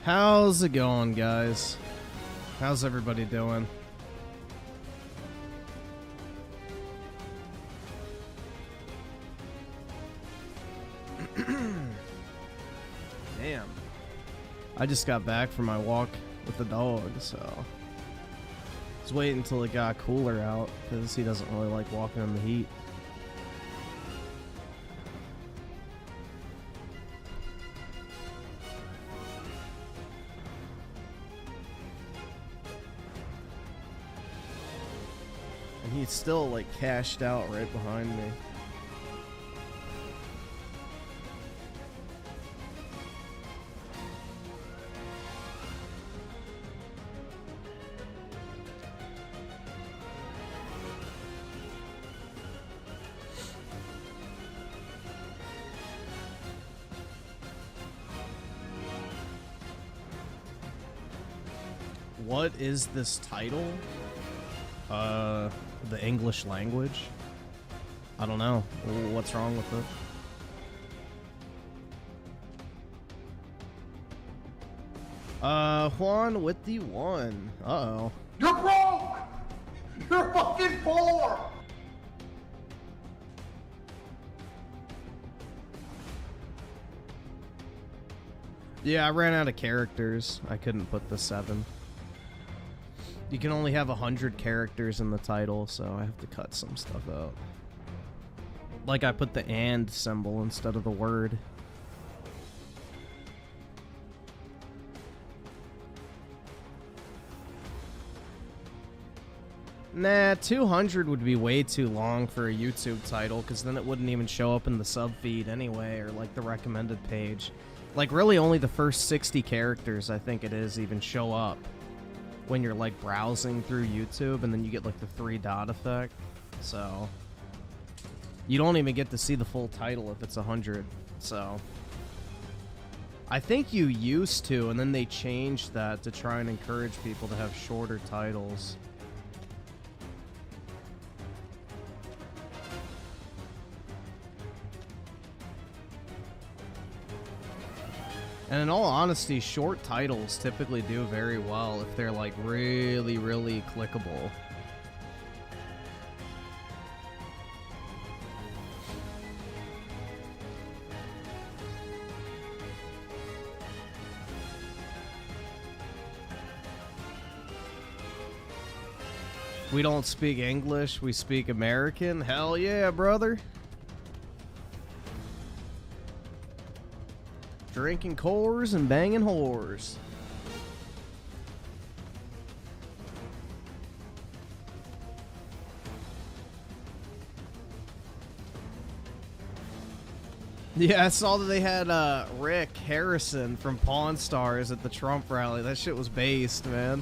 How's it going, guys? How's everybody doing? Damn. I just got back from my walk with the dog, so I was waiting until it got cooler out because he doesn't really like walking in the heat. And he's still like cashed out right behind me. What is this title? The English language? I don't know. What's wrong with it? Juan with the one. Uh-oh. You're broke! You're fucking poor! Yeah, I ran out of characters. I couldn't put the 7. You can only have 100 characters in the title, so I have to cut some stuff out. Like I put the and symbol instead of the word. Nah, 200 would be way too long for a YouTube title, because then it wouldn't even show up in the sub feed anyway, or like the recommended page. Like really only the first 60 characters, I think it is, even show up when you're like browsing through YouTube, and then you get like the 3-dot effect. So you don't even get to see the full title if it's 100. So I think you used to, and then they changed that to try and encourage people to have shorter titles. And in all honesty, short titles typically do very well if they're like really, really clickable. We don't speak English, we speak American. Hell yeah, brother. Drinking Coors and banging whores. Yeah, I saw that they had Rick Harrison from Pawn Stars at the Trump rally. That shit was based, man.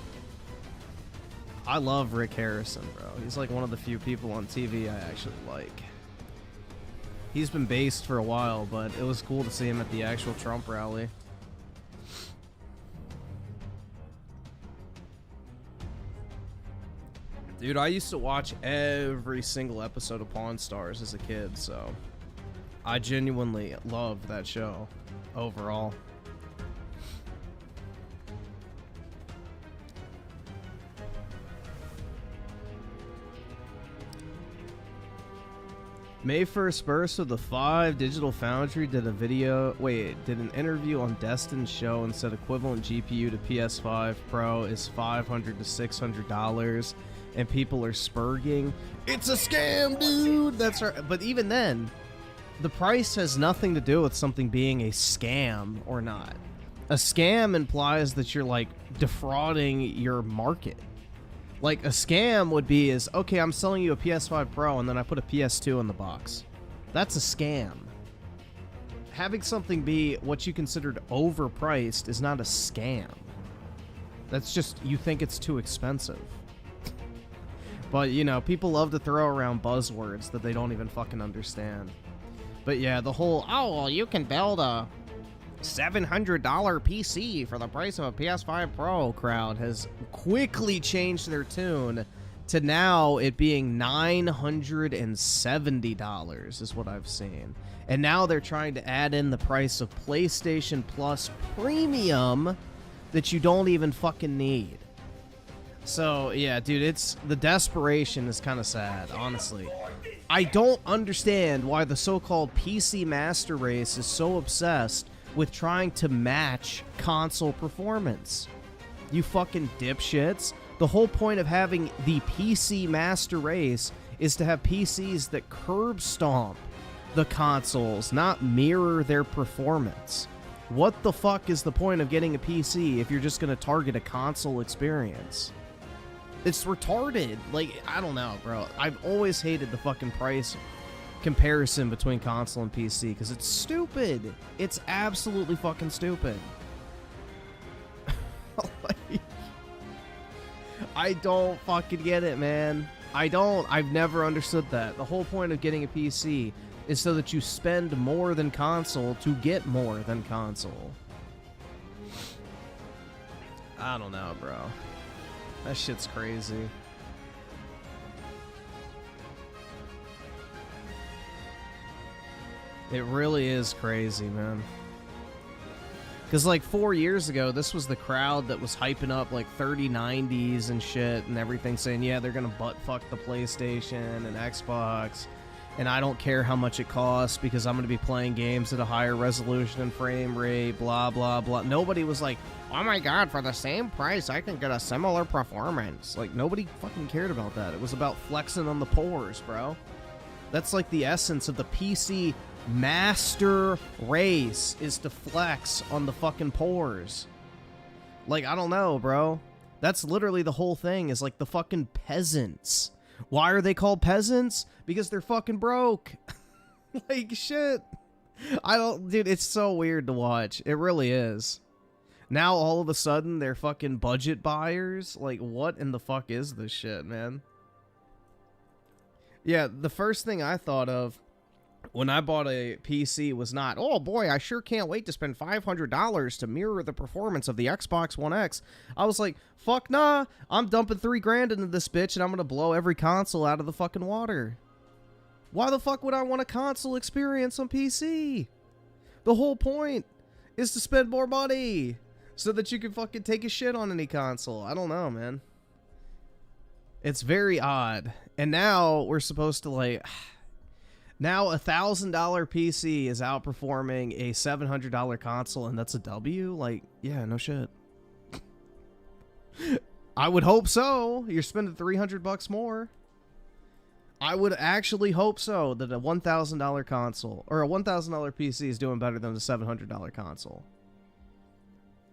I love Rick Harrison, bro. He's like one of the few people on TV I actually like. He's been based for a while, but it was cool to see him at the actual Trump rally. Dude, I used to watch every single episode of Pawn Stars as a kid, so I genuinely loved that show overall. May 1st burst of the 5, Digital Foundry did an interview on Destin's show and said equivalent GPU to PS5 Pro is $500 to $600, and people are spurging. It's a scam, dude! That's right. But even then, the price has nothing to do with something being a scam or not. A scam implies that you're, like, defrauding your market. Like, a scam would be okay, I'm selling you a PS5 Pro, and then I put a PS2 in the box. That's a scam. Having something be what you considered overpriced is not a scam. That's just, you think it's too expensive. But, you know, people love to throw around buzzwords that they don't even fucking understand. But yeah, the whole, oh, well, you can build a $700 PC for the price of a PS5 Pro crowd has quickly changed their tune to now it being $970 is what I've seen. And now they're trying to add in the price of PlayStation Plus Premium that you don't even fucking need. So, yeah, dude, the desperation is kind of sad, honestly. I don't understand why the so-called PC master race is so obsessed with trying to match console performance. You fucking dipshits. The whole point of having the PC master race is to have PCs that curb stomp the consoles, not mirror their performance. What the fuck is the point of getting a PC if you're just going to target a console experience? It's retarded. Like, I don't know, bro. I've always hated the fucking price comparison between console and PC because it's stupid. It's absolutely fucking stupid. Like, I don't fucking get it, man. I've never understood that. The whole point of getting a PC is so that you spend more than console to get more than console. I don't know, bro. That shit's crazy. It really is crazy, man. Because, like, 4 years ago, this was the crowd that was hyping up, like, 3090s and shit and everything, saying, yeah, they're gonna butt-fuck the PlayStation and Xbox, and I don't care how much it costs because I'm gonna be playing games at a higher resolution and frame rate, blah, blah, blah. Nobody was like, oh my god, for the same price, I can get a similar performance. Like, nobody fucking cared about that. It was about flexing on the pores, bro. That's, like, the essence of the PC master race, is to flex on the fucking pores. Like, I don't know, bro. That's literally the whole thing, is like the fucking peasants. Why are they called peasants? Because they're fucking broke. Like, shit. Dude, it's so weird to watch. It really is. Now, all of a sudden, they're fucking budget buyers. Like, what in the fuck is this shit, man? Yeah, the first thing I thought of when I bought a PC was not, oh boy, I sure can't wait to spend $500 to mirror the performance of the Xbox One X. I was like, fuck nah, I'm dumping $3,000 into this bitch and I'm gonna blow every console out of the fucking water. Why the fuck would I want a console experience on PC? The whole point is to spend more money so that you can fucking take a shit on any console. I don't know, man. It's very odd. And now we're supposed to, like, now a $1,000 PC is outperforming a $700 console, and that's a W? Like, yeah, no shit. I would hope so. You're spending $300 more. I would actually hope so, that a $1,000 console, or a $1,000 PC is doing better than the $700 console.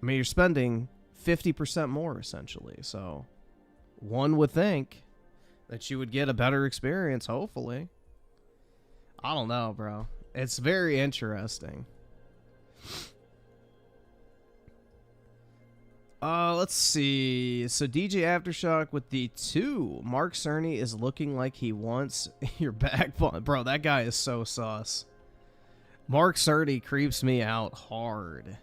I mean, you're spending 50% more, essentially, so one would think that you would get a better experience, hopefully. I don't know, bro. It's very interesting. Let's see. So DJ Aftershock with the 2. Mark Cerny is looking like he wants your back button. Bro, that guy is so sus. Mark Cerny creeps me out hard.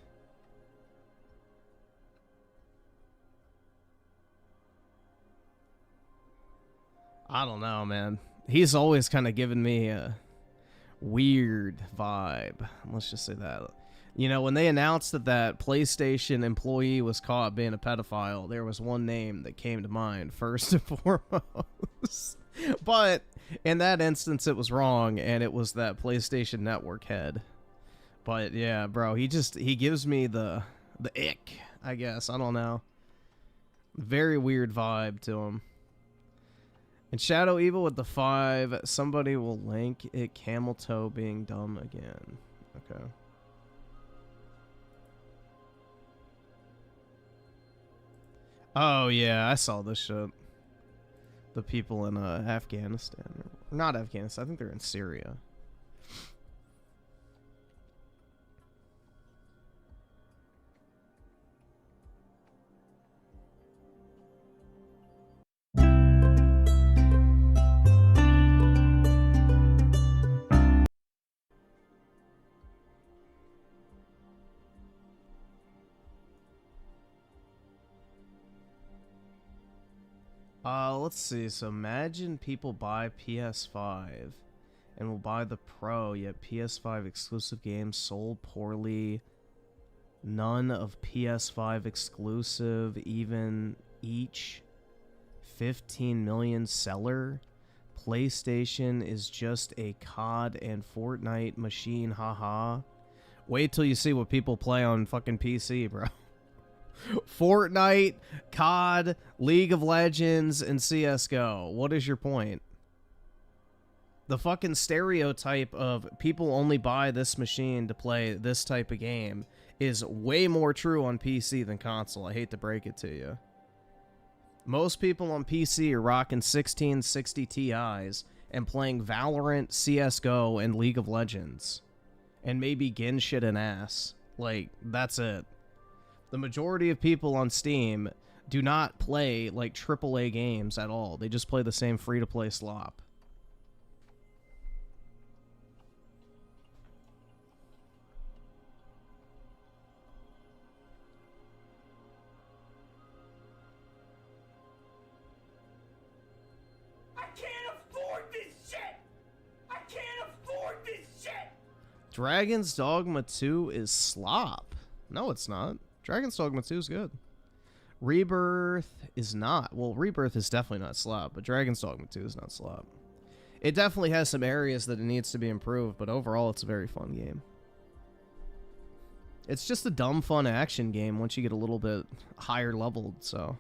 I don't know, man. He's always kind of given me a weird vibe. Let's just say that. You know, when they announced that that PlayStation employee was caught being a pedophile, there was one name that came to mind first and foremost. But in that instance, it was wrong, and it was that PlayStation Network head. But yeah, bro, he gives me the ick, I guess. I don't know. Very weird vibe to him. And Shadow Evil with the 5. Somebody will link it. Camel toe being dumb again. Okay. Oh yeah, I saw this shit. The people in Afghanistan, not Afghanistan. I think they're in Syria. Let's see. So imagine people buy PS5 and will buy the Pro, yet PS5 exclusive games sold poorly None of PS5 exclusive, even each 15 million seller. PlayStation is just a COD and Fortnite machine, haha. Wait till you see what people play on fucking PC, bro. Fortnite, COD, League of Legends, and CSGO. What is your point? The fucking stereotype of people only buy this machine to play this type of game is way more true on PC than console. I hate to break it to you. Most people on PC are rocking 1660 Ti's and playing Valorant, CSGO, and League of Legends. And maybe Genshin and ass. Like, that's it. The majority of people on Steam do not play, like, AAA games at all. They just play the same free-to-play slop. Dragon's Dogma 2 is slop. No, it's not. Dragon's Dogma 2 is good. Rebirth is not. Well, Rebirth is definitely not slop, but Dragon's Dogma 2 is not slop. It definitely has some areas that it needs to be improved, but overall it's a very fun game. It's just a dumb fun action game once you get a little bit higher leveled, so...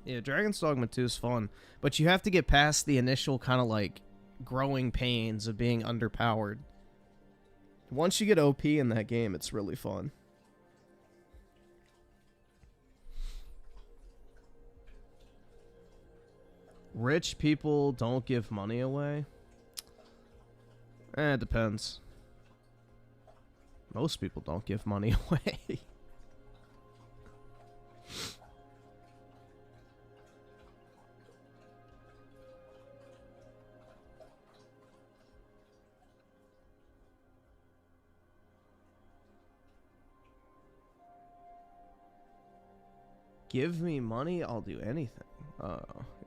Yeah, Dragon's Dogma 2 is fun, but you have to get past the initial kind of like growing pains of being underpowered. Once you get OP in that game, it's really fun. Rich people don't give money away? It depends. Most people don't give money away. Give me money, I'll do anything.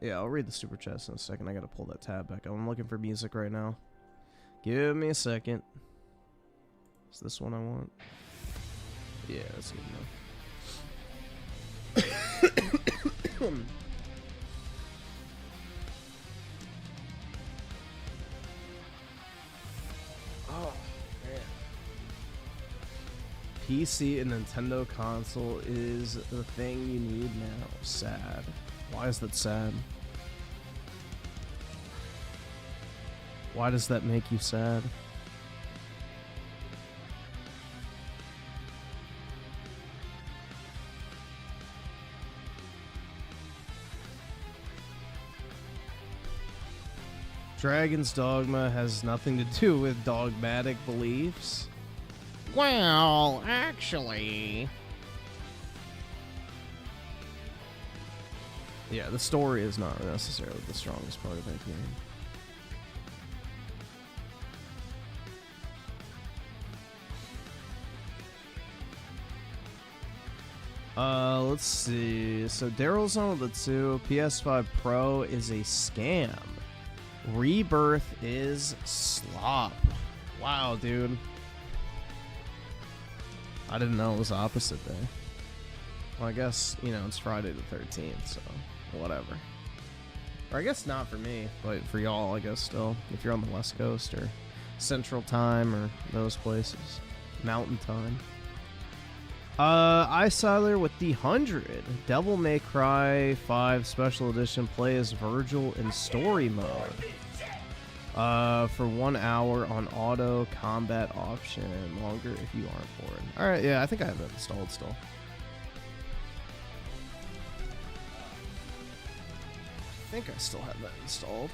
Yeah, I'll read the super chats in a second. I gotta pull that tab back up. I'm looking for music right now. Give me a second. Is this one I want? Yeah, that's good enough. Oh, man. PC and Nintendo console is the thing you need now. Sad. Why is that sad? Why does that make you sad? Dragon's Dogma has nothing to do with dogmatic beliefs. Well, actually... Yeah, the story is not necessarily the strongest part of that game. Let's see. So Daryl's on the 2. PS5 Pro is a scam. Rebirth is slop. Wow, dude. I didn't know it was opposite day. Well, I guess, you know, it's Friday the 13th, so whatever. Or I guess not for me, but for y'all, I guess still. If you're on the West Coast or Central Time or those places. Mountain Time. iSiler with the 100. Devil May Cry 5 Special Edition. Play as Virgil in story mode. For 1 hour on auto combat option. Longer if you aren't bored. Alright, yeah, I think I have that installed still. I think I still have that installed.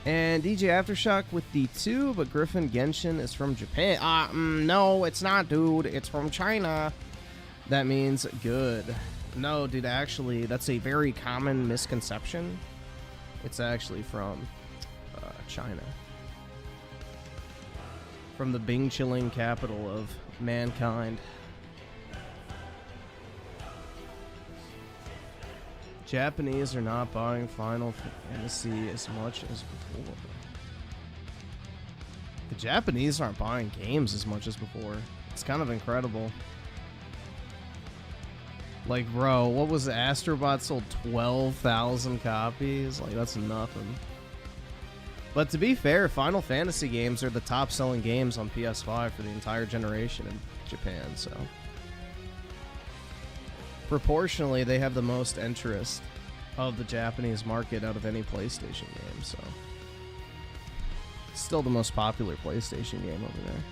And DJ Aftershock with the 2, but Griffin Genshin is from Japan. No, it's not, dude. It's from China. That means good. No, dude, actually, that's a very common misconception. It's actually from China. From the Bing Chilling capital of mankind. Japanese are not buying Final Fantasy as much as before. The Japanese aren't buying games as much as before. It's kind of incredible. Like, bro, what was it? Astrobot sold 12,000 copies? Like, that's nothing. But to be fair, Final Fantasy games are the top-selling games on PS5 for the entire generation in Japan, so... Proportionally, they have the most interest of the Japanese market out of any PlayStation game, so... It's still the most popular PlayStation game over there.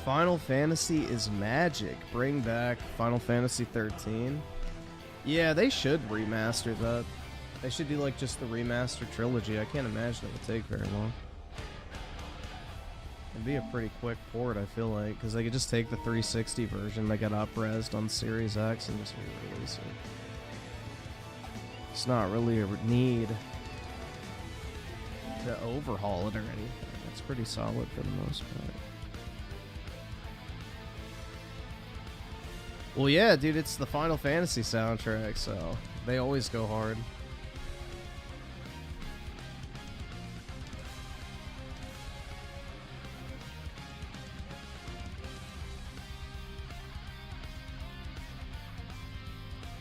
Final Fantasy is magic. Bring back Final Fantasy 13. Yeah, they should remaster that. They should do like just the remaster trilogy. I can't imagine it would take very long. It'd be a pretty quick port, I feel like, because they could just take the 360 version that got up-resed on Series X and just re-release it. It's not really a need to overhaul it or anything. It's pretty solid for the most part. Well, yeah, dude, it's the Final Fantasy soundtrack, so they always go hard.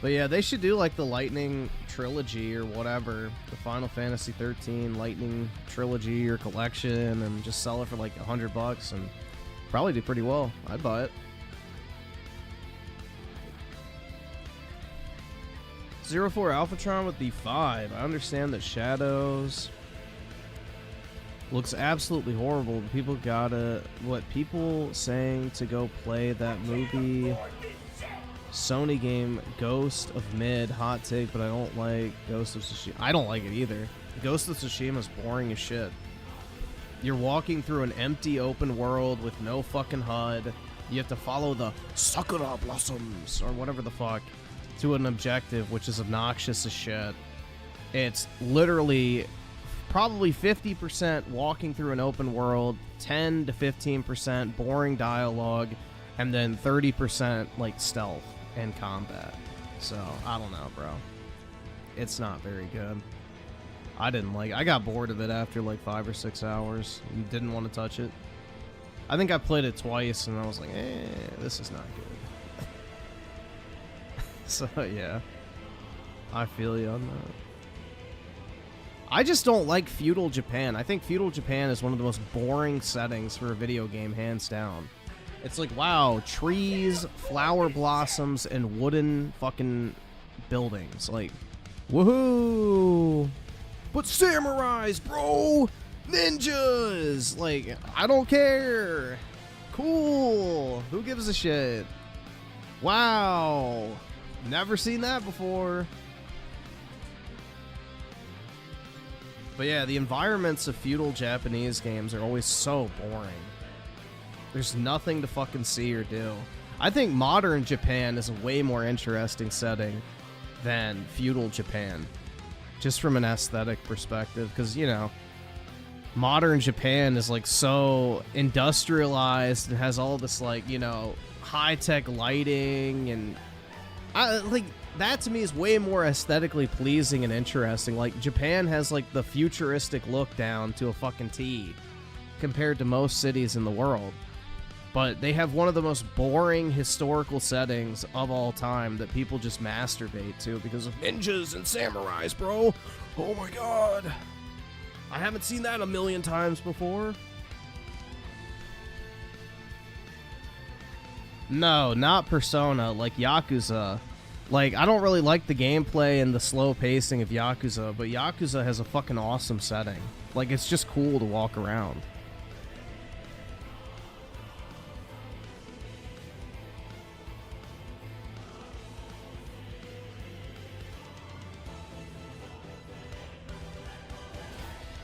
But yeah, they should do like the Lightning Trilogy or whatever, the Final Fantasy 13 Lightning Trilogy or collection, and just sell it for like $100 and probably do pretty well. I'd buy it. 04 Alphatron with the 5. I understand that Shadows looks absolutely horrible. People gotta... What, people saying to go play that movie Sony game Ghost of Mid. Hot take, but I don't like Ghost of Tsushima. I don't like it either. Ghost of Tsushima is boring as shit. You're walking through an empty open world with no fucking HUD. You have to follow the Sakura Blossoms or whatever the fuck to an objective, which is obnoxious as shit. It's literally probably 50% walking through an open world, 10 to 15% boring dialogue, and then 30% like stealth and combat. So, I don't know, bro. It's not very good. I didn't like it. I got bored of it after like 5 or 6 hours and didn't want to touch it. I think I played it twice and I was like, this is not good. So, yeah. I feel you on that. I just don't like feudal Japan. I think feudal Japan is one of the most boring settings for a video game, hands down. It's like, wow, trees, flower blossoms, and wooden fucking buildings. Like, woohoo! But samurais, bro! Ninjas! Like, I don't care! Cool! Who gives a shit? Wow! Never seen that before. But yeah, the environments of feudal Japanese games are always so boring. There's nothing to fucking see or do. I think modern Japan is a way more interesting setting than feudal Japan. Just from an aesthetic perspective, because, you know, modern Japan is like so industrialized and has all this like, you know, high-tech lighting and like that to me is way more aesthetically pleasing and interesting. Like Japan has like the futuristic look down to a fucking T compared to most cities in the world. But they have one of the most boring historical settings of all time that people just masturbate to because of ninjas and samurais, bro. Oh my god. I haven't seen that a million times before. No, not Persona, like Yakuza. Like, I don't really like the gameplay and the slow pacing of Yakuza, but Yakuza has a fucking awesome setting. Like, it's just cool to walk around.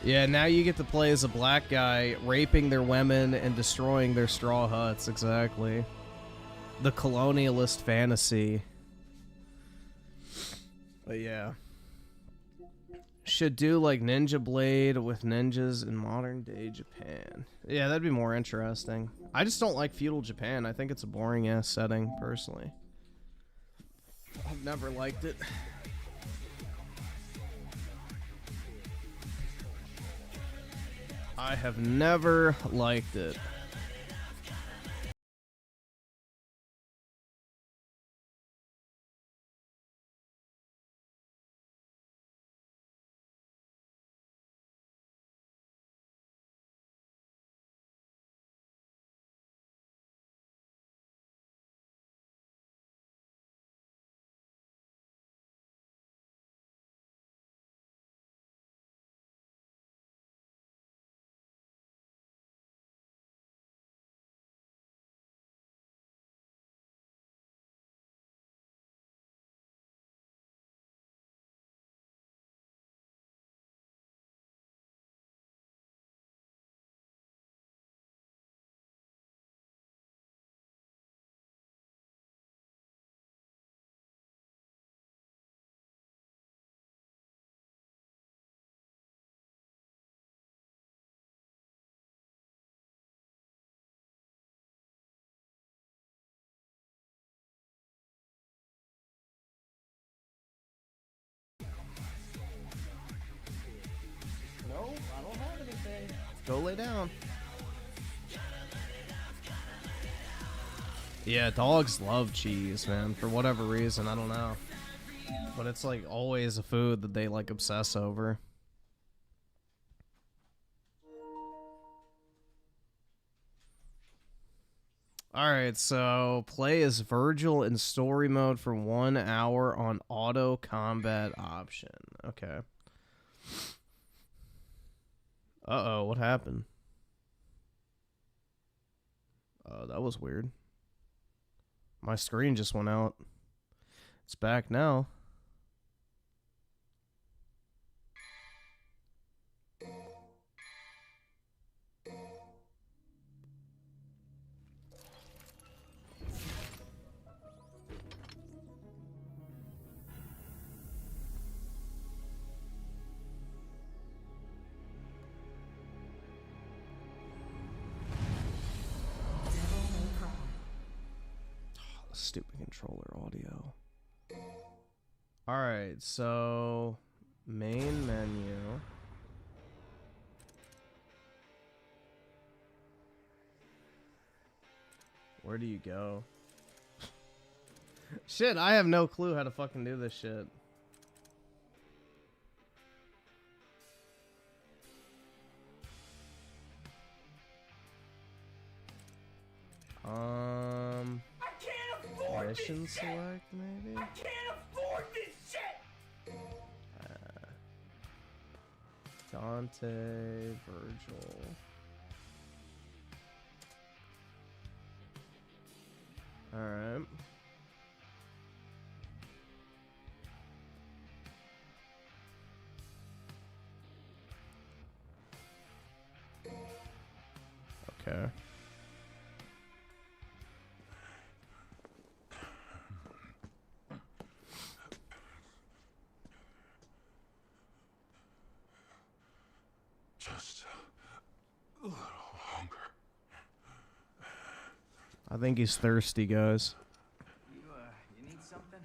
Yeah, now you get to play as a black guy, raping their women and destroying their straw huts, exactly. The colonialist fantasy. But yeah. should do like Ninja Blade with ninjas in modern day Japan. Yeah, that'd be more interesting. I just don't like feudal Japan. I think it's a boring ass setting, personally. I've never liked it. I have never liked it. No, I don't have anything. Go lay down. Yeah, dogs love cheese, man. For whatever reason, I don't know. But it's like always a food that they like obsess over. Alright, so play as Virgil in story mode for 1 hour on auto combat option. Okay. Uh-oh, what happened? Oh, that was weird. My screen just went out. It's back now. Stupid controller audio. Alright, so main menu. Where do you go? Shit, I have no clue how to fucking do this shit. Mission select, maybe? I can't afford this shit! Dante, Virgil. Alright. Okay. Just a little longer. I think he's thirsty, guys. You need something?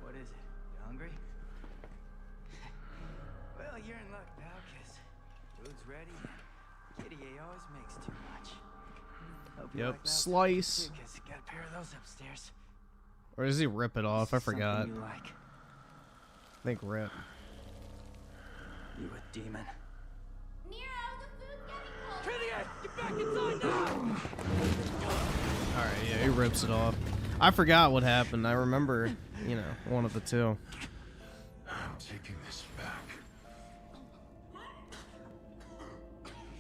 What is it? You hungry? Well, you're in luck, pal, 'cause food's ready. Kitty A always makes too much. Hope you Yep, like that slice. too, 'cause got a pair of those upstairs. Or does he rip it off? I forgot. Something you like. I think rip. You a demon. Nero, the food's getting cold. Trinity, get back inside now! Alright, yeah, he rips it off. I forgot what happened. I remember, you know, one of the two. I'm taking this back.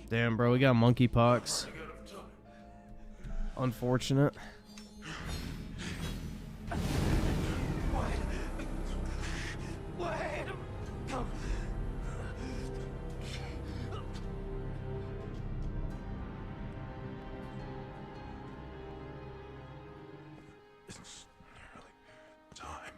Damn, bro, we got monkeypox. Unfortunate. It's nearly time.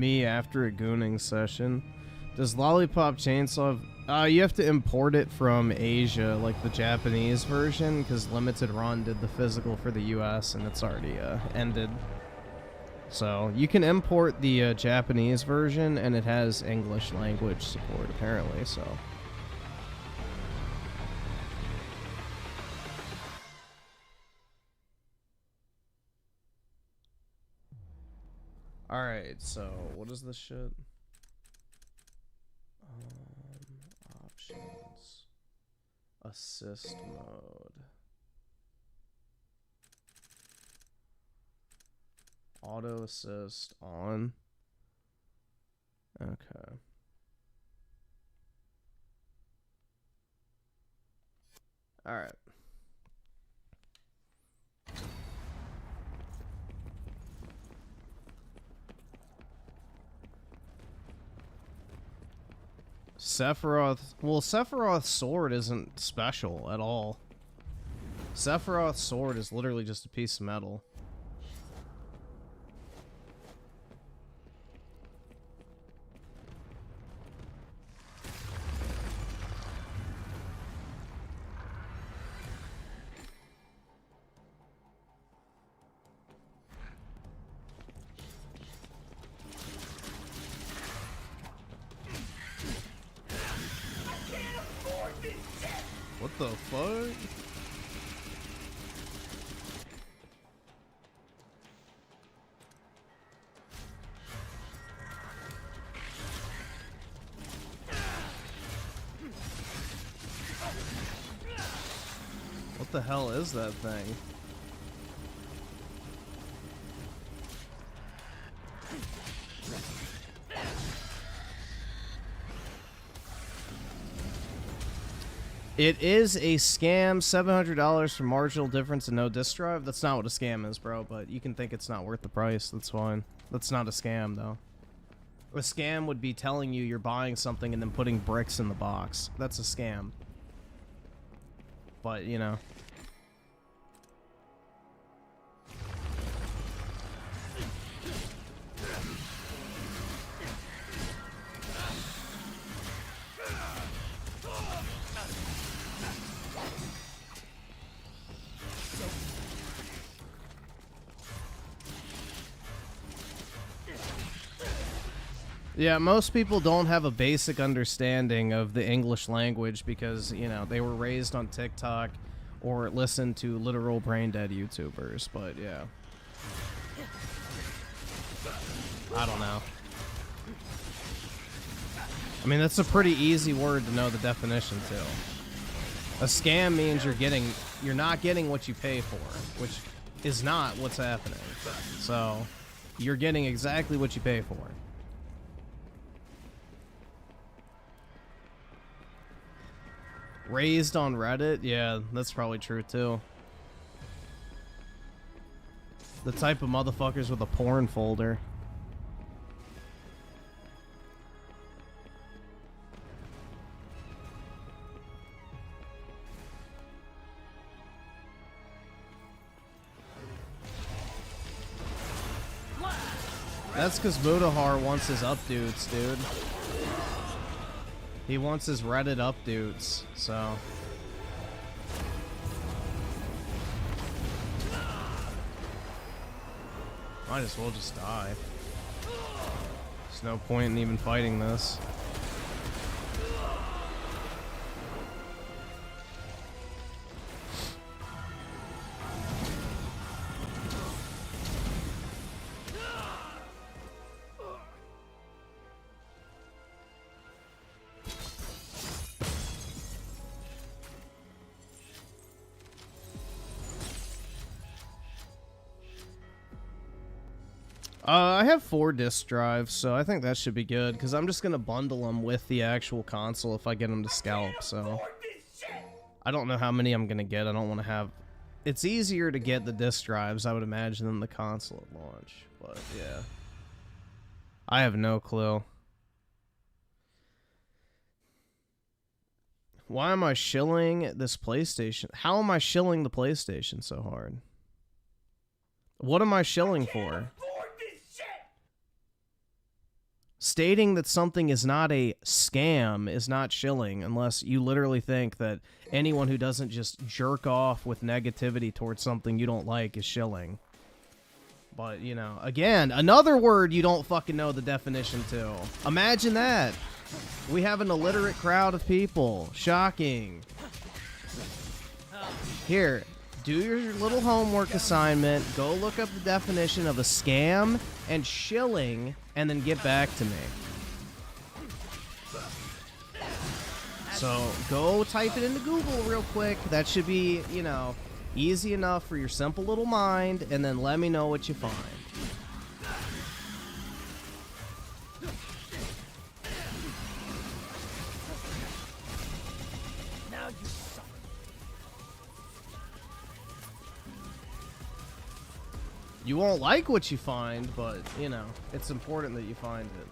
Me after a gooning session. Does Lollipop Chainsaw... you have to import it from Asia, like the Japanese version, because Limited Run did the physical for the US, and it's already ended. So, you can import the Japanese version, and it has English language support, apparently, so... Alright, so, what is this shit? Options. Assist mode. Auto assist on. Okay. Alright. Sephiroth... Well, Sephiroth's sword isn't special at all. Sephiroth's sword is literally just a piece of metal. What the fuck? What the hell is that thing? It is a scam, $700 for marginal difference and no disk drive. That's not what a scam is, bro, but you can think it's not worth the price. That's fine. That's not a scam, though. A scam would be telling you you're buying something and then putting bricks in the box. That's a scam. But, you know. Yeah, most people don't have a basic understanding of the English language because, you know, they were raised on TikTok or listened to literal brain-dead YouTubers, but yeah. I don't know. I mean, that's a pretty easy word to know the definition to. A scam means you're not getting what you pay for, which is not what's happening. So, you're getting exactly what you pay for. Raised on Reddit? Yeah, that's probably true too. The type of motherfuckers with a porn folder. That's because Mudahar wants his updudes, dude. He wants his Reddit updudes, so... Might as well just die. There's no point in even fighting this. I have 4 disk drives, so I think that should be good, because I'm just going to bundle them with the actual console if I get them to scalp, so... I don't know how many I'm going to get. I don't want to have... It's easier to get the disk drives, I would imagine, than the console at launch, but yeah. I have no clue. Why am I shilling this PlayStation? How am I shilling the PlayStation so hard? What am I shilling for? Stating that something is not a scam is not shilling unless you literally think that anyone who doesn't just jerk off with negativity towards something you don't like is shilling. But, you know, again, another word you don't fucking know the definition to. Imagine that. We have an illiterate crowd of people. Shocking. Here, do your little homework assignment. Go look up the definition of a scam and shilling, and then get back to me. So, go type it into Google real quick. That should be, you know, easy enough for your simple little mind, and then let me know what you find. Now you suffer. You won't like what you find, but, you know, it's important that you find it.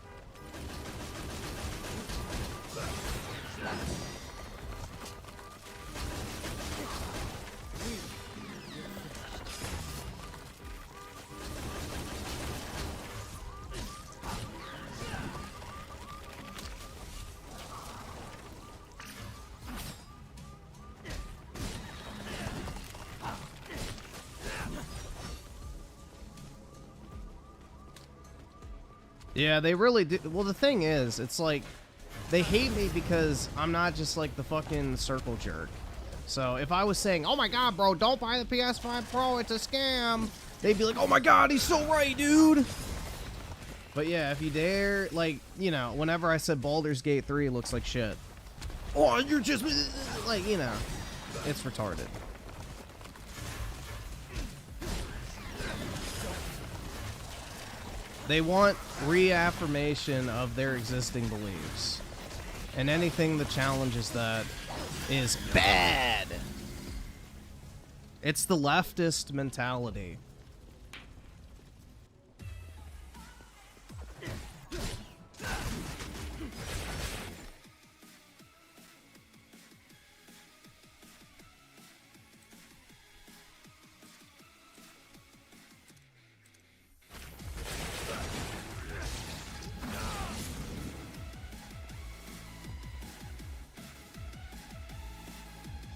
Yeah, they really do. Well, the thing is, it's like, they hate me because I'm not just like the fucking circle jerk. So if I was saying, oh my god, bro, don't buy the PS5 Pro, it's a scam, they'd be like, oh my god, he's so right, dude. But yeah, if you dare, like, you know, whenever I said Baldur's Gate 3 looks like shit. Oh, you're just, like, you know, it's retarded. They want reaffirmation of their existing beliefs. And anything that challenges that is bad. It's the leftist mentality.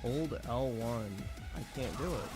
Hold L1. I can't do it.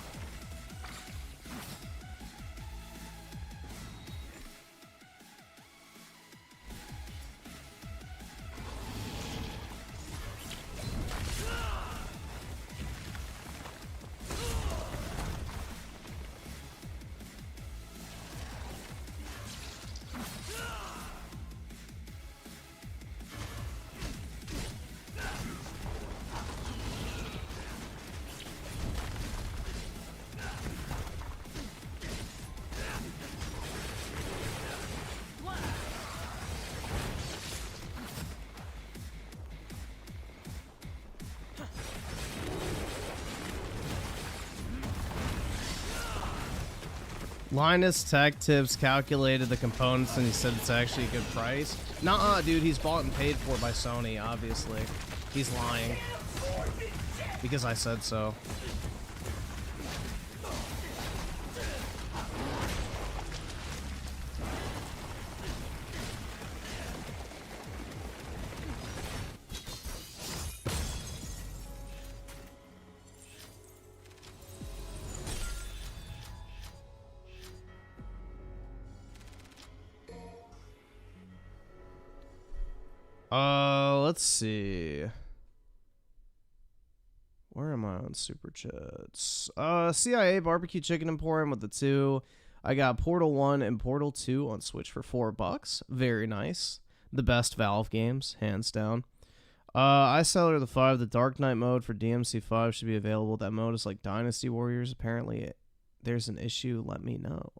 Linus Tech Tips calculated the components and he said it's actually a good price. Nuh-uh, dude, he's bought and paid for by Sony, obviously. He's lying. Because I said so. Let's see. Where am I on Super Chats? CIA Barbecue Chicken Emporium with the 2. I got Portal 1 and Portal 2 on Switch for $4. Very nice. The best Valve games, hands down. I sell her the 5. The Dark Knight mode for DMC 5 should be available. That mode is like Dynasty Warriors. Apparently, there's an issue. Let me know.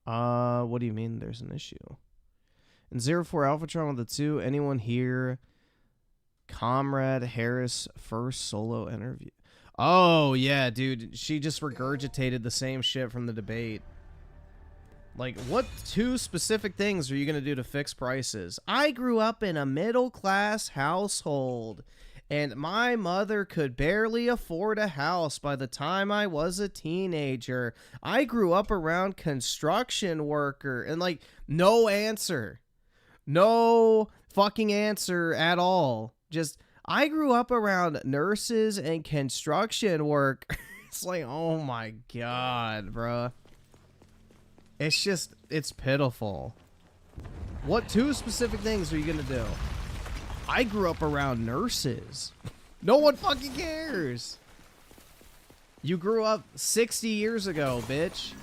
What do you mean there's an issue? And 04 Alphatron with the 2. Anyone here? Comrade Harris first solo interview. Oh, yeah, dude. She just regurgitated the same shit from the debate. Like, what 2 specific things are you going to do to fix prices? I grew up in a middle-class household, and my mother could barely afford a house by the time I was a teenager. I grew up around construction worker, and, like, no answer. No fucking answer at all. Just, I grew up around nurses and construction work. It's like, oh my god, bruh. It's just, it's pitiful. What two specific things are you gonna do? I grew up around nurses. No one fucking cares. You grew up 60 years ago, bitch.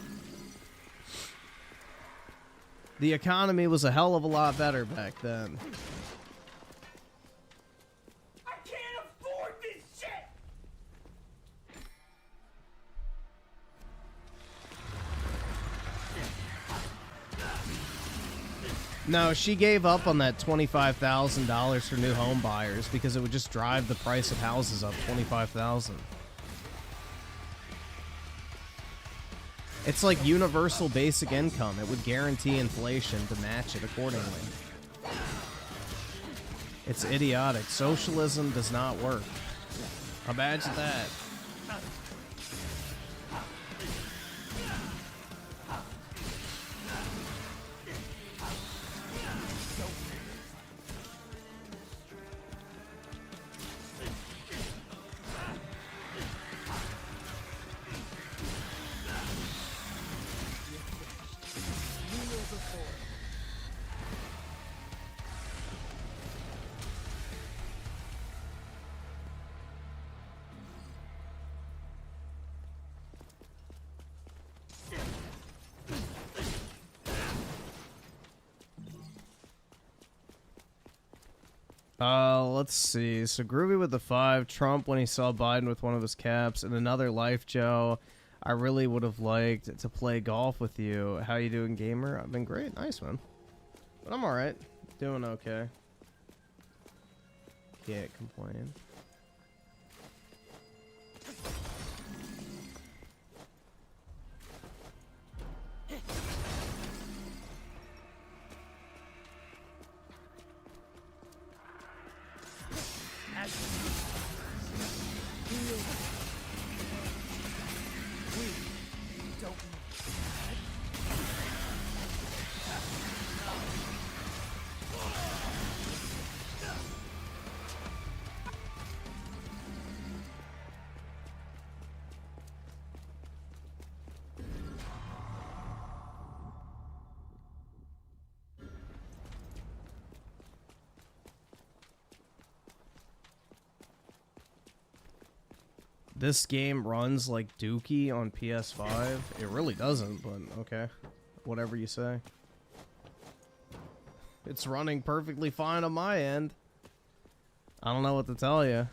The economy was a hell of a lot better back then. I can't afford this shit! No, she gave up on that $25,000 for new home buyers because it would just drive the price of houses up $25,000. It's like universal basic income. It would guarantee inflation to match it accordingly. It's idiotic. Socialism does not work. Imagine that. Let's see. So Groovy with the 5, Trump when he saw Biden with one of his caps, and another life, Joe. I really would have liked to play golf with you. How you doing, gamer? I've been great. Nice, man. But I'm alright. Doing okay. Can't complain. This game runs like Dookie on PS5. It really doesn't, but okay. Whatever you say. It's running perfectly fine on my end. I don't know what to tell you.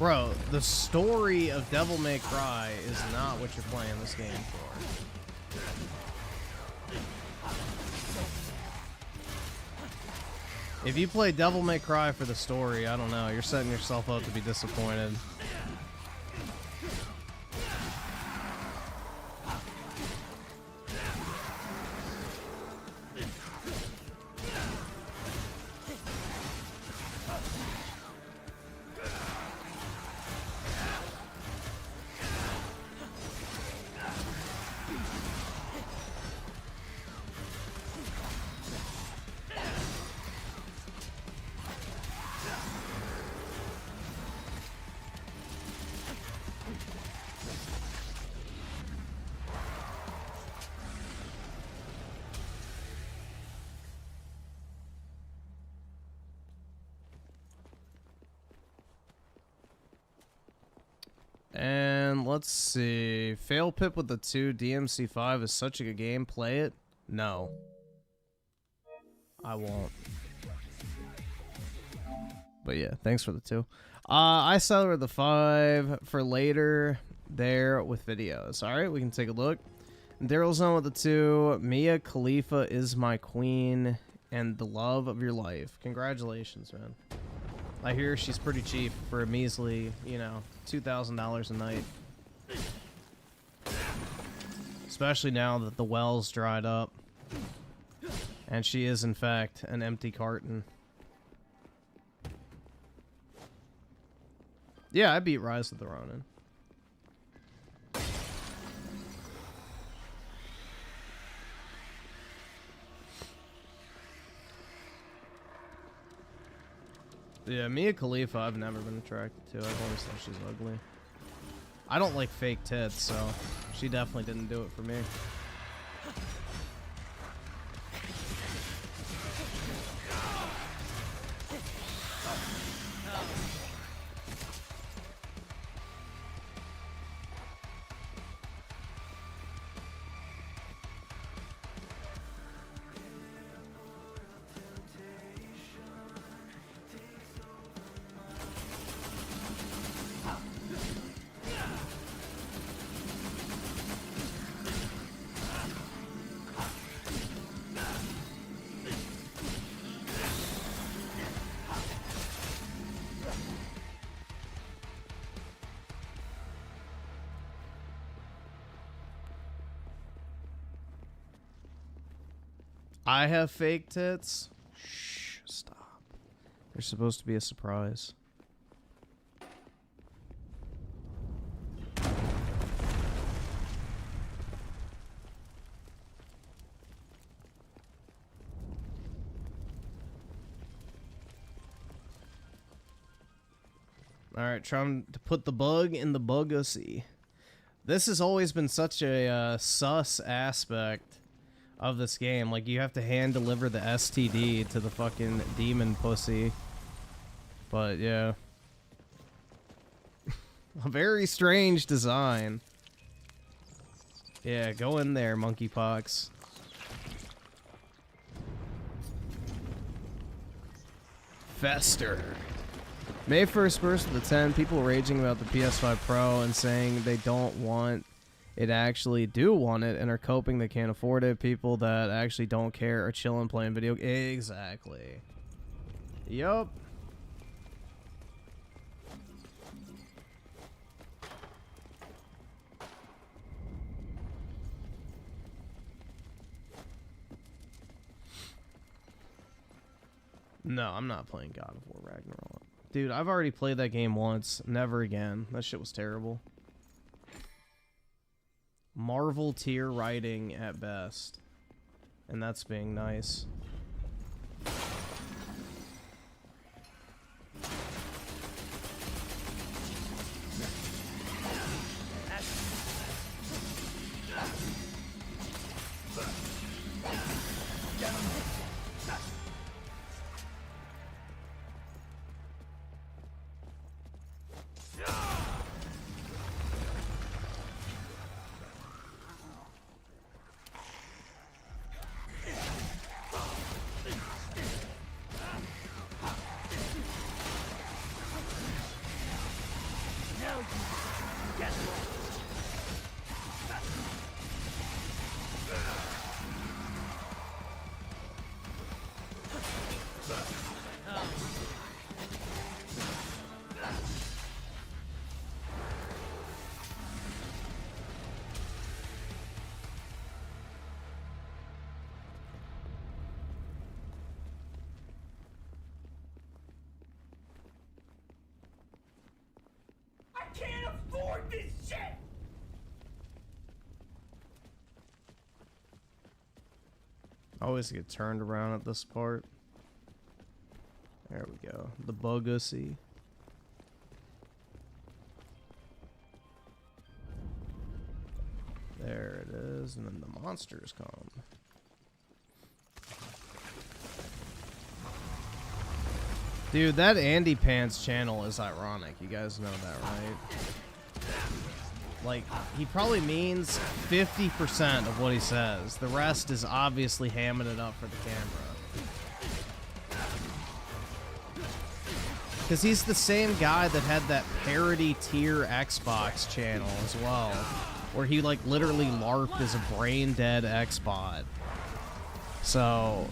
Bro, the story of Devil May Cry is not what you're playing this game for. If you play Devil May Cry for the story, I don't know, you're setting yourself up to be disappointed. And let's see. Fail Pip with the 2. DMC5 is such a good game. Play it? No. I won't. But yeah, thanks for the 2. I settled the 5 for later there with videos. Alright, we can take a look. Daryl Zone with the 2. Mia Khalifa is my queen and the love of your life. Congratulations, man. I hear she's pretty cheap for a measly, you know, $2,000 a night. Especially now that the well's dried up. And she is, in fact, an empty carton. Yeah, I beat Rise of the Ronin. Yeah, Mia Khalifa I've never been attracted to. I've always thought she's ugly. I don't like fake tits, so she definitely didn't do it for me. I have fake tits? Shh, stop. They're supposed to be a surprise. Alright, trying to put the bug in the bugacy. This has always been such a sus aspect of this game. Like, you have to hand deliver the STD to the fucking demon pussy. But yeah. A very strange design. Yeah, go in there, monkeypox. Fester. May 1st burst of the 10, people raging about the PS5 Pro and saying they don't want it, actually do want it, and are coping they can't afford it. People that actually don't care are chilling playing video. Exactly. Yup. No, I'm not playing God of War Ragnarok. Dude, I've already played that game once. Never again. That shit was terrible. Marvel tier writing at best. And that's being nice. Can't afford this shit! I always get turned around at this part. There we go. The bugacy. There it is, and then the monsters come. Dude, that Andy Pants channel is ironic. You guys know that, right? Like, he probably means 50% of what he says. The rest is obviously hamming it up for the camera. Because he's the same guy that had that parody tier Xbox channel as well, where he, like, literally LARPed as a brain-dead Xbot. So,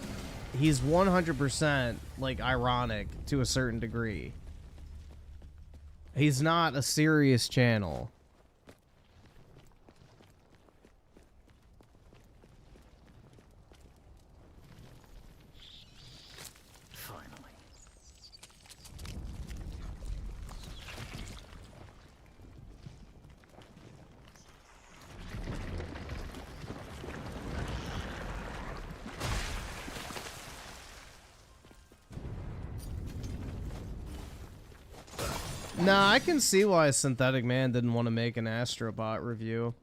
he's 100%, like, ironic to a certain degree. He's not a serious channel. Nah, I can see why Synthetic Man didn't want to make an Astrobot review.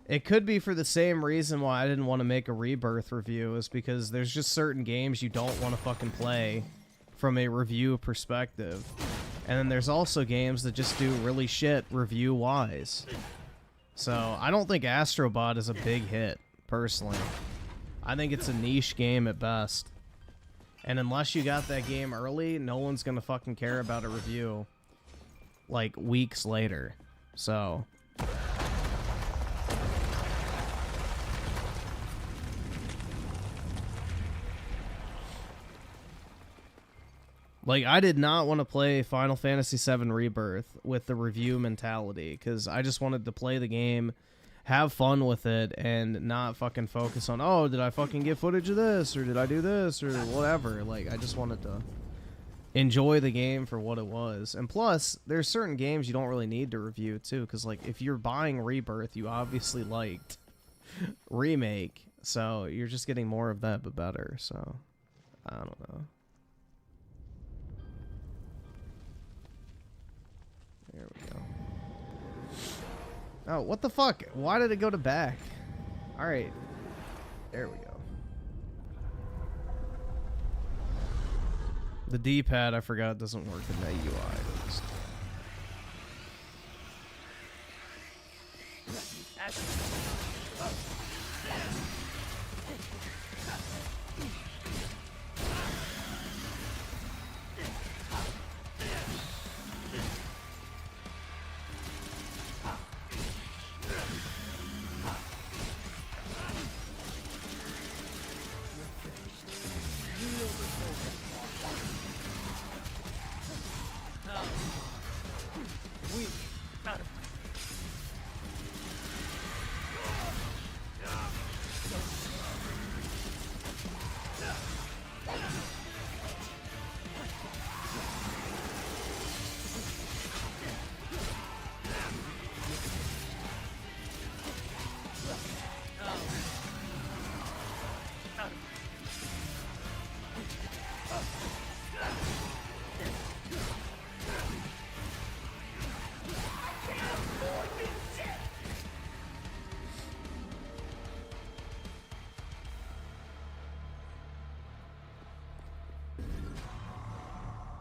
It could be for the same reason why I didn't want to make a Rebirth review, is because there's just certain games you don't want to fucking play from a review perspective. And then there's also games that just do really shit review-wise. So, I don't think Astrobot is a big hit, personally. I think it's a niche game at best. And unless you got that game early, no one's gonna fucking care about a review like weeks later. So like, I did not want to play Final Fantasy VII Rebirth with the review mentality, because I just wanted to play the game, have fun with it, and not fucking focus on, oh, did I fucking get footage of this, or did I do this, or whatever. Like, I just wanted to enjoy the game for what it was. And plus, there's certain games you don't really need to review too, because, like, if you're buying Rebirth, you obviously liked Remake, so you're just getting more of that but better. So I don't know. There we go. Oh, what the fuck? Why did it go to back? Alright, there we go. The D-pad, I forgot, doesn't work in that UI.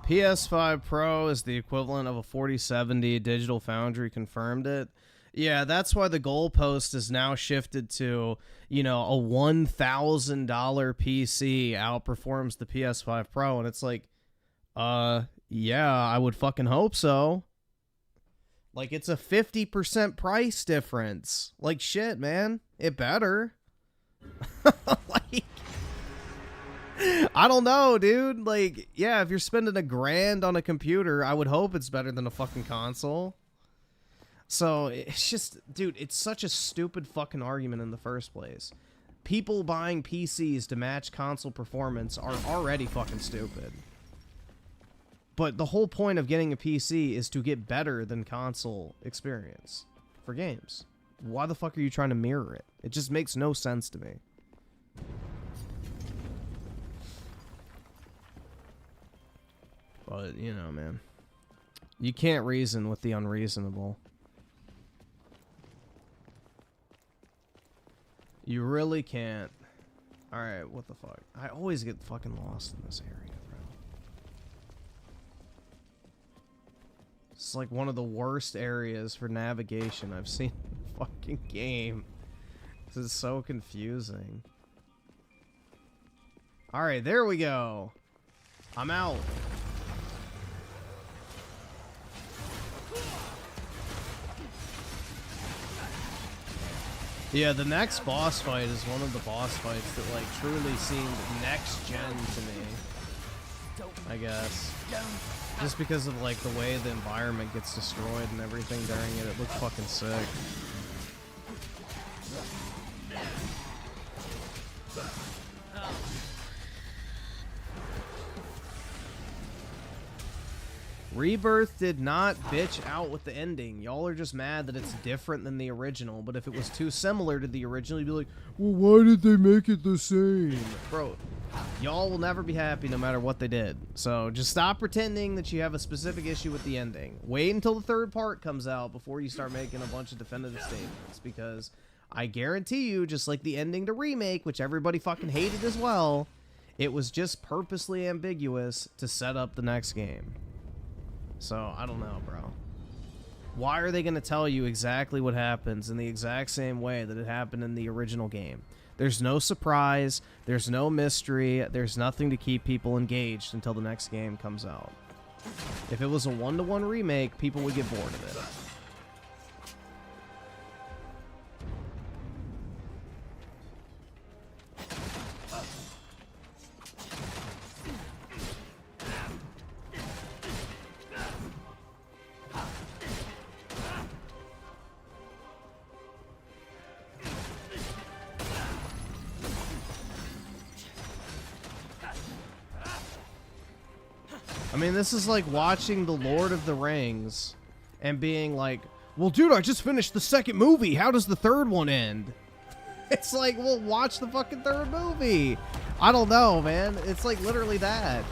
PS5 Pro is the equivalent of a 4070. Digital Foundry confirmed it. Yeah, that's why the goalpost is now shifted to, you know, a $1,000 PC outperforms the PS5 Pro. And it's like, yeah, I would fucking hope so. Like, it's a 50% price difference. Like, shit, man. It better. Like, I don't know, dude. Like, yeah, if you're spending $1,000 on a computer, I would hope it's better than a fucking console. So, it's just, dude, it's such a stupid fucking argument in the first place. People buying PCs to match console performance are already fucking stupid. But the whole point of getting a PC is to get better than console experience for games. Why the fuck are you trying to mirror it? It just makes no sense to me. But, you know, man. You can't reason with the unreasonable. You really can't. Alright, what the fuck? I always get fucking lost in this area, bro. It's like one of the worst areas for navigation I've seen in the fucking game. This is so confusing. Alright, there we go. I'm out. Yeah, the next boss fight is one of the boss fights that, like, truly seemed next-gen to me. I guess. Just because of, like, the way the environment gets destroyed and everything during it. It looked fucking sick. Rebirth did not bitch out with the ending. Y'all are just mad that it's different than the original, but if it was too similar to the original, you'd be like, well, why did they make it the same? Bro, y'all will never be happy no matter what they did. So just stop pretending that you have a specific issue with the ending. Wait until the third part comes out before you start making a bunch of definitive statements, because I guarantee you, just like the ending to Remake, which everybody fucking hated as well, it was just purposely ambiguous to set up the next game. So, I don't know, bro. Why are they going to tell you exactly what happens in the exact same way that it happened in the original game? There's no surprise, there's no mystery, there's nothing to keep people engaged until the next game comes out. If it was a one-to-one remake, people would get bored of it. I mean, this is like watching The Lord of the Rings and being like, well, dude, I just finished the second movie. How does the third one end? It's like, well, watch the fucking third movie. I don't know, man. It's like literally that.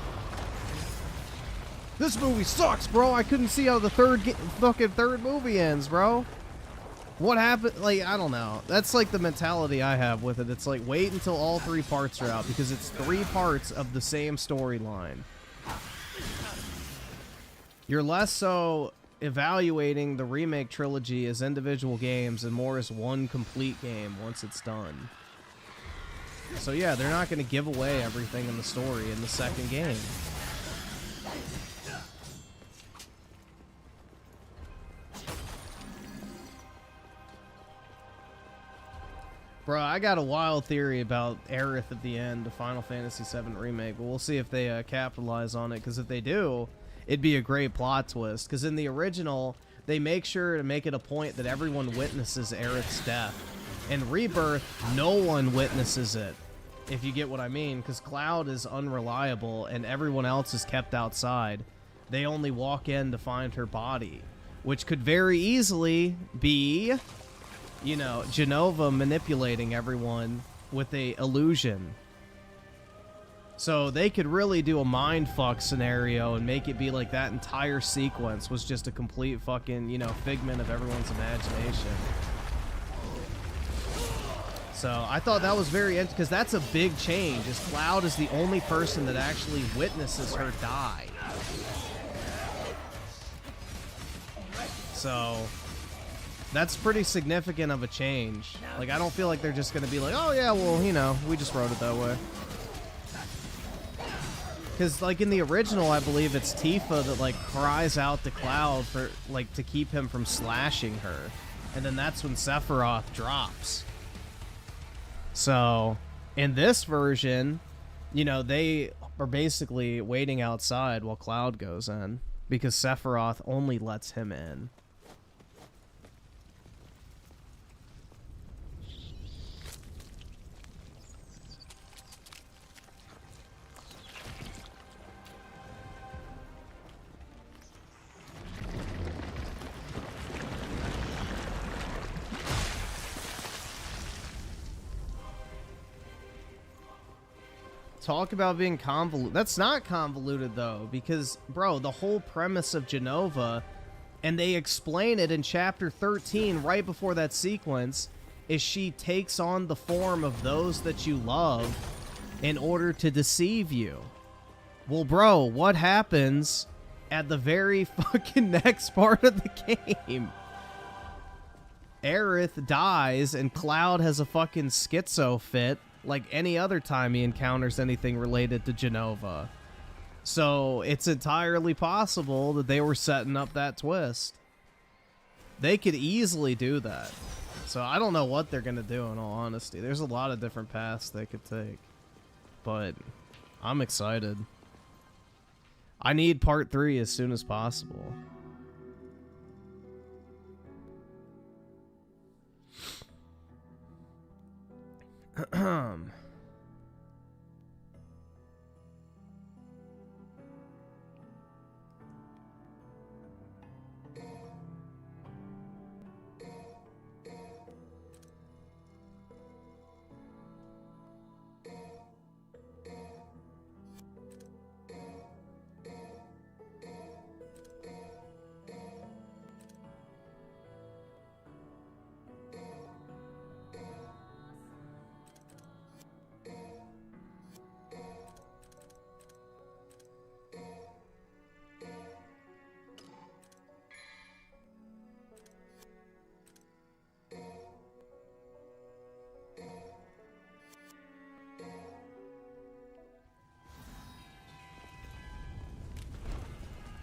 This movie sucks, bro. I couldn't see how the fucking third movie ends, bro. What happened? Like, I don't know. That's like the mentality I have with it. It's like, wait until all three parts are out, because it's three parts of the same storyline. You're less so evaluating the remake trilogy as individual games and more as one complete game once it's done. So yeah, they're not going to give away everything in the story in the second game. Bro, I got a wild theory about Aerith at the end of Final Fantasy VII Remake, but we'll see if they capitalize on it, because if they do, it'd be a great plot twist. Because in the original, they make sure to make it a point that everyone witnesses Aerith's death. In Rebirth, no one witnesses it, if you get what I mean, because Cloud is unreliable and everyone else is kept outside. They only walk in to find her body, which could very easily be, you know, Genova manipulating everyone with a illusion. So they could really do a mindfuck scenario and make it be like that entire sequence was just a complete fucking, you know, figment of everyone's imagination. So I thought that was very interesting, because that's a big change, is Cloud is the only person that actually witnesses her die. So that's pretty significant of a change. Like, I don't feel like they're just going to be like, oh yeah, well, you know, we just wrote it that way. Because, like, in the original, I believe it's Tifa that, like, cries out to Cloud for, like, to keep him from slashing her. And then that's when Sephiroth drops. So, in this version, you know, they are basically waiting outside while Cloud goes in, because Sephiroth only lets him in. Talk about being convoluted. That's not convoluted, though, because, bro, the whole premise of Genova, and they explain it in Chapter 13 right before that sequence, is she takes on the form of those that you love in order to deceive you. Well, bro, what happens at the very fucking next part of the game. Aerith dies and Cloud has a fucking schizo fit like any other time he encounters anything related to Genova. So it's entirely possible that they were setting up that twist. They could easily do that. So I don't know what they're going to do, in all honesty. There's a lot of different paths they could take. But I'm excited. I need part 3 as soon as possible.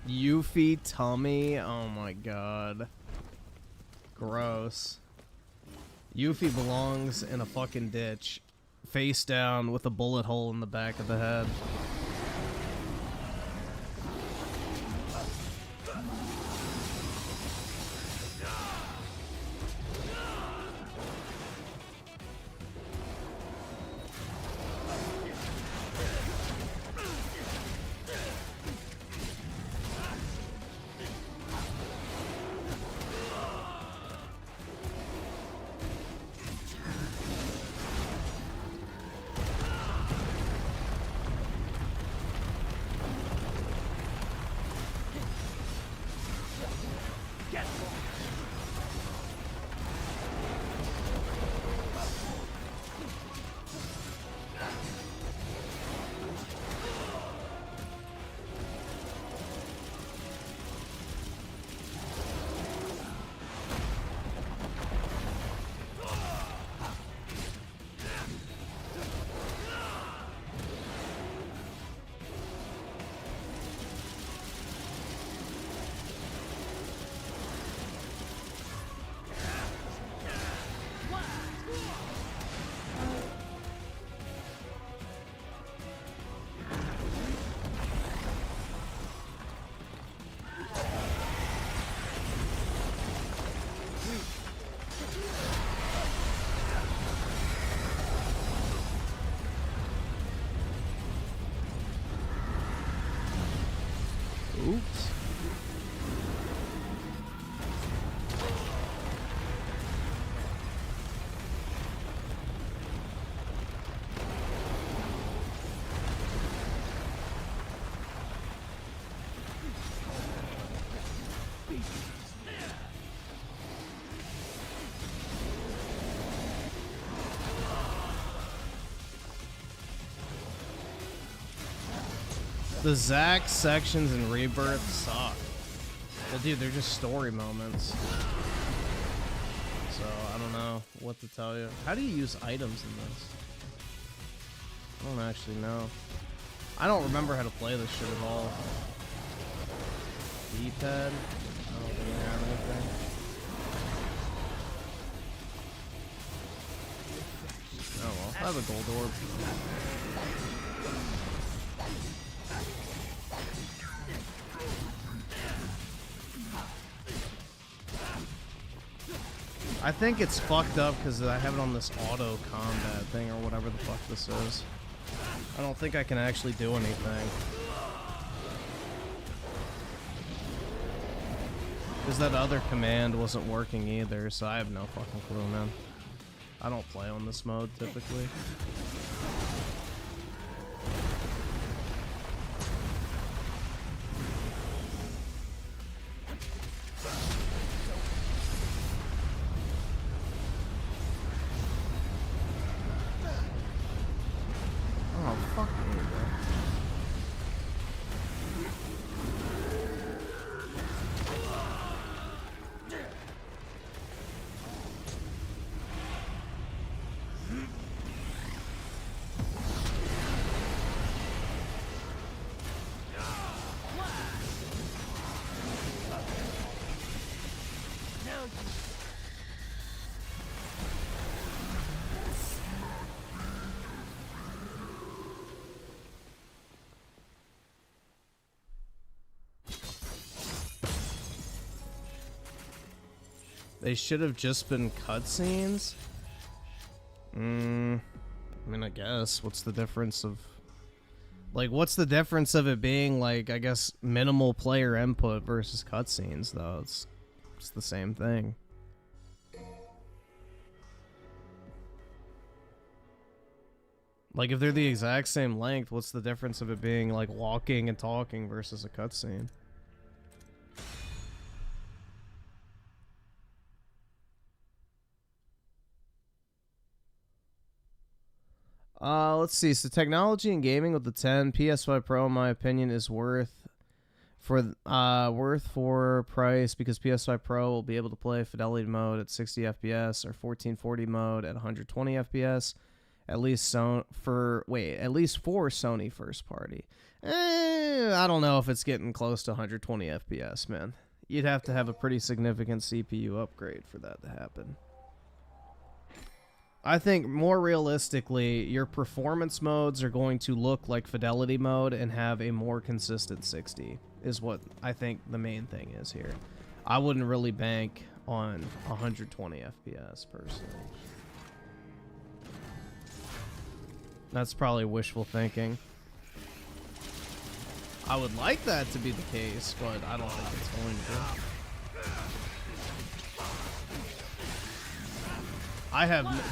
Yuffie tummy? Oh my god. Gross. Yuffie belongs in a fucking ditch. Face down with a bullet hole in the back of the head. Oops. The Zack sections in Rebirth suck. Well, dude, they're just story moments. So, I don't know what to tell you. How do you use items in this? I don't actually know. I don't remember how to play this shit at all. D-pad? I don't think I have anything. Oh well, I have a gold orb. I think it's fucked up because I have it on this auto combat thing or whatever the fuck this is. I don't think I can actually do anything. Because that other command wasn't working either, so I have no fucking clue, man. I don't play on this mode typically. They should have just been cutscenes. I mean, I guess. What's the difference of... Like, what's the difference of it being, like, I guess, minimal player input versus cutscenes, though? It's the same thing. Like, if they're the exact same length, what's the difference of it being, like, walking and talking versus a cutscene? Let's see. So technology and gaming with the 10 PS5 Pro, in my opinion, is worth for price because PS5 Pro will be able to play fidelity mode at 60 FPS or 1440 mode at 120 FPS. At least for Sony first party. I don't know if it's getting close to 120 FPS, man. You'd have to have a pretty significant CPU upgrade for that to happen. I think more realistically, your performance modes are going to look like fidelity mode and have a more consistent 60 is what I think the main thing is here. I wouldn't really bank on 120 FPS personally. That's probably wishful thinking. I would like that to be the case, but I don't think it's going to be.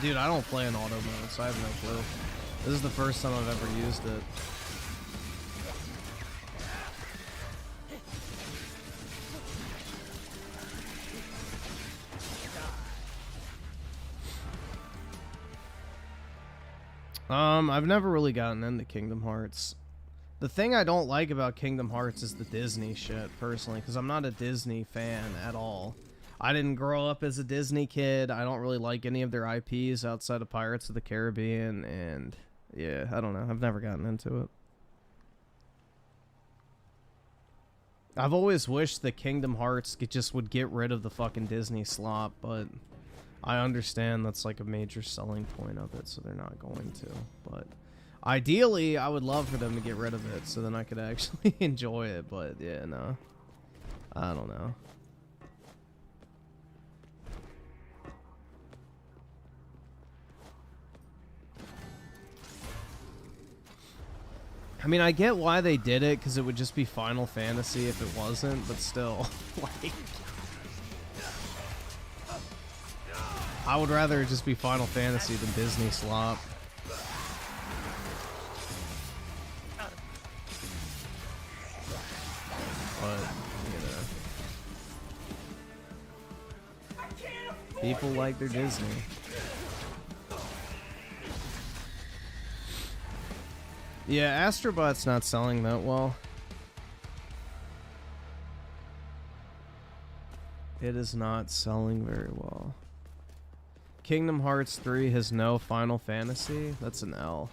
Dude, I don't play in auto mode, so I have no clue. This is the first time I've ever used it. I've never really gotten into Kingdom Hearts. The thing I don't like about Kingdom Hearts is the Disney shit, personally, because I'm not a Disney fan at all. I didn't grow up as a Disney kid. I don't really like any of their IPs outside of Pirates of the Caribbean, and yeah, I don't know. I've never gotten into it. I've always wished that Kingdom Hearts would get rid of the fucking Disney slop, but I understand that's like a major selling point of it, so they're not going to. But ideally, I would love for them to get rid of it so then I could actually enjoy it, but yeah, no. I don't know. I mean, I get why they did it, because it would just be Final Fantasy if it wasn't, but still, like... I would rather it just be Final Fantasy than Disney slop. But, you know. People like their Disney. Yeah, Astrobot's not selling that well. It is not selling very well. Kingdom Hearts 3 has no Final Fantasy. That's an L.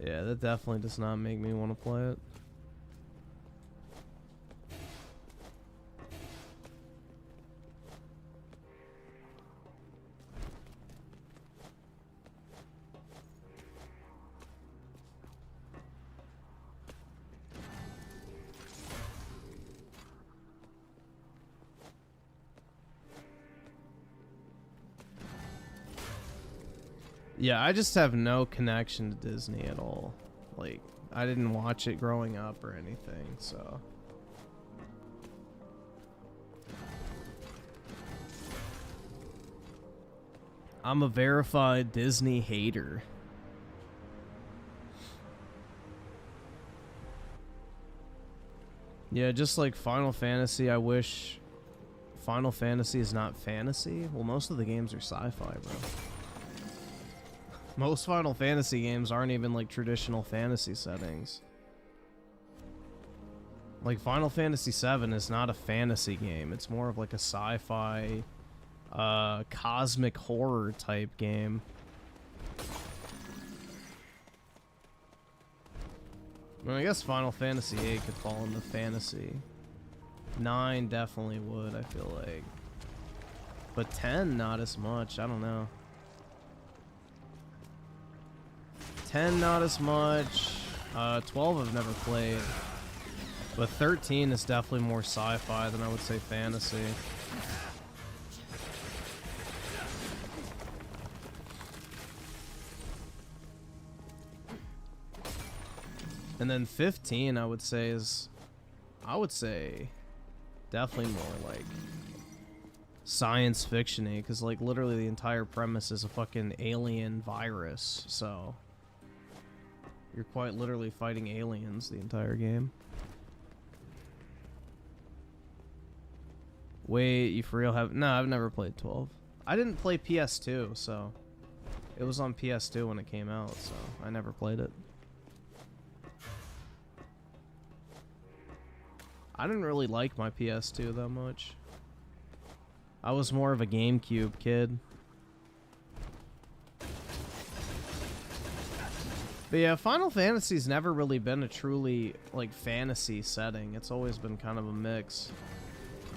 Yeah, that definitely does not make me want to play it. Yeah, I just have no connection to Disney at all. Like, I didn't watch it growing up or anything, so... I'm a verified Disney hater. Yeah, just like Final Fantasy, I wish Final Fantasy is not fantasy. Well, most of the games are sci-fi, bro. Most Final Fantasy games aren't even like traditional fantasy settings. Like, Final Fantasy VII is not a fantasy game. It's more of like a sci-fi, cosmic horror type game. I mean, I guess Final Fantasy VIII could fall into fantasy. 9 definitely would, I feel like. But 10, not as much. I don't know. 10, not as much. 12 I've never played. But 13 is definitely more sci-fi than I would say fantasy. And then 15 I would say is, definitely more like science fiction-y, because like literally the entire premise is a fucking alien virus, so you're quite literally fighting aliens the entire game. Wait, you for real have... No, I've never played 12. I didn't play PS2, so it was on PS2 when it came out, so I never played it. I didn't really like my PS2 that much. I was more of a GameCube kid. But yeah, Final Fantasy's never really been a truly, like, fantasy setting. It's always been kind of a mix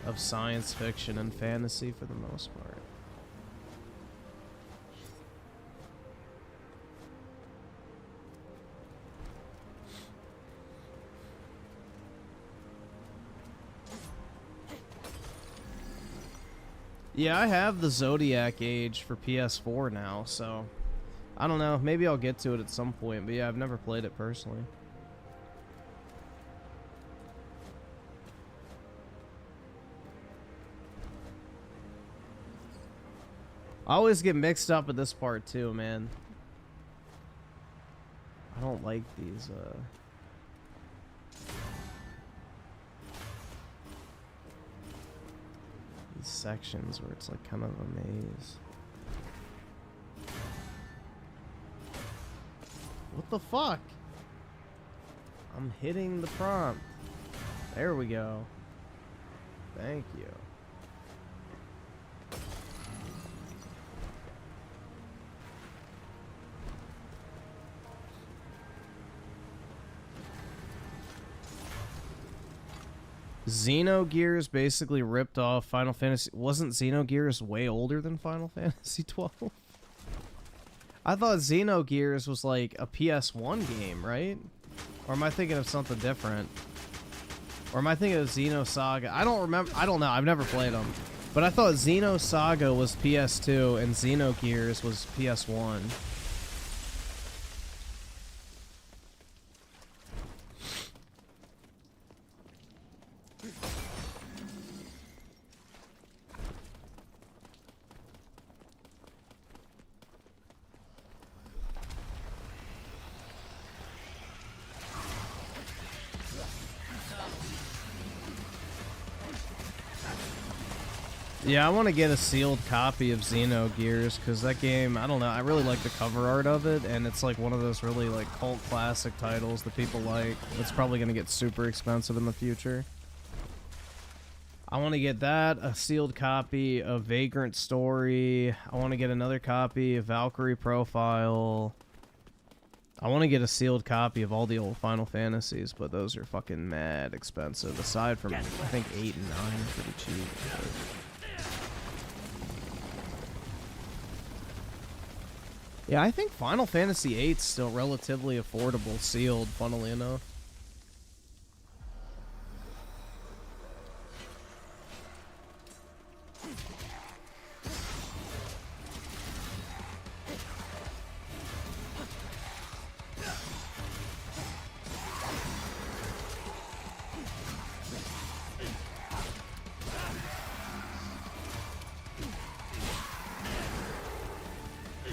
of science fiction and fantasy for the most part. Yeah, I have the Zodiac Age for PS4 now, so I don't know. Maybe I'll get to it at some point, but yeah, I've never played it personally. I always get mixed up at this part too, man. I don't like these, sections where it's like kind of a maze. What the fuck? I'm hitting the prompt. There we go. Thank you. Xenogears basically ripped off Final Fantasy. Wasn't Xenogears way older than Final Fantasy 12? I thought Xenogears was like a PS1 game, right? Or am I thinking of something different? Or am I thinking of Xenosaga? I don't remember. I don't know. I've never played them. But I thought Xenosaga was PS2 and Xenogears was PS1. Yeah, I want to get a sealed copy of Xenogears, because that game, I don't know, I really like the cover art of it, and it's like one of those really like cult classic titles that people like. It's probably going to get super expensive in the future. I want to get that, a sealed copy of Vagrant Story. I want to get another copy of Valkyrie Profile. I want to get a sealed copy of all the old Final Fantasies, but those are fucking mad expensive. Aside from, I think 8 and 9 are pretty cheap. Yeah, I think Final Fantasy VIII's still relatively affordable, sealed, funnily enough.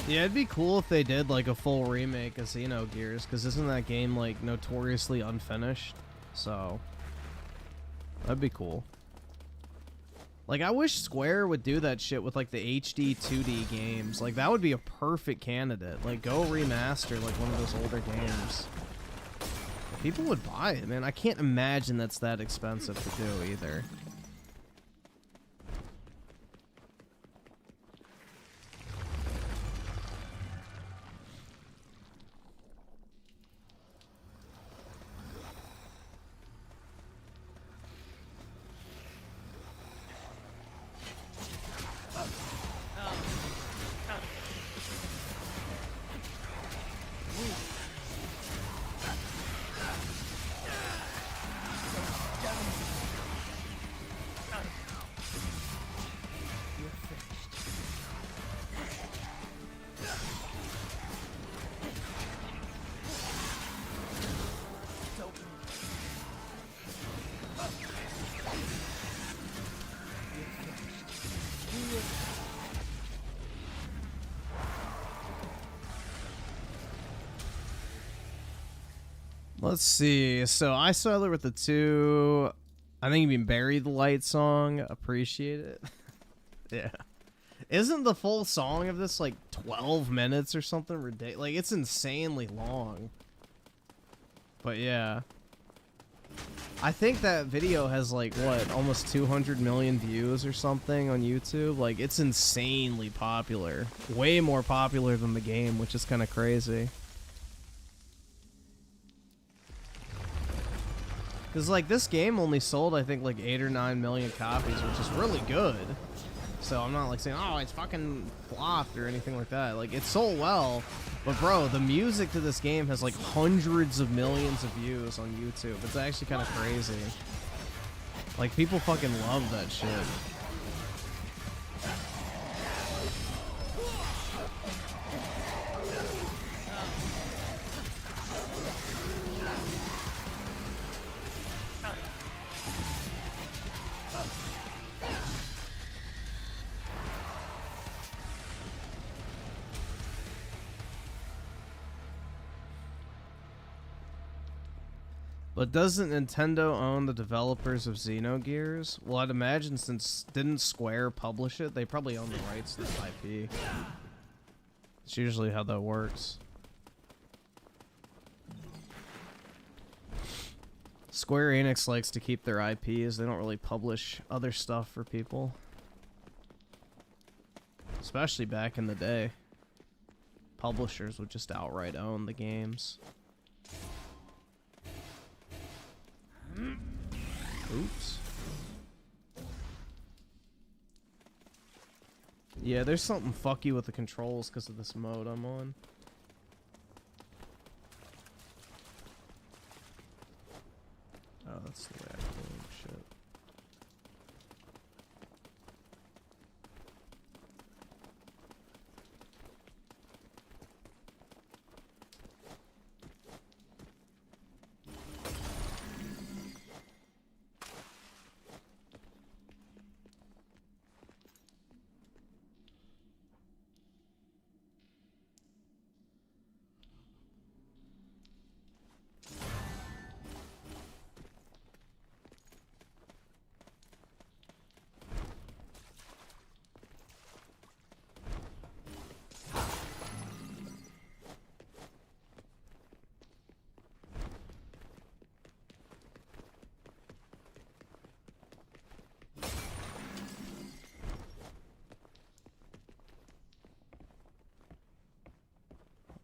Yeah, it'd be cool if they did like a full remake of Xenogears, because isn't that game like notoriously unfinished? So that'd be cool. Like, I wish Square would do that shit with like the HD 2D games. Like, that would be a perfect candidate. Like, go remaster like one of those older games. People would buy it, man. I can't imagine that's that expensive to do either. Let's see. So I started with the 2. I think you mean Bury the Light song. Appreciate it. Yeah. Isn't the full song of this like 12 minutes or something ridiculous? Like, it's insanely long. But yeah. I think that video has like, what, almost 200 million views or something on YouTube. Like, it's insanely popular. Way more popular than the game, which is kind of crazy. Because, like, this game only sold, I think, like 8 or 9 million copies, which is really good. So I'm not, like, saying, oh, it's fucking flopped or anything like that. Like, it sold well. But, bro, the music to this game has, like, hundreds of millions of views on YouTube. It's actually kind of crazy. Like, people fucking love that shit. But doesn't Nintendo own the developers of Xenogears? Well, I'd imagine since didn't Square publish it, they probably own the rights to the IP. It's usually how that works. Square Enix likes to keep their IPs. They don't really publish other stuff for people. Especially back in the day. Publishers would just outright own the games. Oops. Yeah, there's something fucky with the controls because of this mode I'm on. Oh, that's the way I can shit.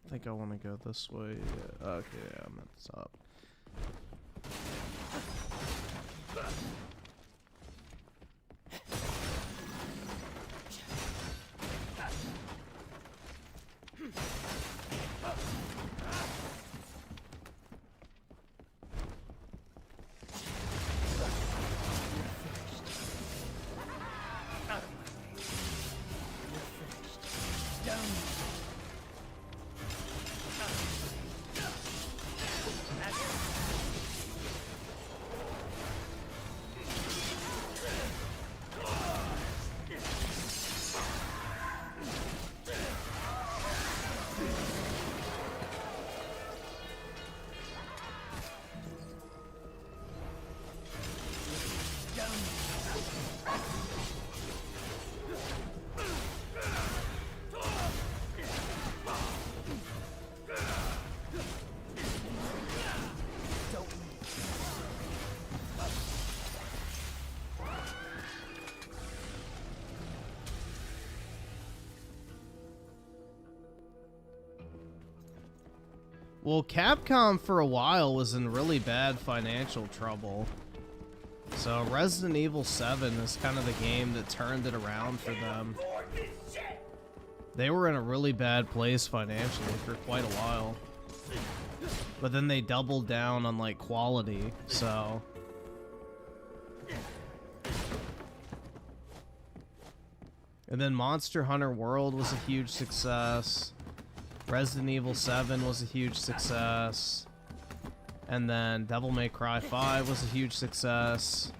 I think I want to go this way. Yeah. Okay, yeah, I'm at the top. Well, Capcom for a while was in really bad financial trouble. So Resident Evil 7 is kind of the game that turned it around for them. They were in a really bad place financially for quite a while. But then they doubled down on like quality, so... And then Monster Hunter World was a huge success. Resident Evil 7 was a huge success. And then Devil May Cry 5 was a huge success.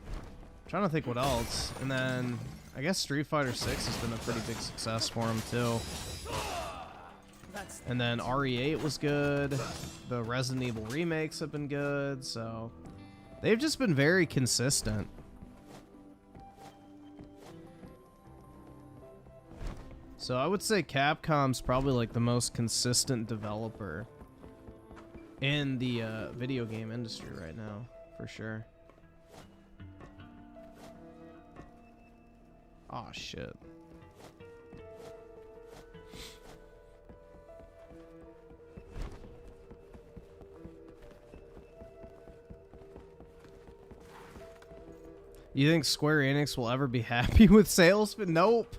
I'm trying to think what else. And then I guess Street Fighter 6 has been a pretty big success for them too. And then RE8 was good. The Resident Evil remakes have been good, so they've just been very consistent. So I would say Capcom's probably like the most consistent developer in the video game industry right now, for sure. Aw, shit. You think Square Enix will ever be happy with sales? But nope.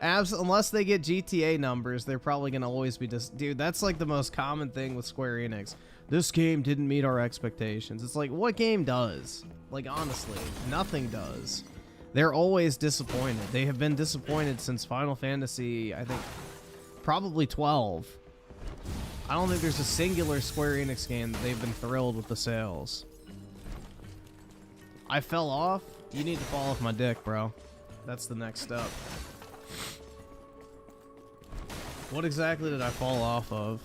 Unless they get GTA numbers, they're probably going to always be dude, that's like the most common thing with Square Enix. This game didn't meet our expectations. It's like, what game does? Like, honestly, nothing does. They're always disappointed. They have been disappointed since Final Fantasy, I think, probably 12. I don't think there's a singular Square Enix game that they've been thrilled with the sales. I fell off? You need to fall off my dick, bro. That's the next step. What exactly did I fall off of?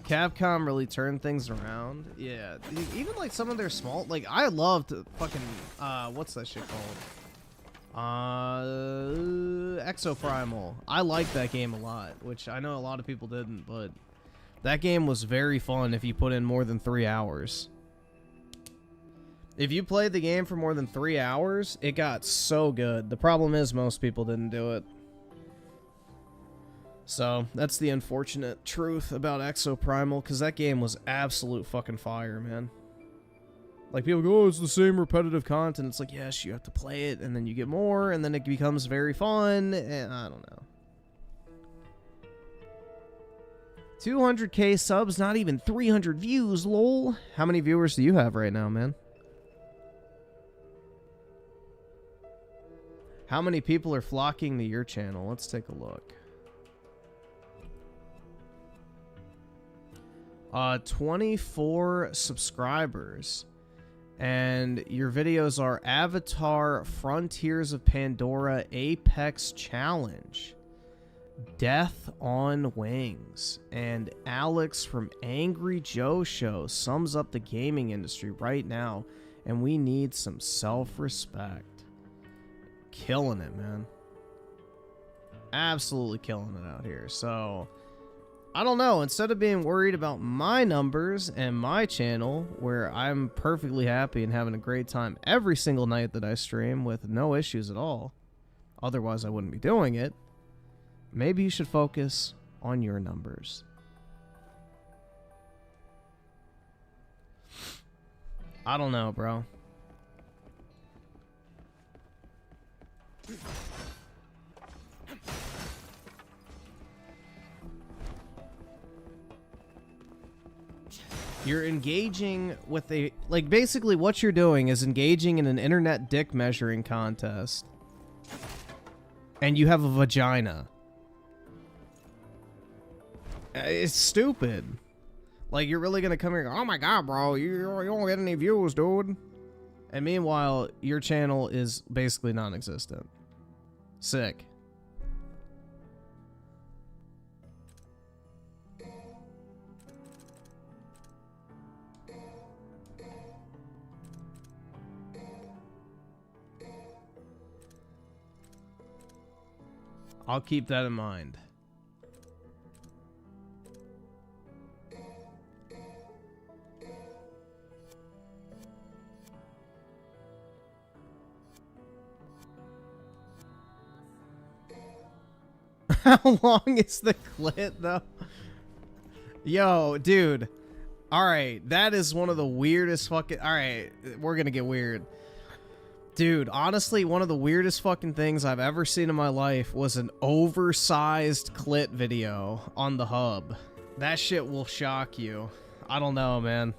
Capcom really turned things around. Yeah, even like some of their small, like I loved fucking what's that shit called? Exoprimal. I liked that game a lot, which I know a lot of people didn't, but that game was very fun if you put in more than 3 hours. If you played the game for more than 3 hours, it got so good. The problem is most people didn't do it. So, that's the unfortunate truth about Exoprimal, because that game was absolute fucking fire, man. Like, people go, oh, it's the same repetitive content. It's like, yes, you have to play it, and then you get more, and then it becomes very fun, and I don't know. 200k subs, not even 300 views, lol. How many viewers do you have right now, man? How many people are flocking to your channel? Let's take a look. 24 subscribers. And your videos are Avatar, Frontiers of Pandora, Apex Challenge, Death on Wings, and Alex from Angry Joe Show sums up the gaming industry right now, and we need some self-respect. Killing it, man. Absolutely killing it out here. So, I don't know. Instead of being worried about my numbers and my channel, where I'm perfectly happy and having a great time every single night that I stream with no issues at all, otherwise I wouldn't be doing it, maybe you should focus on your numbers. I don't know, bro. You're engaging with a, like, basically what you're doing is engaging in an internet dick measuring contest. And you have a vagina. It's stupid. Like, you're really gonna come here and go, oh my god, bro, you don't get any views, dude. And meanwhile, your channel is basically non-existent. Sick. I'll keep that in mind. How long is the clit, though? Yo, dude. Alright, that is one of the weirdest fucking... Alright, we're gonna get weird. Dude, honestly, one of the weirdest fucking things I've ever seen in my life was an oversized clit video on the hub. That shit will shock you. I don't know, man.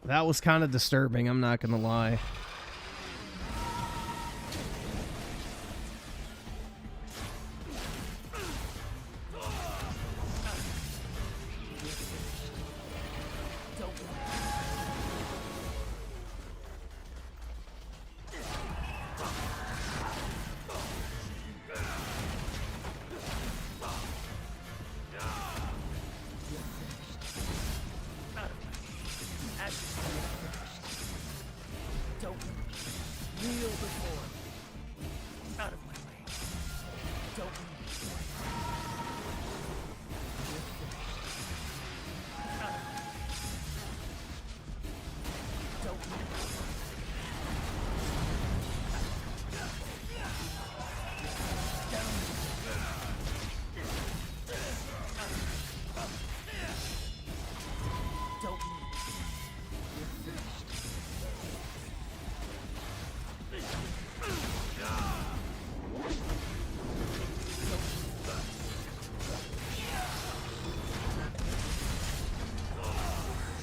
That was kind of disturbing, I'm not gonna lie.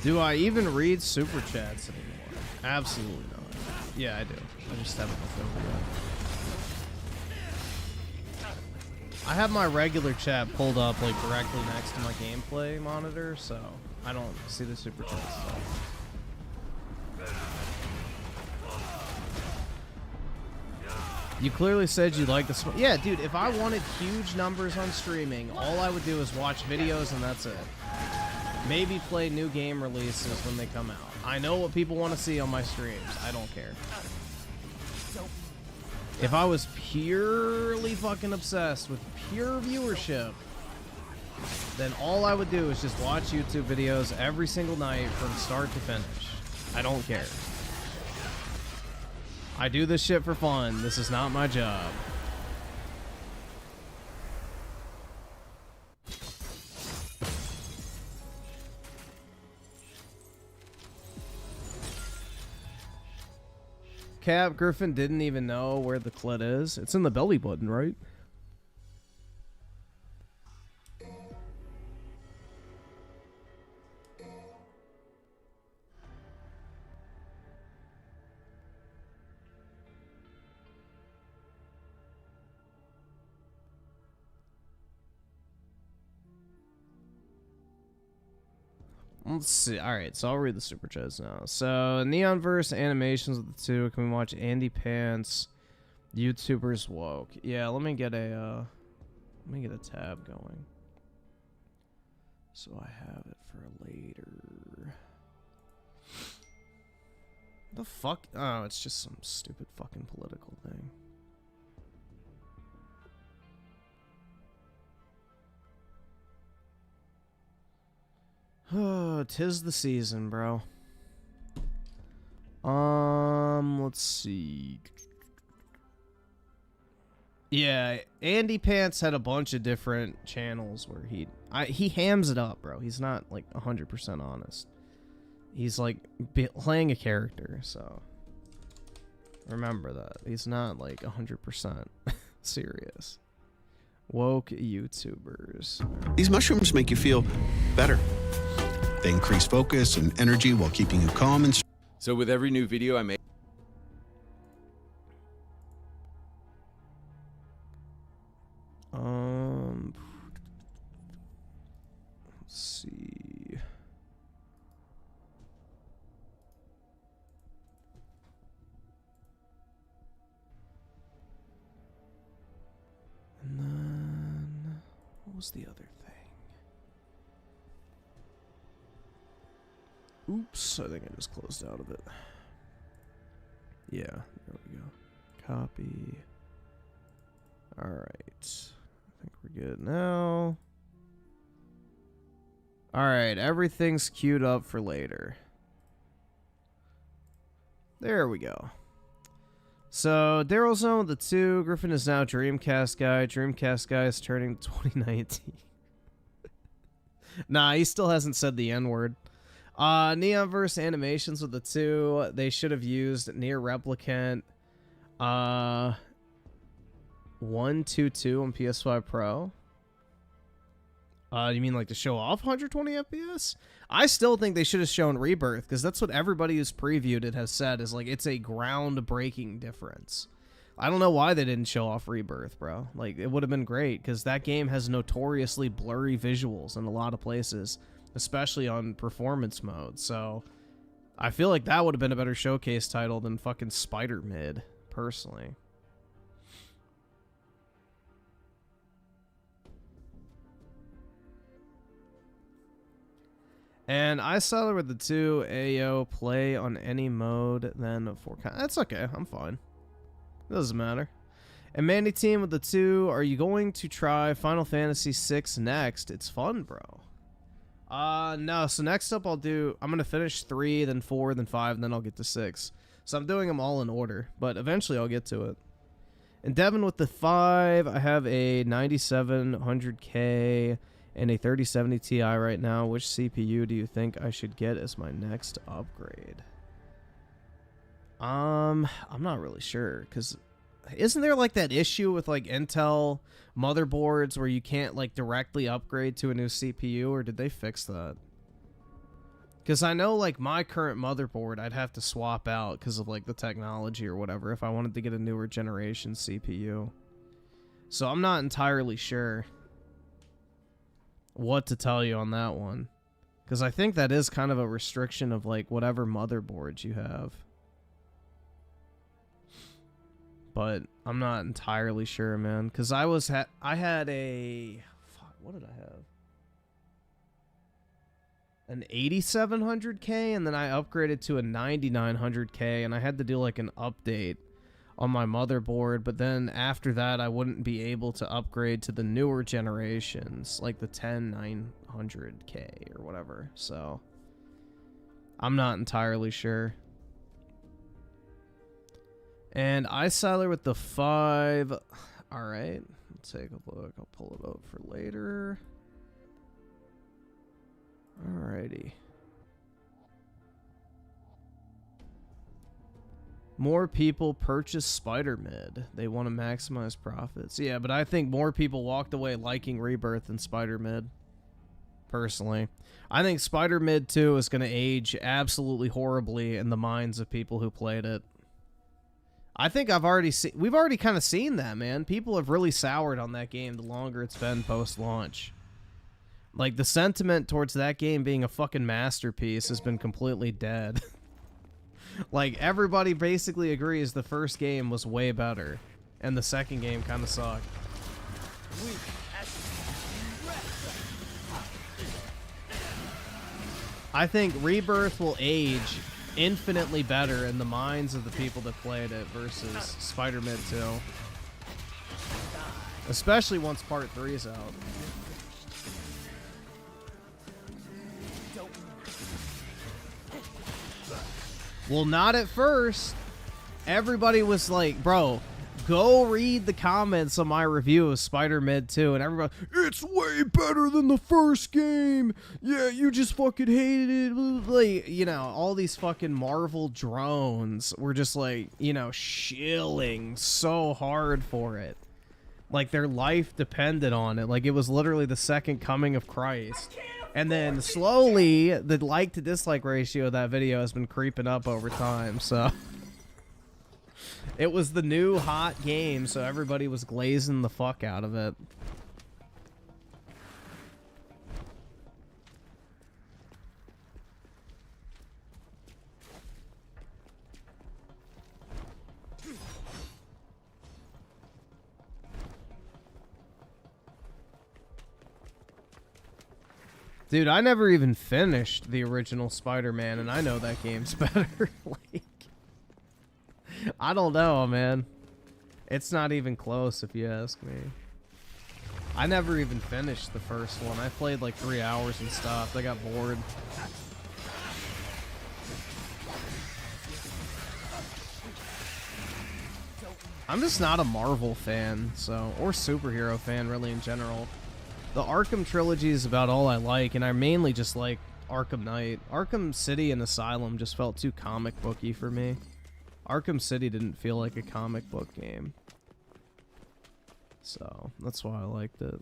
Do I even read super chats anymore? Absolutely not. Yeah, I do. I just haven't looked over yet. I have my regular chat pulled up like directly next to my gameplay monitor, so I don't see the super chat stuff. You clearly said you like the yeah, dude, if I wanted huge numbers on streaming, all I would do is watch videos and that's it. Maybe play new game releases when they come out. I know what people want to see on my streams. I don't care. If I was purely fucking obsessed with pure viewership, then all I would do is just watch YouTube videos every single night from start to finish. I don't care. I do this shit for fun. This is not my job. Cap, Griffin didn't even know where the clit is. It's in the belly button, right? Let's see. Alright, so I'll read the super chats now. So, Neonverse animations with the two. Can we watch Andy Pants? YouTubers woke. Yeah, let me get a tab going. So I have it for later. The fuck? Oh, it's just some stupid fucking political thing. Oh, 'tis the season, bro. Let's see. Yeah, Andy Pants had a bunch of different channels where he hams it up, bro. He's not like 100% honest. He's like playing a character, so remember that. He's not like 100% serious. Woke YouTubers. These mushrooms make you feel better. They increase focus and energy while keeping you calm and... So with every new video I make... Let's see. And then... What was the other thing? Oops, I think I just closed out of it. Yeah, there we go. Copy. Alright. I think we're good now. Alright, everything's queued up for later. There we go. So, Daryl's on with the 2. Griffin is now Dreamcast guy. Dreamcast guy is turning 2019. Nah, he still hasn't said the N-word. Neonverse animations with the 2. They should have used Near Replicant 122 on PS5 Pro. You mean like to show off 120 FPS? I still think they should have shown Rebirth, because that's what everybody who's previewed it has said, is like it's a groundbreaking difference. I don't know why they didn't show off Rebirth, bro. Like, it would have been great, because that game has notoriously blurry visuals in a lot of places, especially on performance mode. So I feel like that would have been a better showcase title than fucking Spider Mid, personally. And I saw with the 2 AO play on any mode, then 4. That's okay. I'm fine. It doesn't matter. And Mandy Team with the 2, are you going to try Final Fantasy VI next? It's fun, bro. No. So next up I'm going to finish 3, then 4, then 5, and then I'll get to 6. So I'm doing them all in order, but eventually I'll get to it. And Devin with the 5, I have a 9700K and a 3070 Ti right now. Which CPU do you think I should get as my next upgrade? I'm not really sure, because isn't there like that issue with like Intel motherboards where you can't like directly upgrade to a new CPU, or did they fix that? Because I know like my current motherboard I'd have to swap out because of like the technology or whatever if I wanted to get a newer generation CPU. So I'm not entirely sure what to tell you on that one, because I think that is kind of a restriction of like whatever motherboards you have, but I'm not entirely sure, man, because I had a what did I have, an 8700K, and then I upgraded to a 9900K, and I had to do like an update on my motherboard, but then after that I wouldn't be able to upgrade to the newer generations, like the 10900K or whatever. So I'm not entirely sure. And iSiler with the 5. All right, let's take a look. I'll pull it up for later. Alrighty. More people purchase Spider Mid. They want to maximize profits. Yeah, but I think more people walked away liking Rebirth than Spider Mid. Personally, I think Spider Mid 2 is going to age absolutely horribly in the minds of people who played it. I think we've already kind of seen that, man. People have really soured on that game the longer it's been post-launch. Like, the sentiment towards that game being a fucking masterpiece has been completely dead. Like, everybody basically agrees the first game was way better, and the second game kind of sucked. I think Rebirth will age infinitely better in the minds of the people that played it versus Spider Mid 2. Especially once Part 3 is out. Well, not at first. Everybody was like, bro, go read the comments on my review of Spider Mid 2, and everybody, it's way better than the first game. Yeah, you just fucking hated it. Like, you know, all these fucking Marvel drones were just like, you know, shilling so hard for it. Like, their life depended on it. Like, it was literally the second coming of Christ. And then slowly, the like to dislike ratio of that video has been creeping up over time, so. It was the new hot game, so everybody was glazing the fuck out of it. Dude, I never even finished the original Spider-Man, and I know that game's better. Like, I don't know, man. It's not even close, if you ask me. I never even finished the first one. I played like 3 hours and stopped. I got bored. I'm just not a Marvel fan, so, or superhero fan really in general. The Arkham trilogy is about all I like, and I mainly just like Arkham Knight. Arkham City and Asylum just felt too comic booky for me. Arkham City didn't feel like a comic book game. So, that's why I liked it.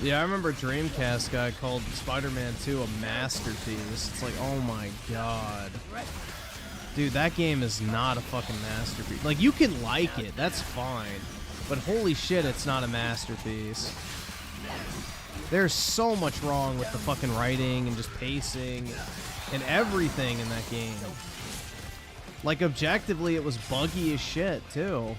Yeah, I remember Dreamcast guy called Spider-Man 2 a masterpiece. It's like, oh my god. Dude, that game is not a fucking masterpiece. Like, you can like it, that's fine. But holy shit, it's not a masterpiece. There's so much wrong with the fucking writing and just pacing and everything in that game. Like, objectively, it was buggy as shit, too.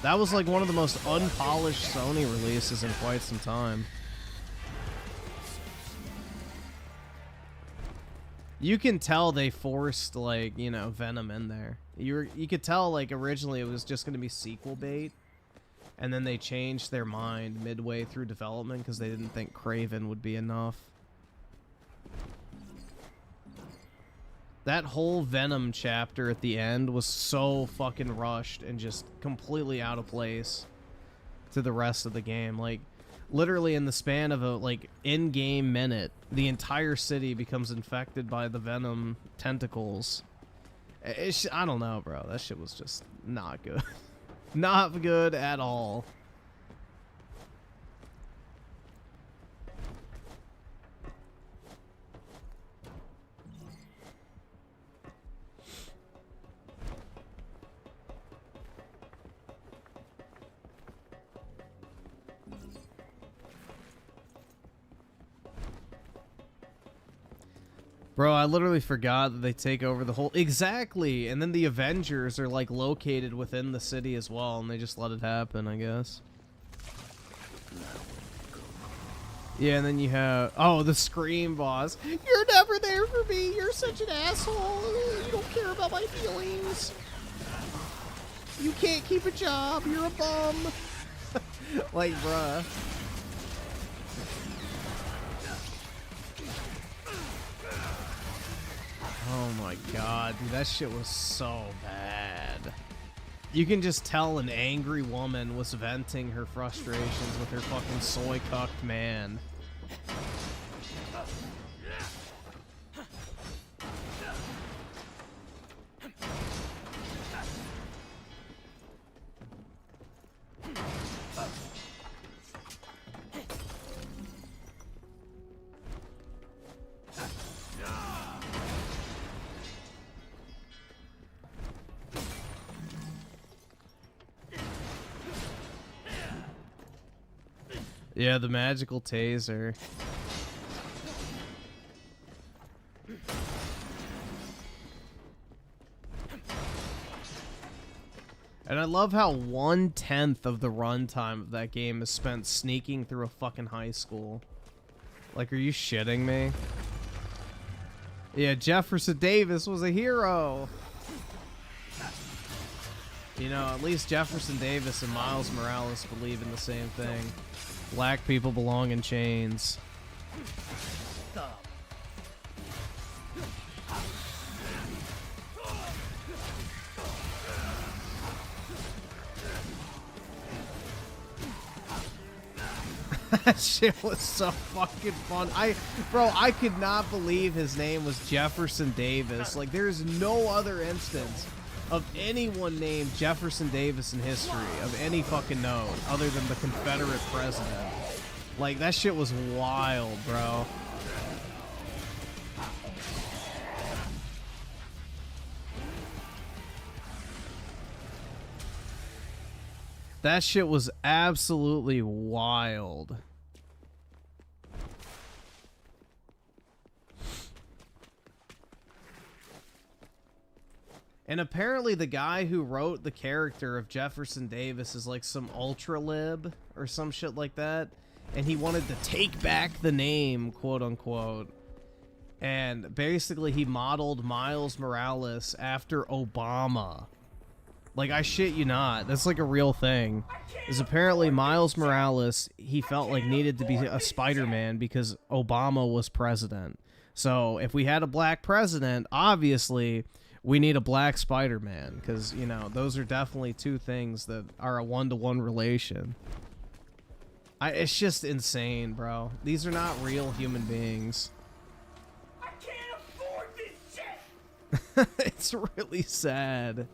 That was like one of the most unpolished Sony releases in quite some time. You can tell they forced, like, you know, Venom in there. You could tell, like, originally it was just going to be sequel bait, and then they changed their mind midway through development because they didn't think Kraven would be enough. That whole Venom chapter at the end was so fucking rushed and just completely out of place to the rest of the game. Like, literally in the span of a, like, in-game minute, the entire city becomes infected by the Venom tentacles. I don't know, bro. That shit was just not good. Not good at all. Bro, I literally forgot that they take over the whole... Exactly! And then the Avengers are, like, located within the city as well, and they just let it happen, I guess. Yeah, and then you have... Oh, the Scream boss. You're never there for me! You're such an asshole! You don't care about my feelings! You can't keep a job! You're a bum! Like, bruh. Oh my god, dude, that shit was so bad. You can just tell an angry woman was venting her frustrations with her fucking soy-cucked man. Yeah, the magical taser. And I love how 1/10 of the runtime of that game is spent sneaking through a fucking high school. Like, are you shitting me? Yeah, Jefferson Davis was a hero. You know, at least Jefferson Davis and Miles Morales believe in the same thing. Black people belong in chains. That shit was so fucking fun. Bro, I could not believe his name was Jefferson Davis. Like, there is no other instance of anyone named Jefferson Davis in history of any fucking note other than the Confederate president. Like, that shit was wild, bro. That shit was absolutely wild. And apparently the guy who wrote the character of Jefferson Davis is like some ultra-lib or some shit like that. And he wanted to take back the name, quote unquote. And basically he modeled Miles Morales after Obama. Like, I shit you not. That's like a real thing. Is apparently Miles Morales, he felt like needed to be a Spider-Man because Obama was president. So if we had a black president, obviously we need a black Spider-Man, because, you know, those are definitely two things that are a one-to-one relation. It's just insane, bro. These are not real human beings. I can't afford this shit! It's really sad.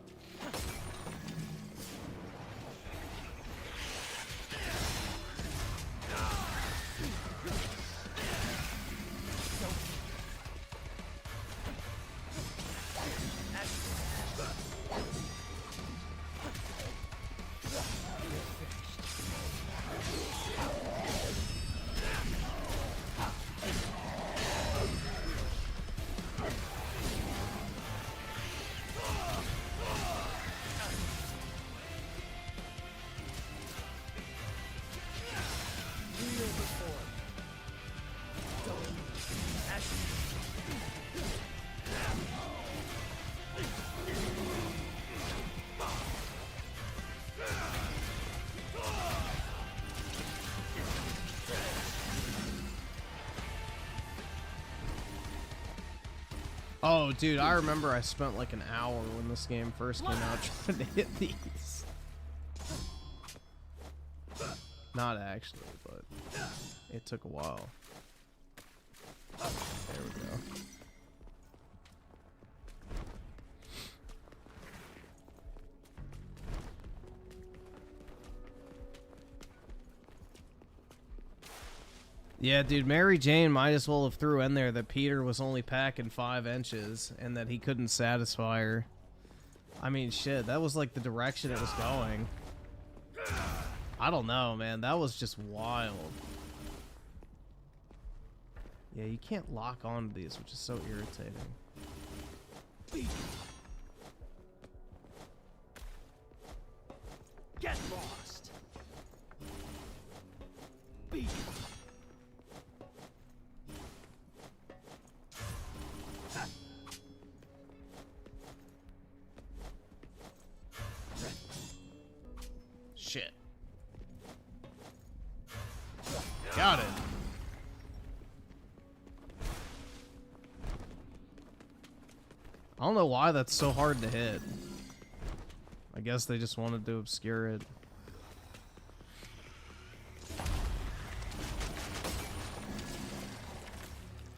Oh, dude, I remember I spent like an hour when this game first came out trying to hit these. Not actually, but it took a while. There we go. Yeah, dude, Mary Jane might as well have threw in there that Peter was only packing 5 inches and that he couldn't satisfy her. I mean, shit, that was like the direction it was going. I don't know, man. That was just wild. Yeah, you can't lock onto these, which is so irritating. Get lost! Shit. Got it. I don't know why that's so hard to hit. I guess they just wanted to obscure it.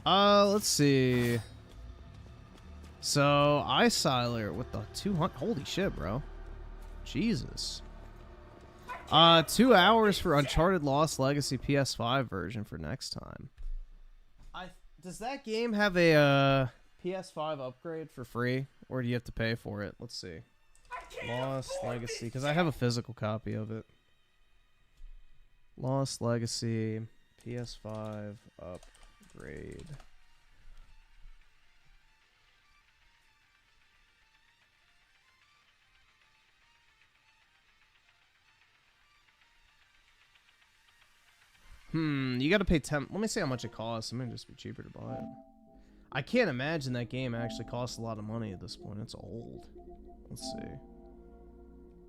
Let's see. So, Icyler with the 200. Holy shit, bro. Jesus. 2 hours for Uncharted Lost Legacy PS5 version for next time. Does that game have a PS5 upgrade for free, or do you have to pay for it? Let's see. Lost Legacy, because I have a physical copy of it. Lost Legacy PS5 upgrade. You gotta pay 10. Let me see how much it costs. It might just be cheaper to buy it. I can't imagine that game actually costs a lot of money at this point. It's old. Let's see.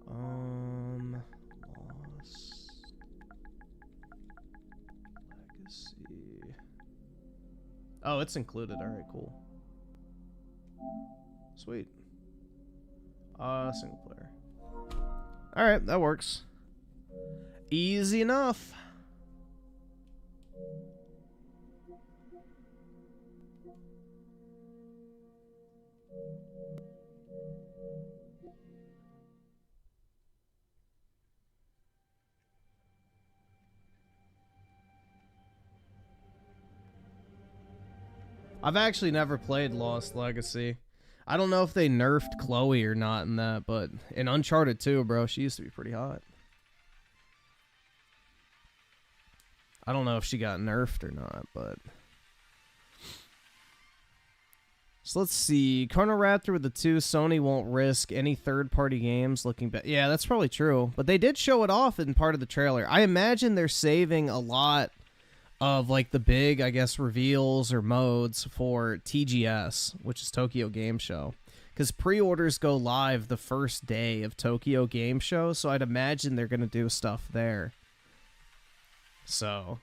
Lost Legacy. Oh, it's included. All right, cool. Sweet. Single player. All right, that works. Easy enough. I've actually never played Lost Legacy. I don't know if they nerfed Chloe or not in that, but in Uncharted 2, bro, she used to be pretty hot. I don't know if she got nerfed or not, but... So let's see. Chrono Raptor with the 2, Sony won't risk any third-party games looking back. Yeah, that's probably true. But they did show it off in part of the trailer. I imagine they're saving a lot of like the big, I guess, reveals or modes for TGS, which is Tokyo Game Show. Because pre-orders go live the first day of Tokyo Game Show, so I'd imagine they're going to do stuff there. So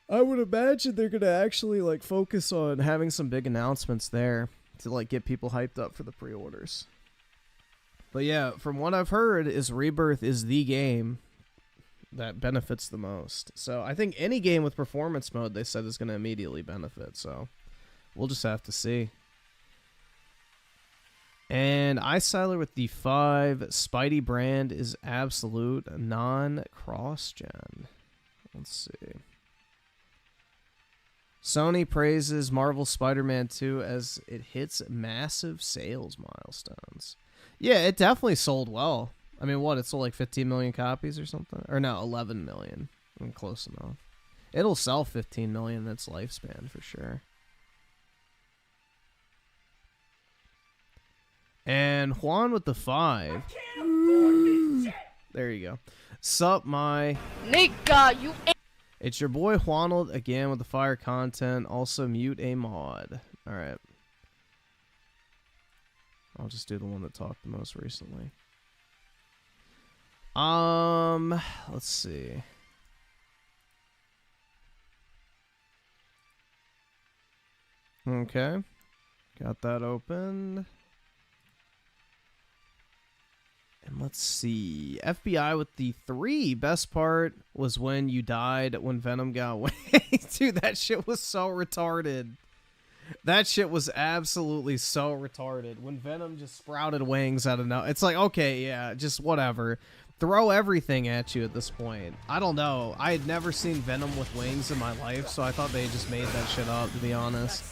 I would imagine they're going to actually like focus on having some big announcements there to like get people hyped up for the pre-orders. But yeah, from what I've heard is Rebirth is the game that benefits the most. So I think any game with performance mode they said is going to immediately benefit, so we'll just have to see. And iSiler with the 5 Spidey brand is absolute non-cross-gen. Let's see. Sony praises Marvel Spider-Man 2 as it hits massive sales milestones. Yeah, it definitely sold well. I mean, what? It sold like 15 million copies or something? Or no, 11 million. I'm close enough. It'll sell 15 million in its lifespan for sure. And Juan with the 5. There you go. Sup, my Nigga, you ain't. It's your boy Juanold again with the fire content. Also mute a mod. Alright. I'll just do the one that talked the most recently. Let's see. Okay. Got that open. And let's see. FBI with the 3. Best part was when you died when Venom got away. Dude, that shit was so retarded. That shit was absolutely so retarded. When Venom just sprouted wings out of nowhere. It's like, okay, yeah, just whatever. Throw everything at you at this point. I don't know. I had never seen Venom with wings in my life, so I thought they just made that shit up, to be honest.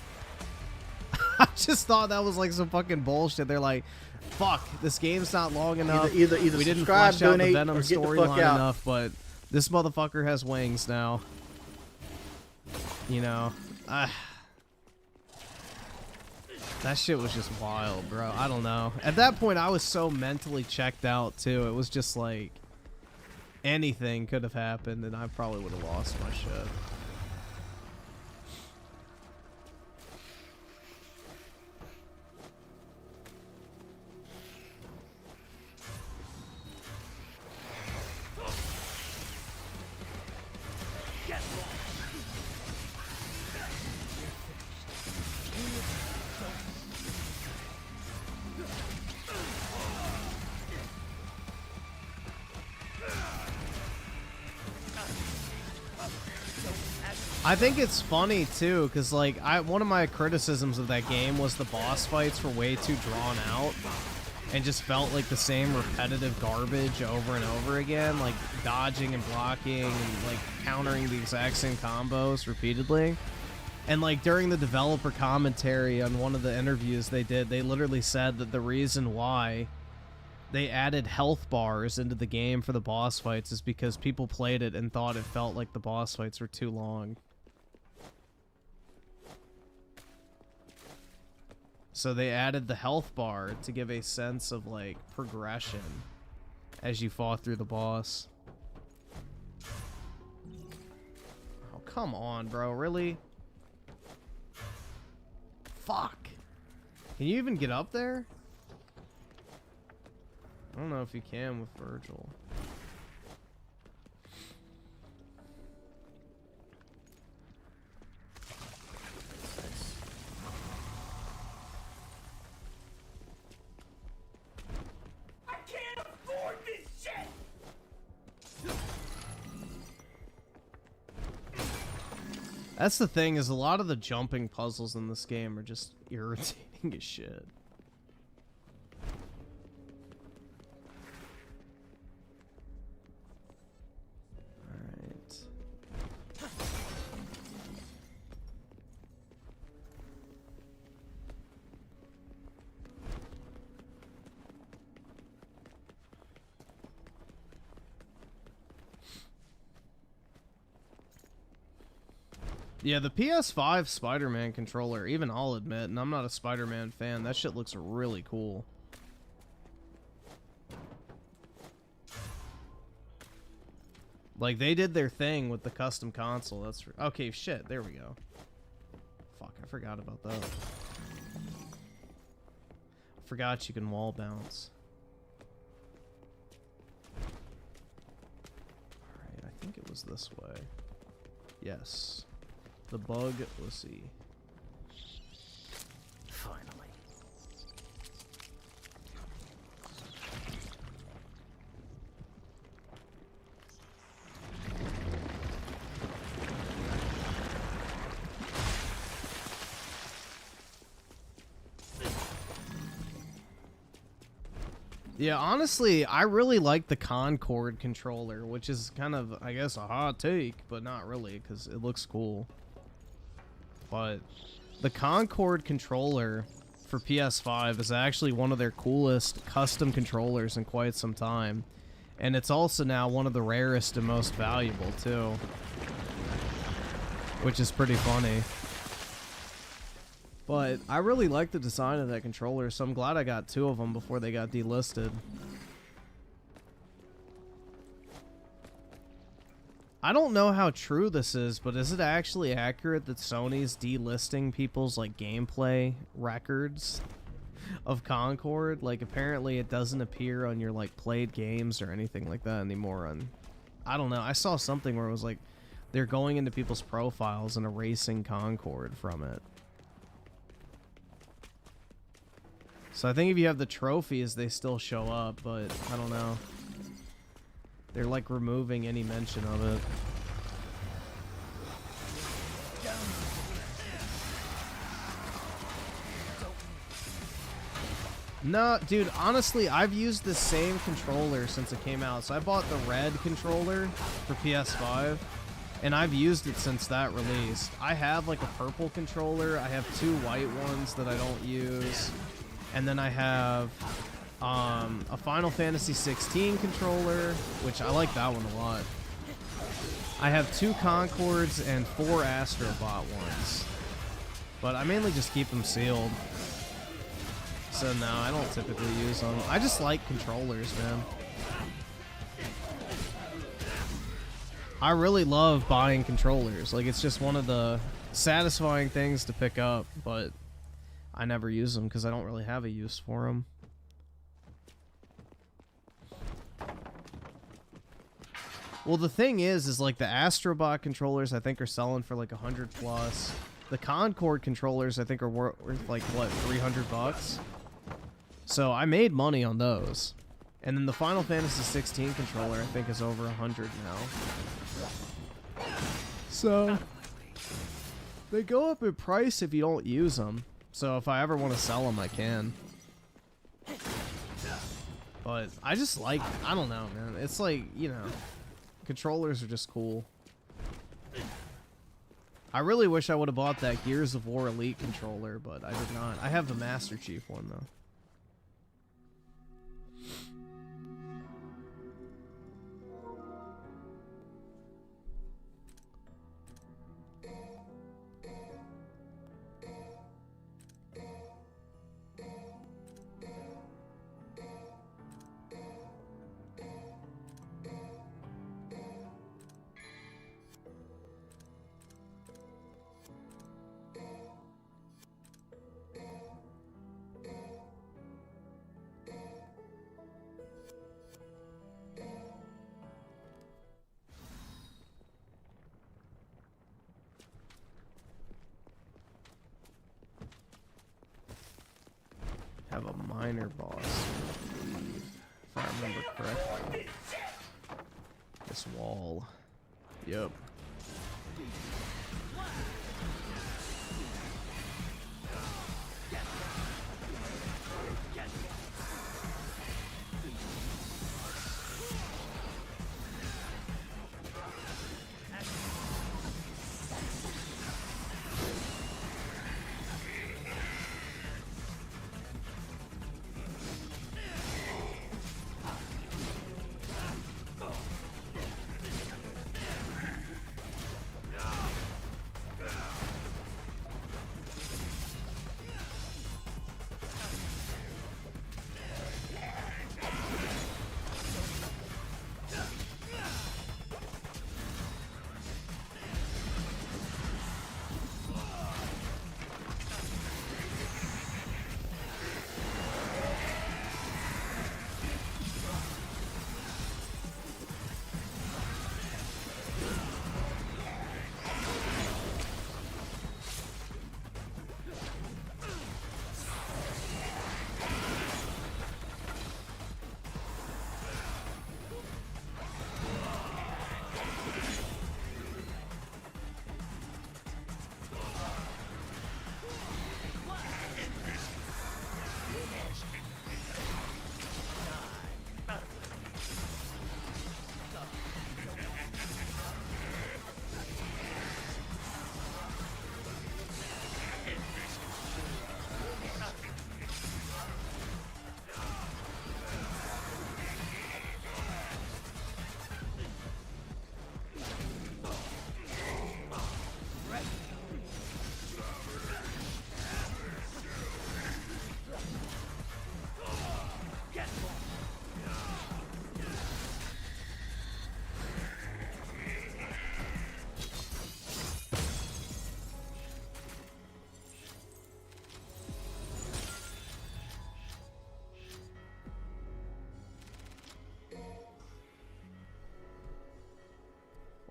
I just thought that was like some fucking bullshit. They're like, fuck, this game's not long enough. Either we didn't subscribe, flesh out the donate, Venom or get the fuck storyline out. enough, but this motherfucker has wings now. You know, that shit was just wild, bro. I don't know. At that point, I was so mentally checked out, too. It was just like anything could have happened, and I probably would have lost my shit. I think it's funny too, because like one of my criticisms of that game was the boss fights were way too drawn out and just felt like the same repetitive garbage over and over again, like dodging and blocking and like countering the exact same combos repeatedly. And like during the developer commentary on one of the interviews they did, they literally said that the reason why they added health bars into the game for the boss fights is because people played it and thought it felt like the boss fights were too long. So they added the health bar to give a sense of like progression as you fought through the boss. Oh, come on, bro. Really? Fuck. Can you even get up there? I don't know if you can with Virgil. I can't afford this shit! That's the thing, is a lot of the jumping puzzles in this game are just irritating as shit. Yeah, the PS5 Spider-Man controller, even I'll admit, and I'm not a Spider-Man fan, that shit looks really cool. Like, they did their thing with the custom console. That's okay. Shit, there we go. Fuck, I forgot about that. Forgot you can wall bounce. Alright, I think it was this way. Yes. The bug, let's see. Finally. Yeah, honestly, I really like the Concord controller, which is kind of, I guess, a hot take, but not really, because it looks cool. But the Concord controller for PS5 is actually one of their coolest custom controllers in quite some time. And it's also now one of the rarest and most valuable, too. Which is pretty funny. But I really like the design of that controller, so I'm glad I got 2 of them before they got delisted. I don't know how true this is, but is it actually accurate that Sony's delisting people's like gameplay records of Concord? Like, apparently it doesn't appear on your like played games or anything like that anymore. On, I don't know. I saw something where it was like they're going into people's profiles and erasing Concord from it. So I think if you have the trophies, they still show up, but I don't know. They're like removing any mention of it. No, dude, honestly, I've used the same controller since it came out. So I bought the red controller for PS5, and I've used it since that released. I have like a purple controller. I have 2 white ones that I don't use. And then I have a Final Fantasy 16 controller, which I like that one a lot. I have 2 Concords and 4 Astrobot ones. But I mainly just keep them sealed. So no, I don't typically use them. I just like controllers, man. I really love buying controllers. Like, it's just one of the satisfying things to pick up, but I never use them because I don't really have a use for them. Well, the thing is like the Astrobot controllers I think are selling for like 100 plus. The Concord controllers I think are worth like what, 300 bucks. So I made money on those. And then the Final Fantasy 16 controller I think is over 100 now. So they go up in price if you don't use them. So if I ever want to sell them, I can. But I just like, I don't know, man. It's like, you know, controllers are just cool. I really wish I would have bought that Gears of War Elite controller, but I did not. I have the Master Chief one, though. Have a minor boss, if I remember correctly. This wall. Yep.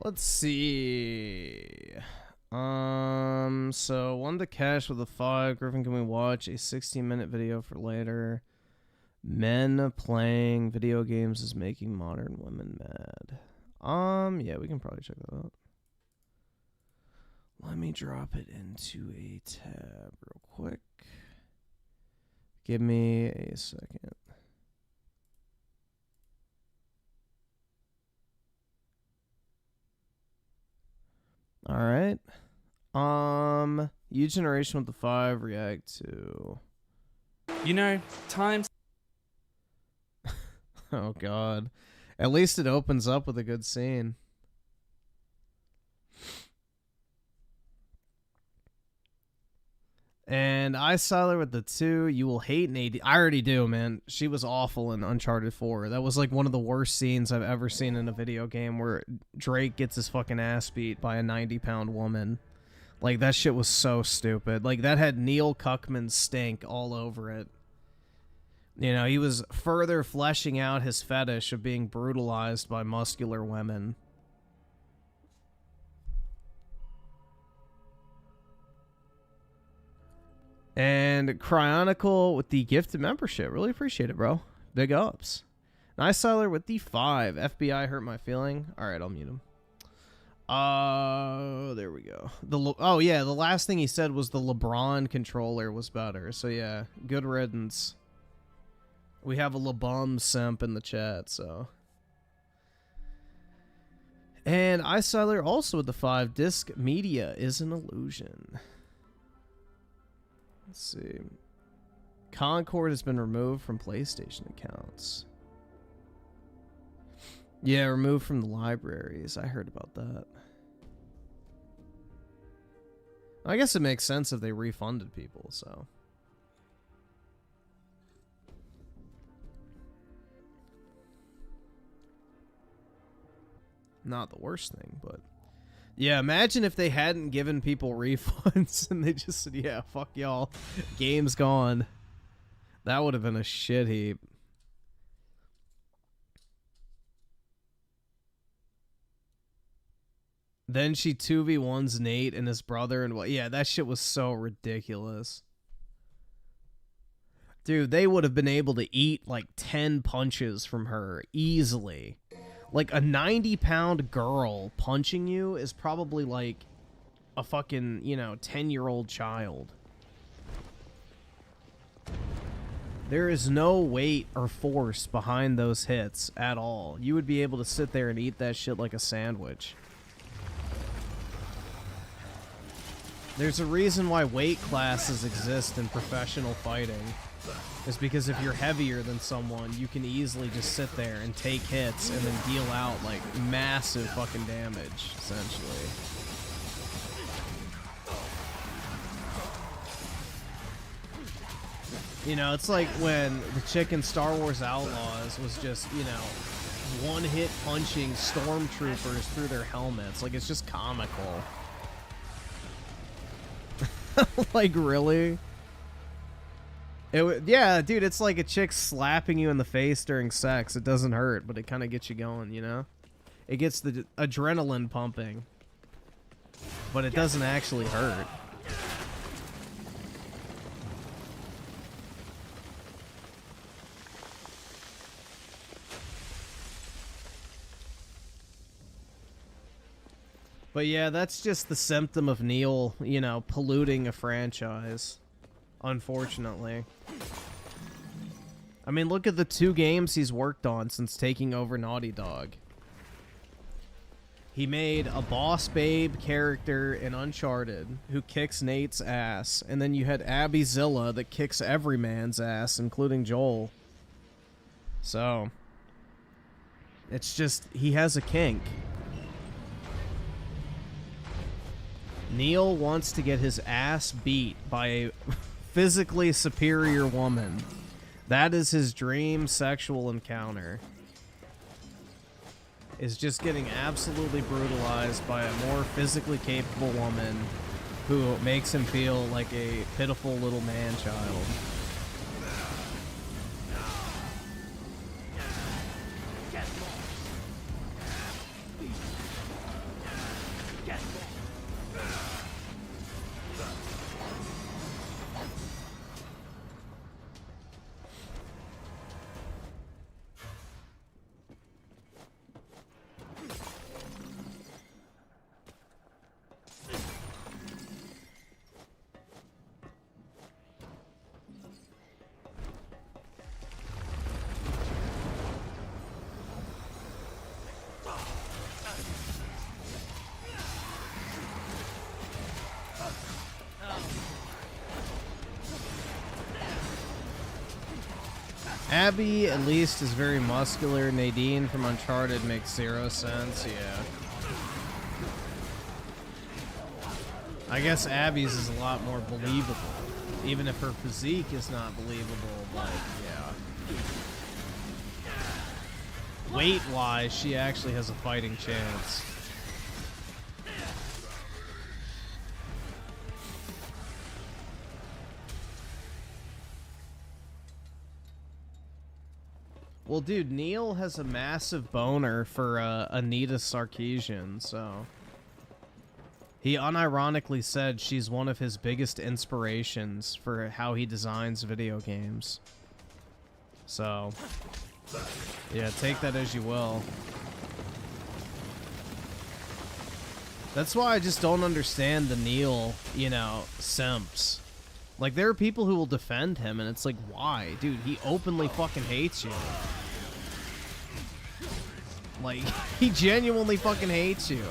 Let's see. So one to cash with a 5. Griffin, can we watch a 16-minute video for later? Men playing video games is making modern women mad. Yeah, we can probably check that out. Let me drop it into a tab real quick. Give me a second. All right. U Generation with the 5 react to. You know, times. Oh God. At least it opens up with a good scene. And I saw her with the 2. You will hate Nadine. I already do, man. She was awful in Uncharted 4. That was like one of the worst scenes I've ever seen in a video game, where Drake gets his fucking ass beat by a 90-pound woman. Like, that shit was so stupid. Like, that had Neil Cuckman's stink all over it. You know, he was further fleshing out his fetish of being brutalized by muscular women. And Cryonicle with the gifted membership. Really appreciate it, bro. Big ups. Nice Seller with the 5. FBI hurt my feeling. All right, I'll mute him. There we go. Oh, yeah, the last thing he said was the LeBron controller was better. So, yeah, good riddance. We have a LeBum simp in the chat, so. And iSeller also with the 5. Disc media is an illusion. Let's see. Concord has been removed from PlayStation accounts. Yeah, removed from the libraries. I heard about that. I guess it makes sense if they refunded people, so. Not the worst thing, but. Yeah, imagine if they hadn't given people refunds and they just said, yeah, fuck y'all. Game's gone. That would have been a shit heap. Then she 2v1s Nate and his brother and what? Yeah, that shit was so ridiculous. Dude, they would have been able to eat like 10 punches from her easily. Like, a 90-pound girl punching you is probably like a fucking, you know, 10-year-old child. There is no weight or force behind those hits at all. You would be able to sit there and eat that shit like a sandwich. There's a reason why weight classes exist in professional fighting. Is because if you're heavier than someone, you can easily just sit there and take hits and then deal out, like, massive fucking damage, essentially. You know, it's like when the chick in Star Wars Outlaws was just, you know, one-hit punching stormtroopers through their helmets. Like, it's just comical. Like, really? Yeah, dude, it's like a chick slapping you in the face during sex. It doesn't hurt, but it kind of gets you going, you know? It gets the adrenaline pumping, but it doesn't actually hurt. But yeah, that's just the symptom of Neil, you know, polluting a franchise. Unfortunately. I mean, look at the 2 games he's worked on since taking over Naughty Dog. He made a boss babe character in Uncharted who kicks Nate's ass, and then you had Abby Zilla that kicks every man's ass, including Joel. So, it's just, he has a kink. Neil wants to get his ass beat by a physically superior woman. That is his dream sexual encounter. Is just getting absolutely brutalized by a more physically capable woman who makes him feel like a pitiful little man-child. Abby, at least, is very muscular. Nadine from Uncharted makes 0 sense. Yeah. I guess Abby's is a lot more believable. Even if her physique is not believable, but yeah. Weight-wise, she actually has a fighting chance. Well, dude, Neil has a massive boner for Anita Sarkeesian, so... He unironically said she's one of his biggest inspirations for how he designs video games. So... yeah, take that as you will. That's why I just don't understand the Neil, you know, simps. Like, there are people who will defend him, and it's like, why? Dude, he openly fucking hates you. Like, he genuinely fucking hates you.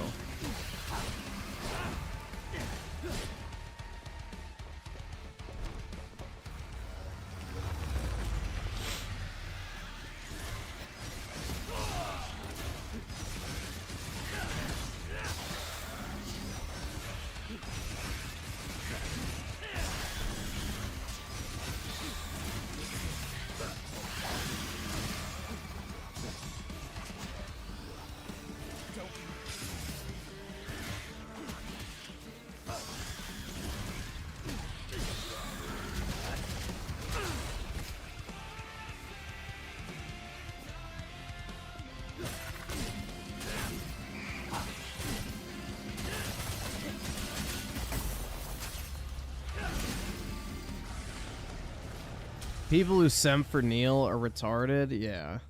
People who simp for Neil are retarded? Yeah.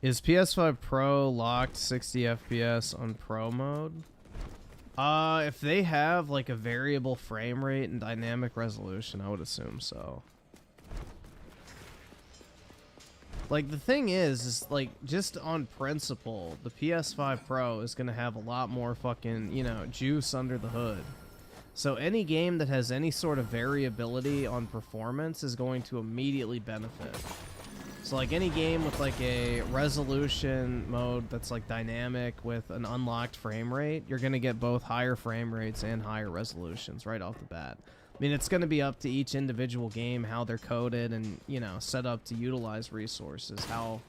Is PS5 Pro locked 60 FPS on Pro mode? If they have like a variable frame rate and dynamic resolution, I would assume so. Like, the thing is like, just on principle, the PS5 Pro is gonna have a lot more fucking, you know, juice under the hood. So any game that has any sort of variability on performance is going to immediately benefit. So like any game with like a resolution mode that's like dynamic with an unlocked frame rate, you're going to get both higher frame rates and higher resolutions right off the bat. I mean, it's going to be up to each individual game how they're coded and, you know, set up to utilize resources, how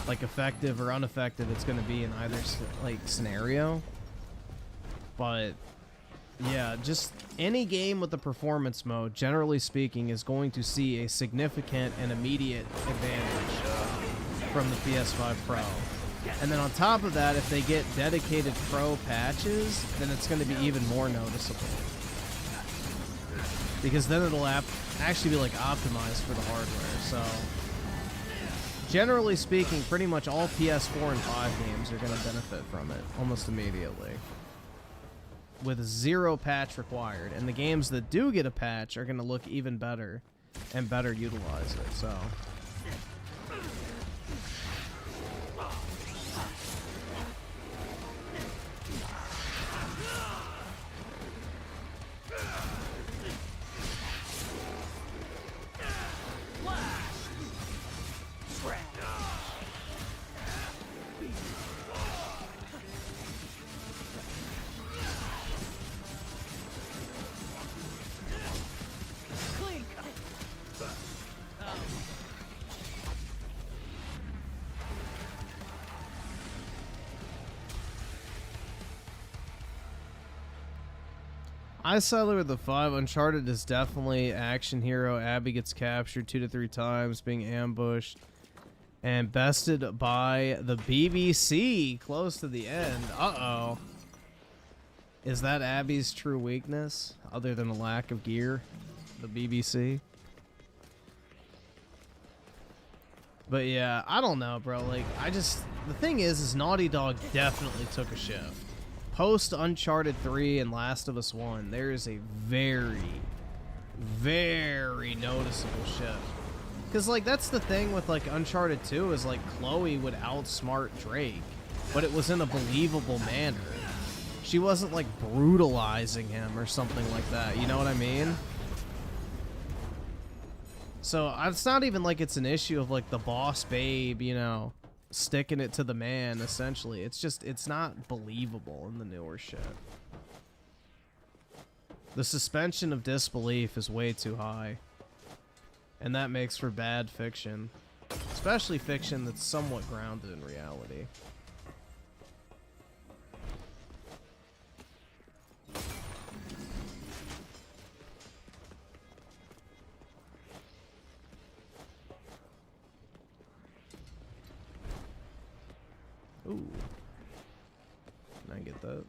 like effective or ineffective it's going to be in either like scenario. But yeah, just any game with the performance mode, generally speaking, is going to see a significant and immediate advantage from the PS5 Pro. And then on top of that, if they get dedicated Pro patches, then it's going to be even more noticeable. Because then it'll actually be like optimized for the hardware. So, generally speaking, pretty much all PS4 and 5 games are going to benefit from it almost immediately, with 0 patch required. And the games that do get a patch are going to look even better and better utilize it. So I sided with the 5. Uncharted is definitely action hero. Abby gets captured 2 to 3 times, being ambushed and bested by the BBC close to the end. Uh-oh. Is that Abby's true weakness, other than a lack of gear? The BBC? But yeah, I don't know, bro. Like, the thing is Naughty Dog definitely took a shift. Post Uncharted 3 and Last of Us 1, there is a very, very noticeable shift. Because, like, that's the thing with, like, Uncharted 2 is, like, Chloe would outsmart Drake, but it was in a believable manner. She wasn't, like, brutalizing him or something like that, you know what I mean? So it's not even like it's an issue of like the boss babe, you know, sticking it to the man, essentially. It's just, it's not believable in the newer shit. The suspension of disbelief is way too high. And that makes for bad fiction. Especially fiction that's somewhat grounded in reality. Ooh. Can I get that?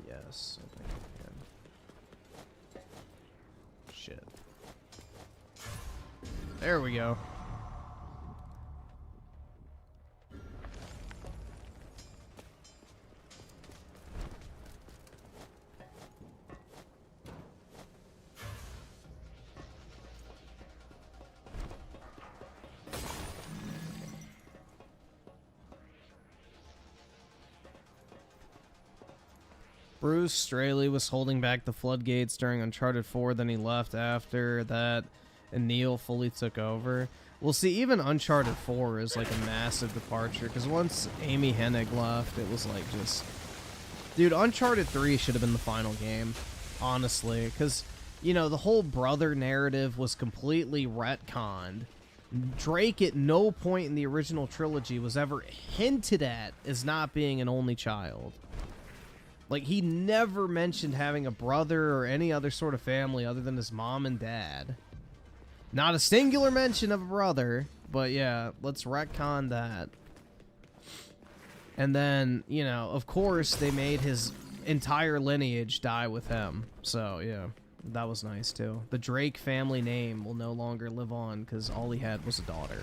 Yes, I think I can. Shit. There we go. Bruce Straley was holding back the floodgates during Uncharted 4, then he left after that, and Neil fully took over. Well, see, even Uncharted 4 is like a massive departure, because once Amy Hennig left, it was like just... Dude, Uncharted 3 should have been the final game, honestly, because, you know, the whole brother narrative was completely retconned. Drake at no point in the original trilogy was ever hinted at as not being an only child. Like, he never mentioned having a brother or any other sort of family other than his mom and dad. Not a singular mention of a brother, but yeah, let's retcon that. And then, you know, of course, they made his entire lineage die with him. So, yeah, that was nice, too. The Drake family name will no longer live on because all he had was a daughter.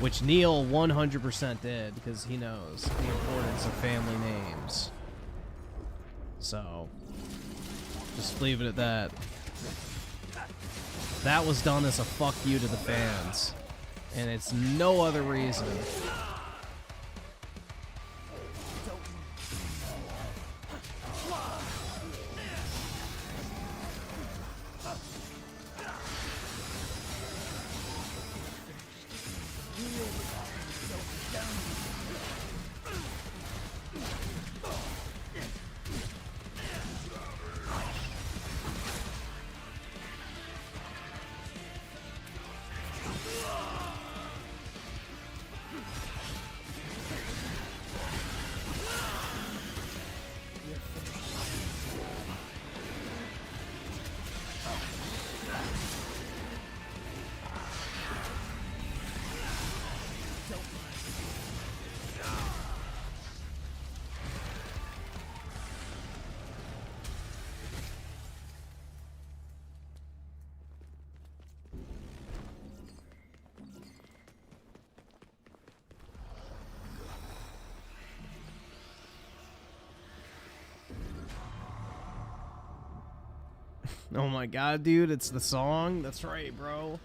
Which Neil 100% did because he knows the importance of family names. So, just leave it at that. That was done as a fuck you to the fans. And it's no other reason. Oh my god, dude, it's the song? That's right, bro.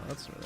That's right.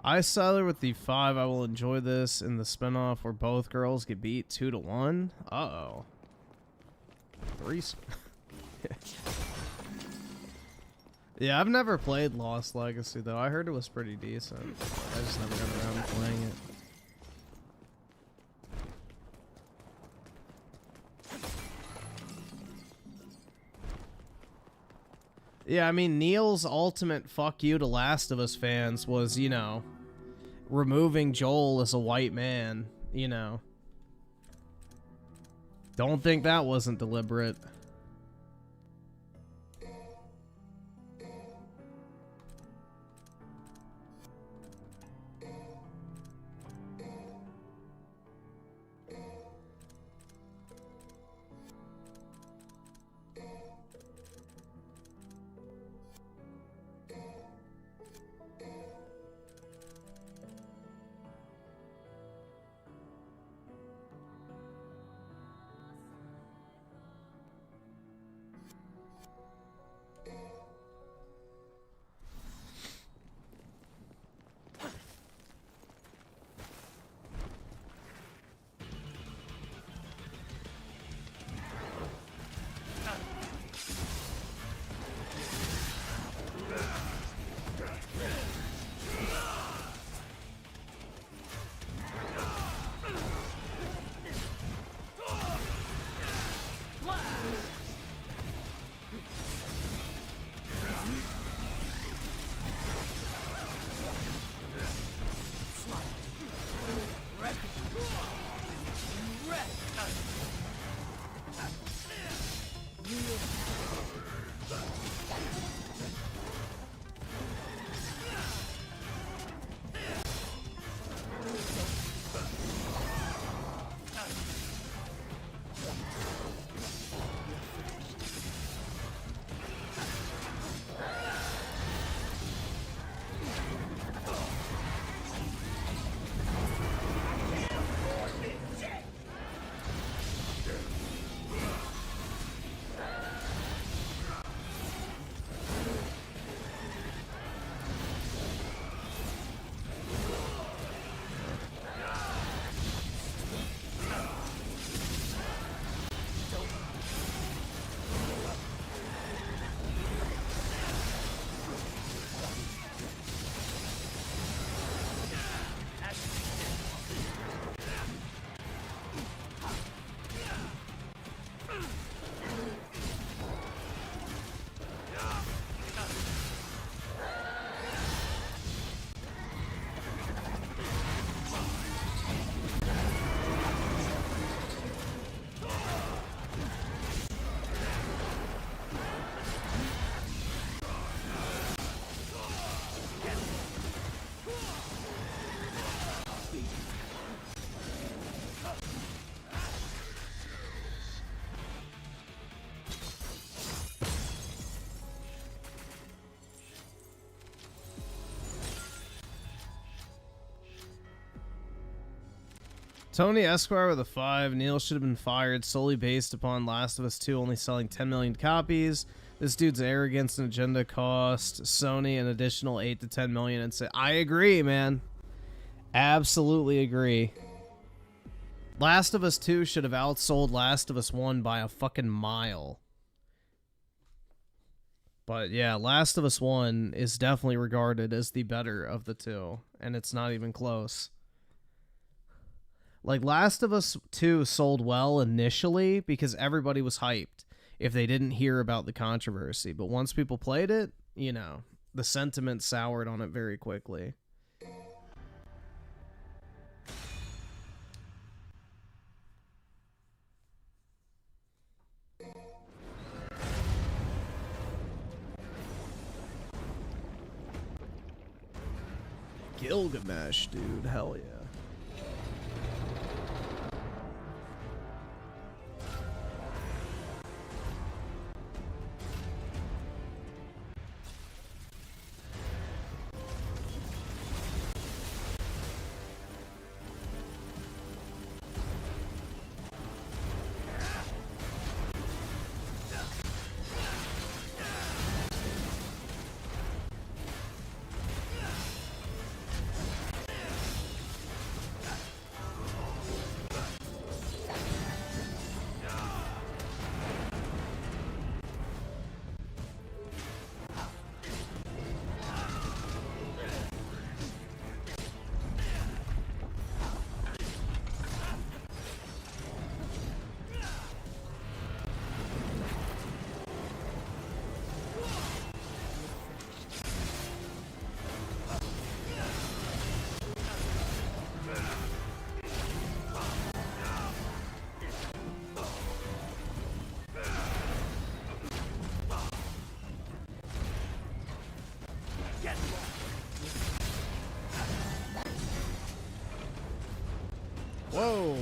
I sided with the 5. I will enjoy this in the spinoff where both girls get beat 2-1. Uh-oh. 3. Yeah, I've never played Lost Legacy though. I heard it was pretty decent. I just never got around to playing it. Yeah, I mean, Neil's ultimate fuck you to Last of Us fans was, you know, removing Joel as a white man, you know. Don't think that wasn't deliberate. Tony Esquire with a 5. Neil should have been fired solely based upon Last of Us 2 only selling 10 million copies. This dude's arrogance and agenda cost Sony an additional 8 to 10 million. And say, I agree, man. Absolutely agree. Last of Us 2 should have outsold Last of Us 1 by a fucking mile. But yeah, Last of Us 1 is definitely regarded as the better of the two. And it's not even close. Like, Last of Us 2 sold well initially because everybody was hyped if they didn't hear about the controversy. But once people played it, you know, the sentiment soured on it very quickly. Gilgamesh, dude. Hell yeah. Whoa.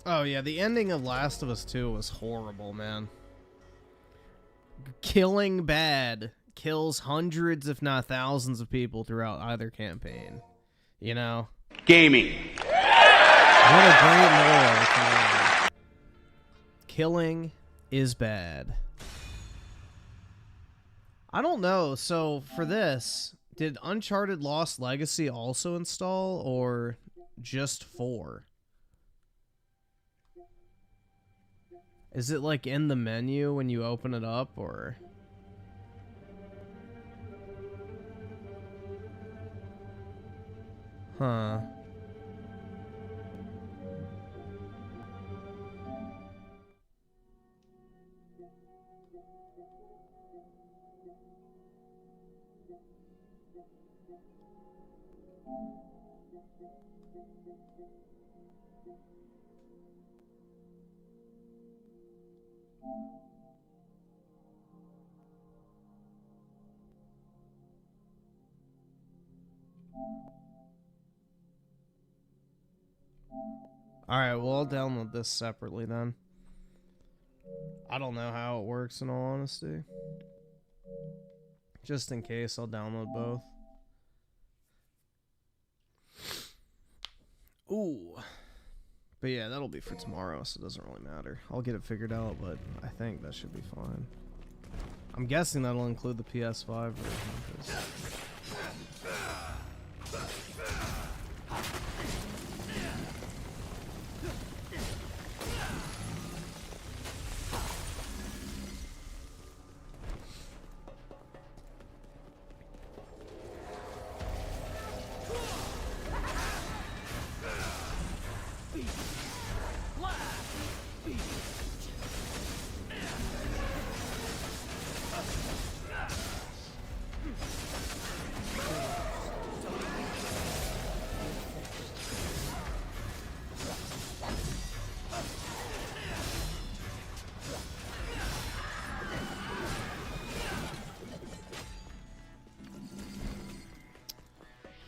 Oh yeah, the ending of Last of Us 2 was horrible, man. Killing bad kills hundreds, if not thousands, of people throughout either campaign. You know? Gaming. What a great moral. Come on. Killing is bad. I don't know, so for this, did Uncharted Lost Legacy also install, or just 4? Is it like in the menu when you open it up, or? Huh. Alright, well, I'll download this separately then. I don't know how it works, in all honesty. Just in case, I'll download both. Ooh. But yeah, that'll be for tomorrow, so it doesn't really matter. I'll get it figured out, but I think that should be fine. I'm guessing that'll include the PS5 version.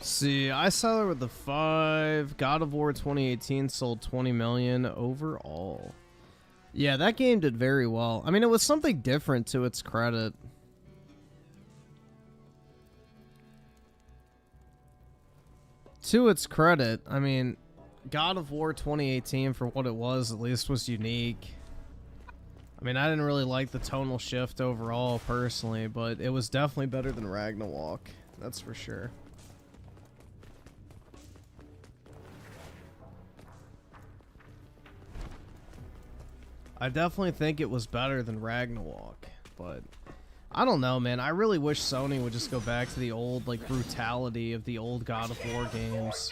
See, I saw there with the 5. God of War 2018 sold 20 million overall. Yeah, that game did very well. I mean, it was something different, to its credit. To its credit, I mean, God of War 2018, for what it was, at least, was unique. I mean, I didn't really like the tonal shift overall, personally, but it was definitely better than Ragnarok. That's for sure. I definitely think it was better than Ragnarok, but I don't know, man. I really wish Sony would just go back to the old, like, brutality of the old God of War games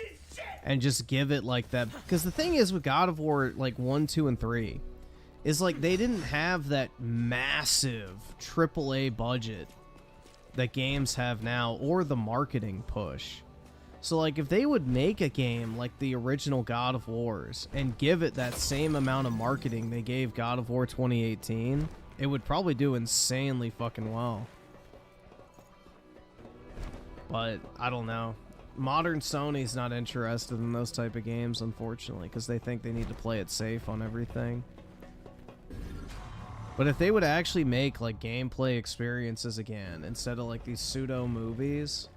and just give it like that. Because the thing is with God of War, like 1, 2, and 3, is like they didn't have that massive AAA budget that games have now, or the marketing push. So like if they would make a game like the original God of Wars and give it that same amount of marketing they gave God of War 2018, it would probably do insanely fucking well. But I don't know. Modern Sony's not interested in those type of games, unfortunately, because they think they need to play it safe on everything. But if they would actually make like gameplay experiences again instead of like these pseudo movies,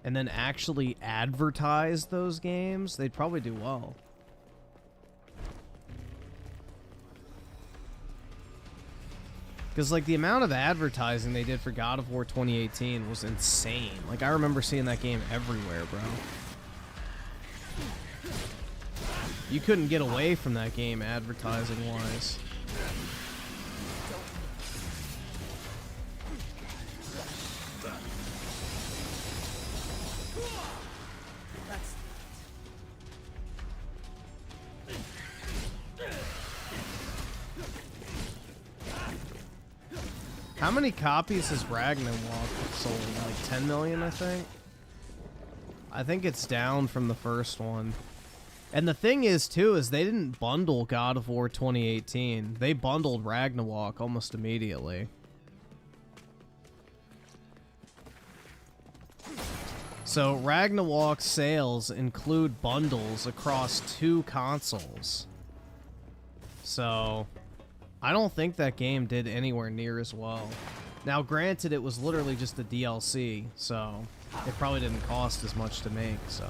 and then actually advertise those games, they'd probably do well. Because like the amount of advertising they did for God of War 2018 was insane. Like I remember seeing that game everywhere, bro. You couldn't get away from that game advertising wise. How many copies has Ragnarok sold? Like 10 million, I think? I think it's down from the first one. And the thing is, too, is they didn't bundle God of War 2018. They bundled Ragnarok almost immediately. So Ragnarok sales include bundles across 2 consoles. So I don't think that game did anywhere near as well. Now, granted, it was literally just a DLC, so it probably didn't cost as much to make, so.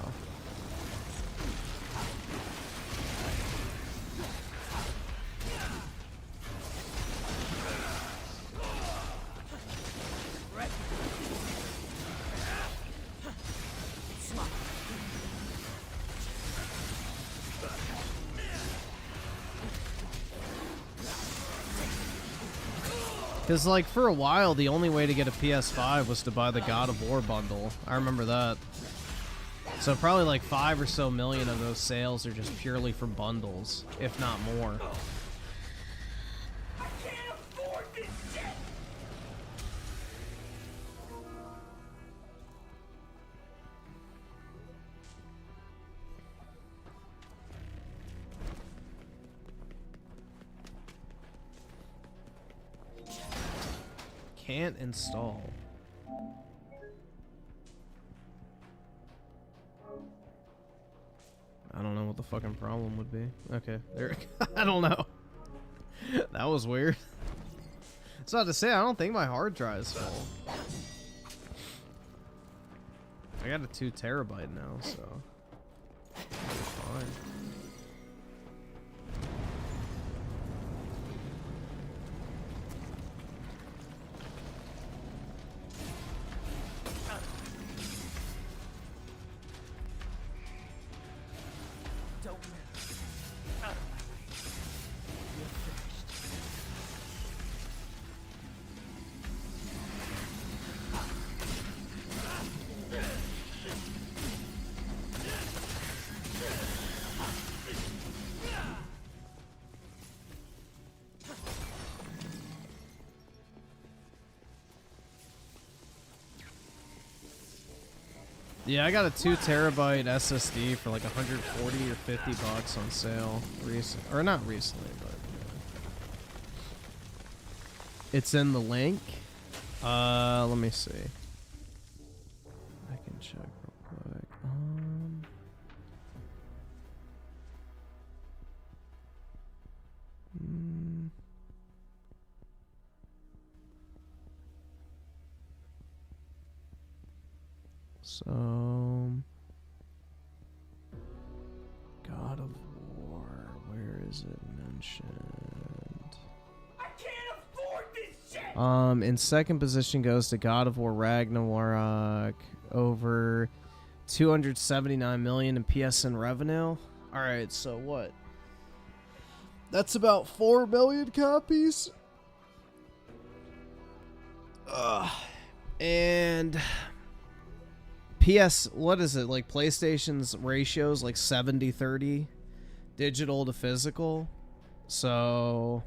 Because, like, for a while, the only way to get a PS5 was to buy the God of War bundle. I remember that. So probably like 5 or so million of those sales are just purely for bundles, if not more. I can't afford this shit! Can't install. I don't know what the fucking problem would be. Okay, there. I don't know. That was weird. It's not to say I don't think my hard drive is full. I got a 2 terabyte now, so fine. Yeah, I got a 2 terabyte SSD for like 140 or 50 bucks on sale or not recently, but it's in the link. Let me see. I can check real quick. So, God of War, where is it mentioned? I can't afford this shit! In second position goes to God of War Ragnarok, over 279 million in PSN revenue. All right, so what? That's about 4 million copies. And what is it, like PlayStation's ratios like 70-30 digital to physical, so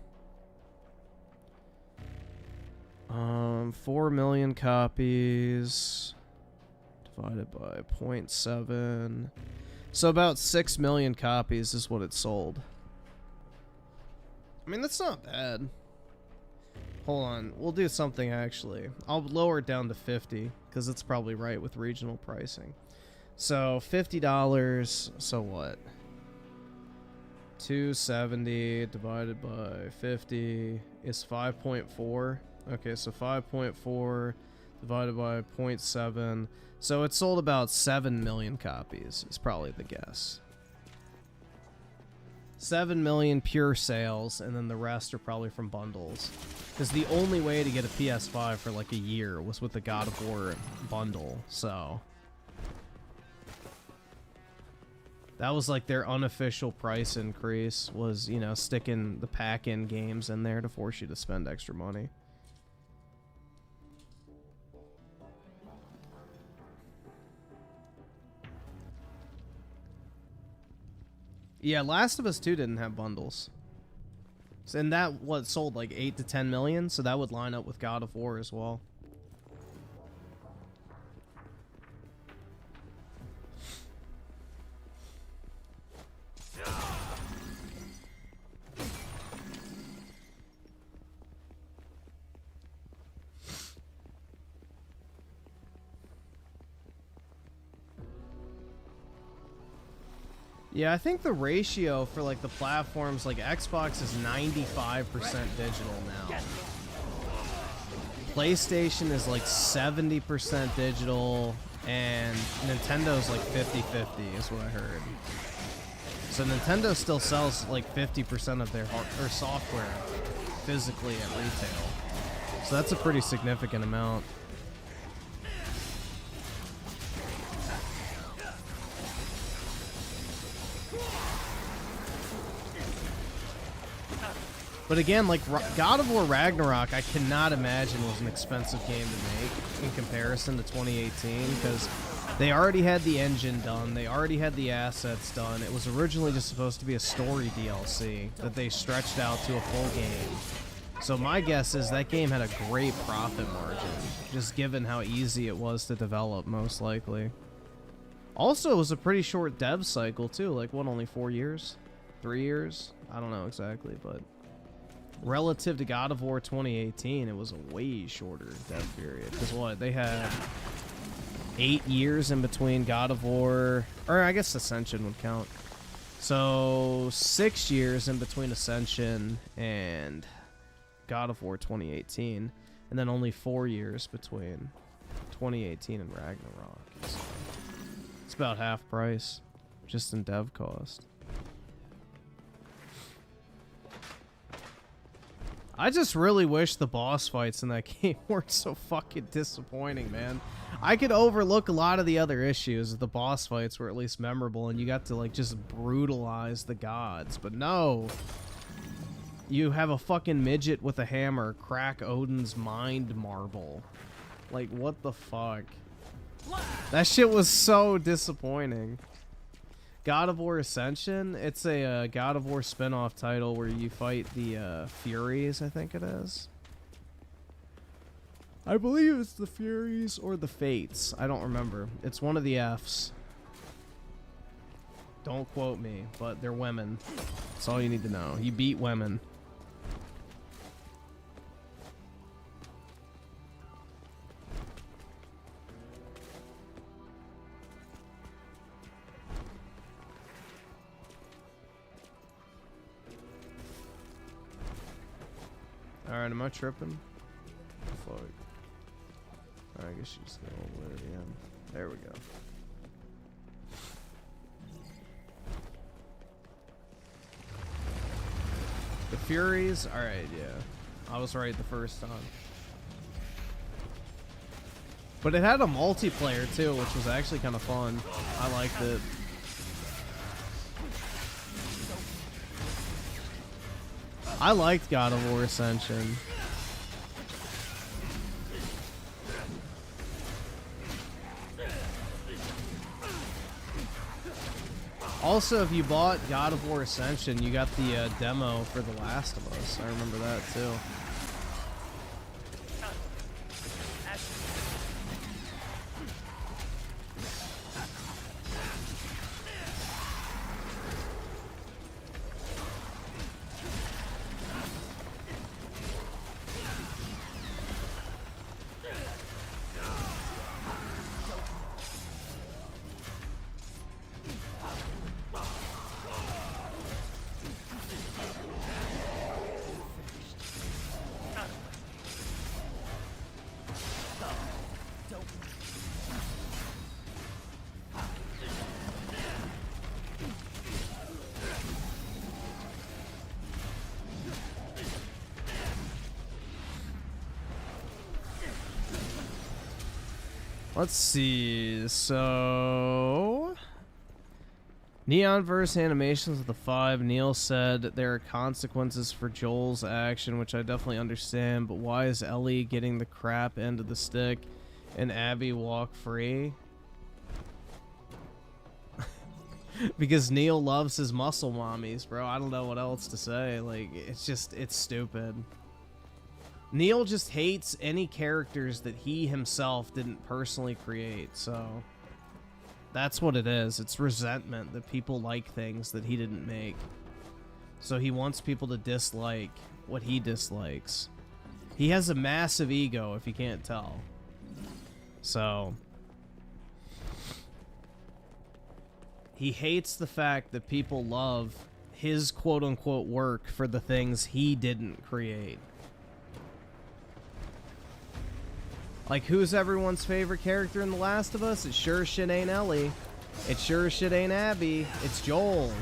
4 million copies divided by 0.7. So about 6 million copies is what it sold. I mean, that's not bad. Hold on, we'll do something actually. I'll lower it down to 50 because it's probably right with regional pricing. So $50, so what? 270 divided by 50 is 5.4. Okay, so 5.4 divided by 0.7. So it sold about 7 million copies, is probably the guess. 7 million pure sales, and then the rest are probably from bundles. Because the only way to get a PS5 for like a year was with the God of War bundle, so... That was like their unofficial price increase, was, you know, sticking the pack-in games in there to force you to spend extra money. Yeah, Last of Us 2 didn't have bundles. And that, what, sold like 8 to 10 million, so that would line up with God of War as well. Yeah, I think the ratio for like the platforms, like Xbox is 95% digital now. PlayStation is like 70% digital, and Nintendo's like 50-50 is what I heard. So Nintendo still sells like 50% of their software physically at retail. So that's a pretty significant amount. But again, like God of War Ragnarok, I cannot imagine was an expensive game to make in comparison to 2018, because they already had the engine done, they already had the assets done. It was originally just supposed to be a story DLC that they stretched out to a full game. So my guess is that game had a great profit margin, just given how easy it was to develop, most likely. Also, it was a pretty short dev cycle too, like what, only 4 years? 3 years? I don't know exactly, but... relative to God of War 2018, it was a way shorter dev period. Because what, they had 8 years in between God of War, or I guess Ascension would count. So 6 years in between Ascension and God of War 2018, and then only 4 years between 2018 and Ragnarok. So it's about half price, just in dev cost. I just really wish the boss fights in that game weren't so fucking disappointing, man. I could overlook a lot of the other issues if the boss fights were at least memorable and you got to like just brutalize the gods, but no. You have a fucking midget with a hammer crack Odin's mind marble. Like, what the fuck? That shit was so disappointing. God of War Ascension, it's a God of War spin-off title where you fight the Furies, I think it is. I believe it's the Furies or the Fates. I don't remember. It's one of the Fs. Don't quote me, but they're women. That's all you need to know. You beat women. Alright, am I tripping? Fuck. Alright, I guess you just go all the way to the end. There we go. The Furies? Alright, yeah. I was right the first time. But it had a multiplayer too, which was actually kind of fun. I liked it. I liked God of War Ascension. Also, if you bought God of War Ascension, you got the demo for The Last of Us. I remember that too. Let's see. So, Neonverse animations of the 5. Neil said there are consequences for Joel's action, which I definitely understand. But why is Ellie getting the crap end of the stick and Abby walk free? Because Neil loves his muscle mommies, bro. I don't know what else to say. Like, it's stupid. Neil just hates any characters that he himself didn't personally create, so that's what it is. It's resentment that people like things that he didn't make. So he wants people to dislike what he dislikes. He has a massive ego, if you can't tell. So he hates the fact that people love his quote-unquote work for the things he didn't create. Like, who's everyone's favorite character in The Last of Us? It sure as shit ain't Ellie. It sure as shit ain't Abby. It's Joel.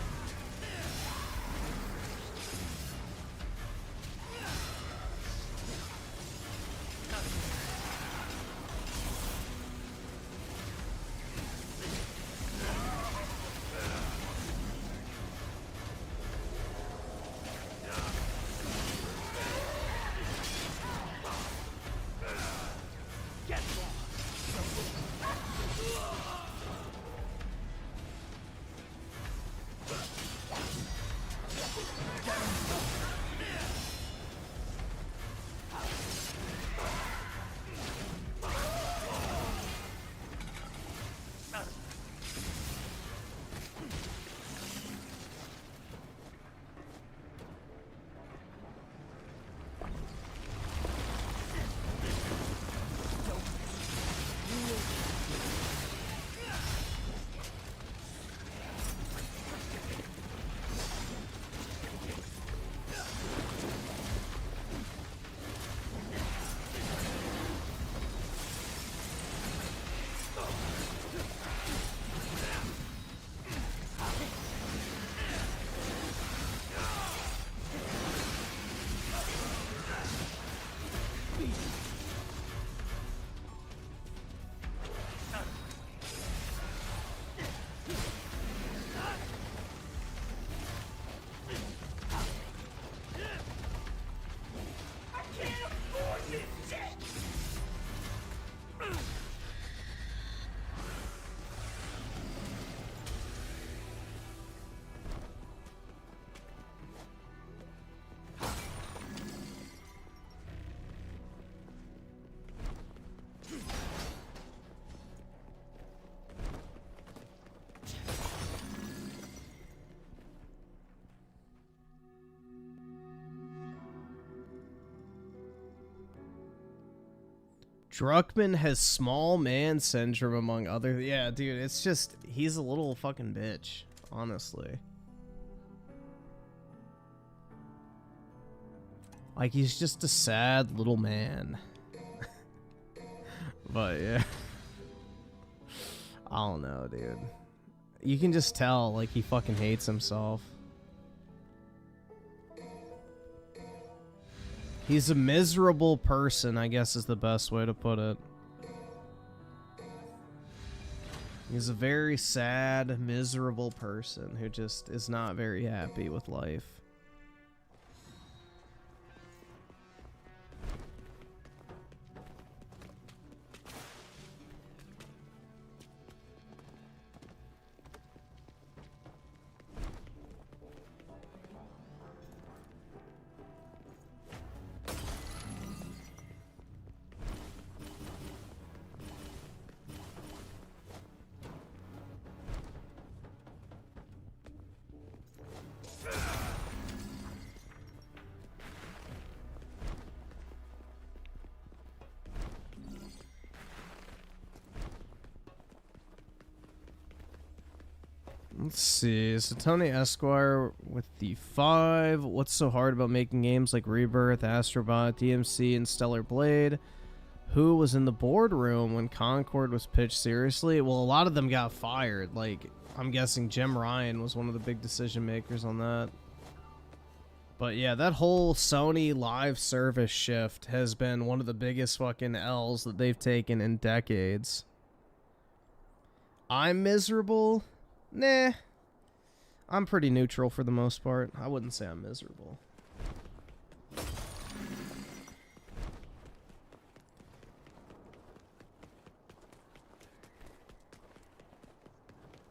Druckmann has small man syndrome, among other... Yeah, dude, it's just... He's a little fucking bitch, honestly. Like, he's just a sad little man. But, yeah. I don't know, dude. You can just tell, like, he fucking hates himself. He's a miserable person, I guess is the best way to put it. He's a very sad, miserable person who just is not very happy with life. Let's see. So Tony Esquire with the 5. What's so hard about making games like Rebirth, Astrobot, DMC, and Stellar Blade? Who was in the boardroom when Concord was pitched seriously? Well, a lot of them got fired. Like, I'm guessing Jim Ryan was one of the big decision makers on that. But yeah, that whole Sony live service shift has been one of the biggest fucking L's that they've taken in decades. I'm miserable? Nah. I'm pretty neutral for the most part. I wouldn't say I'm miserable.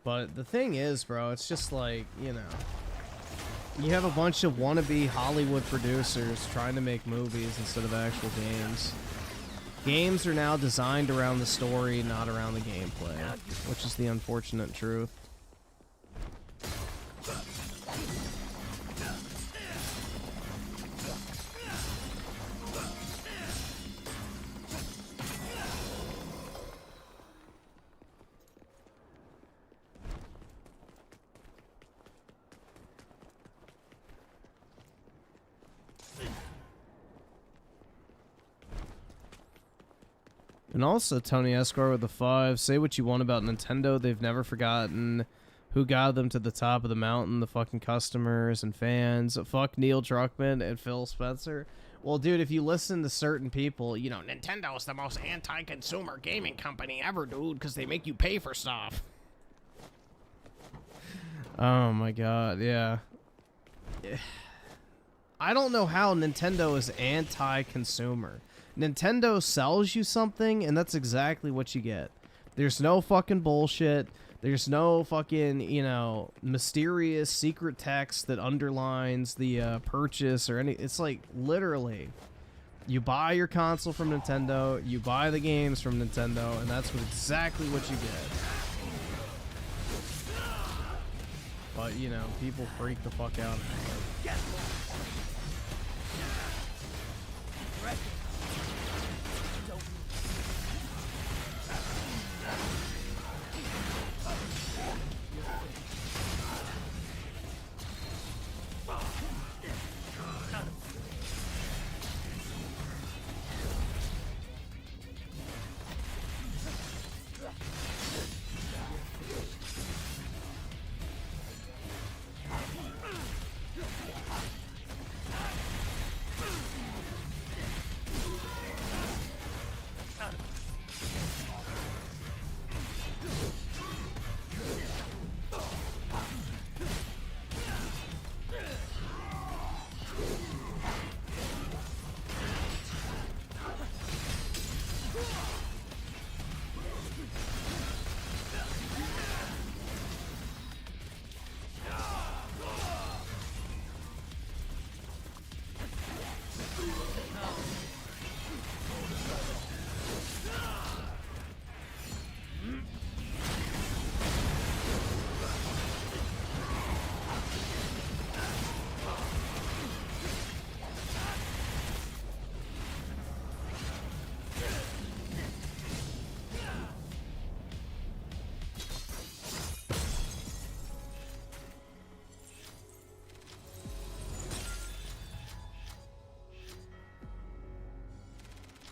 But the thing is, bro, it's just like, you know, you have a bunch of wannabe Hollywood producers trying to make movies instead of actual games. Games are now designed around the story, not around the gameplay, which is the unfortunate truth. And also, Tony Esquire with the 5. Say what you want about Nintendo. They've never forgotten who got them to the top of the mountain. The fucking customers and fans. Fuck Neil Druckmann and Phil Spencer. Well, dude, if you listen to certain people, you know, Nintendo's the most anti-consumer gaming company ever, dude, because they make you pay for stuff. Oh my god, yeah. I don't know how Nintendo is anti-consumer. Nintendo sells you something, and that's exactly what you get. There's no fucking bullshit. There's no fucking, you know, mysterious secret text that underlines the purchase or any. It's like, literally, you buy your console from Nintendo, you buy the games from Nintendo, and that's exactly what you get. But, you know, people freak the fuck out.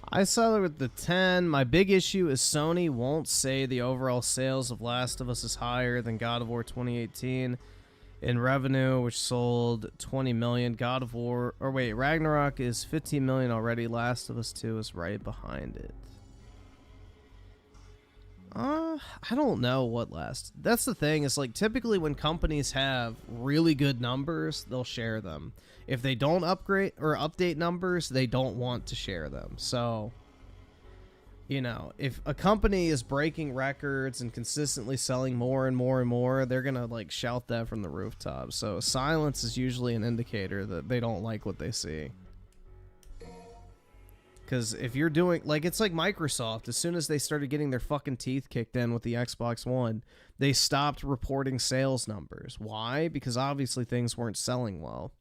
I settled with the 10. My big issue is Sony won't say the overall sales of Last of Us is higher than God of War 2018 in revenue, which sold 20 million. God of War, or wait, Ragnarok is 15 million already. Last of Us 2 is right behind it. I don't know what last. That's the thing, is like typically when companies have really good numbers, they'll share them. If they don't upgrade or update numbers, they don't want to share them. So, you know, if a company is breaking records and consistently selling more and more and more, they're gonna like shout that from the rooftops. So silence is usually an indicator that they don't like what they see. Because if you're doing, like, it's like Microsoft. As soon as they started getting their fucking teeth kicked in with the Xbox One, they stopped reporting sales numbers. Why? Because obviously things weren't selling well.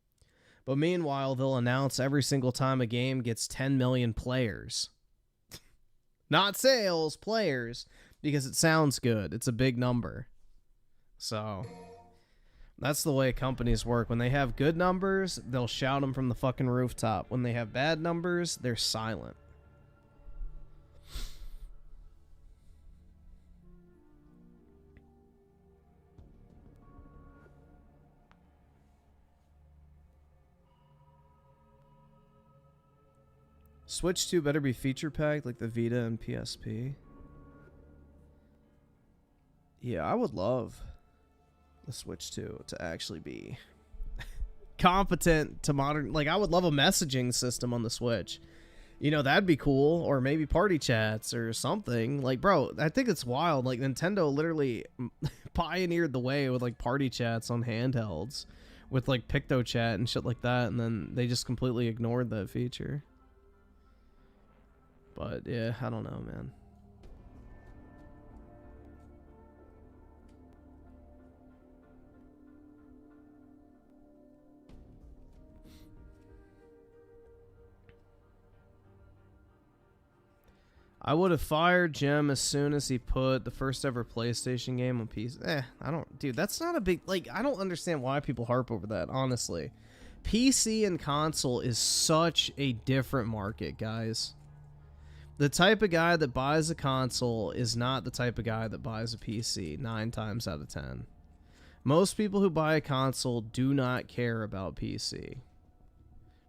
But meanwhile, they'll announce every single time a game gets 10 million players. Not sales, players. Because it sounds good. It's a big number. So that's the way companies work. When they have good numbers, they'll shout them from the fucking rooftop. When they have bad numbers, they're silent. Switch 2 better be feature packed like the Vita and PSP. Yeah, I would love the Switch 2 to actually be competent to modern. Like, I would love a messaging system on the Switch. You know, that'd be cool. Or maybe party chats or something. Like, bro, I think it's wild. Like, Nintendo literally pioneered the way with, like, party chats on handhelds with, like, PictoChat and shit like that. And then they just completely ignored that feature. But, yeah, I don't know, man. I would have fired Jim as soon as he put the first ever PlayStation game on PC. I don't, dude, that's not a big, like, I don't understand why people harp over that, honestly. PC and console is such a different market, guys. The type of guy that buys a console is not the type of guy that buys a PC 9 times out of 10. Most people who buy a console do not care about PC.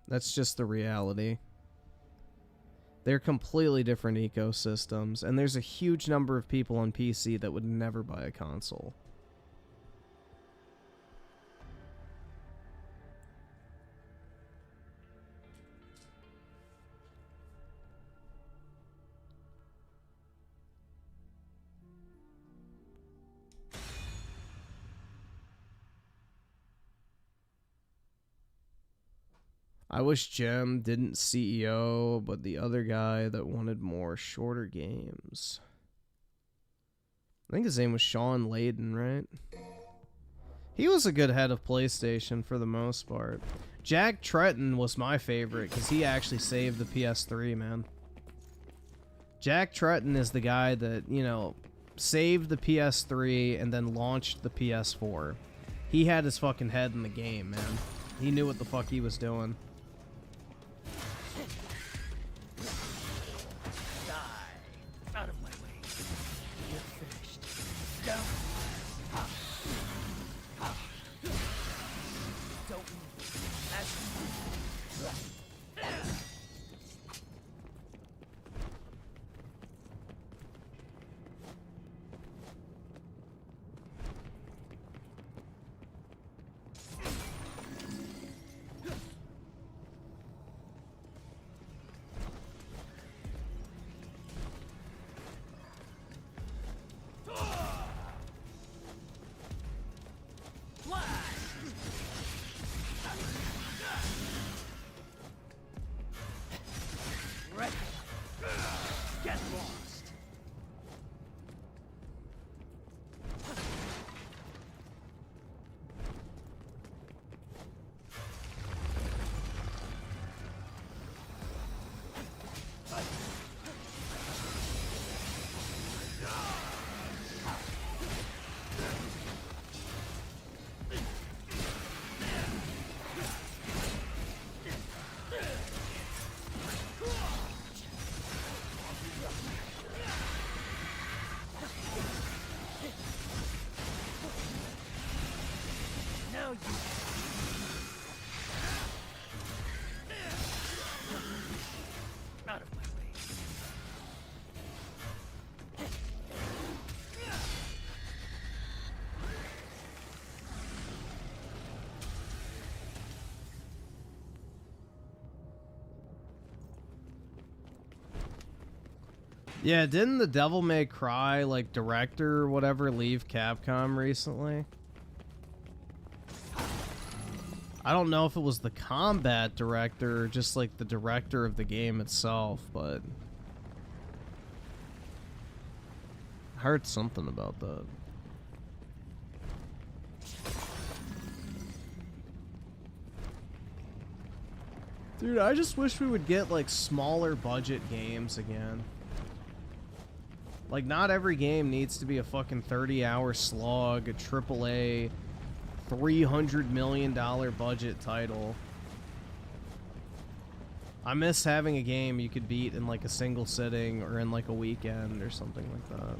That's just the reality. They're completely different ecosystems, and there's a huge number of people on PC that would never buy a console. I wish Jim didn't CEO, but the other guy that wanted more shorter games. I think his name was Sean Layden, right? He was a good head of PlayStation for the most part. Jack Tretton was my favorite because he actually saved the PS3, man. Jack Tretton is the guy that, you know, saved the PS3 and then launched the PS4. He had his fucking head in the game, man. He knew what the fuck he was doing. Out of my way. You're finished. Down. Don't move. Get lost. Now you. Out of my way. Yeah, didn't the Devil May Cry, like, director or whatever leave Capcom recently? I don't know if it was the combat director or just, like, the director of the game itself, but I heard something about that. Dude, I just wish we would get, like, smaller budget games again. Like, not every game needs to be a fucking 30-hour slog, a AAA, $300 million budget title. I miss having a game you could beat in, like, a single sitting or in, like, a weekend or something like that.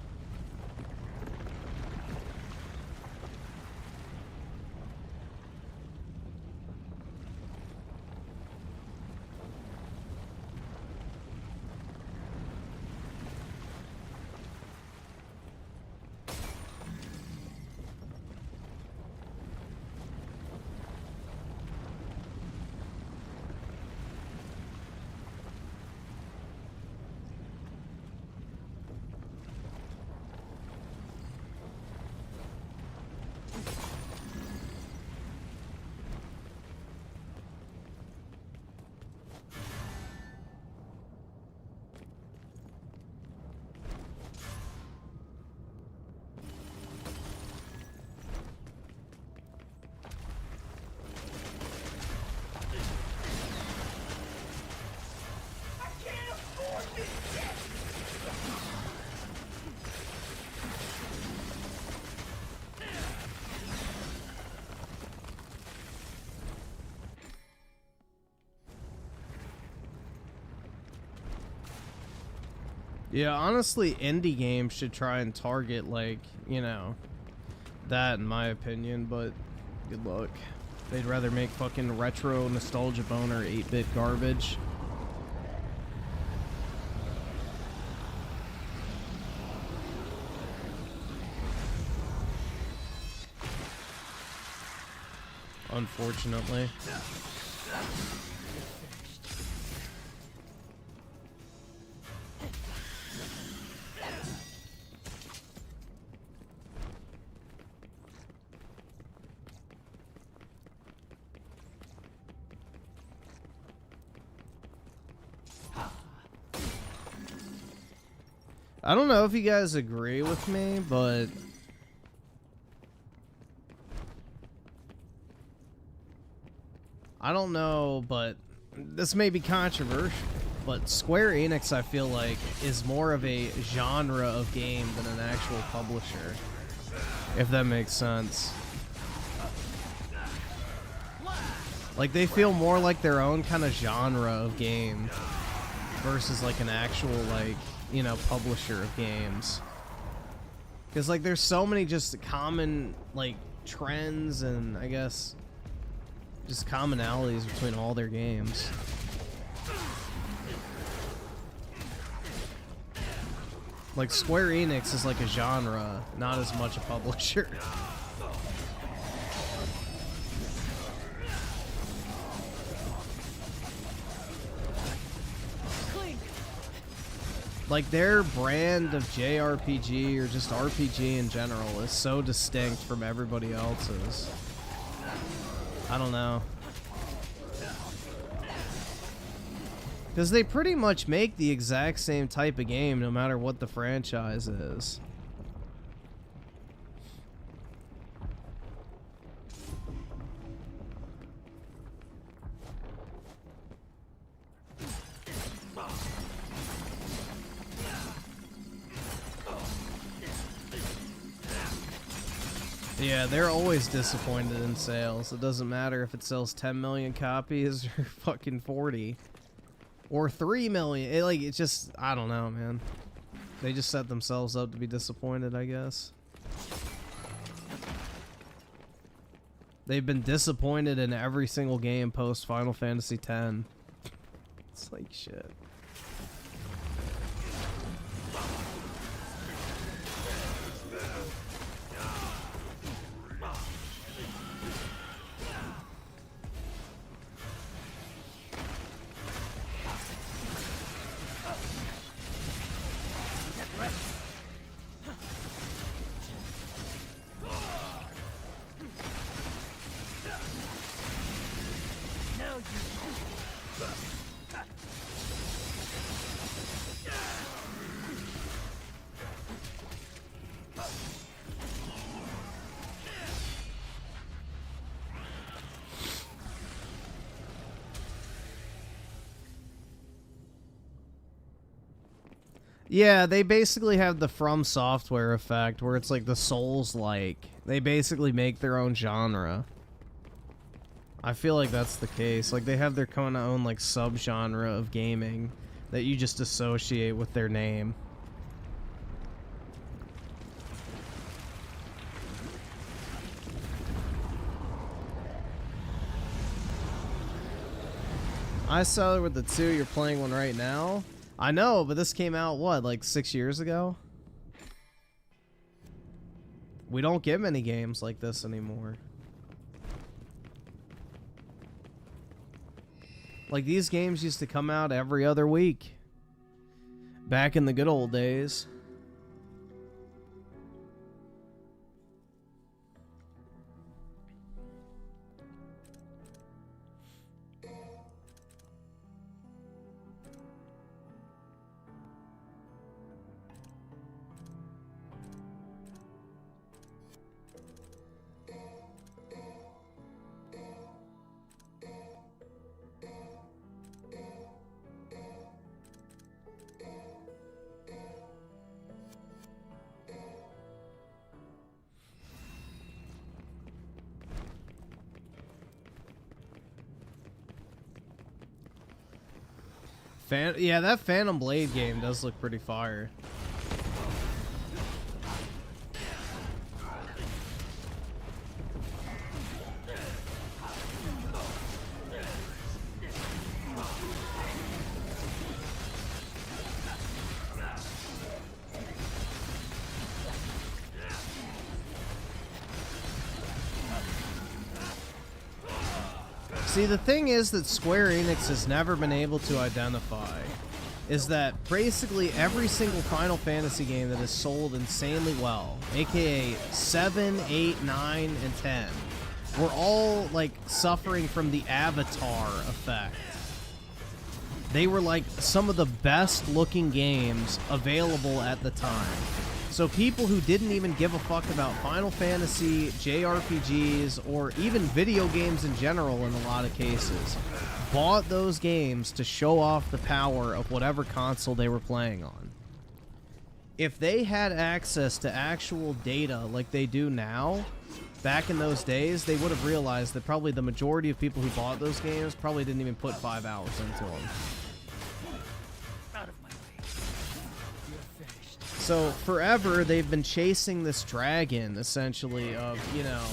Yeah, honestly, indie games should try and target, like, you know, that in my opinion, but good luck. They'd rather make fucking retro nostalgia boner 8-bit garbage. Unfortunately. I don't know if you guys agree with me, but I don't know, but this may be controversial, but Square Enix, I feel like, is more of a genre of game than an actual publisher, if that makes sense. Like, they feel more like their own kind of genre of game versus like an actual, like, you know, publisher of games. Because, like, there's so many just common, like, trends and, I guess, just commonalities between all their games. Like, Square Enix is like a genre, not as much a publisher. Like, their brand of JRPG or just RPG in general is so distinct from everybody else's. I don't know. Because they pretty much make the exact same type of game no matter what the franchise is. Yeah, they're always disappointed in sales. It doesn't matter if it sells 10 million copies or fucking 40. Or 3 million. It's just, I don't know, man. They just set themselves up to be disappointed, I guess. They've been disappointed in every single game post Final Fantasy X. It's like shit. Yeah, they basically have the From Software effect, where it's like the Souls-like. They basically make their own genre. I feel like that's the case. Like, they have their kind of own, like, subgenre of gaming that you just associate with their name. I saw it with the 2. You're playing one right now? I know, but this came out, what, like 6 years ago? We don't get many games like this anymore. Like, these games used to come out every other week. Back in the good old days. Yeah, that Phantom Blade game does look pretty fire. See, the thing is that Square Enix has never been able to identify is that basically every single Final Fantasy game that is sold insanely well, aka 7, 8, 9, and 10, were all like suffering from the Avatar effect. They were like some of the best looking games available at the time. So people who didn't even give a fuck about Final Fantasy, JRPGs, or even video games in general in a lot of cases, bought those games to show off the power of whatever console they were playing on. If they had access to actual data like they do now, back in those days, they would have realized that probably the majority of people who bought those games probably didn't even put 5 hours into them. So forever they've been chasing this dragon, essentially, of, you know,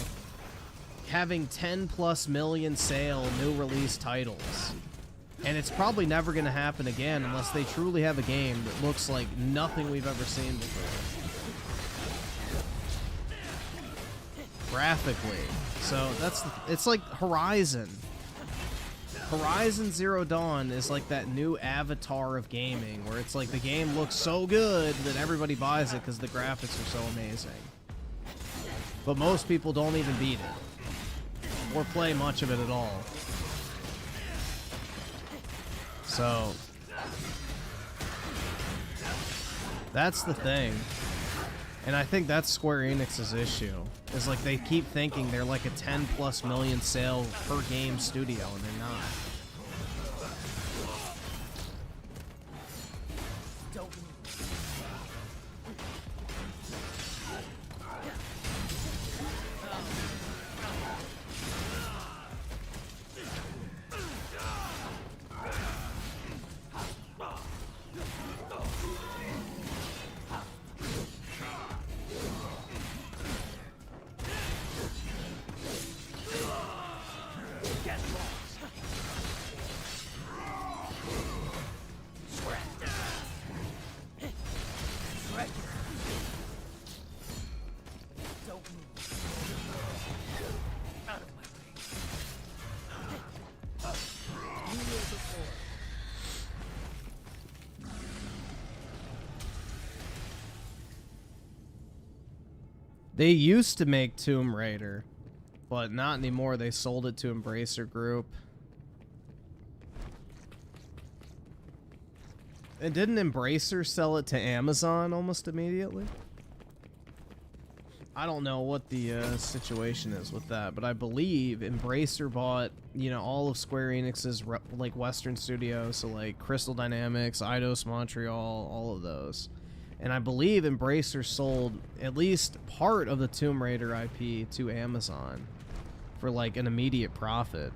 having 10+ million sale new release titles. And it's probably never going to happen again unless they truly have a game that looks like nothing we've ever seen before. Graphically. So it's like Horizon. Horizon Zero Dawn is like that new avatar of gaming, where it's like the game looks so good that everybody buys it because the graphics are so amazing. But most people don't even beat it, or play much of it at all. So, that's the thing. And I think that's Square Enix's issue. Is like they keep thinking they're like a 10+ million sale per game studio, and they're not. They used to make Tomb Raider, but not anymore. They sold it to Embracer Group. And didn't Embracer sell it to Amazon almost immediately? I don't know what the situation is with that, but I believe Embracer bought, you know, all of Square Enix's like Western studios, so like Crystal Dynamics, Eidos Montreal, all of those. And I believe Embracer sold at least part of the Tomb Raider IP to Amazon for like an immediate profit.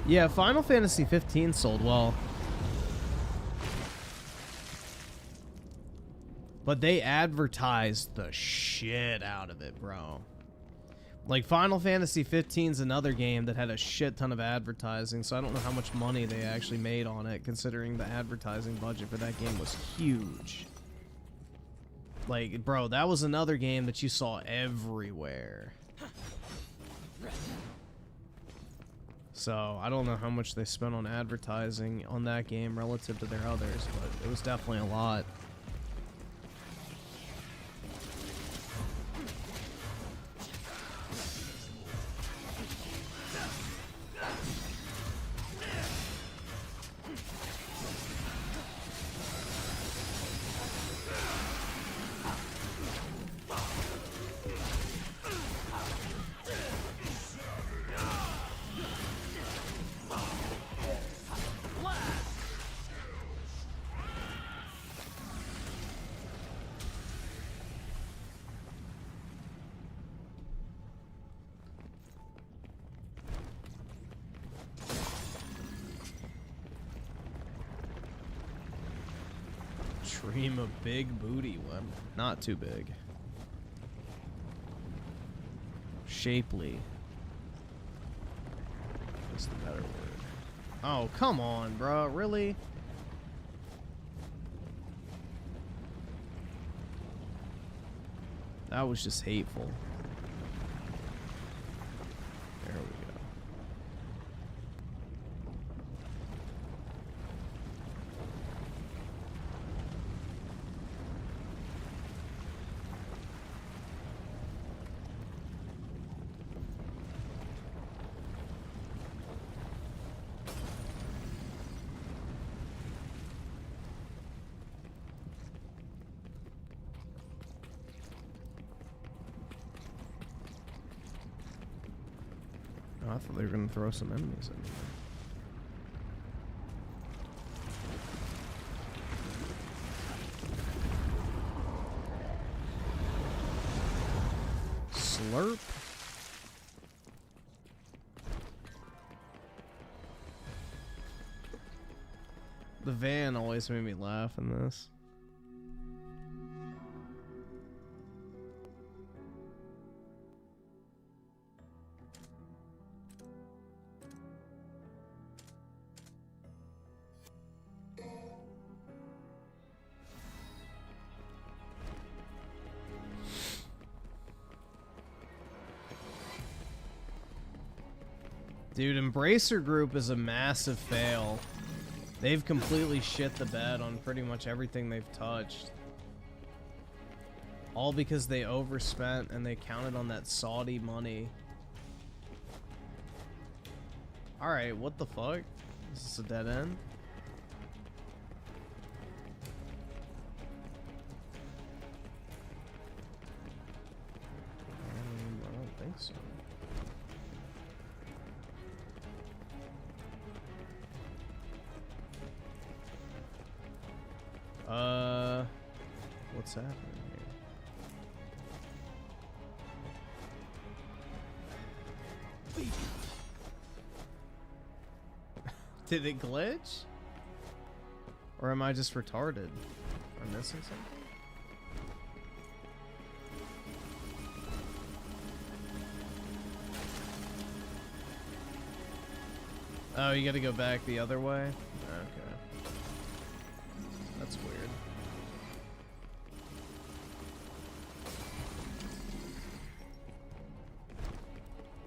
Yeah, Final Fantasy 15 sold well. But they advertised the shit out of it, bro. Like, Final Fantasy 15 is another game that had a shit ton of advertising, so I don't know how much money they actually made on it, considering the advertising budget for that game was huge. Like, bro, that was another game that you saw everywhere. So, I don't know how much they spent on advertising on that game relative to their others, but it was definitely a lot. Dream of big booty one. Not too big. Shapely. That's the better word. Oh, come on, bro. Really? That was just hateful. There we go. Oh, I thought they were going to throw some enemies in there. Slurp. The van always made me laugh in this. Dude, Embracer Group is a massive fail. They've completely shit the bed on pretty much everything they've touched. All because they overspent and they counted on that Saudi money. Alright, what the fuck? Is this a dead end? I don't think so. What's happening here? Did it glitch? Or am I just retarded? Am I missing something? Oh, you gotta go back the other way? Okay. That's weird.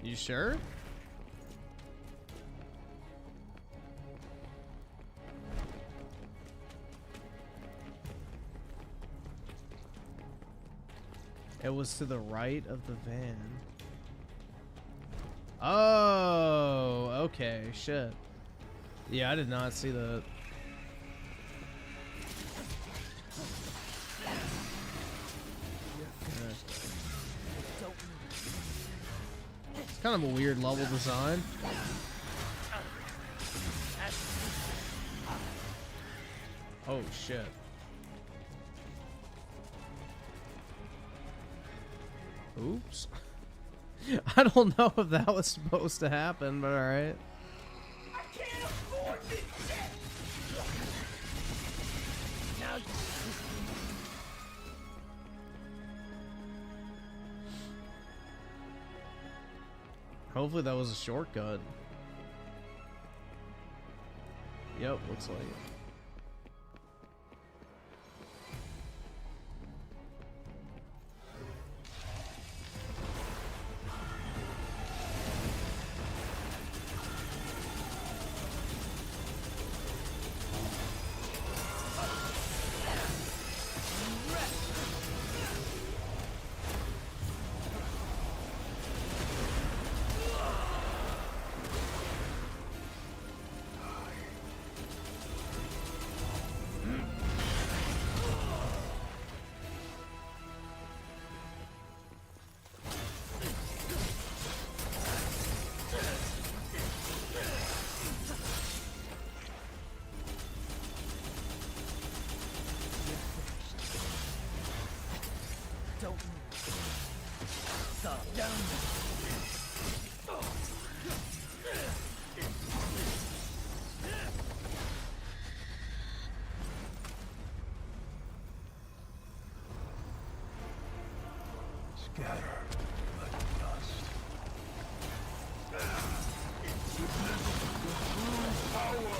You sure? It was to the right of the van. Oh, okay, shit. Yeah, I did not see the... It's kind of a weird level design. Oh, shit. Oops. I don't know if that was supposed to happen, but alright. I can't afford this shit! Now Hopefully that was a shortcut. Yep, looks like it. Scatter like dust. Witness the true power.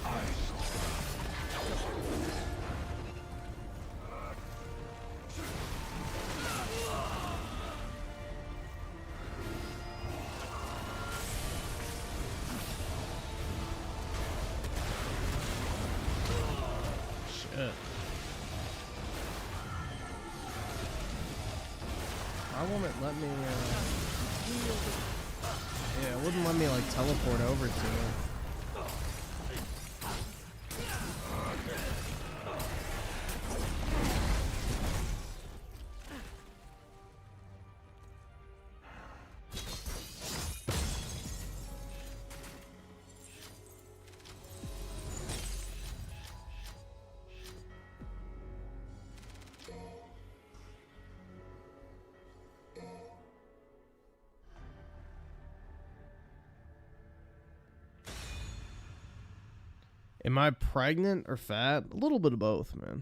I Shit. Why won't it let me, yeah, it wouldn't let me, like, teleport over to it. Am I pregnant or fat? A little bit of both, man.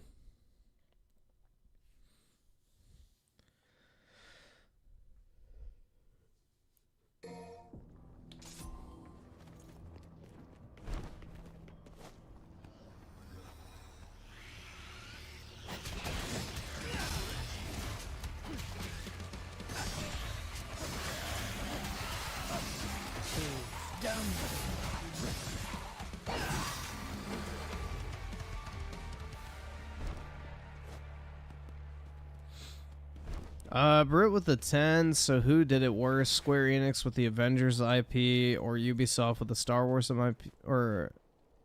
Brit with the 10, so who did it worse? Square Enix with the Avengers IP or Ubisoft with the Star Wars IP? Or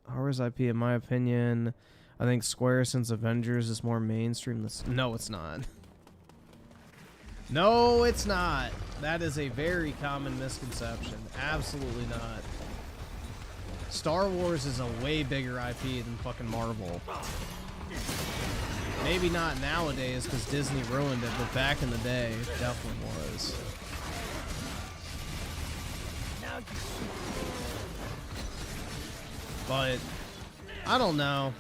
Star Wars IP, in my opinion. I think Square, since Avengers is more mainstream. No, it's not. No, it's not. That is a very common misconception. Absolutely not. Star Wars is a way bigger IP than fucking Marvel. Maybe not nowadays because Disney ruined it, but back in the day, it definitely was. But, I don't know.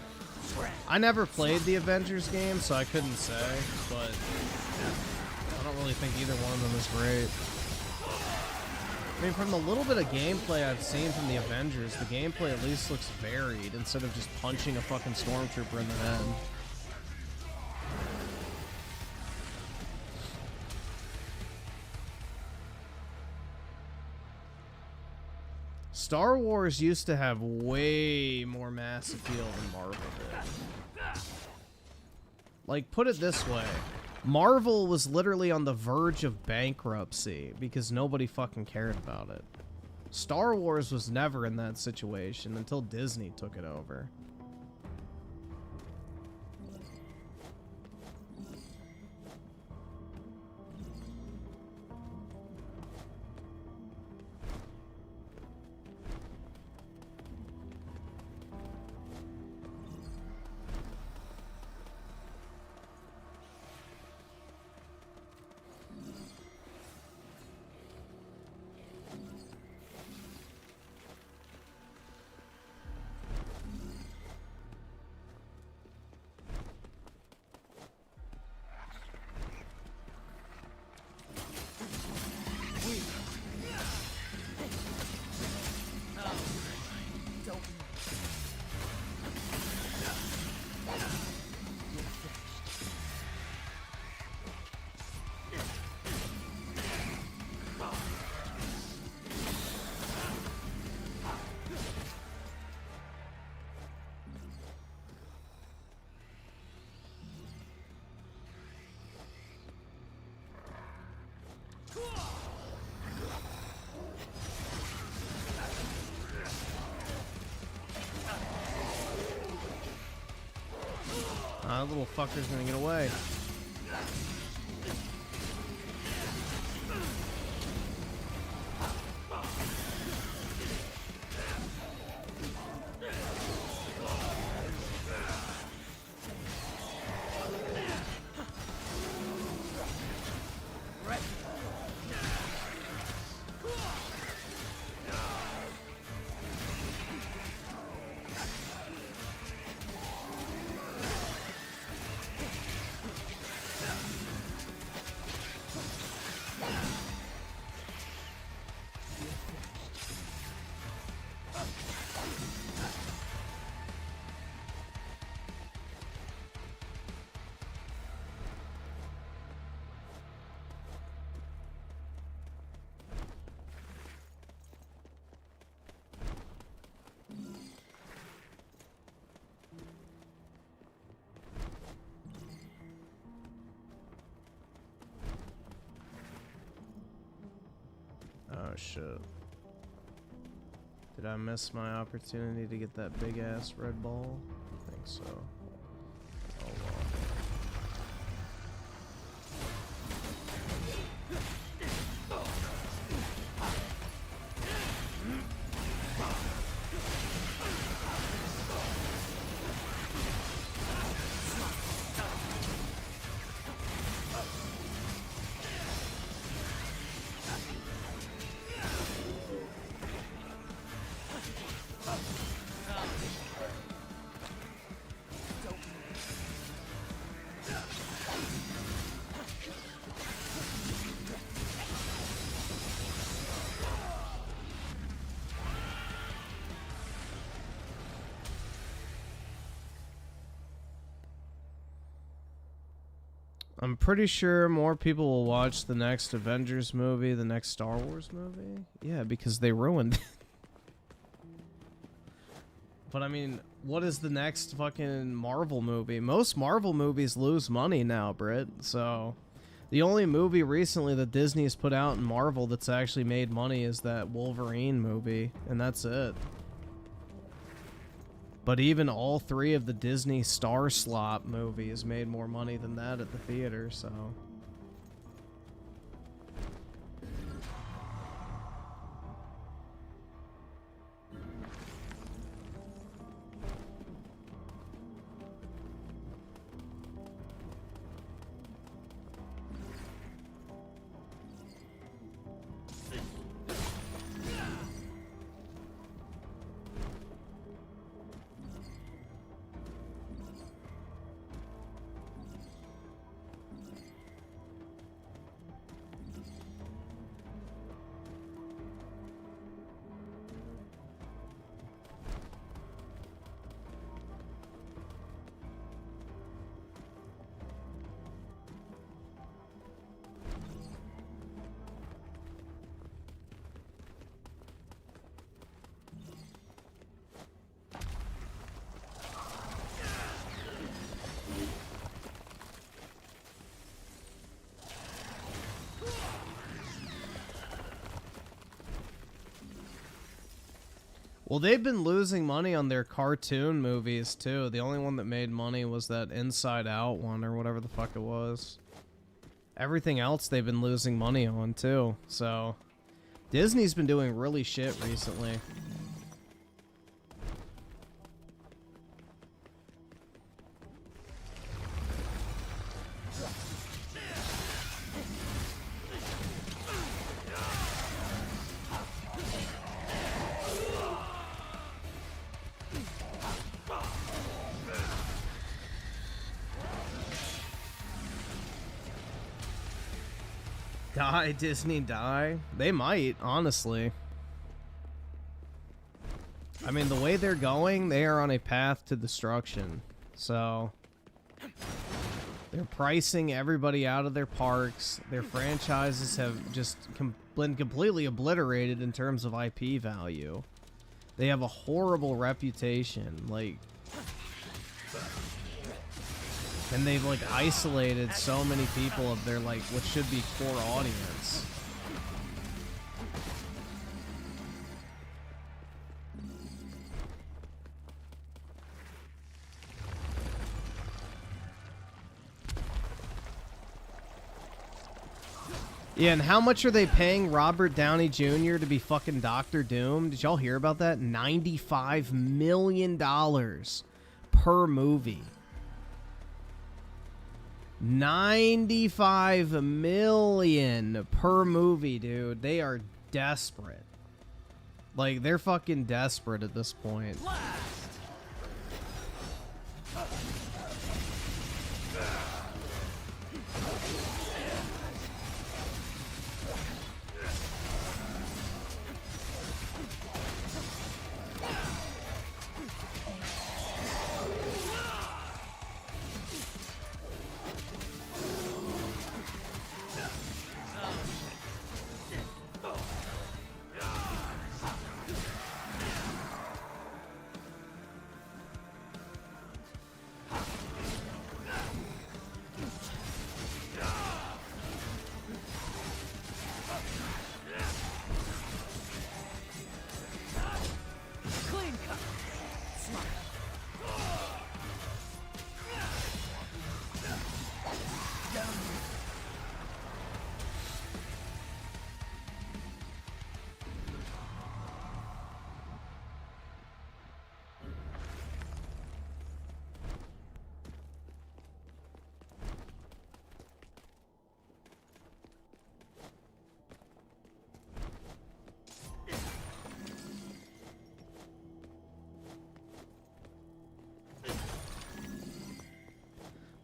I never played the Avengers game, so I couldn't say, but I don't really think either one of them is great. I mean, from the little bit of gameplay I've seen from the Avengers, the gameplay at least looks varied instead of just punching a fucking stormtrooper in the head. Star Wars used to have way more mass appeal than Marvel did. Like, put it this way. Marvel was literally on the verge of bankruptcy because nobody fucking cared about it. Star Wars was never in that situation until Disney took it over. That little fucker's gonna get away. Oh shit. Did I miss my opportunity to get that big ass red ball? I think so. Oh well. I'm pretty sure more people will watch the next Avengers movie, the next Star Wars movie. Yeah, because they ruined it. But I mean, what is the next fucking Marvel movie? Most Marvel movies lose money now, Britt. So the only movie recently that Disney has put out in Marvel that's actually made money is that Wolverine movie, and that's it. But even all three of the Disney Star Slot movies made more money than that at the theater, so... Well, they've been losing money on their cartoon movies, too. The only one that made money was that Inside Out one, or whatever the fuck it was. Everything else they've been losing money on, too. So, Disney's been doing really shit recently. Die, Disney, die? They might, honestly. I mean, the way they're going, they are on a path to destruction. So, they're pricing everybody out of their parks. Their franchises have just been completely obliterated in terms of IP value. They have a horrible reputation, like... And they've, like, isolated so many people of their, like, what should be core audience. Yeah, and how much are they paying Robert Downey Jr. to be fucking Doctor Doom? Did y'all hear about that? $95 million per movie. 95 million per movie, dude. They are desperate. Like, they're fucking desperate at this point.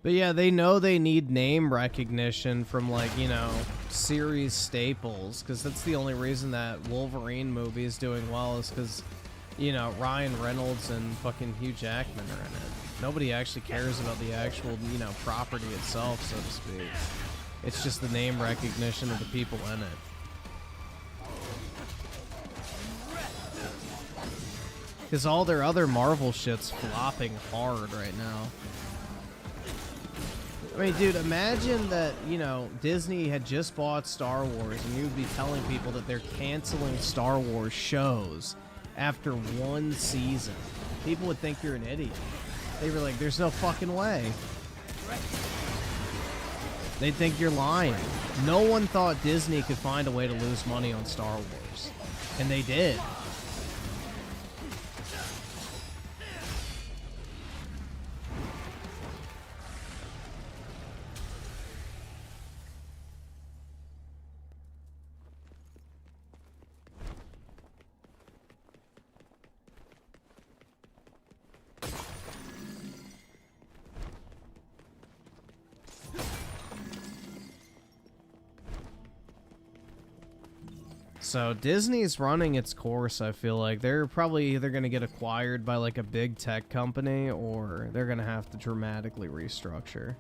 But yeah, they know they need name recognition from, like, you know, series staples, because that's the only reason that Wolverine movie is doing well, is because, you know, Ryan Reynolds and fucking Hugh Jackman are in it. Nobody actually cares about the actual, you know, property itself, so to speak. It's just the name recognition of the people in it. Because all their other Marvel shit's flopping hard right now. I mean, dude, imagine that, you know, Disney had just bought Star Wars and you would be telling people that they're canceling Star Wars shows after one season. People would think you're an idiot. They were like, there's no fucking way. They'd think you're lying. No one thought Disney could find a way to lose money on Star Wars. And they did. So Disney's running its course, I feel like. They're probably either going to get acquired by like a big tech company or they're going to have to dramatically restructure.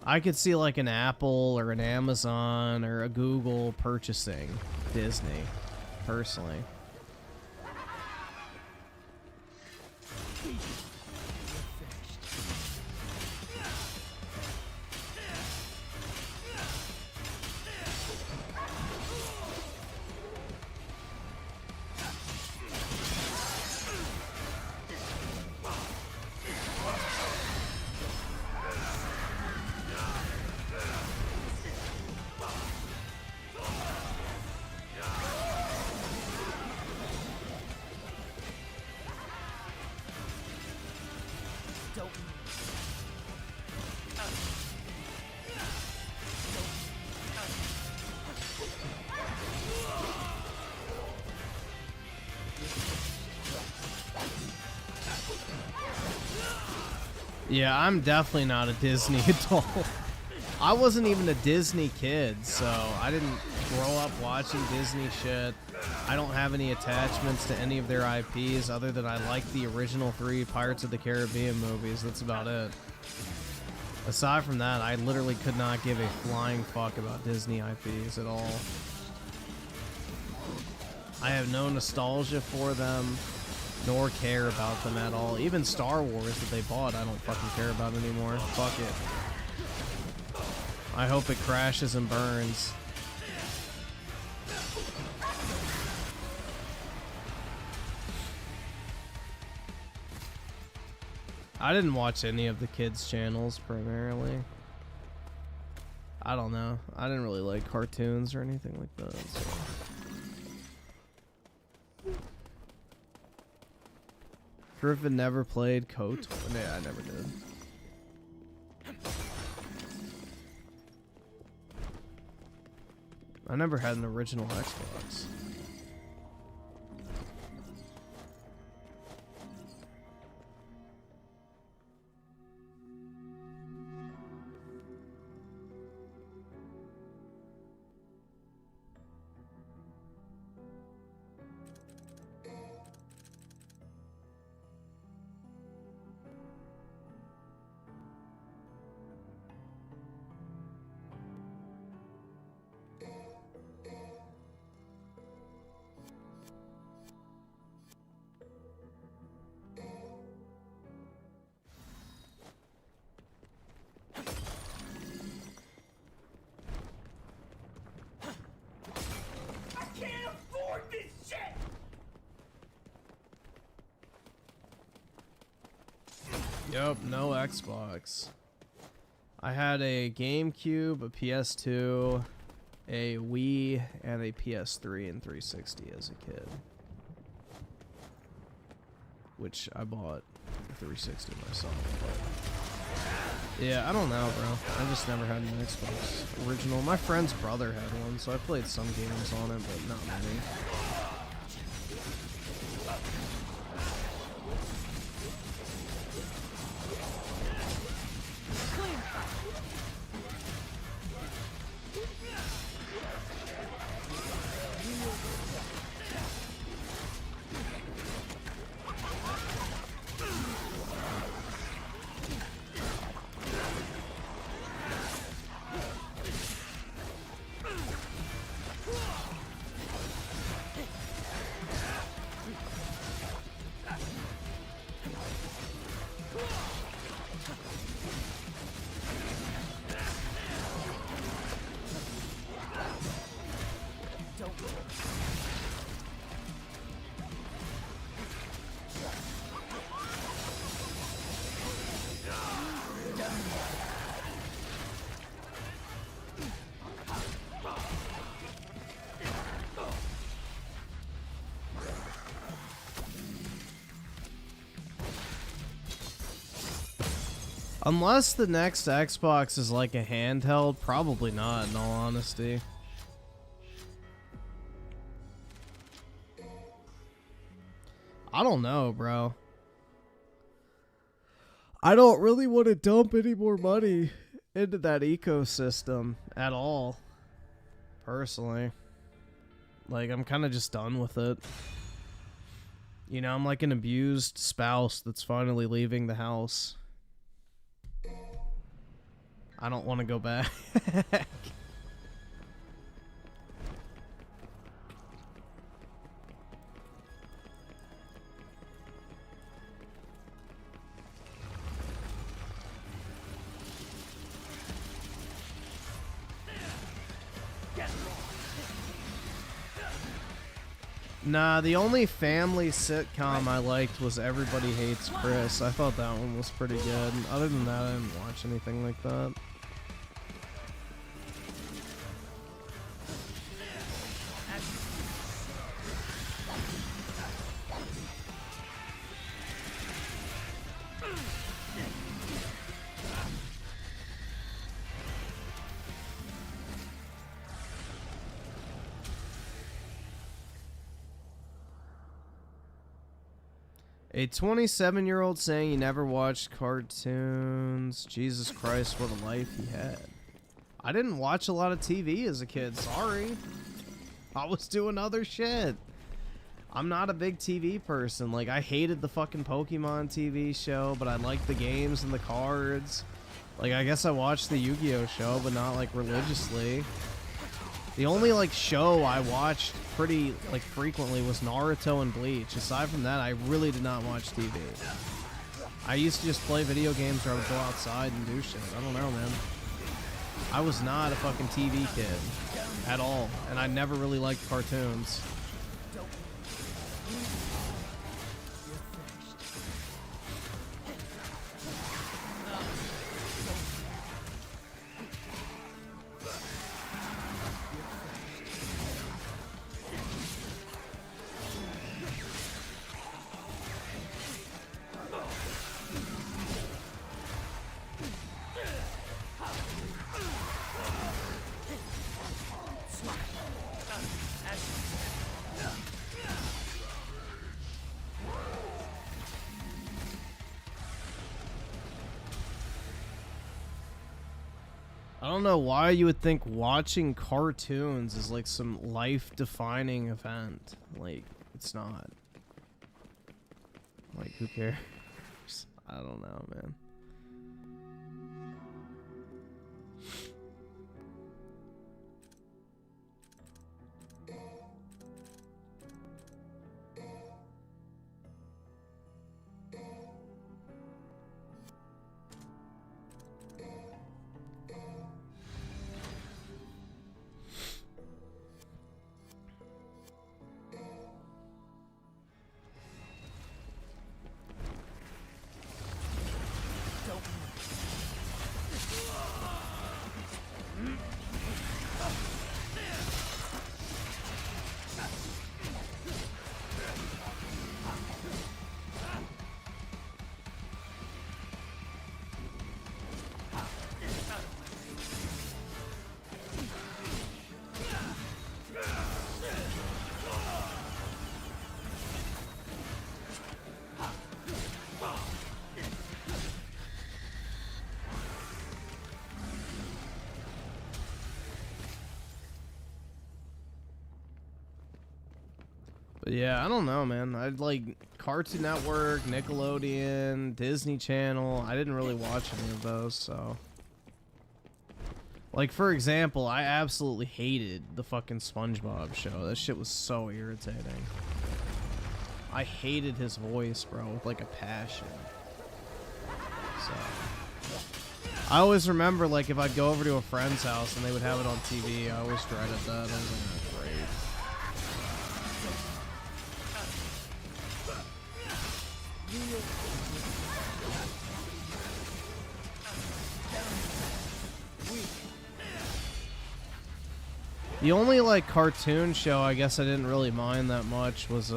I could see like an Apple or an Amazon or a Google purchasing Disney, personally. Yeah, I'm definitely not a Disney adult. I wasn't even a Disney kid, so I didn't grow up watching Disney shit. I don't have any attachments to any of their IPs other than I like the original 3 Pirates of the Caribbean movies. That's about it. Aside from that, I literally could not give a flying fuck about Disney IPs at all. I have no nostalgia for them, nor care about them at all. Even Star Wars that they bought, I don't fucking care about anymore. Fuck it. I hope it crashes and burns. I didn't watch any of the kids' channels primarily. I don't know. I didn't really like cartoons or anything like that. So. Griffin never played KOTOR. Yeah, I never did. I never had an original Xbox. Yep, no Xbox. I had a GameCube, a PS2, a Wii, and a PS3 and 360 as a kid. Which I bought the 360 myself. But yeah, I don't know, bro. I just never had an Xbox original. My friend's brother had one, so I played some games on it, but not many. Unless the next Xbox is like a handheld, probably not, in all honesty. I don't know, bro. I don't really want to dump any more money into that ecosystem at all, personally. Like, I'm kind of just done with it. You know, I'm like an abused spouse that's finally leaving the house. I don't want to go back. Nah, the only family sitcom I liked was Everybody Hates Chris. I thought that one was pretty good. Other than that, I didn't watch anything like that. A 27-year-old saying he never watched cartoons. Jesus Christ, what a life he had. I didn't watch a lot of TV as a kid, sorry. I was doing other shit. I'm not a big TV person. Like, I hated the fucking Pokemon TV show, but I liked the games and the cards. Like, I guess I watched the Yu-Gi-Oh show, but not, like, religiously. The only, like, show I watched pretty, like, frequently was Naruto and Bleach. Aside from that, I really did not watch TV. I used to just play video games or I would go outside and do shit. I don't know, man. I was not a fucking TV kid at all, and I never really liked cartoons. I don't know why you would think watching cartoons is like some life-defining event. Like, it's not. Like, who cares? I don't know, man. But yeah, I don't know, man. I'd like Cartoon Network, Nickelodeon, Disney Channel. I didn't really watch any of those, so. Like, for example, I absolutely hated the fucking SpongeBob show. That shit was so irritating. I hated his voice, bro, with like a passion. So. I always remember, like, if I'd go over to a friend's house and they would have it on TV, I always dreaded that. I was like, oh, great. The only, like, cartoon show I guess I didn't really mind that much was,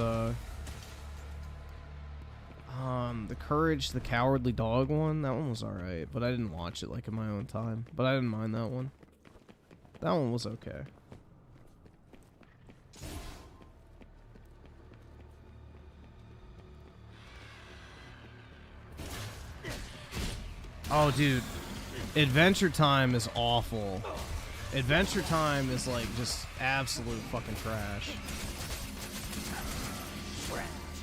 The Courage the Cowardly Dog one. That one was alright, but I didn't watch it like in my own time. But I didn't mind that one. That one was okay. Oh, dude. Adventure Time is awful. Adventure Time is like just absolute fucking trash.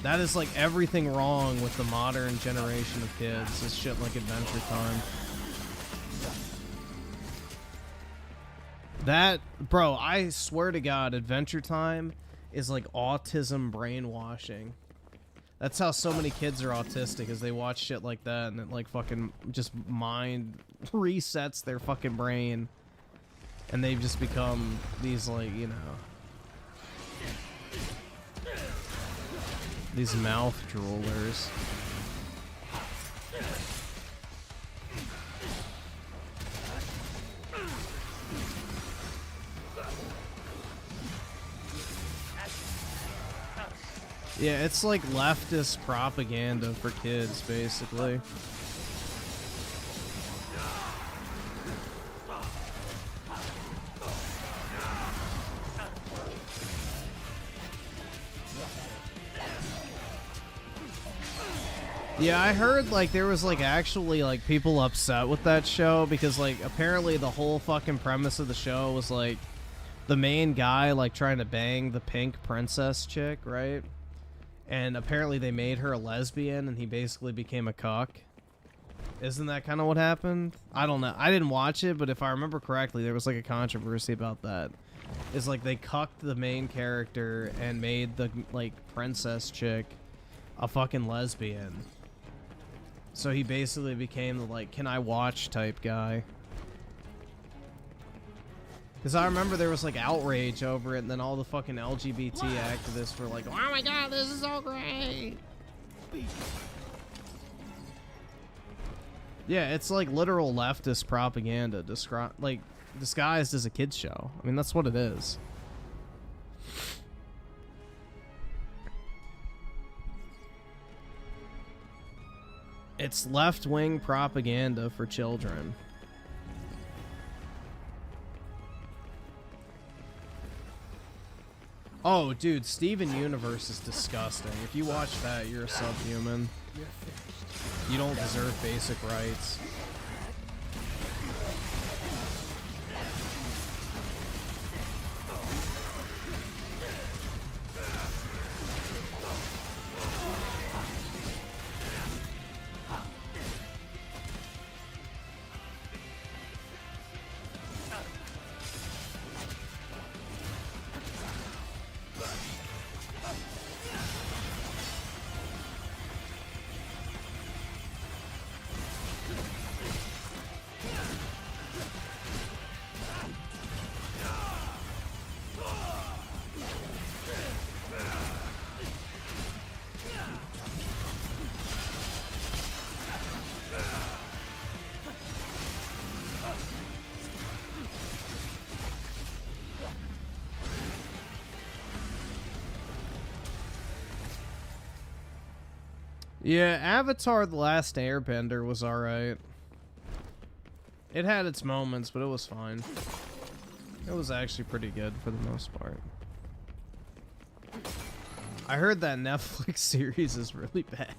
That is like everything wrong with the modern generation of kids. Is shit like Adventure Time. That, bro, I swear to God, Adventure Time is like autism brainwashing. That's how so many kids are autistic, is they watch shit like that and it like fucking just mind resets their fucking brain. And they've just become these like, you know, these mouth droolers. Yeah, it's like leftist propaganda for kids, basically. Yeah, I heard like there was like actually like people upset with that show because like apparently the whole fucking premise of the show was like the main guy like trying to bang the pink princess chick, right? And apparently they made her a lesbian and he basically became a cuck. Isn't that kind of what happened? I don't know. I didn't watch it, but if I remember correctly, there was like a controversy about that. It's like they cucked the main character and made the like princess chick a fucking lesbian. So he basically became the like, can I watch type guy. Because I remember there was like outrage over it, and then all the fucking LGBT activists were like, oh my god, this is so great. Yeah, it's like literal leftist propaganda like disguised as a kid's show. I mean, that's what it is. It's left-wing propaganda for children. Oh, dude, Steven Universe is disgusting. If you watch that, you're a subhuman. You don't deserve basic rights. Yeah, Avatar The Last Airbender was alright. It had its moments, but it was fine. It was actually pretty good for the most part. I heard that Netflix series is really bad.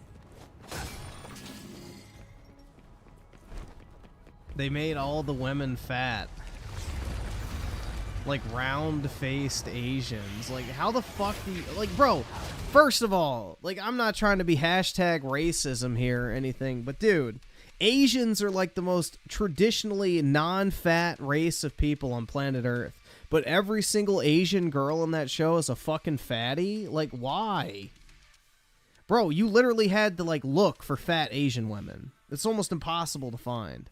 They made all the women fat. Like round-faced Asians. Like, how the fuck do you... Like, bro, first of all, like, I'm not trying to be hashtag racism here or anything, but dude, Asians are like the most traditionally non-fat race of people on planet Earth. But every single Asian girl in that show is a fucking fatty? Like, why? Bro, you literally had to, like, look for fat Asian women. It's almost impossible to find.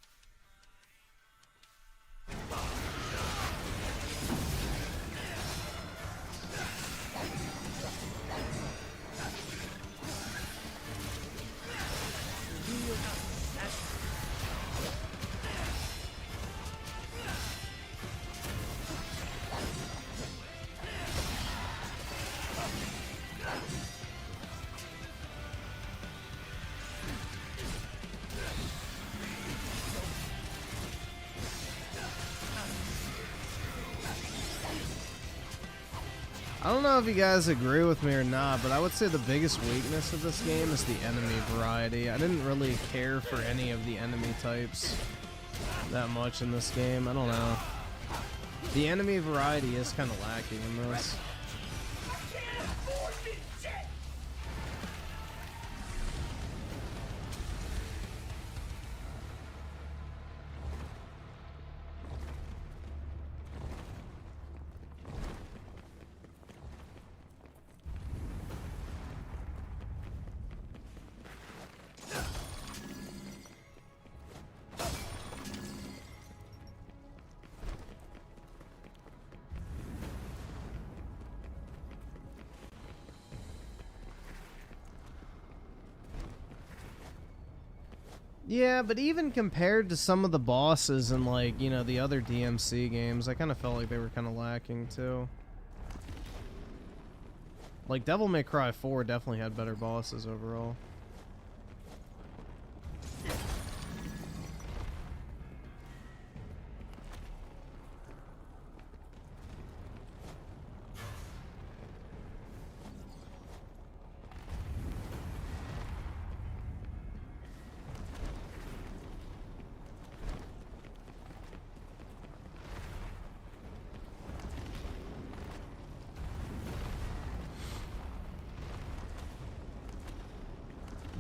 I don't know if you guys agree with me or not, but I would say the biggest weakness of this game is the enemy variety. I didn't really care for any of the enemy types that much in this game. I don't know. The enemy variety is kind of lacking in this. Yeah, but even compared to some of the bosses in, like, you know, the other DMC games, I kind of felt like they were kind of lacking, too. Like, Devil May Cry 4 definitely had better bosses overall.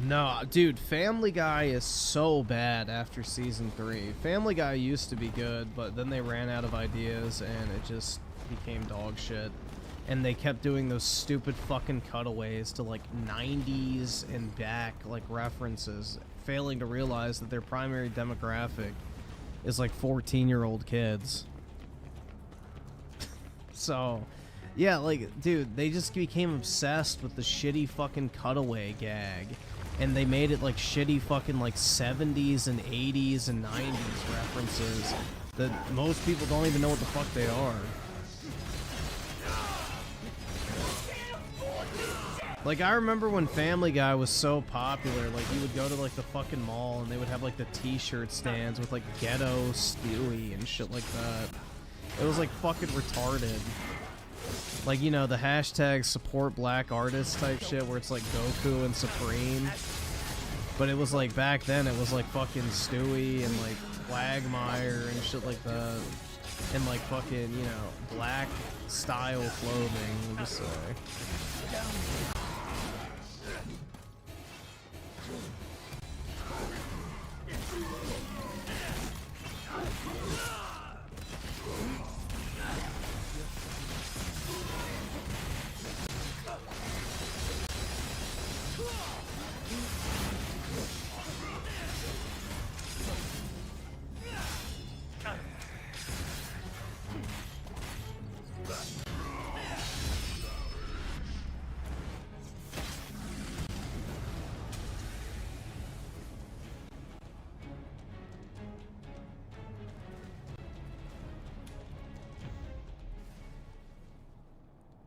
No, dude, Family Guy is so bad after Season 3. Family Guy used to be good, but then they ran out of ideas and it just became dog shit. And they kept doing those stupid fucking cutaways to, like, 90s and back, like, references, failing to realize that their primary demographic is, like, 14-year-old kids. So, yeah, like, dude, they just became obsessed with the shitty fucking cutaway gag. And they made it like shitty fucking like 70s and 80s and 90s references that most people don't even know what the fuck they are. Like, I remember when Family Guy was so popular, like, you would go to like the fucking mall and they would have like the t-shirt stands with like Ghetto Stewie and shit like that. It was like fucking retarded. Like, you know, the hashtag support black artists type shit where it's like Goku and Supreme. But it was like, back then it was like fucking Stewie and like Quagmire and shit like that. And like fucking, you know, black style clothing, we'll just say.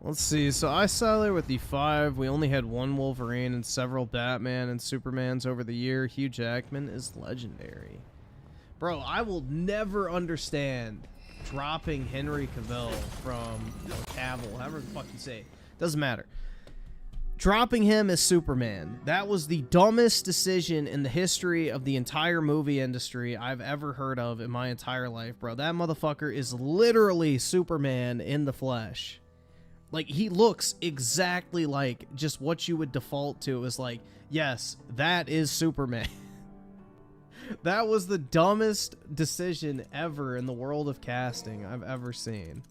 Let's see, so I sat there with the 5. We only had one Wolverine and several Batman and Supermans over the year. Hugh Jackman is legendary. Bro, I will never understand dropping Henry Cavill from, or Cavill, however the fuck you say it. Doesn't matter. Dropping him as Superman. That was the dumbest decision in the history of the entire movie industry I've ever heard of in my entire life, bro. That motherfucker is literally Superman in the flesh. Like, he looks exactly like just what you would default to is like, yes, that is Superman. That was the dumbest decision ever in the world of casting I've ever seen.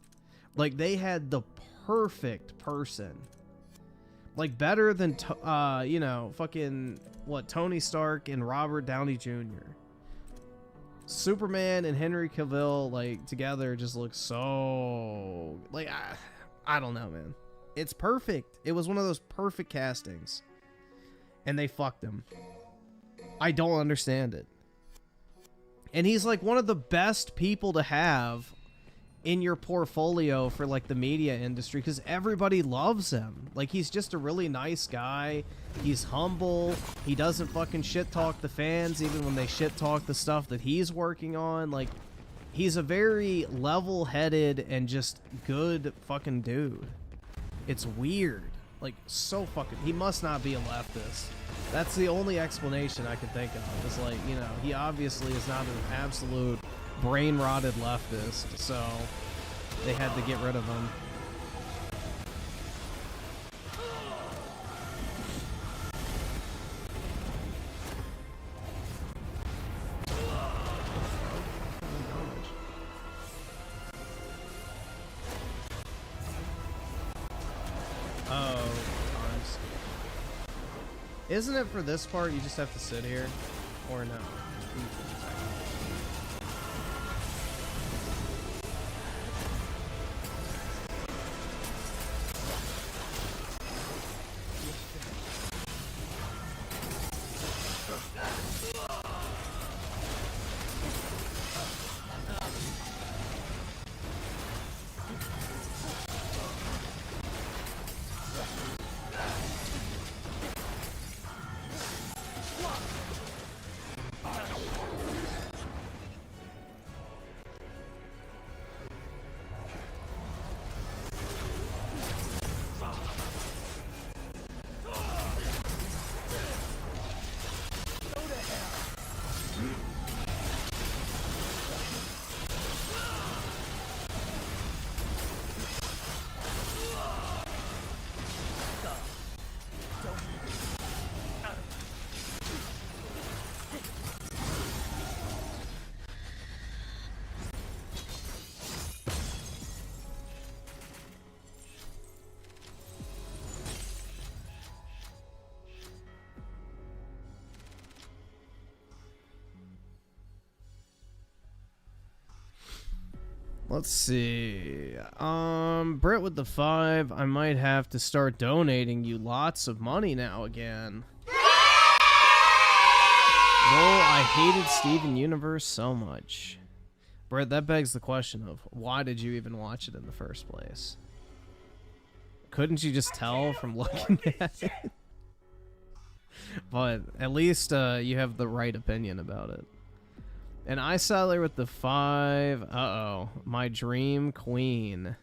Like, they had the perfect person. Like, better than, you know, fucking, what, Tony Stark and Robert Downey Jr. Superman and Henry Cavill, like, together just look so, like, I don't know, man. It's perfect. It was one of those perfect castings. And they fucked him. I don't understand it. And he's like one of the best people to have in your portfolio for like the media industry because everybody loves him. Like, he's just a really nice guy. He's humble. He doesn't fucking shit talk the fans even when they shit talk the stuff that he's working on. Like, he's a very level-headed and just good fucking dude. It's weird. Like, so fucking... He must not be a leftist. That's the only explanation I can think of. Is like, you know, he obviously is not an absolute brain-rotted leftist, so they had to get rid of him. Isn't it for this part you just have to sit here? Or no? Let's see. Britt with the 5. I might have to start donating you lots of money now again. Lol, I hated Steven Universe so much. Britt, that begs the question of why did you even watch it in the first place? Couldn't you just tell from looking at it? But at least you have the right opinion about it. And I saw there with the 5. Uh-oh. My dream queen.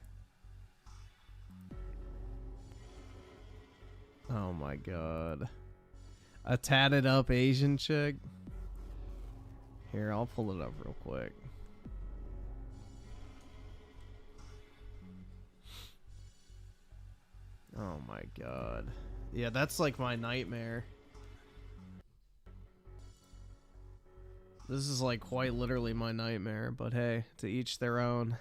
Oh my god. A tatted up Asian chick. Here, I'll pull it up real quick. Oh my god. Yeah, that's like my nightmare. This is like quite literally my nightmare, but hey, to each their own.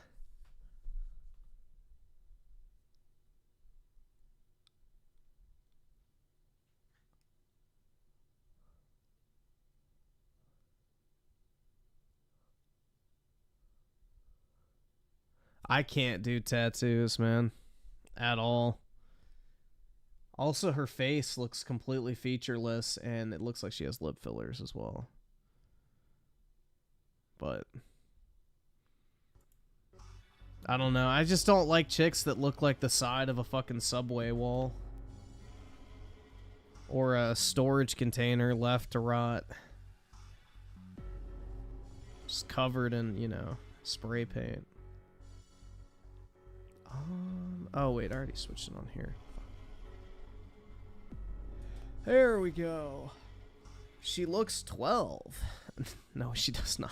I can't do tattoos, man. At all. Also, her face looks completely featureless, and it looks like she has lip fillers as well. But I don't know. I just don't like chicks that look like the side of a fucking subway wall. Or a storage container left to rot. Just covered in, you know, spray paint. Oh wait, I already switched it on here. There we go. She looks 12. No, she does not.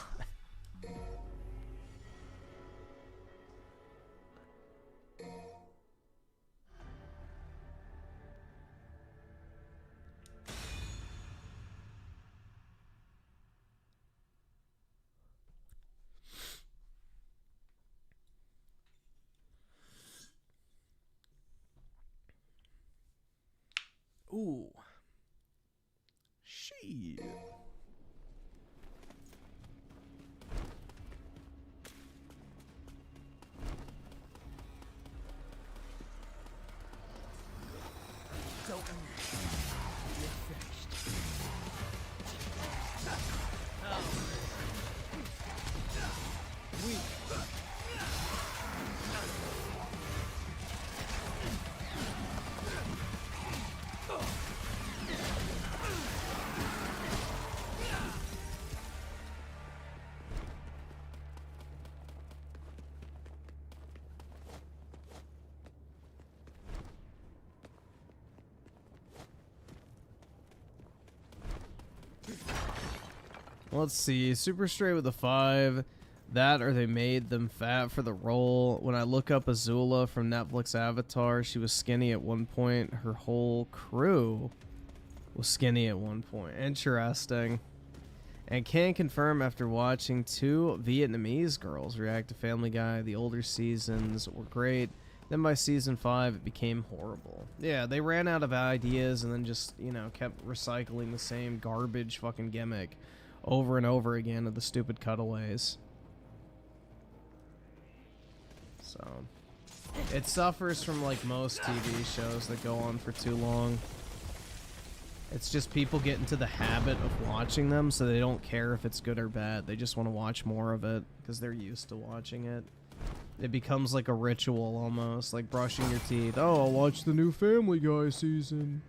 Ooh. Shit. Let's see. Super straight with a 5. That or they made them fat for the role. When I look up Azula from Netflix Avatar, she was skinny at one point. Her whole crew was skinny at one point. Interesting. And can confirm after watching 2 Vietnamese girls react to Family Guy, the older seasons were great. Then by season 5, it became horrible. Yeah, they ran out of ideas and then just, you know, kept recycling the same garbage fucking gimmick over and over again of the stupid cutaways. So, it suffers from like most TV shows that go on for too long. It's just people get into the habit of watching them, so they don't care if it's good or bad. They just want to watch more of it because they're used to watching it. It becomes like a ritual almost, like brushing your teeth. Oh, I'll watch the new Family Guy season.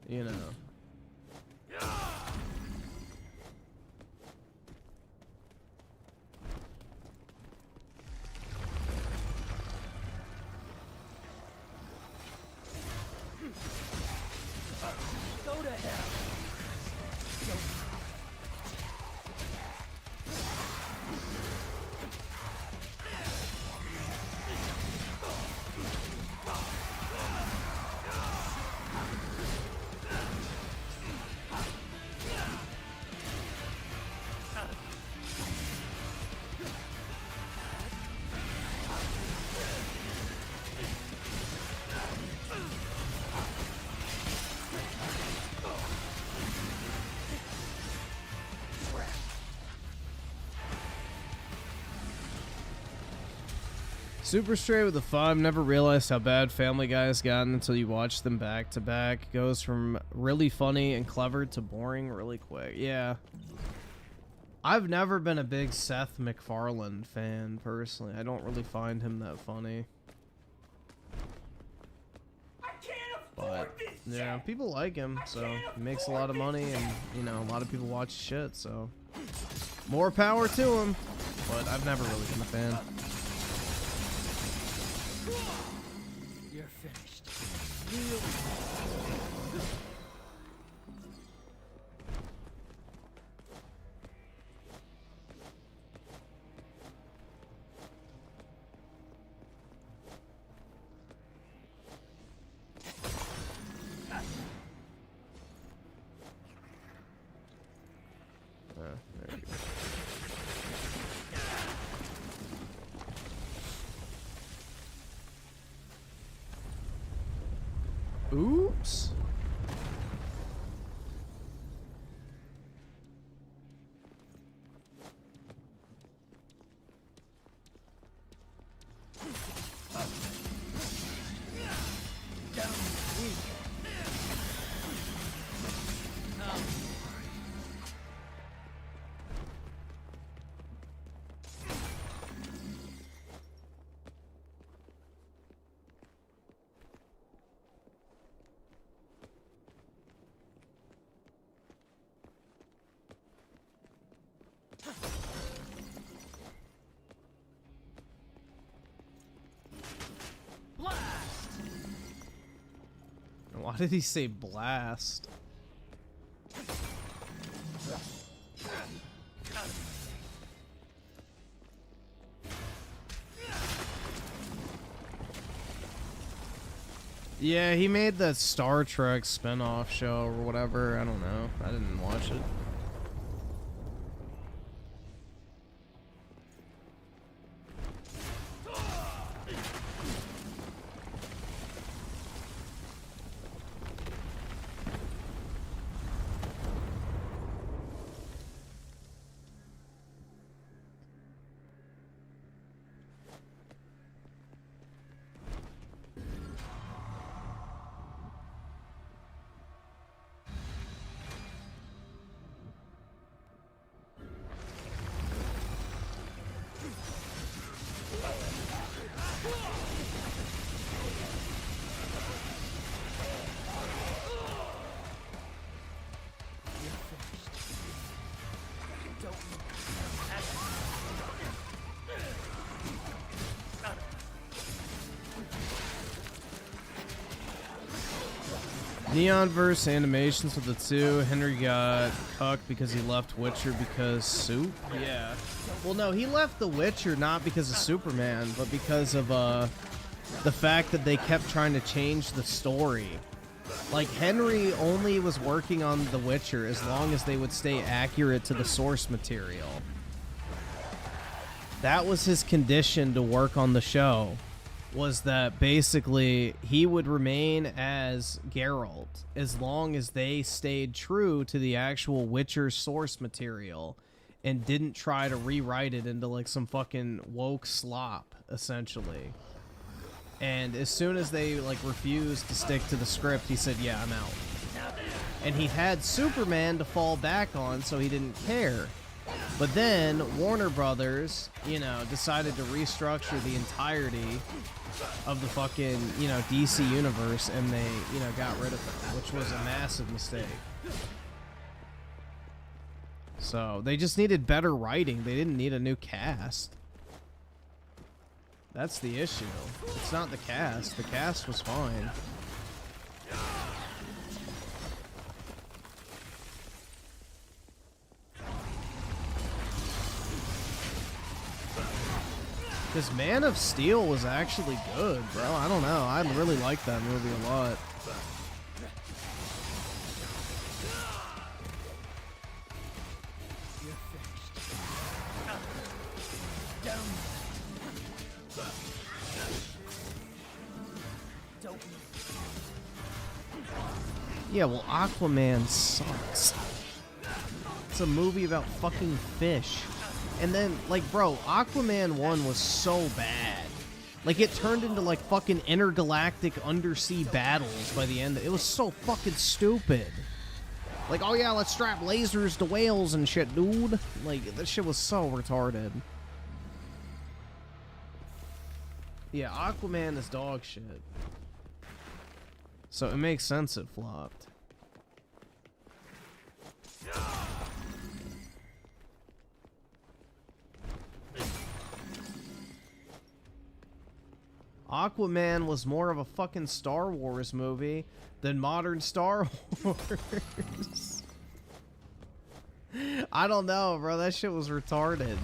You know. Super straight with a 5. Never realized how bad Family Guy has gotten until you watch them back to back. Goes from really funny and clever to boring really quick. Yeah. I've never been a big Seth MacFarlane fan, personally. I don't really find him that funny. But, yeah, people like him, so he makes a lot of money, and, you know, a lot of people watch shit, so more power to him. But I've never really been a fan. You're finished. There you go. Oops. Why did he say blast? Yeah, he made that Star Trek spin-off show or whatever. I don't know. I didn't watch it. Neonverse animations with the two. Henry got cucked because he left Witcher because soup? Yeah. Well, no, he left The Witcher not because of Superman, but because of the fact that they kept trying to change the story. Like, Henry only was working on The Witcher as long as they would stay accurate to the source material. That was his condition to work on the show. Was that basically he would remain as Geralt as long as they stayed true to the actual Witcher source material and didn't try to rewrite it into like some fucking woke slop, essentially. And as soon as they like refused to stick to the script, he said, yeah, I'm out. And he had Superman to fall back on, so he didn't care. But then Warner Brothers, you know, decided to restructure the entirety of the fucking, you know, DC universe, and they, you know, got rid of it, which was a massive mistake. So they just needed better writing. They didn't need a new cast. That's the issue. It's not the cast. The cast was fine. Because Man of Steel was actually good, bro. I don't know. I really liked that movie a lot. Yeah, well, Aquaman sucks. It's a movie about fucking fish. And then, like, bro, Aquaman 1 was so bad. Like, it turned into, like, fucking intergalactic undersea battles by the end. It was so fucking stupid. Like, oh yeah, let's strap lasers to whales and shit, dude. Like, that shit was so retarded. Yeah, Aquaman is dog shit. So it makes sense it flopped. Aquaman was more of a fucking Star Wars movie than modern Star Wars. I don't know, bro. That shit was retarded.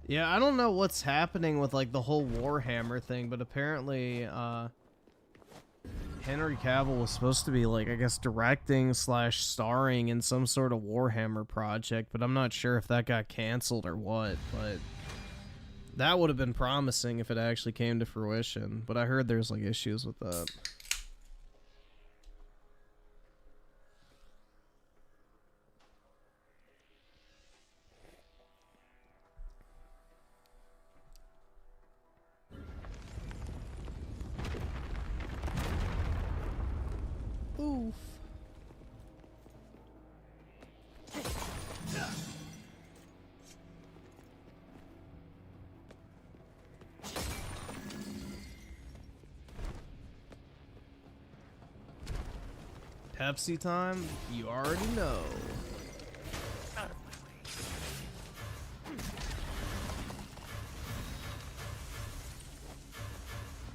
Yeah, I don't know what's happening with like the whole Warhammer thing, but apparently Henry Cavill was supposed to be like, I guess, directing / starring in some sort of Warhammer project, but I'm not sure if that got canceled or what, but that would have been promising if it actually came to fruition, but I heard there's like issues with that. Oof. Pepsi time? You already know. Out of my way.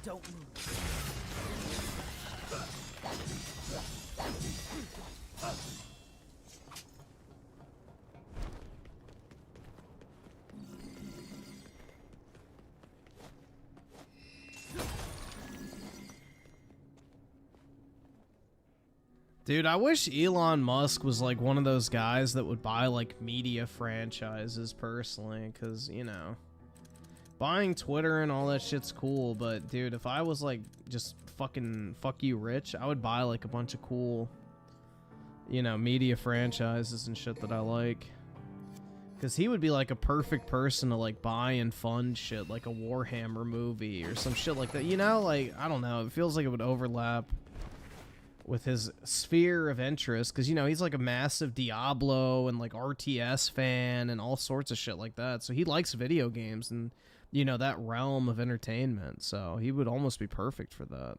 Don't move. Dude, I wish Elon Musk was like one of those guys that would buy like media franchises personally, because, you know, buying Twitter and all that shit's cool, but dude, if I was like just fucking fuck you rich, I would buy like a bunch of cool, you know, media franchises and shit that I like. Because he would be like a perfect person to like buy and fund shit, like a Warhammer movie or some shit like that, you know? Like, I don't know, it feels like it would overlap with his sphere of interest, because, you know, he's like a massive Diablo and like RTS fan and all sorts of shit like that, so he likes video games and, you know, that realm of entertainment, so he would almost be perfect for that.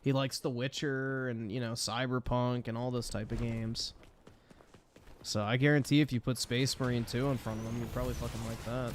He likes The Witcher and, you know, Cyberpunk and all those type of games, so I guarantee if you put Space Marine 2 in front of him, you'd probably fucking like that.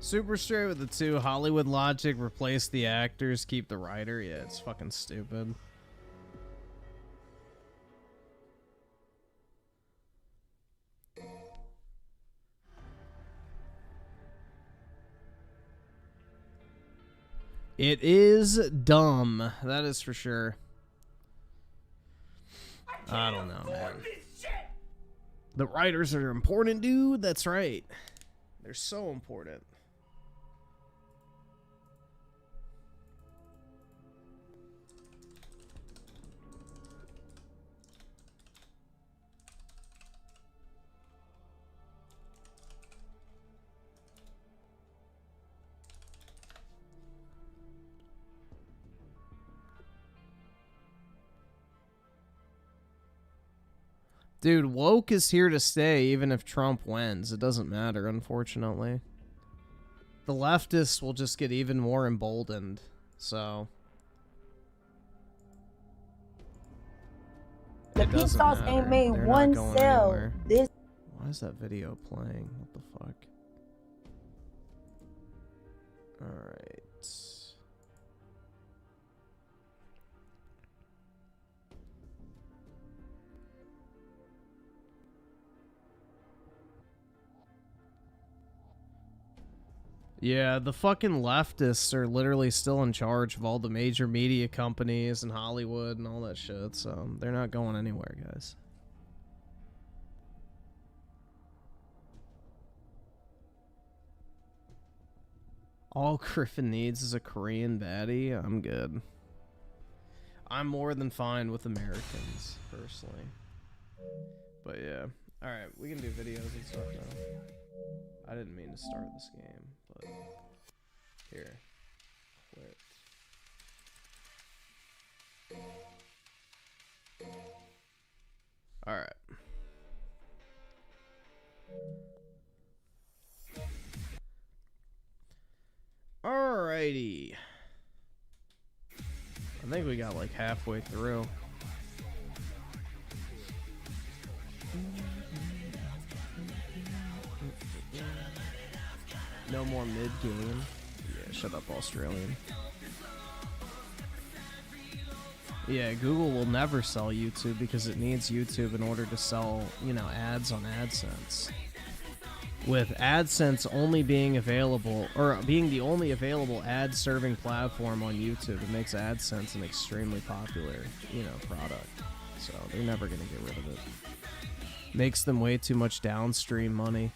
Super straight with the 2. Hollywood logic, replace the actors, keep the writer. Yeah, it's fucking stupid. It is dumb. That is for sure. I don't know, man. The writers are important, dude. That's right. They're so important. Dude, woke is here to stay even if Trump wins. It doesn't matter, unfortunately. The leftists will just get even more emboldened, so... The peace sauce ain't made one cell. This. Why is that video playing? What the fuck? Alright. Yeah, the fucking leftists are literally still in charge of all the major media companies and Hollywood and all that shit, so they're not going anywhere, guys. All Griffin needs is a Korean baddie. I'm good. I'm more than fine with Americans, personally. But yeah. Alright, we can do videos and stuff now. I didn't mean to start this game, but... Here. Quit. Alright. Alrighty. I think we got like halfway through. No more mid-game. Yeah, shut up, Australian. Yeah, Google will never sell YouTube because it needs YouTube in order to sell, you know, ads on AdSense. With AdSense only being available, or being the only available ad-serving platform on YouTube, it makes AdSense an extremely popular, you know, product. So they're never going to get rid of it. Makes them way too much downstream money.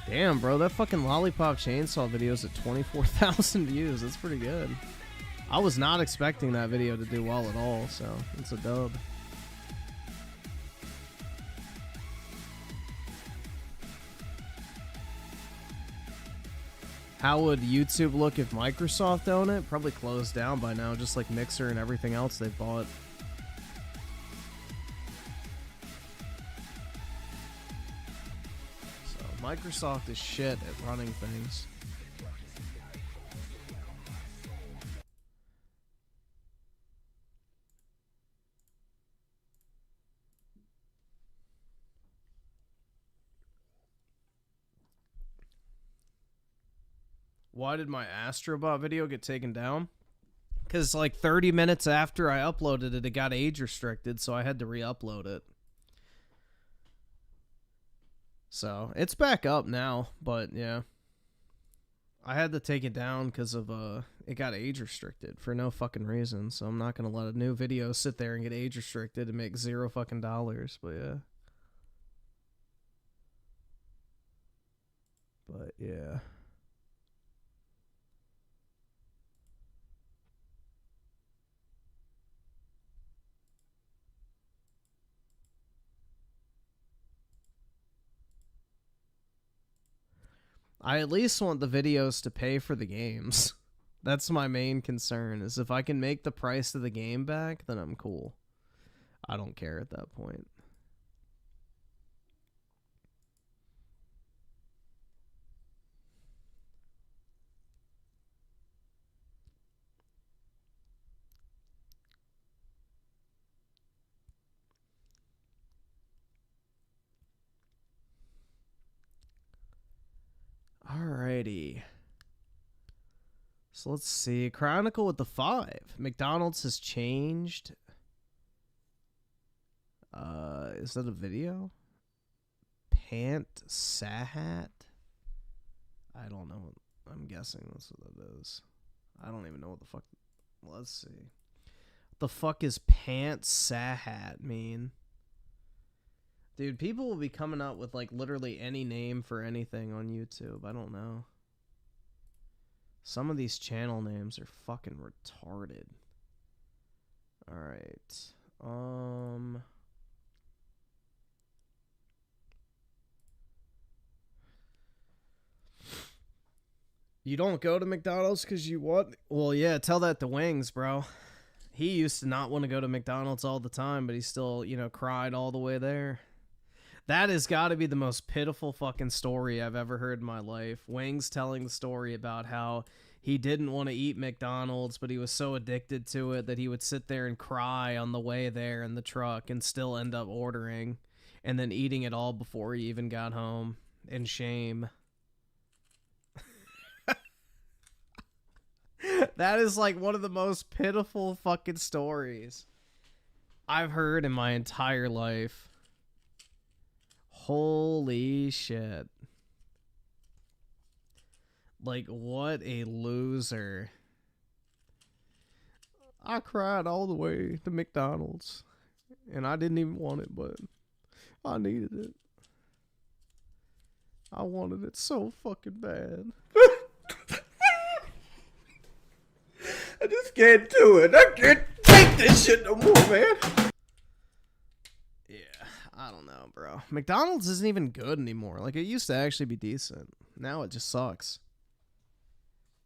Damn, bro, that fucking Lollipop Chainsaw video is at 24,000 views. That's pretty good. I was not expecting that video to do well at all, so it's a dub. How would YouTube look if Microsoft owned it? Probably closed down by now, just like Mixer and everything else they bought. So Microsoft is shit at running things. Why did my Astrobot video get taken down? Because like 30 minutes after I uploaded it, it got age restricted, so I had to re-upload it. So, it's back up now, but yeah. I had to take it down because of, it got age restricted for no fucking reason, so I'm not going to let a new video sit there and get age restricted and make $0 fucking dollars, but yeah. But yeah. I at least want the videos to pay for the games. That's my main concern, is if I can make the price of the game back, then I'm cool. I don't care at that point. Alrighty. So let's see. Chronicle with the 5. McDonald's has changed. Is that a video? Pant Sahat? I don't know. I'm guessing that's what that is. I don't even know what the fuck. Let's see. What the fuck is Pant Sahat mean? Dude, people will be coming up with, like, literally any name for anything on YouTube. I don't know. Some of these channel names are fucking retarded. Alright. You don't go to McDonald's because you what? Well, yeah, tell that to Wings, bro. He used to not want to go to McDonald's all the time, but he still, you know, cried all the way there. That has got to be the most pitiful fucking story I've ever heard in my life. Wings telling the story about how he didn't want to eat McDonald's, but he was so addicted to it that he would sit there and cry on the way there in the truck and still end up ordering and then eating it all before he even got home in shame. That is like one of the most pitiful fucking stories I've heard in my entire life. Holy shit. Like, what a loser. I cried all the way to McDonald's. And I didn't even want it, but I needed it. I wanted it so fucking bad. I just can't do it. I can't take this shit no more, man. Yeah, I don't know, bro. McDonald's isn't even good anymore. Like, it used to actually be decent. Now it just sucks.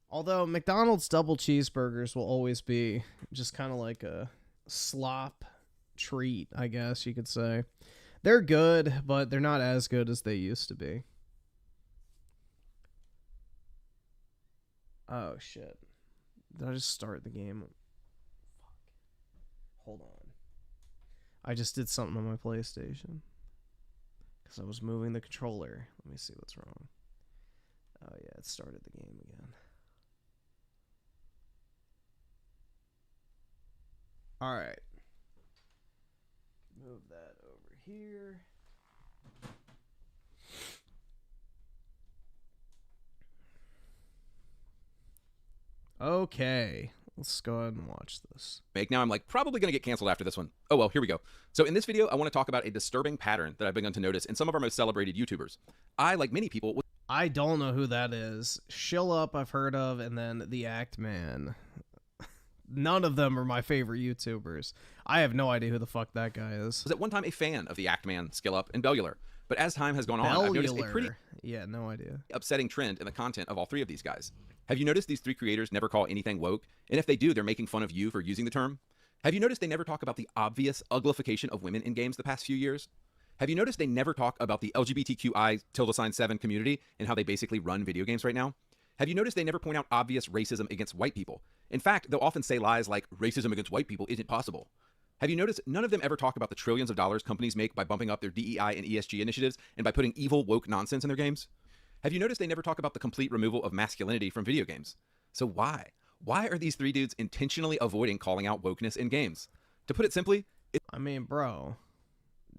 Although McDonald's double cheeseburgers will always be just kind of like a slop treat, I guess you could say. They're good, but they're not as good as they used to be. Oh, shit. Did I just start the game? Fuck. Hold on. I just did something on my PlayStation. Because I was moving the controller. Let me see what's wrong. Oh, yeah, it started the game again. Alright. Move that over here. Okay, let's go ahead and watch this. Now I'm like probably going to get canceled after this one. Oh well, here we go. So in this video, I want to talk about a disturbing pattern that I've begun to notice in some of our most celebrated YouTubers. I, like many people, I don't know who that is. Shill Up I've heard of, and then the Act Man. None of them are my favorite YouTubers. I have no idea who the fuck that guy is. was at one time a fan of the Act Man, Skill Up, and Bellular. But as time has gone on, I've noticed a pretty no idea. upsetting trend in the content of all three of these guys. Have you noticed these three creators never call anything woke? And if they do, they're making fun of you for using the term? Have you noticed they never talk about the obvious uglification of women in games the past few years? Have you noticed they never talk about the LGBTQI7 community and how they basically run video games right now? Have you noticed they never point out obvious racism against white people? In fact, they'll often say lies like, racism against white people isn't possible. Have you noticed none of them ever talk about the trillions of dollars companies make by bumping up their DEI and ESG initiatives and by putting evil, woke nonsense in their games? Have you noticed they never talk about the complete removal of masculinity from video games? So why? Why are these three dudes intentionally avoiding calling out wokeness in games? To put it simply, I mean, bro,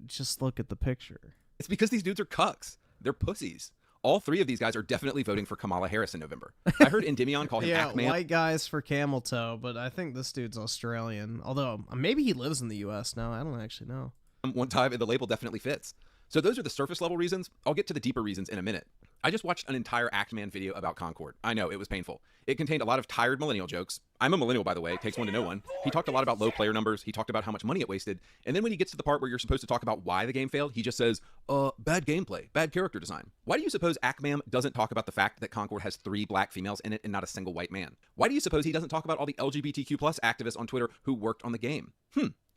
just look at the picture. it's because these dudes are cucks. They're pussies. All three of these guys are definitely voting for Kamala Harris in November. I heard Endymion call him Ackman. White guys for Camel Toe, but I think this dude's Australian. Although, maybe he lives in the U.S. now. I don't actually know. One time, and the label definitely fits. So those are the surface level reasons. I'll get to the deeper reasons in a minute. I just watched an entire Act-Man video about Concord. I know, it was painful. It contained a lot of tired millennial jokes. I'm a millennial, by the way. It takes one to know one. He talked a lot about low player numbers. He talked about how much money it wasted. And then when he gets to the part where you're supposed to talk about why the game failed, he just says, bad gameplay, bad character design. Why do you suppose Ackman doesn't talk about the fact that Concord has 3 black females in it and not a single white man? Why do you suppose he doesn't talk about all the LGBTQ+ activists on Twitter who worked on the game?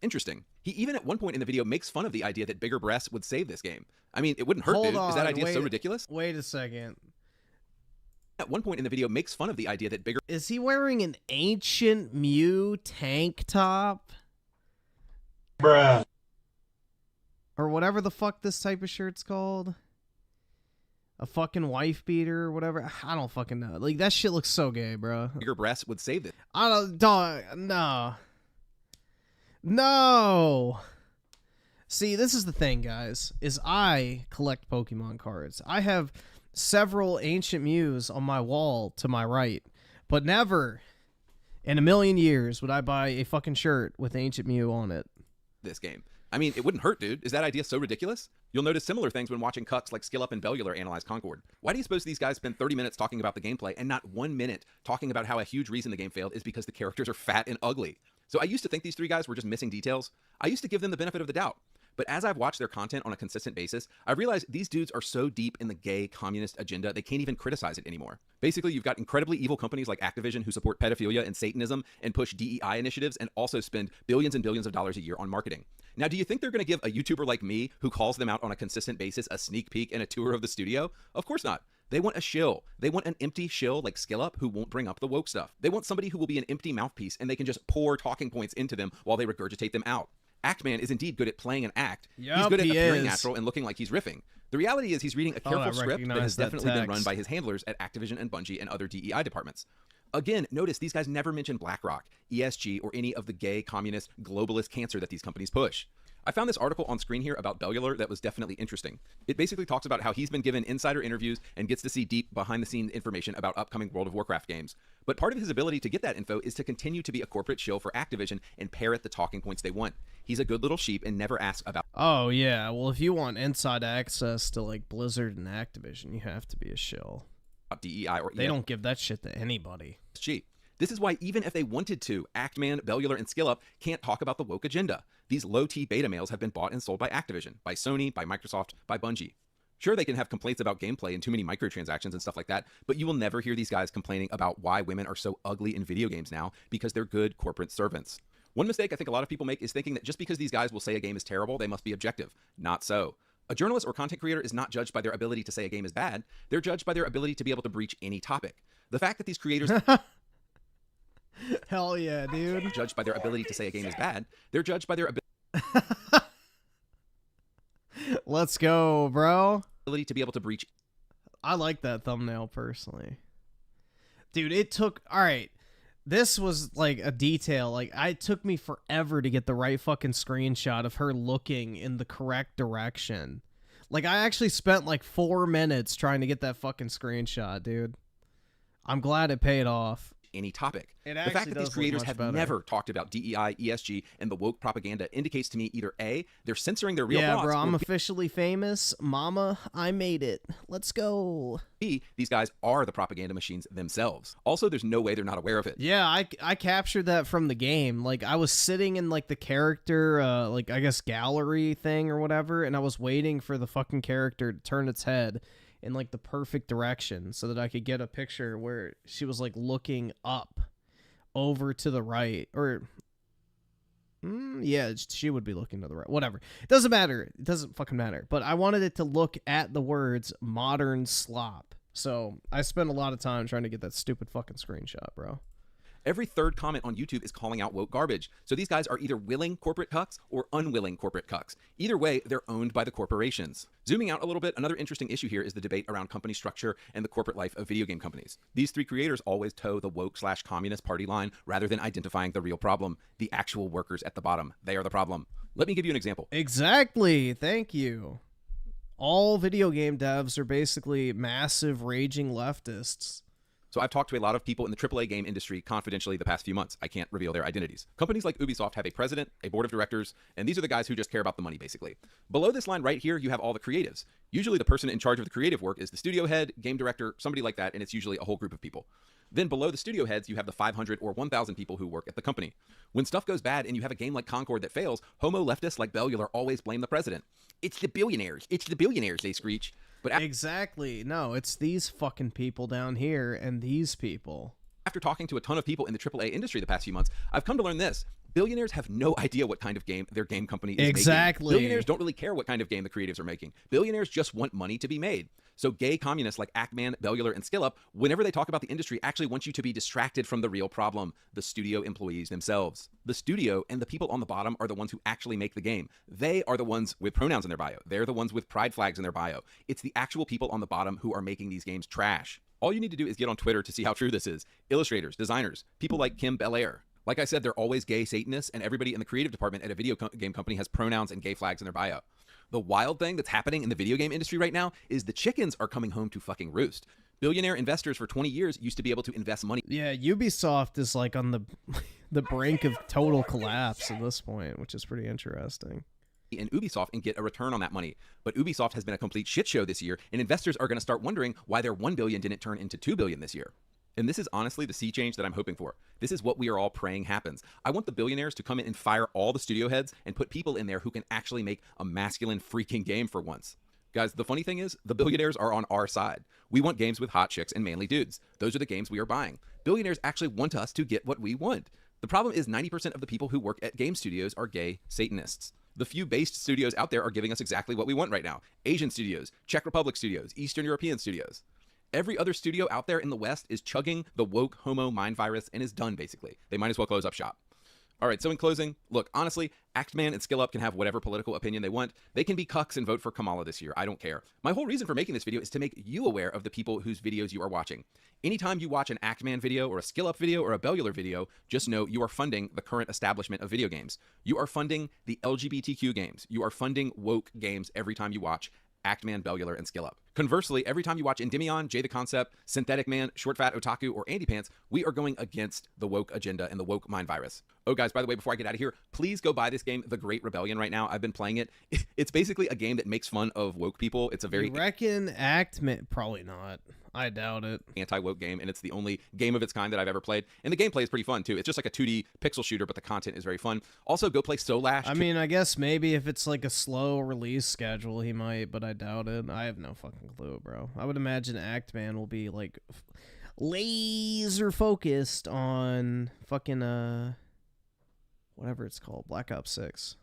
Interesting. He even at one point in the video makes fun of the idea that bigger breasts would save this game. I mean, it wouldn't hurt, dude. Is that idea so ridiculous? Wait a second. At one point in the video makes fun of the idea that bigger... Is he wearing an Ancient Mew tank top? Bruh. Or whatever the fuck this type of shirt's called? A fucking wife beater or whatever? I don't fucking know. Like, that shit looks so gay, bro. Bigger breasts would save this. I don't... No. No! See, this is the thing, guys, is I collect Pokemon cards. I have several Ancient Mews on my wall to my right, but never in a million years would I buy a fucking shirt with Ancient Mew on it. This game. I mean, it wouldn't hurt, dude. Is that idea so ridiculous? You'll notice similar things when watching cucks like Skill Up and Bellular analyze Concord. Why do you suppose these guys spend 30 minutes talking about the gameplay and not 1 minute talking about how a huge reason the game failed is because the characters are fat and ugly? So I used to think these three guys were just missing details. I used to give them the benefit of the doubt. But as I've watched their content on a consistent basis, I realized these dudes are so deep in the gay communist agenda, they can't even criticize it anymore. Basically, you've got incredibly evil companies like Activision who support pedophilia and Satanism and push DEI initiatives and also spend billions and billions of dollars a year on marketing. Now, do you think they're going to give a YouTuber like me who calls them out on a consistent basis a sneak peek and a tour of the studio? Of course not. They want a shill. They want an empty shill like Skill Up who won't bring up the woke stuff. They want somebody who will be an empty mouthpiece and they can just pour talking points into them while they regurgitate them out. Act-Man is indeed good at playing an act. He's good at appearing natural and looking like he's riffing. The reality is he's reading a careful script that has definitely been run by his handlers at Activision and Bungie and other DEI departments. Again, notice these guys never mention BlackRock, ESG, or any of the gay, communist, globalist cancer that these companies push. I found this article on screen here about Bellular that was definitely interesting. It basically talks about how he's been given insider interviews and gets to see deep behind-the-scenes information about upcoming World of Warcraft games. But part of his ability to get that info is to continue to be a corporate shill for Activision and parrot the talking points they want. He's a good little sheep and never asks about... Oh, yeah. Well, if you want inside access to, like, Blizzard and Activision, you have to be a shill. DEI or They don't give that shit to anybody. ESG. This is why even if they wanted to, Actman, Bellular, and SkillUp can't talk about the woke agenda. These low-T beta males have been bought and sold by Activision, by Sony, by Microsoft, by Bungie. Sure, they can have complaints about gameplay and too many microtransactions and stuff like that, but you will never hear these guys complaining about why women are so ugly in video games now because they're good corporate servants. One mistake I think a lot of people make is thinking that just because these guys will say a game is terrible, they must be objective. Not so. A journalist or content creator is not judged by their ability to say a game is bad. They're judged by their ability to be able to breach any topic. The fact that these creators... Hell yeah, dude. Judged by their ability to say a game is bad. They're judged by their Let's go, bro. ability to be able to breach. I like that thumbnail personally. Dude, it took... Alright. This was like a detail. Like, it took me forever to get the right fucking screenshot of her looking in the correct direction. Like, I actually spent like 4 minutes trying to get that fucking screenshot, dude. I'm glad it paid off. Any topic. It the fact that these creators have never talked about DEI, ESG, and the woke propaganda indicates to me either A, they're censoring their real thoughts, bro, I'm officially famous. Mama, I made it. Let's go. B, these guys are the propaganda machines themselves. Also, there's no way they're not aware of it. Yeah, I captured that from the game. Like, I was sitting in, like, the character, like, I guess, gallery thing or whatever, and I was waiting for the fucking character to turn its head in, like, the perfect direction so that I could get a picture where she was, like, looking up over to the right. Or, yeah, she would be looking to the right. Whatever. It doesn't matter. It doesn't fucking matter. But I wanted it to look at the words modern slop. So I spent a lot of time trying to get that stupid fucking screenshot, bro. Every third comment on YouTube is calling out woke garbage. So these guys are either willing corporate cucks or unwilling corporate cucks. Either way, they're owned by the corporations. Zooming out a little bit, another interesting issue here is the debate around company structure and the corporate life of video game companies. These three creators always toe the woke/communist party line rather than identifying the real problem, the actual workers at the bottom. They are the problem. Let me give you an example. Exactly. Thank you. All video game devs are basically massive raging leftists. So I've talked to a lot of people in the AAA game industry confidentially the past few months. I can't reveal their identities. Companies like Ubisoft have a president, a board of directors, and these are the guys who just care about the money, basically. Below this line right here, you have all the creatives. Usually the person in charge of the creative work is the studio head, game director, somebody like that, and it's usually a whole group of people. Then below the studio heads, you have the 500 or 1,000 people who work at the company. When stuff goes bad and you have a game like Concord that fails, homo leftists like Bellular always blame the president. It's the billionaires. It's the billionaires, they screech. But exactly. No, it's these fucking people down here and these people. After talking to a ton of people in the AAA industry the past few months, I've come to learn this. Billionaires have no idea what kind of game their game company is making. Billionaires don't really care what kind of game the creatives are making. Billionaires just want money to be made. So gay communists like Actman, Bellular, and SkillUp, whenever they talk about the industry, actually want you to be distracted from the real problem, the studio employees themselves. The studio and the people on the bottom are the ones who actually make the game. They are the ones with pronouns in their bio. They're the ones with pride flags in their bio. It's the actual people on the bottom who are making these games trash. All you need to do is get on Twitter to see how true this is. Illustrators, designers, people like Kim Belair. Like I said, they're always gay Satanists, and everybody in the creative department at a video game company has pronouns and gay flags in their bio. The wild thing that's happening in the video game industry right now is the chickens are coming home to fucking roost. Billionaire investors for 20 years used to be able to invest money. Yeah, Ubisoft is like on the brink of total collapse at this point, which is pretty interesting. In Ubisoft and get a return on that money. But Ubisoft has been a complete shit show this year, and investors are going to start wondering why their $1 billion didn't turn into $2 billion this year. And this is honestly the sea change that I'm hoping for. This is what we are all praying happens. I want the billionaires to come in and fire all the studio heads and put people in there who can actually make a masculine freaking game for once. Guys, the funny thing is, the billionaires are on our side. We want games with hot chicks and manly dudes. Those are the games we are buying. Billionaires actually want us to get what we want. The problem is 90% of the people who work at game studios are gay Satanists. The few based studios out there are giving us exactly what we want right now. Asian studios, Czech Republic studios, Eastern European studios. Every other studio out there in the West is chugging the woke homo mind virus and is done, basically. They might as well close up shop. All right, so in closing, look, honestly, Actman and Skill Up can have whatever political opinion they want. They can be cucks and vote for Kamala this year. I don't care. My whole reason for making this video is to make you aware of the people whose videos you are watching. Anytime you watch an Actman video or a Skill Up video or a Bellular video, just know you are funding the current establishment of video games. You are funding the LGBTQ games. You are funding woke games every time you watch Actman, Bellular, and Skill Up. Conversely, every time you watch Endymion, Jay the Concept, Synthetic Man, Short Fat Otaku, or Andy Pants, we are going against the woke agenda and the woke mind virus. Oh, guys, by the way, before I get out of here, please go buy this game, The Great Rebellion, right now. I've been playing it. It's basically a game that makes fun of woke people. It's a very... You reckon Actman? Probably not. I doubt it. Anti-woke game, and it's the only game of its kind that I've ever played. And the gameplay is pretty fun, too. It's just like a 2D pixel shooter, but the content is very fun. Also, go play Solash. I mean, I guess maybe if it's like a slow release schedule, he might, but I doubt it. I have no fucking clue, bro. I would imagine Actman will be, like, laser focused on fucking, whatever it's called, Black Ops 6.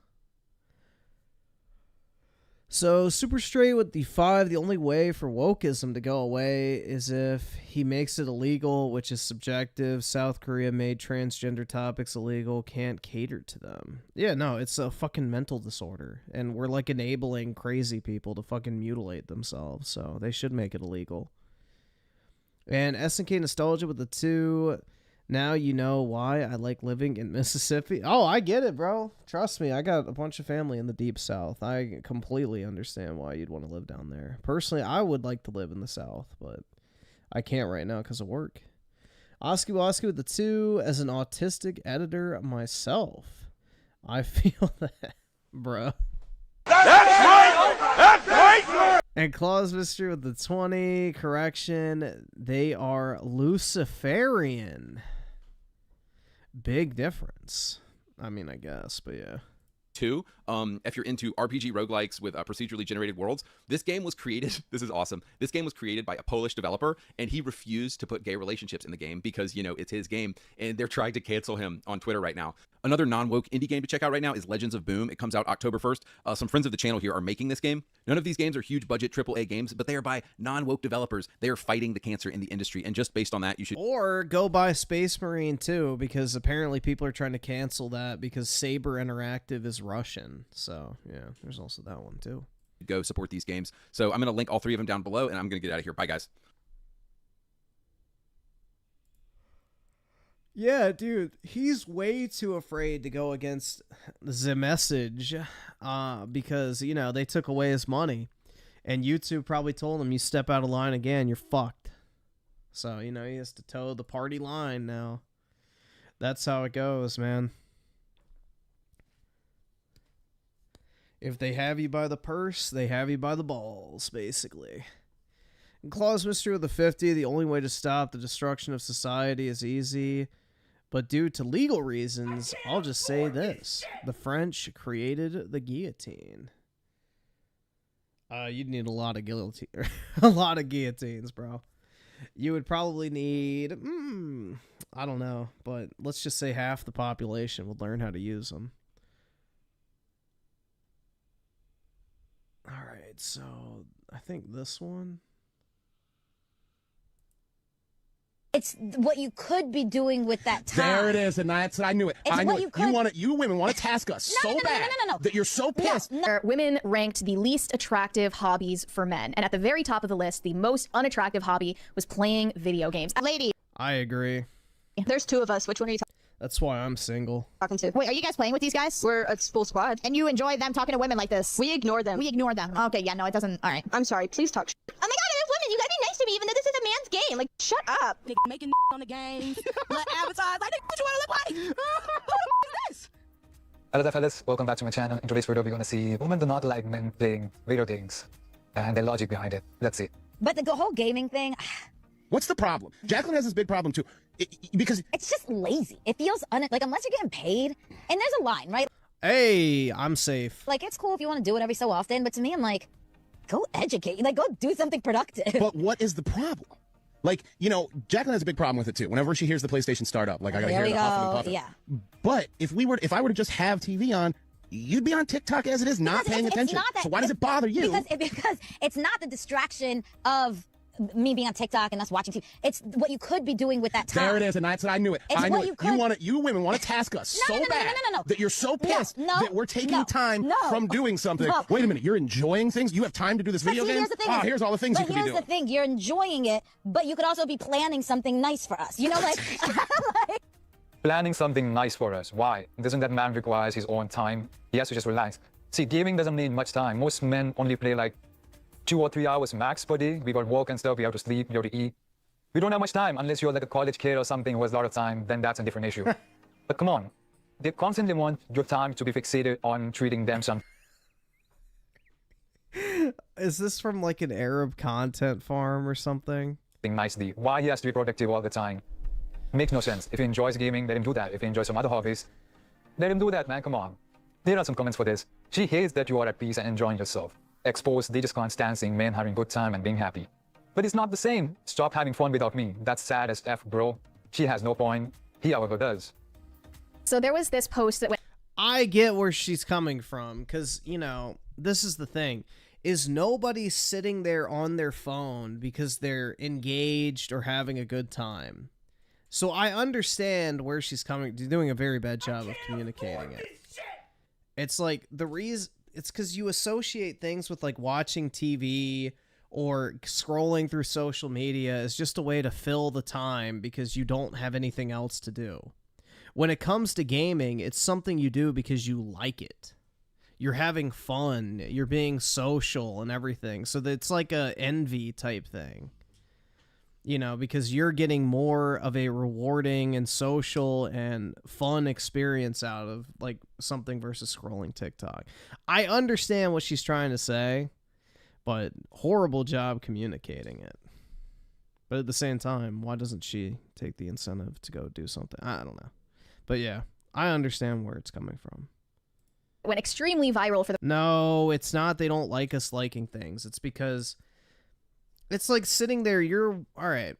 So, super straight with the 5, the only way for wokeism to go away is if he makes it illegal, which is subjective. South Korea made transgender topics illegal, can't cater to them. Yeah, no, it's a fucking mental disorder, and we're, like, enabling crazy people to fucking mutilate themselves, so they should make it illegal. And SNK Nostalgia with the 2... Now you know why I like living in Mississippi. Oh, I get it, bro. Trust me, I got a bunch of family in the Deep South. I completely understand why you'd want to live down there. Personally, I would like to live in the South, but I can't right now because of work. Oski Woski with the 2, as an autistic editor myself, I feel that, bro. That's right! That's right! And Claus Mystery with the 20, correction, they are Luciferian. Big difference. I mean, I guess, but yeah. 2, if you're into RPG roguelikes with procedurally generated worlds, this game was created, this is awesome, this game was created by a Polish developer, and he refused to put gay relationships in the game because, you know, it's his game, and they're trying to cancel him on Twitter right now. Another non-woke indie game to check out right now is Legends of Boom. It comes out October 1st. Some friends of the channel here are making this game. None of these games are huge budget AAA games, but they are by non-woke developers. They are fighting the cancer in the industry, and just based on that, you should... Or go buy Space Marine 2, because apparently people are trying to cancel that because Saber Interactive is Russian. So, yeah, there's also that one, too. Go support these games. So I'm going to link all 3 of them down below, and I'm going to get out of here. Bye, guys. Yeah, dude, he's way too afraid to go against the message because, you know, they took away his money. And YouTube probably told him, you step out of line again, you're fucked. So, you know, he has to toe the party line now. That's how it goes, man. If they have you by the purse, they have you by the balls, basically. And Claus Mystery with the 50, the only way to stop the destruction of society is easy. But due to legal reasons, I'll just say this. The French created the guillotine. You'd need a lot of guillotines, bro. You would probably need, I don't know, but let's just say half the population would learn how to use them. All right, so I think this one. It's what you could be doing with that time. There it is, and that's I knew it. It's I knew what it. You women want to task us so bad that you're so pissed. Women ranked the least attractive hobbies for men, and at the very top of the list, the most unattractive hobby was playing video games. Lady. I agree. There's 2 of us. Which one are you That's why I'm single. talking to? Wait, are you guys playing with these guys? We're a full squad. And you enjoy them talking to women like this? We ignore them. We ignore them. Okay, yeah, no, it doesn't. All right. I'm sorry, please talk. Oh my god, there's women. You gotta be nice to me even though this is a man's game. Like, shut up. Making on the game. Let advertise. Like, what you wanna look like? What is this? Hello there, fellas. Welcome back to my channel. In today's video, we're gonna see women do not like men playing video games and the logic behind it. Let's see. But the whole gaming thing... What's the problem? Jacqueline has this big problem too, because it's just lazy. It feels like unless you're getting paid, and there's a line, right? Hey, I'm safe. Like, it's cool if you want to do it every so often, but to me, I'm like, go educate. Like, go do something productive. But what is the problem? Like, you know, Jacqueline has a big problem with it too. Whenever she hears the PlayStation start up, like, I gotta hear the huffing and puffing. Yeah. But if I were to just have TV on, you'd be on TikTok as it is, not paying attention. So why does it bother you? Because it's not the distraction of me being on TikTok and us watching TV. It's what you could be doing with that time. There it is, and that's I knew it. It's I knew what it. You women want to task us so bad that you're so pissed that we're taking time from doing something. Wait a minute, you're enjoying things? You have time to do this video game? Here's all the things you could be doing. Here's the thing, you're enjoying it, but you could also be planning something nice for us. You know, like... Planning something nice for us. Why? Doesn't that man requires his own time? He has to just relax. See, gaming doesn't need much time. Most men only play like 2 or 3 hours max per day. We got work and stuff, we have to sleep, we have to eat. We don't have much time unless you're like a college kid or something who has a lot of time, then that's a different issue. But come on, they constantly want your time to be fixated on treating them something. Is this from like an Arab content farm or something? Nicely. Why he has to be protective all the time? Makes no sense. If he enjoys gaming, let him do that. If he enjoys some other hobbies, let him do that, man. Come on. There are some comments for this. She hates that you are at peace and enjoying yourself. Exposed, they just can't stand seeing men having good time and being happy. But it's not the same. Stop having fun without me. That's sad as F, bro. She has no point. He, however, does. So there was this post that went... I get where she's coming from, because, you know, this is the thing. Is nobody sitting there on their phone because they're engaged or having a good time? So I understand where she's coming, doing a very bad job of communicating it. It's like the reason, it's because you associate things with like watching TV or scrolling through social media as just a way to fill the time because you don't have anything else to do. When it comes to gaming, it's something you do because you like it. You're having fun, you're being social and everything. So it's like a envy type thing. You know, because you're getting more of a rewarding and social and fun experience out of like something versus scrolling TikTok. I understand what she's trying to say, but horrible job communicating it. But at the same time, why doesn't she take the incentive to go do something? I don't know. But yeah, I understand where it's coming from. Went extremely viral for the... No, it's not they don't like us liking things. It's because... It's like sitting there, all right,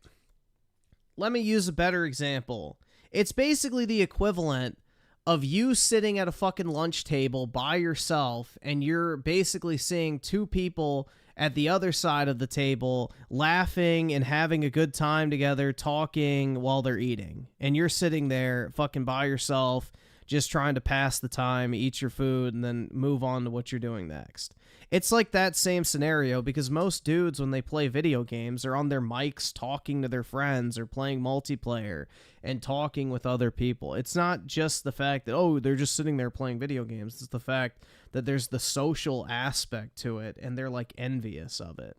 let me use a better example. It's basically the equivalent of you sitting at a fucking lunch table by yourself and you're basically seeing two people at the other side of the table laughing and having a good time together, talking while they're eating. And you're sitting there fucking by yourself, just trying to pass the time, eat your food, and then move on to what you're doing next. It's like that same scenario because most dudes, when they play video games, are on their mics talking to their friends or playing multiplayer and talking with other people. It's not just the fact that, oh, they're just sitting there playing video games. It's the fact that there's the social aspect to it and they're like envious of it.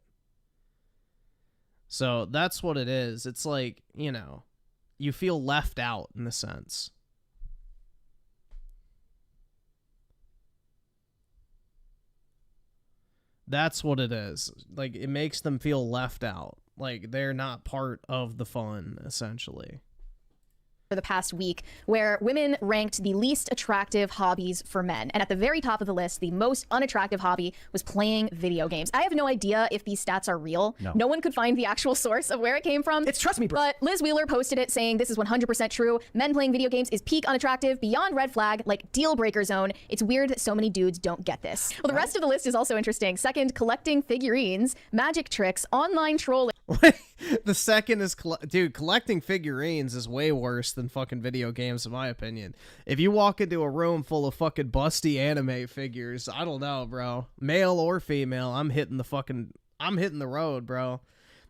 So that's what it is. It's like, you know, you feel left out in a sense. That's what it is. Like, it makes them feel left out. Like, they're not part of the fun, essentially. For the past week, where women ranked the least attractive hobbies for men. And at the very top of the list, the most unattractive hobby was playing video games. I have no idea if these stats are real. No one could find the actual source of where it came from. It's trust me, bro. But Liz Wheeler posted it saying this is 100% true. Men playing video games is peak unattractive, beyond red flag, like deal breaker zone. It's weird that so many dudes don't get this. Well, the rest of the list is also interesting. Second, collecting figurines, magic tricks, online trolling. The second is, dude, collecting figurines is way worse than fucking video games, in my opinion. If you walk into a room full of fucking busty anime figures, I don't know, bro. Male or female, I'm hitting the road, bro.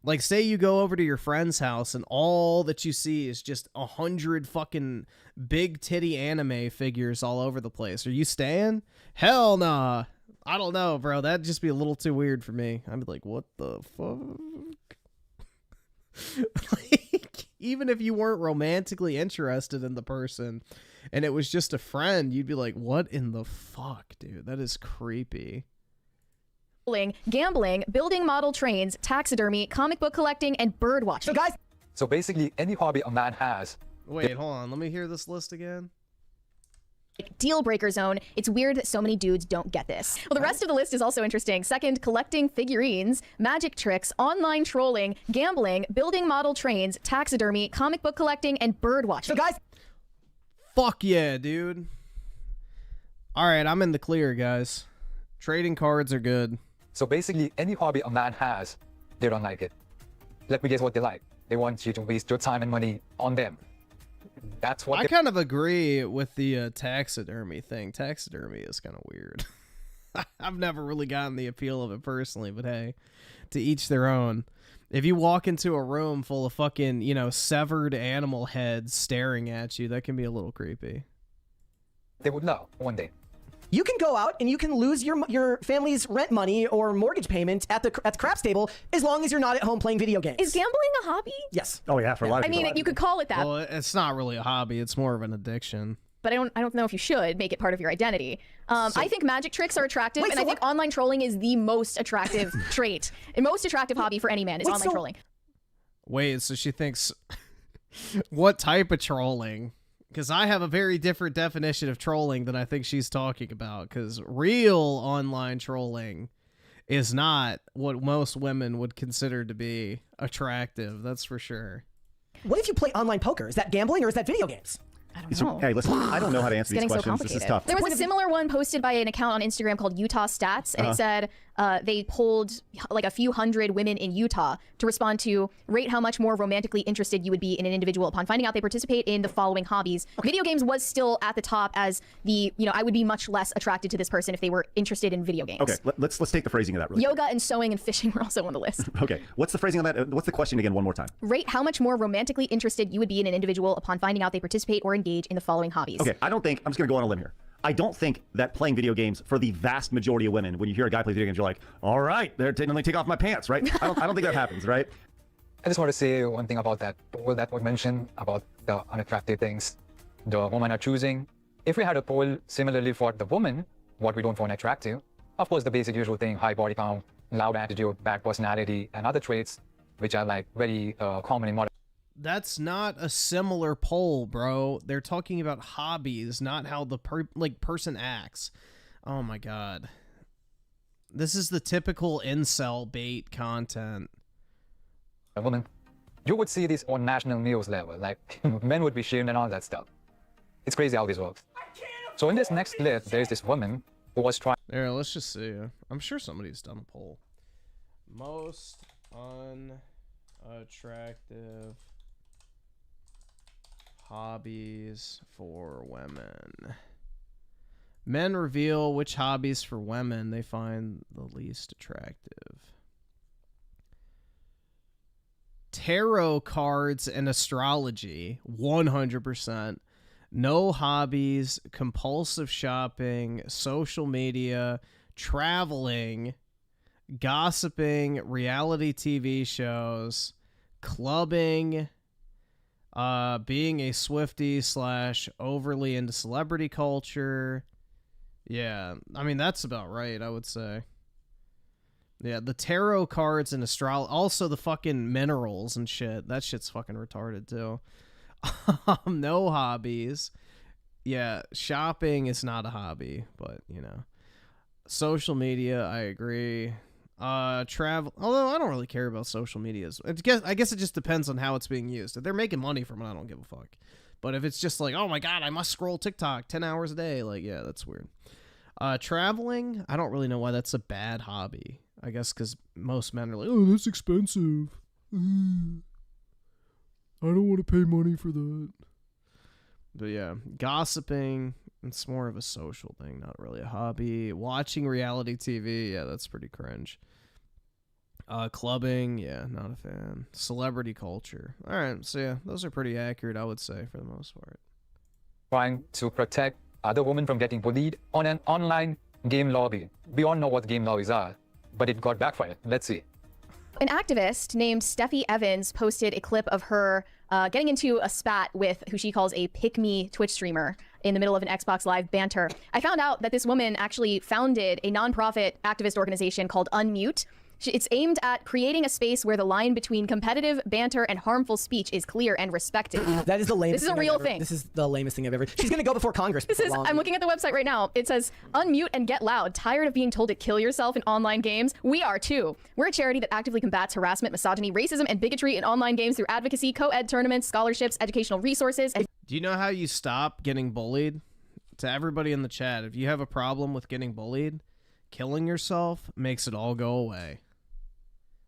Like, say you go over to your friend's house and all that you see is just 100 fucking big titty anime figures all over the place. Are you staying? Hell nah. I don't know, bro. That'd just be a little too weird for me. I'd be like, what the fuck? Like, even if you weren't romantically interested in the person and it was just a friend, you'd be like, what in the fuck, dude? That is creepy. Gambling, building model trains, taxidermy, comic book collecting, and bird watching. So basically, any hobby a man has. Wait, hold on. Let me hear this list again. Deal breaker zone. It's weird that so many dudes don't get this. Well, the rest of the list is also interesting. Second, collecting figurines, magic tricks, online trolling, gambling, building model trains, taxidermy, comic book collecting, and bird watching. Fuck yeah, dude. All right, I'm in the clear, guys. Trading cards are good. So basically, any hobby a man has, they don't like it. let me guess what they like. They want you to waste your time and money on them. That's what I kind of agree with the taxidermy thing. Taxidermy is kind of weird. I've never really gotten the appeal of it personally, but hey, to each their own. If you walk into a room full of fucking, you know, severed animal heads staring at you, that can be a little creepy. They would know one day. You can go out and you can lose your family's rent money or mortgage payment at the craps table as long as you're not at home playing video games. Is gambling a hobby? Yes. Oh yeah, for a lot of people. I mean, you could call it that. Well, it's not really a hobby. It's more of an addiction. But I don't know if you should make it part of your identity. I think magic tricks are attractive, and I think online trolling is the most attractive trait. The most attractive hobby for any man is online trolling. Wait, so she thinks... What type of trolling? Because I have a very different definition of trolling than I think she's talking about. Because real online trolling is not what most women would consider to be attractive. That's for sure. What if you play online poker? Is that gambling or is that video games? I don't know. Hey, listen, I don't know how to answer these questions. This is tough. There was a similar one posted by an account on Instagram called Utah Stats, and it said they polled like a few hundred women in Utah to respond to rate how much more romantically interested you would be in an individual upon finding out they participate in the following hobbies. Video games was still at the top as the, you know, I would be much less attracted to this person if they were interested in video games. Okay, let's take the phrasing of that. Really Yoga and sewing and fishing were also on the list. Okay, what's the phrasing of that? What's the question again? One more time. Rate how much more romantically interested you would be in an individual upon finding out they participate or engage in the following hobbies. Okay, I'm just going to go on a limb here. I don't think that playing video games, for the vast majority of women, when you hear a guy play video games, you're like, all right, let me take off my pants, right? I don't think that happens, right? I just want to say one thing about that. All that was mentioned about the unattractive things the women are choosing. If we had a poll similarly for the woman, what we don't find attractive, of course, the basic usual thing, high body count, loud attitude, bad personality, and other traits, which are like very common in modern. That's not a similar poll, bro. They're talking about hobbies, not how the person acts. Oh my god. This is the typical incel bait content. A woman, you would see this on national news level, like men would be shamed and all that stuff. It's crazy how this works. So in this next clip, there's this woman who was trying. There, let's just see. I'm sure somebody's done a poll. Most unattractive hobbies for women. Men reveal which hobbies for women they find the least attractive. Tarot cards and astrology, 100%. No hobbies, compulsive shopping, social media, traveling, gossiping, reality TV shows, clubbing, being a Swiftie / overly into celebrity culture. Yeah, I mean, that's about right, I would say. Yeah, the tarot cards and astrology, also the fucking minerals and shit. That shit's fucking retarded, too. No hobbies. Yeah, shopping is not a hobby, but, you know. Social media, I agree. Travel, although I don't really care about social media. I guess it just depends on how it's being used. If they're making money from it, I don't give a fuck. But if it's just like, oh my god, I must scroll TikTok 10 hours a day, like, yeah, that's weird. Traveling, I don't really know why that's a bad hobby. I guess because most men are like, oh, that's expensive. I don't want to pay money for that. But yeah, gossiping, it's more of a social thing, not really a hobby. Watching reality TV, yeah, that's pretty cringe. Clubbing, yeah, not a fan. Celebrity culture. All right, so yeah, those are pretty accurate, I would say, for the most part. Trying to protect other women from getting bullied on an online game lobby. We all know what game lobbies are, but it got backfired. Let's see. An activist named Steffi Evans posted a clip of her getting into a spat with who she calls a pick-me Twitch streamer in the middle of an Xbox Live banter. I found out that this woman actually founded a nonprofit activist organization called Unmute. It's aimed at creating a space where the line between competitive banter and harmful speech is clear and respected. That is the lamest. This is a real thing. This is the lamest thing I've ever. She's gonna go before Congress. I'm looking at the website right now. It says, unmute and get loud. Tired of being told to kill yourself in online games? We are too. We're a charity that actively combats harassment, misogyny, racism, and bigotry in online games through advocacy, co-ed tournaments, scholarships, educational resources. And do you know how you stop getting bullied? To everybody in the chat, if you have a problem with getting bullied, killing yourself makes it all go away.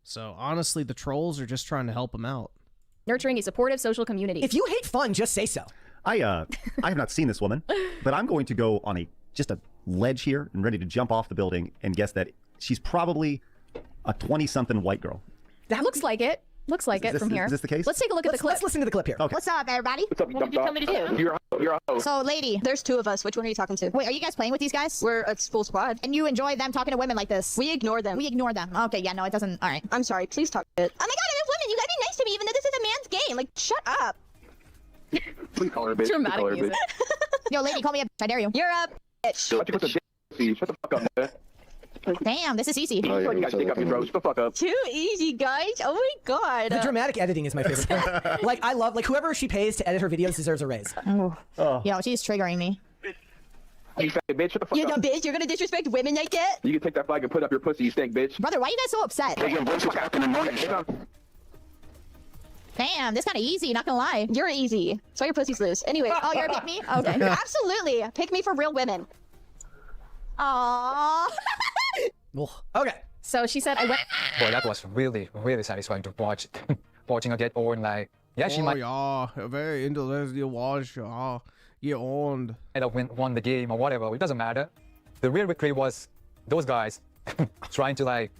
So honestly, the trolls are just trying to help him out. Nurturing a supportive social community. If you hate fun, just say so. I have not seen this woman, but I'm going to go on just a ledge here and ready to jump off the building and guess that she's probably a 20-something white girl. That looks like it. Looks like it from here. Is this the case? Let's take a look at the clip. Let's listen to the clip here. Okay. What's up, everybody? What's up, What did you tell me to do? You're a host. So, lady, There's two of us. Which one are you talking to? wait, are you guys playing with these guys? We're a full squad. And you enjoy them talking to women like this? We ignore them. We ignore them. Okay, yeah, no, it doesn't. All right. I'm sorry. Please talk shit. Oh my god, there's women. You gotta be nice to me, even though this is a man's game. Like, shut up. Please call her a bitch. Dramatic Please call her a music. bitch. Yo, lady, call me a bitch. I dare you. You're a bitch. Yo, I think what's a bitch. Shut the fuck up, man. Damn, this is easy. Oh, yeah, you got stick up your throat. Shut the fuck up. Too easy, guys. Oh my god. The dramatic editing is my favorite part. Like, I love, like, whoever she pays to edit her videos deserves a raise. Oh. Yo, she's triggering me. You fat bitch. Shut the fuck You up. dumb bitch. You're gonna disrespect women like that? You can take that flag and put up your pussy, you stink bitch. Brother, why are you guys so upset? Take your voice captain and morning. Damn, this kind of easy, not gonna lie. You're easy. So your pussy's loose. Anyway. Oh, you're a pick me? Okay. Absolutely. Pick me for real women. Aww. Okay. So she said, I went. Boy, that was really, really satisfying to watch. Watching her get on, like, yeah, she might yeah, very interesting to watch. Get on. have won the game or whatever. It doesn't matter. The real victory was those guys trying to, like,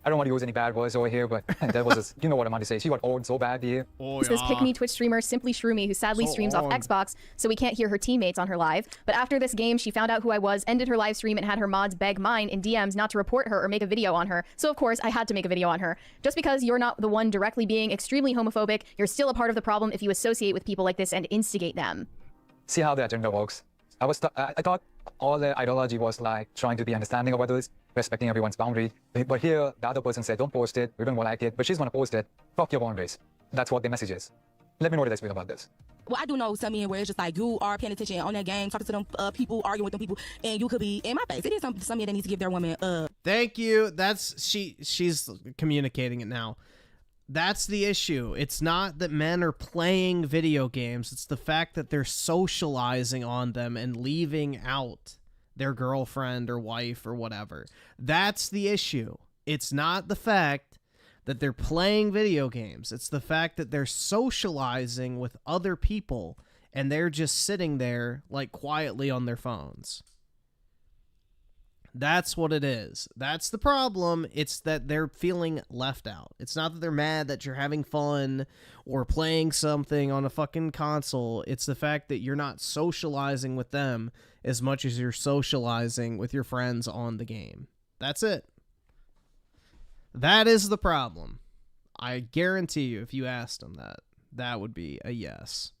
I don't want to use any bad words over here, but that was just, you know what I'm about to say. She got owned so bad here. Oh, This pick me Twitch streamer Simply Shroomy, who sadly So streams on. off Xbox, so we can't hear her teammates on her live. But after this game, she found out who I was, ended her live stream, and had her mods beg mine in DMs not to report her or make a video on her. So of course, I had to make a video on her. Just because you're not the one directly being extremely homophobic, you're still a part of the problem if you associate with people like this and instigate them. See how the agenda works. I thought all the ideology was like trying to be understanding of others, respecting everyone's boundary. But here, the other person said, don't post it, we don't like it, but she's gonna post it. Fuck your boundaries. That's what the message is. Let me know what they feel about this. Well, I do know some men where it's just like you are paying attention on that game, talking to them people, arguing with them people, and you could be in my face. It is some men that needs to give their woman Thank you. That's she's communicating it now. That's the issue. It's not that men are playing video games. It's the fact that they're socializing on them and leaving out their girlfriend or wife or whatever. That's the issue. It's not the fact that they're playing video games. It's the fact that they're socializing with other people and they're just sitting there like quietly on their phones. That's what it is. That's the problem. It's that they're feeling left out. It's not that they're mad that you're having fun or playing something on a fucking console. It's the fact that you're not socializing with them as much as you're socializing with your friends on the game. That's it. That is the problem. I guarantee you, if you asked them that, that would be a yes.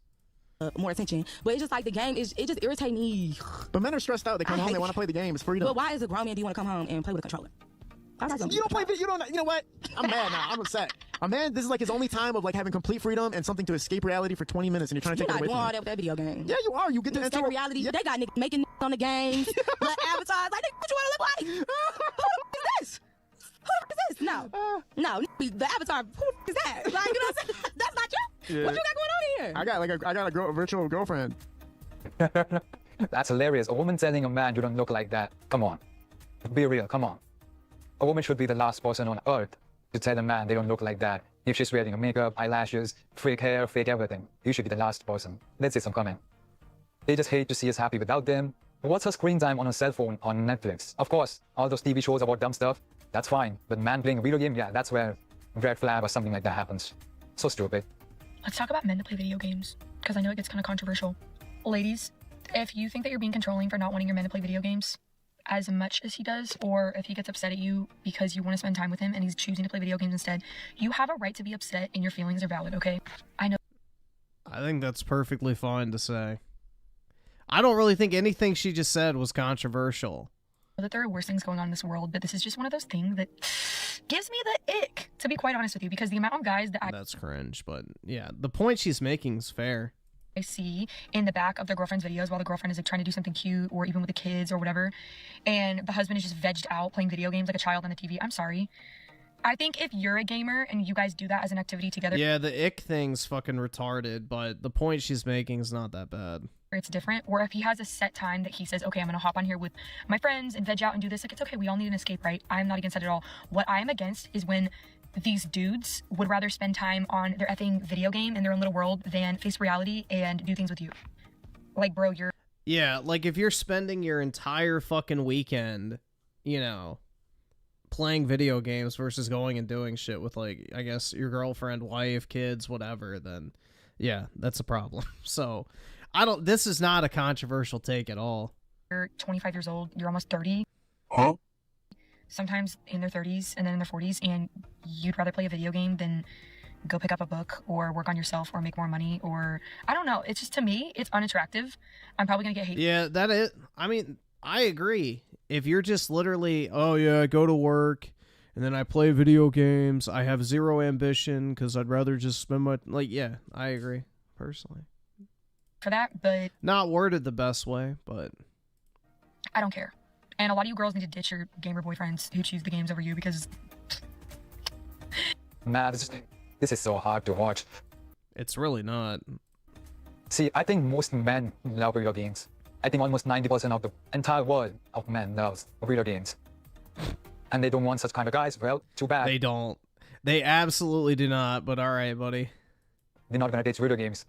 More attention. But it's just like the game it just irritates me. But men are stressed out. They come home, they want to play the game. It's freedom. But why as a grown man do you want to come home and play with a controller? You don't play video. You know what? I'm mad now. I'm upset. A man, this is like his only time of like having complete freedom and something to escape reality for 20 minutes, and you're trying to take it away You're from not him. doing all that with that video game. Yeah, you are. You get to enter reality. Yeah. They got niggas making on the games. Like avatars. Like, what you want to look like? Who is this? Who is this? No. No. The avatar. Who is that? Like, you know what I'm saying? That's not you. Yeah. What you got going on here? I got a virtual girlfriend. That's hilarious. A woman telling a man you don't look like that. Come on. Be real. Come on. A woman should be the last person on earth to tell a man they don't look like that. If she's wearing makeup, eyelashes, fake hair, fake everything, you should be the last person. Let's see some comment. They just hate to see us happy without them. What's her screen time on her cell phone on Netflix? Of course, all those TV shows about dumb stuff, that's fine. But man playing a video game, yeah, that's where red flag or something like that happens. So stupid. Let's talk about men that play video games, because I know it gets kind of controversial. Ladies, if you think that you're being controlling for not wanting your men to play video games as much as he does, or if he gets upset at you because you want to spend time with him and he's choosing to play video games instead, you have a right to be upset and your feelings are valid, okay? I know. I think that's perfectly fine to say. I don't really think anything she just said was controversial. That there are worse things going on in this world, but this is just one of those things that gives me the ick, to be quite honest with you, because the amount of guys that That's cringe, but yeah, the point she's making is fair. I see in the back of their girlfriend's videos while the girlfriend is like trying to do something cute or even with the kids or whatever, and the husband is just vegged out playing video games like a child on the TV. I'm sorry. I think if you're a gamer and you guys do that as an activity together, Yeah, the ick thing's fucking retarded, but the point she's making is not that bad. it's different. Or if he has a set time that he says, okay, I'm gonna hop on here with my friends and veg out and do this, like, it's okay, we all need an escape, right? I'm not against that at all. What I am against is when these dudes would rather spend time on their effing video game in their own little world than face reality and do things with you. Like, bro, you're... Yeah, like if you're spending your entire fucking weekend, you know, playing video games versus going and doing shit with, like, I guess your girlfriend, wife, kids, whatever, then yeah, that's a problem. So this is not a controversial take at all. You're 25 years old, you're almost 30. Huh? Sometimes in their 30s and then in their 40s, and you'd rather play a video game than go pick up a book or work on yourself or make more money, or I don't know. It's just, to me, it's unattractive. I'm probably gonna get hate. Yeah, that is. I mean, I agree. If you're just literally, oh yeah, I go to work and then I play video games, I have zero ambition because I'd rather just spend my, like, yeah, I agree personally. For that, but not worded the best way, but I don't care. And a lot of you girls need to ditch your gamer boyfriends who choose the games over you, because man, this is so hard to watch. It's really not. See, I think most men love video games. I think almost 90% of the entire world of men loves video games. And they don't want such kind of guys. Well, too bad. They don't. They absolutely do not, but alright, buddy. They're not gonna ditch video games.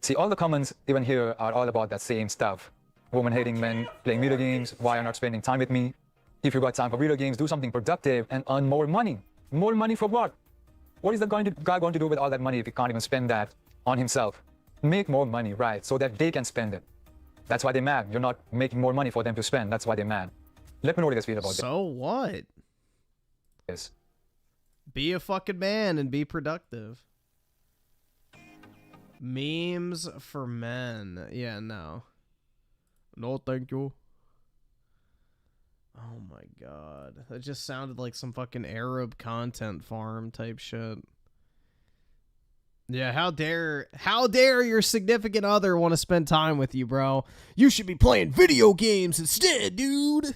See, all the comments even here are all about that same stuff. Women hating men playing video games, why are you not spending time with me? If you got time for video games, do something productive and earn more money. More money for what? What is the guy going to do with all that money if he can't even spend that on himself? Make more money, right, so that they can spend it. That's why they're mad. You're not making more money for them to spend. That's why they're mad. Let me know what you guys feel about that. So what? Yes. Be a fucking man and be productive. Memes for men. Yeah, no. No, thank you. Oh my god. That just sounded like some fucking Arab content farm type shit. Yeah, how dare your significant other want to spend time with you, bro? You should be playing video games instead, dude.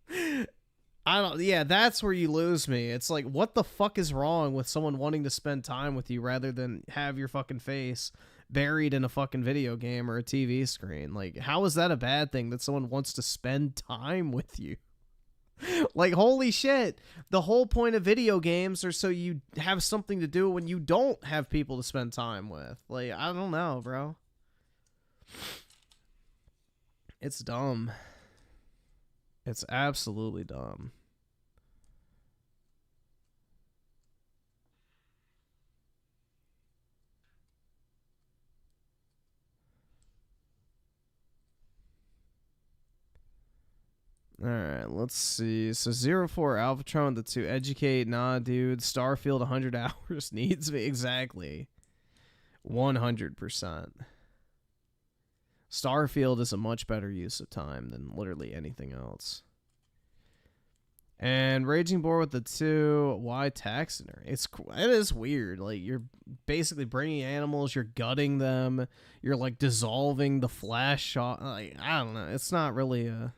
Yeah, that's where you lose me. It's like, what the fuck is wrong with someone wanting to spend time with you rather than have your fucking face buried in a fucking video game or a TV screen? Like, how is that a bad thing that someone wants to spend time with you? Like, holy shit. The whole point of video games are so you have something to do when you don't have people to spend time with. Like, I don't know, bro. It's dumb. It's absolutely dumb. Alright, let's see. So 04 Alphatron, the 2 educate. Nah, dude. Starfield 100 hours needs me. Exactly. 100%. Starfield is a much better use of time than literally anything else. And Raging Boar with the 2. Why taxidermy? It is weird. Like, you're basically bringing animals, you're gutting them, you're like dissolving the flesh shot. Like, I don't know. It's not really a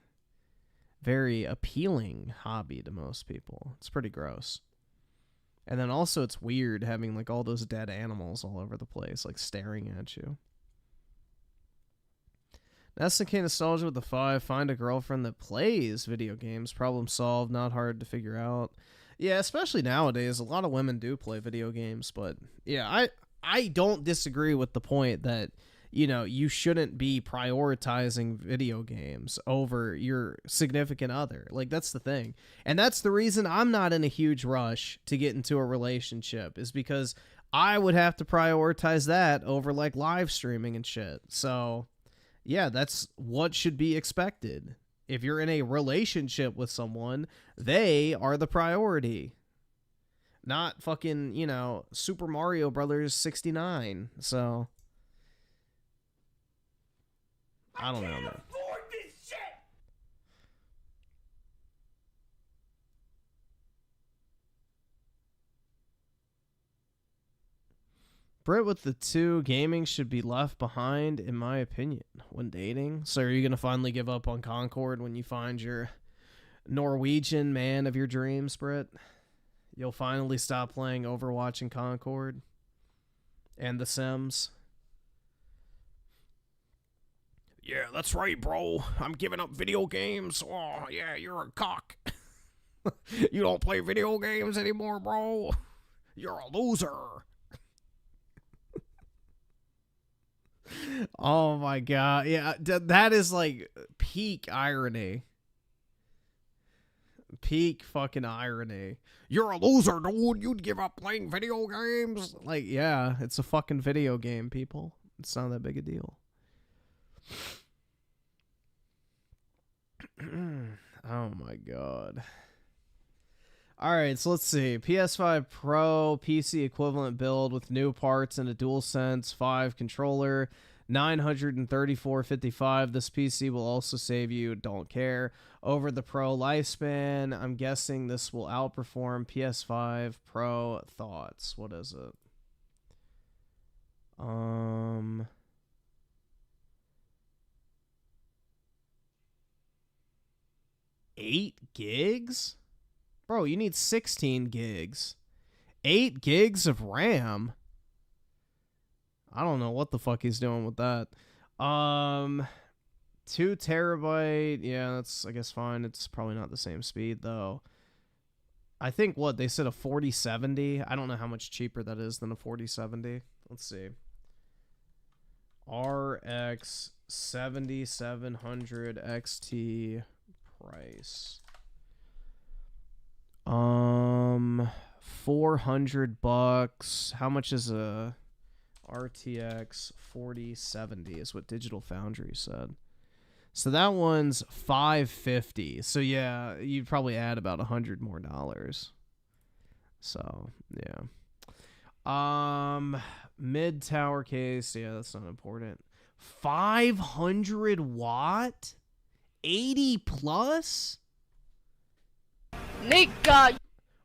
very appealing hobby to most people. It's pretty gross. And then also it's weird having like all those dead animals all over the place, like staring at you. SNK Nostalgia with the 5. Find a girlfriend that plays video games. Problem solved. Not hard to figure out. Yeah, especially nowadays. A lot of women do play video games. But yeah, I don't disagree with the point that, you know, you shouldn't be prioritizing video games over your significant other. Like, that's the thing. And that's the reason I'm not in a huge rush to get into a relationship, is because I would have to prioritize that over like live streaming and shit. So yeah, that's what should be expected. If you're in a relationship with someone, they are the priority. Not fucking, you know, Super Mario Brothers 69. So I don't know, man. Brit with the 2. Gaming should be left behind, in my opinion, when dating. So are you going to finally give up on Concord when you find your Norwegian man of your dreams, Brit? You'll finally stop playing Overwatch and Concord and The Sims? Yeah, that's right, bro. I'm giving up video games. Oh, yeah, you're a cock. You don't play video games anymore, bro. You're a loser. Oh my god. Yeah, that is like peak irony. Peak fucking irony. You're a loser, dude. You'd give up playing video games. Like, yeah, it's a fucking video game, people. It's not that big a deal. Oh my god. Alright, so let's see. PS5 Pro, PC equivalent build with new parts and a DualSense 5 controller. $934.55. This PC will also save you, don't care, over the Pro lifespan. I'm guessing this will outperform PS5 Pro. Thoughts? What is it? 8 gigs? Bro, you need 16 gigs. 8 gigs of RAM? I don't know what the fuck he's doing with that. 2 terabyte. Yeah, that's, I guess, fine. It's probably not the same speed, though. I think, what, they said a 4070? I don't know how much cheaper that is than a 4070. Let's see. RX 7700 XT price. $400. How much is a RTX 4070 is what Digital Foundry said. So that one's $550. So yeah, you'd probably add about $100 more. So yeah. Mid tower case. Yeah, that's not important. 500 watt, 80 plus. Nigga.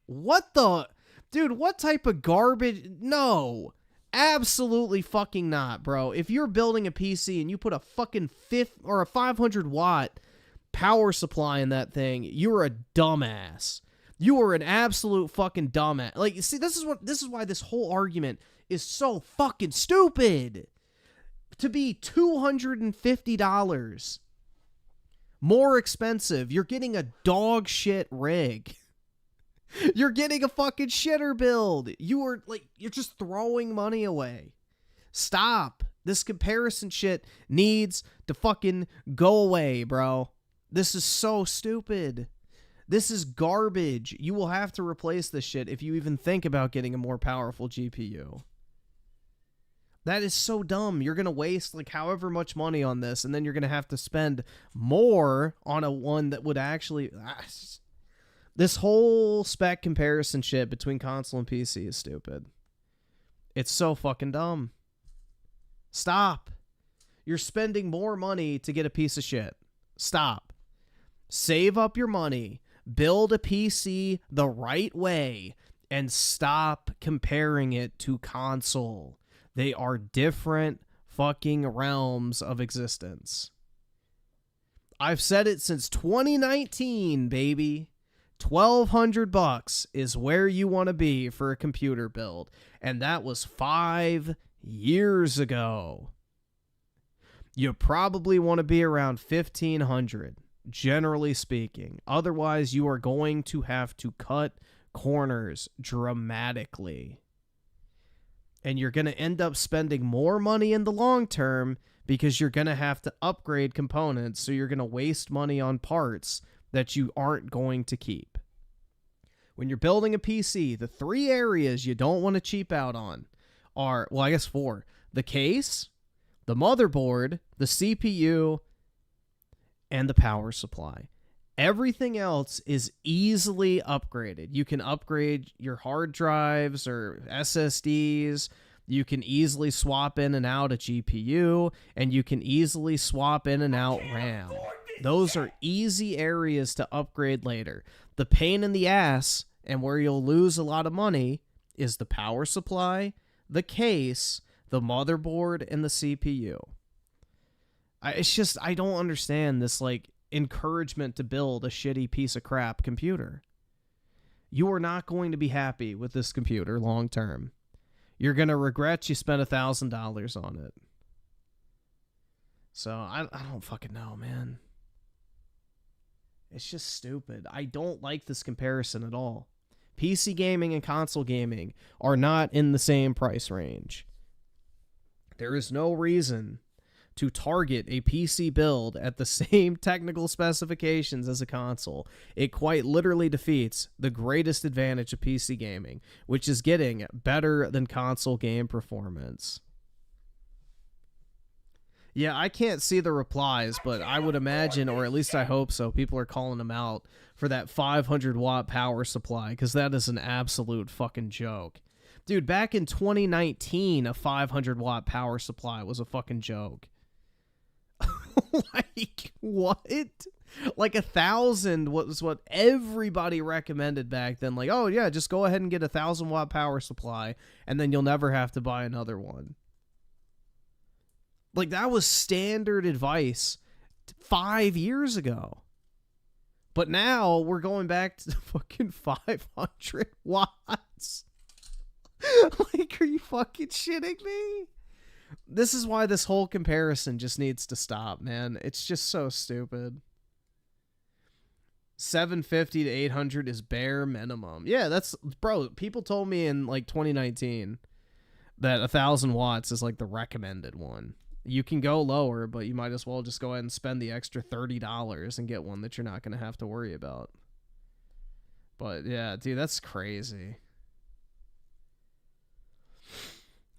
What the, dude? What type of garbage? No. Absolutely fucking not, bro. If you're building a PC and you put a fucking 500 watt power supply in that thing, you're a dumbass. You are an absolute fucking dumbass. Like, see, this is why this whole argument is so fucking stupid. To be $250 more expensive, you're getting a dog shit rig. You're getting a fucking shitter build. You're just throwing money away. Stop. This comparison shit needs to fucking go away, bro. This is so stupid. This is garbage. You will have to replace this shit if you even think about getting a more powerful GPU. That is so dumb. You're going to waste like however much money on this, and then you're going to have to spend more on a one that would actually... This whole spec comparison shit between console and PC is stupid. It's so fucking dumb. Stop. You're spending more money to get a piece of shit. Stop. Save up your money. Build a PC the right way. And stop comparing it to console. They are different fucking realms of existence. I've said it since 2019, baby. $1,200 is where you want to be for a computer build. And that was 5 years ago. You probably want to be around $1,500, generally speaking. Otherwise, you are going to have to cut corners dramatically. And you're going to end up spending more money in the long term because you're going to have to upgrade components. So you're going to waste money on parts that you aren't going to keep. When you're building a PC, the 3 areas you don't want to cheap out on are, well, I guess 4. The case, the motherboard, the CPU, and the power supply. Everything else is easily upgraded. You can upgrade your hard drives or SSDs. You can easily swap in and out a GPU, and you can easily swap in and out RAM. Those are easy areas to upgrade later. The pain in the ass, and where you'll lose a lot of money, is the power supply, the case, the motherboard, and the CPU. I don't understand this, like, encouragement to build a shitty piece of crap computer. You are not going to be happy with this computer long term. You're going to regret you spent $1,000 on it. So, I don't fucking know, man. It's just stupid. I don't like this comparison at all. PC gaming and console gaming are not in the same price range. There is no reason to target a PC build at the same technical specifications as a console. It quite literally defeats the greatest advantage of PC gaming, which is getting better than console game performance. Yeah, I can't see the replies, but I would imagine, or at least I hope so, people are calling them out for that 500 watt power supply, because that is an absolute fucking joke. Dude, back in 2019, a 500 watt power supply was a fucking joke. Like, what? Like 1,000 was what everybody recommended back then. Like, oh yeah, just go ahead and get a 1,000 watt power supply, and then you'll never have to buy another one. Like, that was standard advice 5 years ago. But now we're going back to fucking 500 watts. Like, are you fucking shitting me? This is why this whole comparison just needs to stop, man. It's just so stupid. 750 to 800 is bare minimum. Yeah, that's, bro, people told me in like 2019 that 1,000 watts is like the recommended one. You can go lower, but you might as well just go ahead and spend the extra $30 and get one that you're not going to have to worry about. But yeah, dude, that's crazy.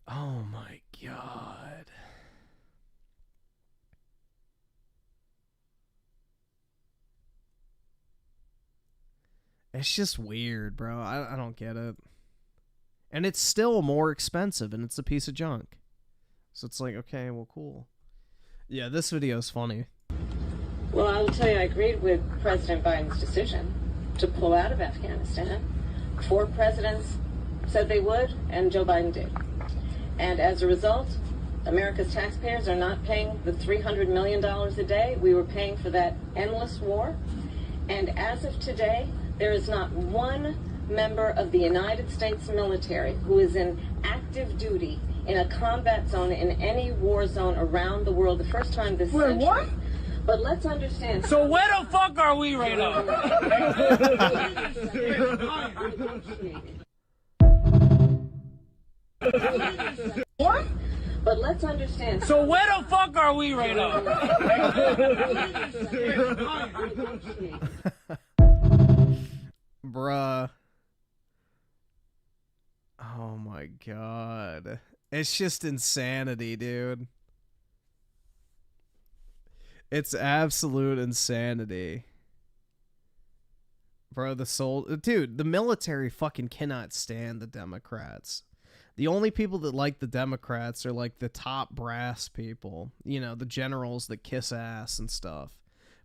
Oh my God. It's just weird, bro. I don't get it. And it's still more expensive, and it's a piece of junk. So it's like, okay, well, cool. Yeah, this video is funny. Well, I will tell you, I agreed with President Biden's decision to pull out of Afghanistan. 4 presidents said they would, and Joe Biden did. And as a result, America's taxpayers are not paying the $300 million a day we were paying for that endless war. And as of today, there is not one member of the United States military who is in active duty in a combat zone in any war zone around the world the first time this century. What? But let's understand. So where the fuck are we right now? What? But let's understand. So where the fuck are we right now? Bruh. Oh my God. It's just insanity, dude. It's absolute insanity. Bro, dude, the military fucking cannot stand the Democrats. The only people that like the Democrats are like the top brass people, you know, the generals that kiss ass and stuff.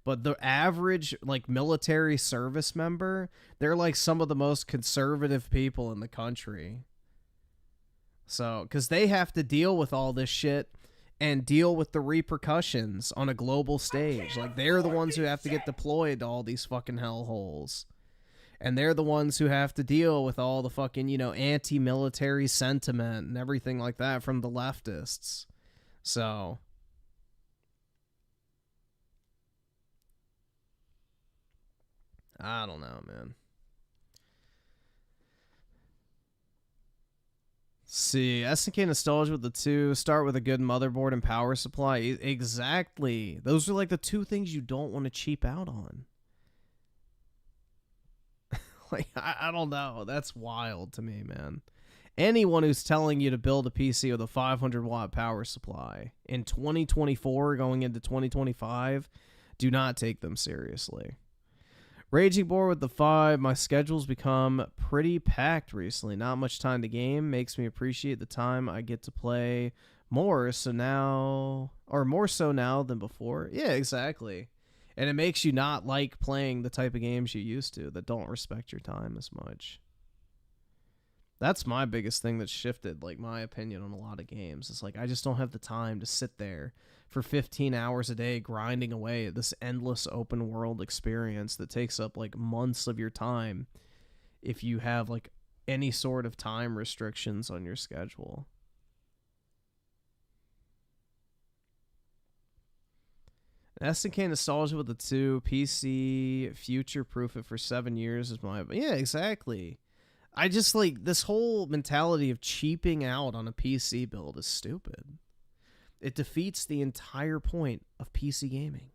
But the average, like, military service member, they're like some of the most conservative people in the country. So, because they have to deal with all this shit and deal with the repercussions on a global stage. Like, they're the ones who have to get deployed to all these fucking hellholes. And they're the ones who have to deal with all the fucking, you know, anti-military sentiment and everything like that from the leftists. So, I don't know, man. See, SNK Nostalgia with the 2. Start with a good motherboard and power supply. Exactly. Those are like the 2 things you don't want to cheap out on. Like, I don't know. That's wild to me, man. Anyone who's telling you to build a PC with a 500 watt power supply in 2024 going into 2025, do not take them seriously. Raging Boar with the 5. My schedule's become pretty packed recently. Not much time to game. Makes me appreciate the time I get to play more so now than before. Yeah, exactly. And it makes you not like playing the type of games you used to that don't respect your time as much. That's my biggest thing that's shifted, like, my opinion on a lot of games. It's like, I just don't have the time to sit there for 15 hours a day grinding away at this endless open world experience that takes up, like, months of your time if you have, like, any sort of time restrictions on your schedule. SNK nostalgia with the 2 PC future proof it for 7 years is my yeah exactly. I just like this whole mentality of cheaping out on a PC build is stupid. It defeats the entire point of PC gaming.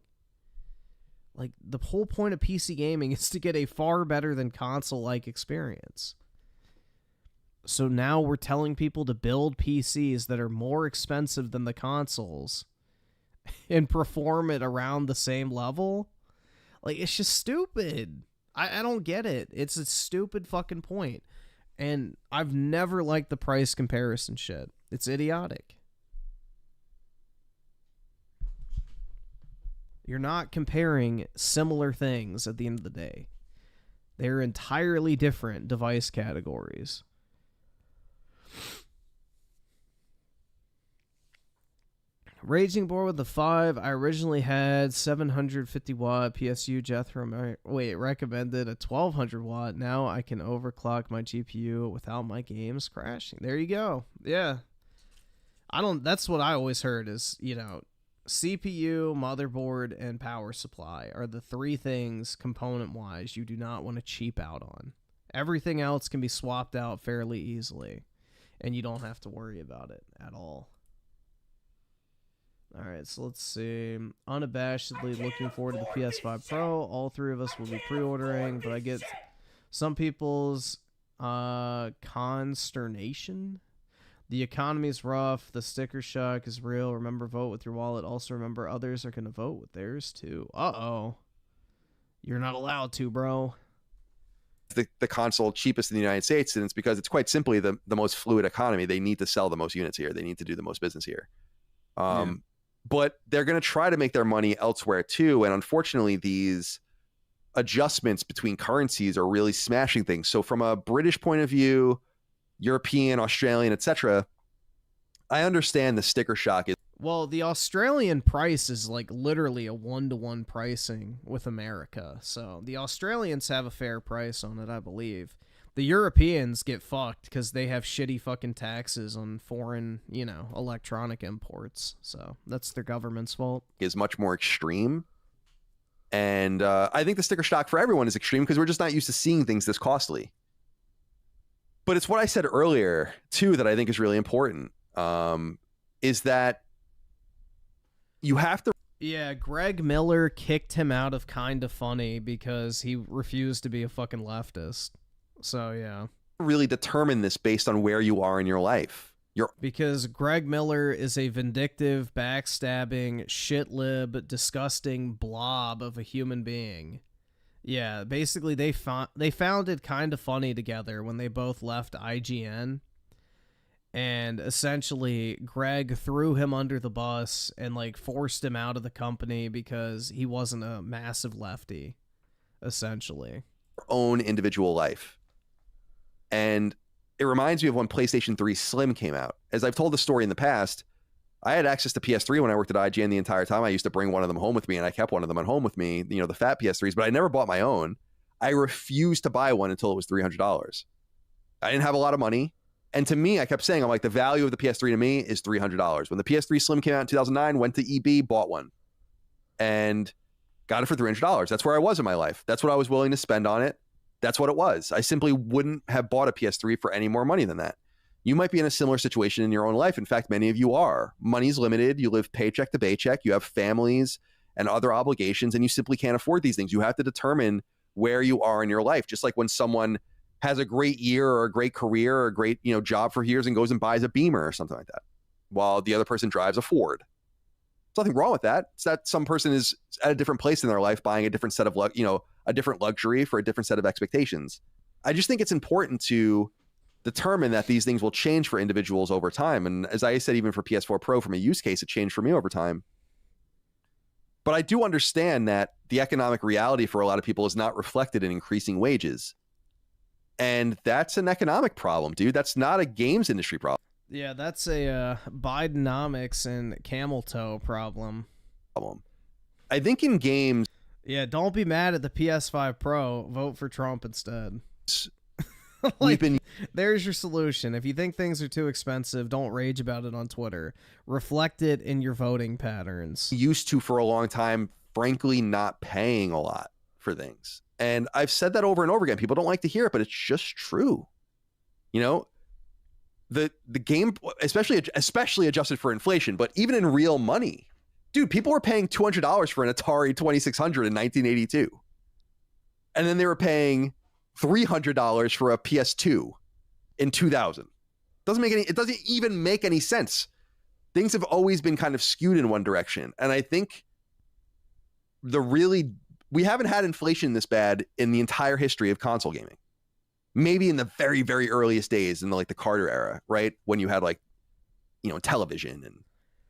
Like the whole point of PC gaming is to get a far better than console-like experience. So now we're telling people to build PCs that are more expensive than the consoles and perform it around the same level. Like, it's just stupid. I don't get it. It's a stupid fucking point. And I've never liked the price comparison shit. It's idiotic. You're not comparing similar things at the end of the day. They're entirely different device categories. Raging Boar with the 5. I originally had 750 watt PSU Jethro. Wait, recommended a 1200 watt. Now I can overclock my GPU without my games crashing. There you go. Yeah. That's what I always heard is, you know, CPU, motherboard, and power supply are the 3 things component-wise you do not want to cheap out on. Everything else can be swapped out fairly easily, and you don't have to worry about it at all. Alright, so let's see. Unabashedly looking forward to the PS5 Pro. All 3 of us will be pre-ordering, but I get some people's consternation. The economy's rough. The sticker shock is real. Remember, vote with your wallet. Also remember, others are going to vote with theirs too. Uh-oh. You're not allowed to, bro. The console cheapest in the United States, and it's because it's quite simply the most fluid economy. They need to sell the most units here. They need to do the most business here. But they're going to try to make their money elsewhere too. And unfortunately, these adjustments between currencies are really smashing things. So from a British point of view, European, Australian, etc., I understand the sticker shock. Well, the Australian price is like literally a 1-to-1 pricing with America. So the Australians have a fair price on it, I believe. The Europeans get fucked because they have shitty fucking taxes on foreign, you know, electronic imports. So that's their government's fault. Is much more extreme. And I think the sticker shock for everyone is extreme because we're just not used to seeing things this costly. But it's what I said earlier, too, that I think is really important, is that you have to... Yeah, Greg Miller kicked him out of Kinda Funny because he refused to be a fucking leftist. So, yeah. Really determine this based on where you are in your life. Because Greg Miller is a vindictive, backstabbing, shit-lib, disgusting blob of a human being. Yeah, basically they founded Kinda Funny together when they both left IGN. And essentially, Greg threw him under the bus and, like, forced him out of the company because he wasn't a massive lefty, essentially. Own individual life. And it reminds me of when PlayStation 3 Slim came out. As I've told the story in the past, I had access to PS3 when I worked at IGN the entire time. I used to bring one of them home with me, and I kept one of them at home with me, you know, the fat PS3s, but I never bought my own. I refused to buy one until it was $300. I didn't have a lot of money. And to me, I kept saying, I'm like, the value of the PS3 to me is $300. When the PS3 Slim came out in 2009, went to EB, bought one, and got it for $300. That's where I was in my life. That's what I was willing to spend on it. That's what it was. I simply wouldn't have bought a PS3 for any more money than that. You might be in a similar situation in your own life. In fact, many of you are. Money's limited. You live paycheck to paycheck. You have families and other obligations, and you simply can't afford these things. You have to determine where you are in your life. Just like when someone has a great year or a great career or a great, you know, job for years and goes and buys a Beamer or something like that, while the other person drives a Ford. There's nothing wrong with that. It's that some person is at a different place in their life buying a different set of, a different luxury for a different set of expectations. I just think it's important to determine that these things will change for individuals over time. And as I said, even for PS4 Pro, from a use case, it changed for me over time. But I do understand that the economic reality for a lot of people is not reflected in increasing wages. And that's an economic problem, dude. That's not a games industry problem. Yeah, that's a Bidenomics and camel toe problem. I think in games... Yeah, don't be mad at the PS5 Pro. Vote for Trump instead. There's your solution. If you think things are too expensive, don't rage about it on Twitter. Reflect it in your voting patterns. Used to, for a long time, frankly, not paying a lot for things. And I've said that over and over again. People don't like to hear it, but it's just true. You know, the game, especially adjusted for inflation, but even in real money, dude, people were paying $200 for an Atari 2600 in 1982. And then they were paying $300 for a PS2 in 2000. It doesn't even make any sense. Things have always been kind of skewed in one direction. And I think we haven't had inflation this bad in the entire history of console gaming. Maybe in the very, very earliest days in the Carter era, right? When you had television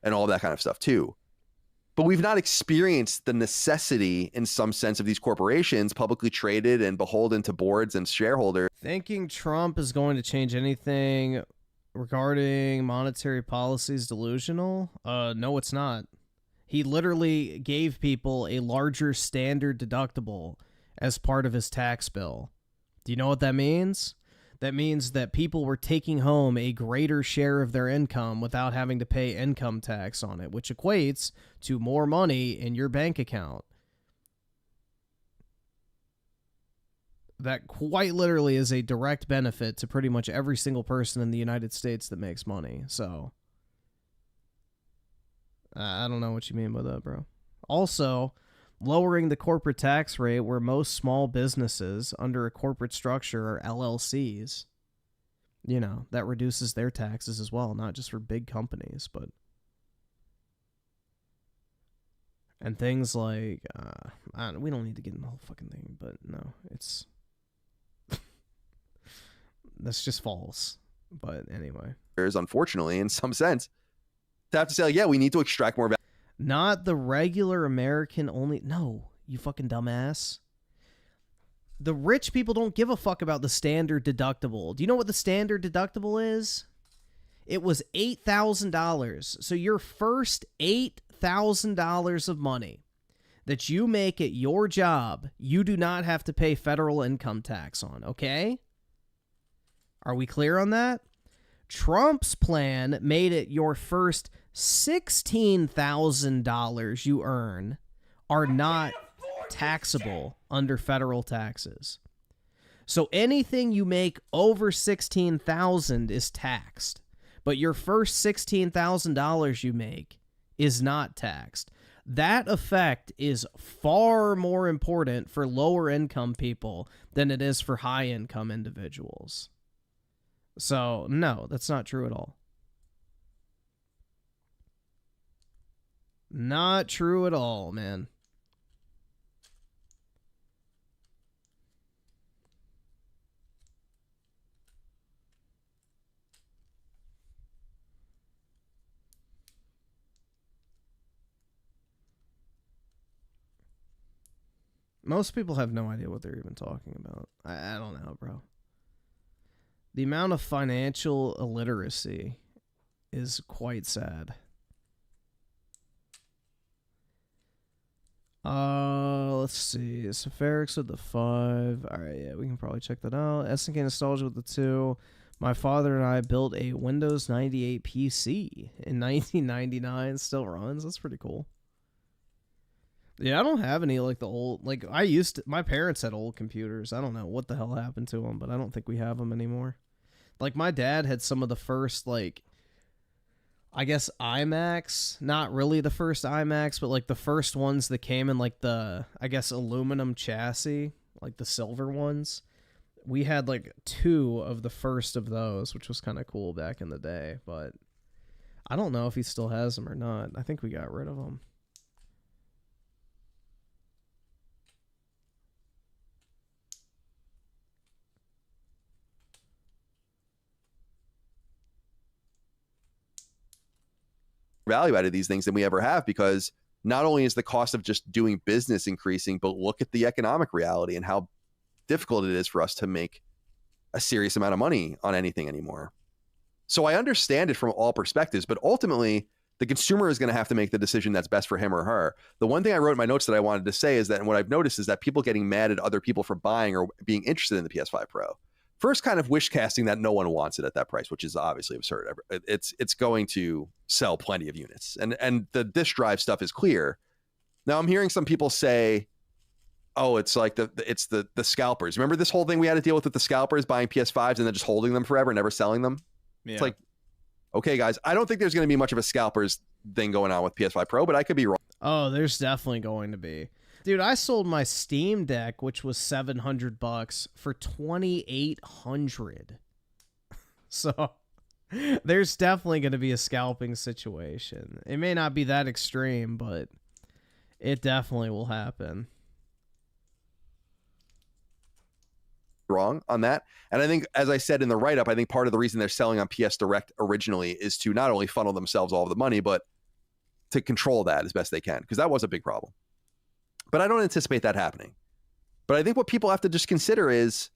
and all of that kind of stuff too. But we've not experienced the necessity in some sense of these corporations publicly traded and beholden to boards and shareholders. Thinking Trump is going to change anything regarding monetary policy is delusional? No, it's not. He literally gave people a larger standard deductible as part of his tax bill. Do you know what that means? That means that people were taking home a greater share of their income without having to pay income tax on it, which equates to more money in your bank account. That quite literally is a direct benefit to pretty much every single person in the United States that makes money. So, I don't know what you mean by that, bro. Also, lowering the corporate tax rate where most small businesses under a corporate structure are LLCs, that reduces their taxes as well, not just for big companies, but... And things like, we don't need to get in the whole fucking thing, but no, it's... That's just false. But anyway. There's, unfortunately, in some sense, to have to say, we need to extract more value. Not the regular American only. No, you fucking dumbass. The rich people don't give a fuck about the standard deductible. Do you know what the standard deductible is? It was $8,000. So your first $8,000 of money that you make at your job, you do not have to pay federal income tax on, okay? Are we clear on that? Trump's plan made it your first $16,000 you earn are not taxable under federal taxes. So anything you make over $16,000 is taxed, but your first $16,000 you make is not taxed. That effect is far more important for lower income people than it is for high income individuals. So, no, that's not true at all. Not true at all, man. Most people have no idea what they're even talking about. I don't know, bro. The amount of financial illiteracy is quite sad. Let's see. Sepharix with the 5. Alright, yeah, we can probably check that out. SNK Nostalgia with the 2. My father and I built a Windows 98 PC in 1999. Still runs. That's pretty cool. Yeah, I don't have any, the old... my parents had old computers. I don't know what the hell happened to them, but I don't think we have them anymore. My dad had some of the first, I guess iMacs. Not really the first iMacs, but, the first ones that came in, the, I guess, aluminum chassis. The silver ones. We had, 2 of the first of those, which was kind of cool back in the day, but I don't know if he still has them or not. I think we got rid of them. Value out of these things than we ever have, because not only is the cost of just doing business increasing, but look at the economic reality and how difficult it is for us to make a serious amount of money on anything anymore. So I understand it from all perspectives, but ultimately the consumer is going to have to make the decision that's best for him or her. The one thing I wrote in my notes that I wanted to say is that, and what I've noticed is that people getting mad at other people for buying or being interested in the PS5 Pro. first kind of wish casting that no one wants it at that price, which is obviously absurd. It's going to sell plenty of units, and the disk drive stuff is clear. Now I'm hearing some people say, oh, it's like the scalpers. Remember this whole thing we had to deal with the scalpers buying PS5s and then just holding them forever, never selling them? Yeah. It's like, okay, guys, I don't think there's going to be much of a scalpers thing going on with PS5 Pro, but I could be wrong. Oh, there's definitely going to be. Dude, I sold my Steam Deck, which was $700, for $2,800. So there's definitely going to be a scalping situation. It may not be that extreme, but it definitely will happen. Wrong on that. And I think, as I said in the write-up, I think part of the reason they're selling on PS Direct originally is to not only funnel themselves all of the money, but to control that as best they can, because that was a big problem. But I don't anticipate that happening. But I think what people have to just consider is,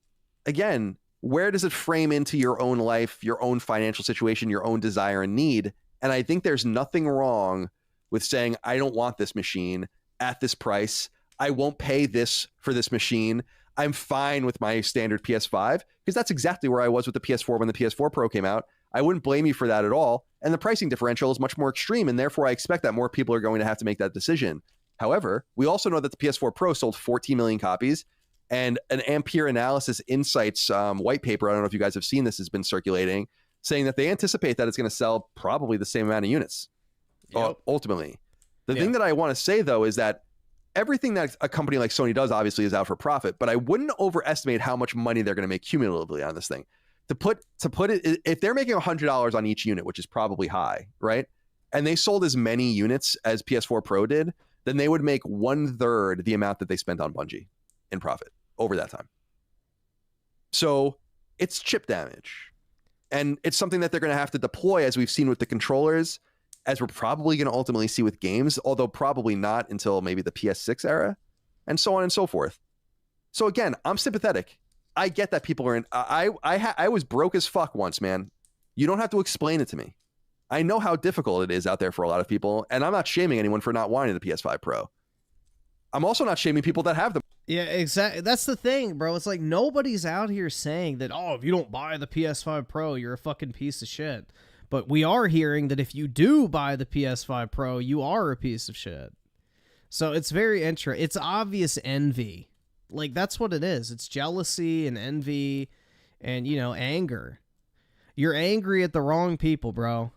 again, where does it frame into your own life, your own financial situation, your own desire and need? And I think there's nothing wrong with saying, I don't want this machine at this price. I won't pay this for this machine. I'm fine with my standard PS5, because that's exactly where I was with the PS4 when the PS4 Pro came out. I wouldn't blame you for that at all. And the pricing differential is much more extreme, and therefore I expect that more people are going to have to make that decision. However, we also know that the PS4 Pro sold 14 million copies, and an Ampere Analysis Insights white paper, I don't know if you guys have seen this, has been circulating, saying that they anticipate that it's going to sell probably the same amount of units, ultimately. The thing that I want to say, though, is that everything that a company like Sony does obviously is out for profit, but I wouldn't overestimate how much money they're going to make cumulatively on this thing. To put it, if they're making $100 on each unit, which is probably high, right? And they sold as many units as PS4 Pro did, then they would make 1/3 the amount that they spent on Bungie in profit over that time. So it's chip damage. And it's something that they're going to have to deploy, as we've seen with the controllers, as we're probably going to ultimately see with games, although probably not until maybe the PS6 era, and so on and so forth. So again, I'm sympathetic. I get that people are in. I was broke as fuck once, man. You don't have to explain it to me. I know how difficult it is out there for a lot of people, and I'm not shaming anyone for not wanting the PS5 Pro. I'm also not shaming people that have them. Yeah, exactly. That's the thing, bro. It's like nobody's out here saying that, oh, if you don't buy the PS5 Pro, you're a fucking piece of shit. But we are hearing that if you do buy the PS5 Pro, you are a piece of shit. So it's very interesting. It's obvious envy. Like, that's what it is. It's jealousy and envy and, you know, anger. You're angry at the wrong people, bro.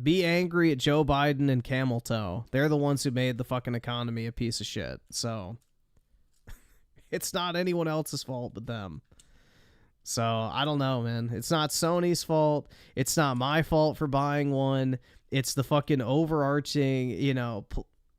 Be angry at Joe Biden and Camel Toe. They're the ones who made the fucking economy a piece of shit. So it's not anyone else's fault but them. So I don't know, man. It's not Sony's fault. It's not my fault for buying one. It's the fucking overarching, you know,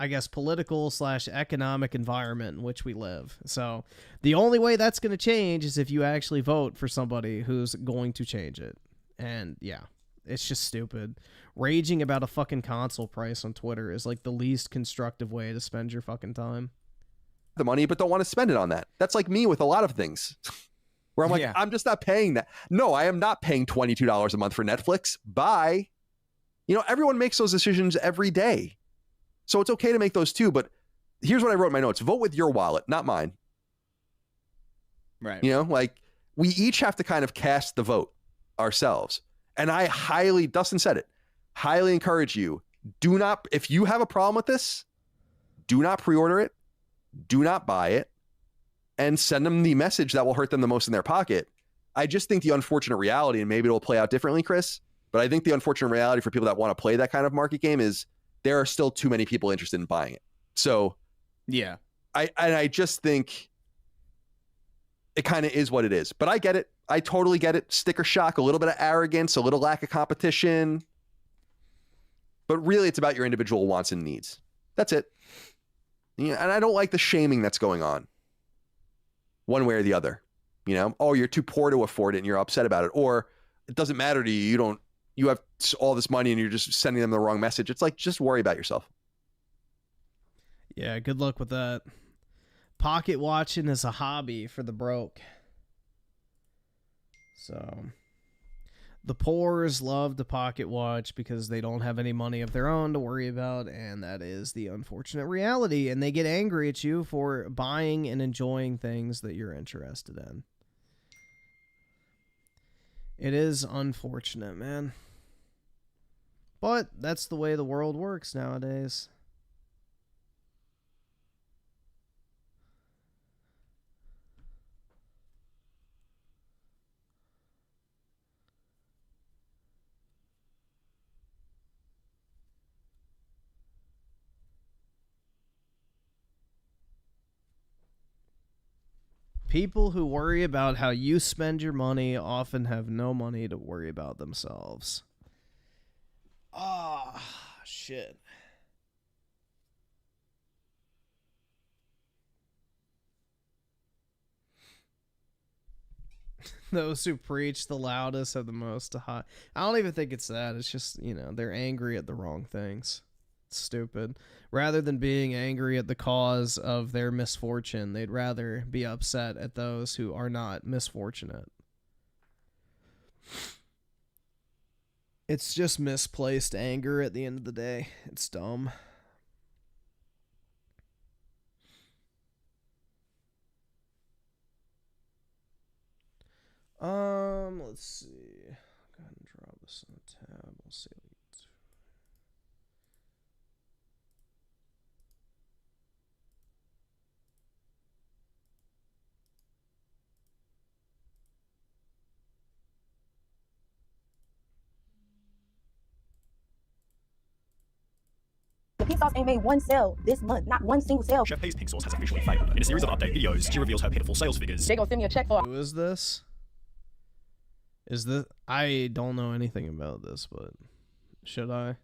I guess political / economic environment in which we live. So the only way that's going to change is if you actually vote for somebody who's going to change it. And yeah, it's just stupid. Raging about a fucking console price on Twitter is like the least constructive way to spend your fucking time. The money, but don't want to spend it on that. That's like me with a lot of things. Where I'm like, I'm just not paying that. No, I am not paying $22 a month for Netflix. Bye. You know, everyone makes those decisions every day. So it's okay to make those too. But here's what I wrote in my notes. Vote with your wallet, not mine. Right. You know, like we each have to kind of cast the vote ourselves. And I highly, Dustin said it, highly encourage you. Do not, if you have a problem with this, do not pre-order it. Do not buy it. And send them the message that will hurt them the most in their pocket. I just think the unfortunate reality, and maybe it'll play out differently, Chris, but I think the unfortunate reality for people that want to play that kind of market game is there are still too many people interested in buying it. So yeah, I just think it kind of is what it is. But I get it. I totally get it. Sticker shock, a little bit of arrogance, a little lack of competition. But really, it's about your individual wants and needs. That's it. Yeah, and I don't like the shaming that's going on. One way or the other, you know, oh, you're too poor to afford it and you're upset about it. Or it doesn't matter to you. You have all this money and you're just sending them the wrong message. It's like, just worry about yourself. Yeah, good luck with that. Pocket watching is a hobby for the broke. So the poors love to pocket watch because they don't have any money of their own to worry about, and that is the unfortunate reality. And they get angry at you for buying and enjoying things that you're interested in. It is unfortunate, man. But that's the way the world works nowadays. People who worry about how you spend your money often have no money to worry about themselves. Ah, shit. Those who preach the loudest have the most to hide. I don't even think it's that. It's just, you know, they're angry at the wrong things. It's stupid. Rather than being angry at the cause of their misfortune, they'd rather be upset at those who are not misfortunate. It's just misplaced anger at the end of the day. It's dumb. Let's see. Go ahead and drop this in the tab. We'll see. The pink sauce ain't made one sale this month, not one single sale. Chef Pay's pink sauce has officially failed. In a series of update videos, she reveals her pitiful sales figures. They gonna send me a check for. Who is this? Is this? I don't know anything about this, but should I?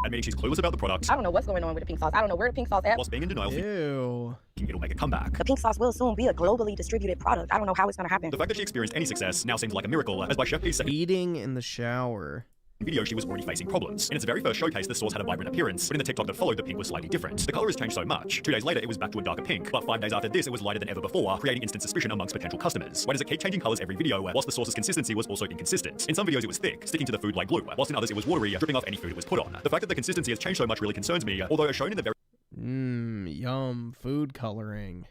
Admitting she's clueless about the product. I don't know what's going on with the pink sauce. I don't know where the pink sauce at. Whilst being in denial, Ew. It'll make a comeback. The pink sauce will soon be a globally distributed product. I don't know how it's gonna happen. The fact that she experienced any success now seems like a miracle, as by Chef Pay's second Eating in the shower. video, she was already facing problems. In its very first showcase, the sauce had a vibrant appearance, but in the TikTok that followed, the pink was slightly different. The color has changed so much. 2 days later, it was back to a darker pink, but 5 days after this, it was lighter than ever before, creating instant suspicion amongst potential customers. Why does it keep changing colors every video, whilst the sauce's consistency was also inconsistent? In some videos, it was thick, sticking to the food like glue, whilst in others, it was watery, dripping off any food it was put on. The fact that the consistency has changed so much really concerns me, although as shown in the very Yum, food coloring.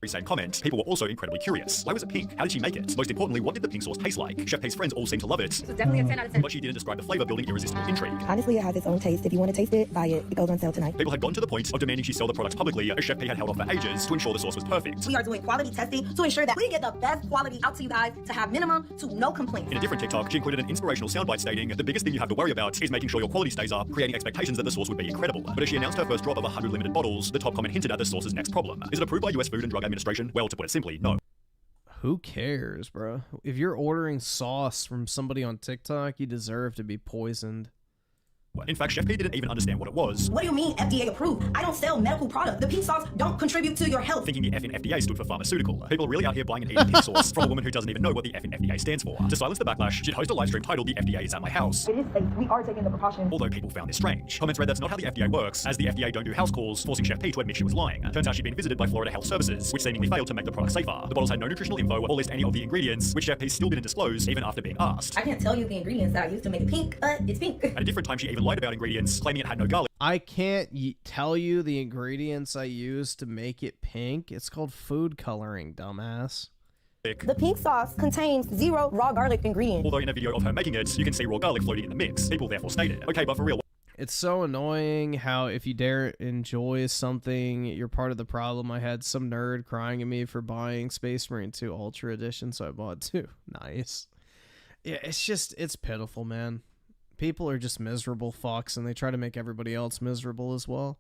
same comment, people were also incredibly curious. Why was it pink? How did she make it? Most importantly, what did the pink sauce taste like? Chef Pay's friends all seemed to love it. This is definitely a 10 out of 10. But she didn't describe the flavor, building irresistible intrigue. Honestly, it has its own taste. If you want to taste it, buy it. It goes on sale tonight. People had gotten to the point of demanding she sell the products publicly, as Chef Pay had held off for ages to ensure the sauce was perfect. We are doing quality testing to ensure that we get the best quality out to you guys to have minimum to no complaints. In a different TikTok, she included an inspirational soundbite stating, the biggest thing you have to worry about is making sure your quality stays up, creating expectations that the sauce would be incredible. But as she announced her first drop of 100 limited bottles, the top comment hinted at the sauce's next problem. Is it approved by US Food and Drug Administration? Well, to put it simply, no. Who cares, bro? If you're ordering sauce from somebody on TikTok, you deserve to be poisoned. In fact, Chef P didn't even understand what it was. What do you mean FDA approved? I don't sell medical product. The pink sauce don't contribute to your health. Thinking the F in FDA stood for pharmaceutical. People are really out here buying and eating pink sauce from a woman who doesn't even know what the F in FDA stands for. To silence the backlash, she'd host a live stream titled The FDA is at my house. It is safe. We are taking the precautions. Although people found this strange. Comments read that's not how the FDA works, as the FDA don't do house calls, forcing Chef P to admit she was lying. Turns out she'd been visited by Florida Health Services, which seemingly failed to make the product safer. The bottles had no nutritional info or list any of the ingredients, which Chef P still didn't disclose, even after being asked. I can't tell you the ingredients that I used to make it pink, but it's pink. At a different time, she even lied about ingredients, claiming it had no garlic. I can't tell you the ingredients I used to make it pink. It's called food coloring, dumbass. The pink sauce contains 0 raw garlic ingredients. Although in a video of her making it, you can see raw garlic floating in the mix. People therefore stated, okay, but for real. It's so annoying how if you dare enjoy something, you're part of the problem. I had some nerd crying at me for buying Space Marine 2 Ultra Edition, so I bought 2. Nice. Yeah, it's pitiful, man. People are just miserable fucks, and they try to make everybody else miserable as well.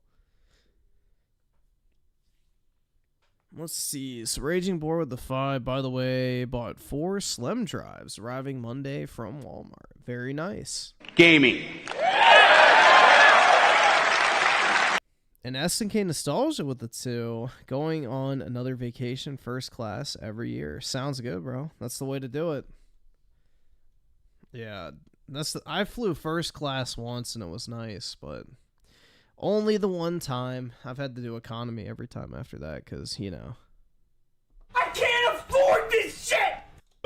Let's see. So Raging Boar with the 5, by the way, bought 4 Slim drives, arriving Monday from Walmart. Very nice. Gaming. And SNK Nostalgia with the 2, going on another vacation first class every year. Sounds good, bro. That's the way to do it. Yeah. I flew first class once and it was nice, but only the one time. I've had to do economy every time after that because, you know. I can't afford this shit!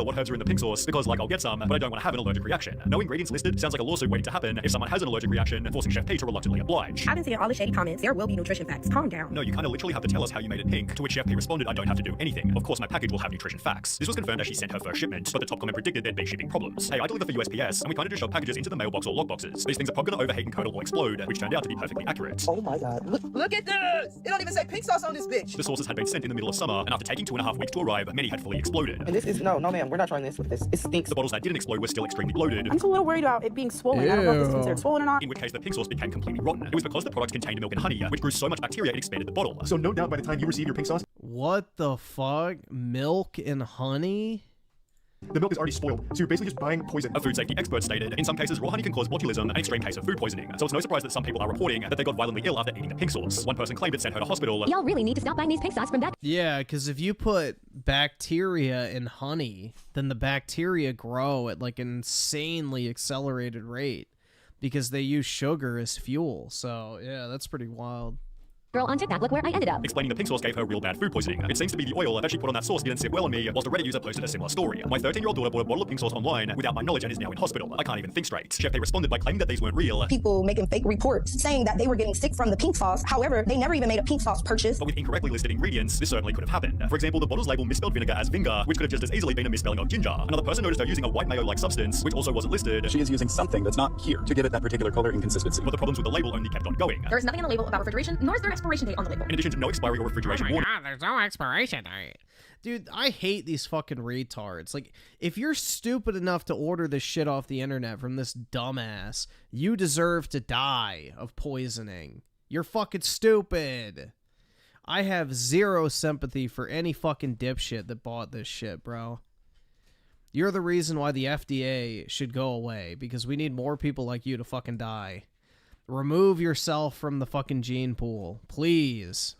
what herbs are in the pink sauce because, like, I'll get some, but I don't want to have an allergic reaction. No ingredients listed sounds like a lawsuit waiting to happen if someone has an allergic reaction, forcing Chef P to reluctantly oblige. I've been seeing all the shady comments. There will be nutrition facts. Calm down. No, you kind of literally have to tell us how you made it pink, to which Chef P responded, I don't have to do anything. Of course, my package will have nutrition facts. This was confirmed as she sent her first shipment, but the top comment predicted there'd be shipping problems. Hey, I deliver for USPS, and we kind of just shove packages into the mailbox or log boxes. These things are probably going to overheat and curdle or explode, which turned out to be perfectly accurate. Oh my god. Look at this! It don't even say pink sauce on this bitch. The sauces had been sent in the middle of summer, and after taking 2.5 weeks to arrive, many had fully exploded. And this is, no ma'am, we're not trying this with this. It stinks. The bottles that didn't explode were still extremely bloated. I'm just a little worried about it being swollen. I don't know if it's considered swollen or not. In which case the pink sauce became completely rotten. It was because the product contained milk and honey, which grew so much bacteria it expanded the bottle. So no doubt by the time you receive your pink sauce, What the fuck? Milk and honey? the milk is already spoiled, so you're basically just buying poison. A food safety expert stated, in some cases, raw honey can cause botulism, an extreme case of food poisoning. So it's no surprise that some people are reporting that they got violently ill after eating the pink sauce. One person claimed it sent her to hospital. Y'all really need to stop buying these pink sauce from that. Yeah, because if you put bacteria in honey, then the bacteria grow at like an insanely accelerated rate because they use sugar as fuel. So yeah, that's pretty wild. Girl on TikTok, look where I ended up. Explaining the pink sauce gave her real bad food poisoning. It seems to be the oil that she put on that sauce didn't sit well on me, whilst a Reddit user posted a similar story. My 13-year-old daughter bought a bottle of pink sauce online without my knowledge and is now in hospital. I can't even think straight. Chef P responded by claiming that these weren't real. People making fake reports saying that they were getting sick from the pink sauce. However, they never even made a pink sauce purchase. But with incorrectly listed ingredients, this certainly could have happened. For example, the bottle's label misspelled vinegar as vinger, which could have just as easily been a misspelling of ginger. Another person noticed her using a white mayo-like substance, which also wasn't listed. She is using something that's not here to give it that particular color and consistency. But the problems with the label only kept on going. There is nothing on the label about refrigeration, nor is there expiration date on the label. In addition to no expiry or refrigeration warning. God, there's no expiration date. Dude, I hate these fucking retards. Like, if you're stupid enough to order this shit off the internet from this dumbass, you deserve to die of poisoning. You're fucking stupid. I have zero sympathy for any fucking dipshit that bought this shit, bro. You're the reason why the FDA should go away, because we need more people like you to fucking die. Remove yourself from the fucking gene pool, please.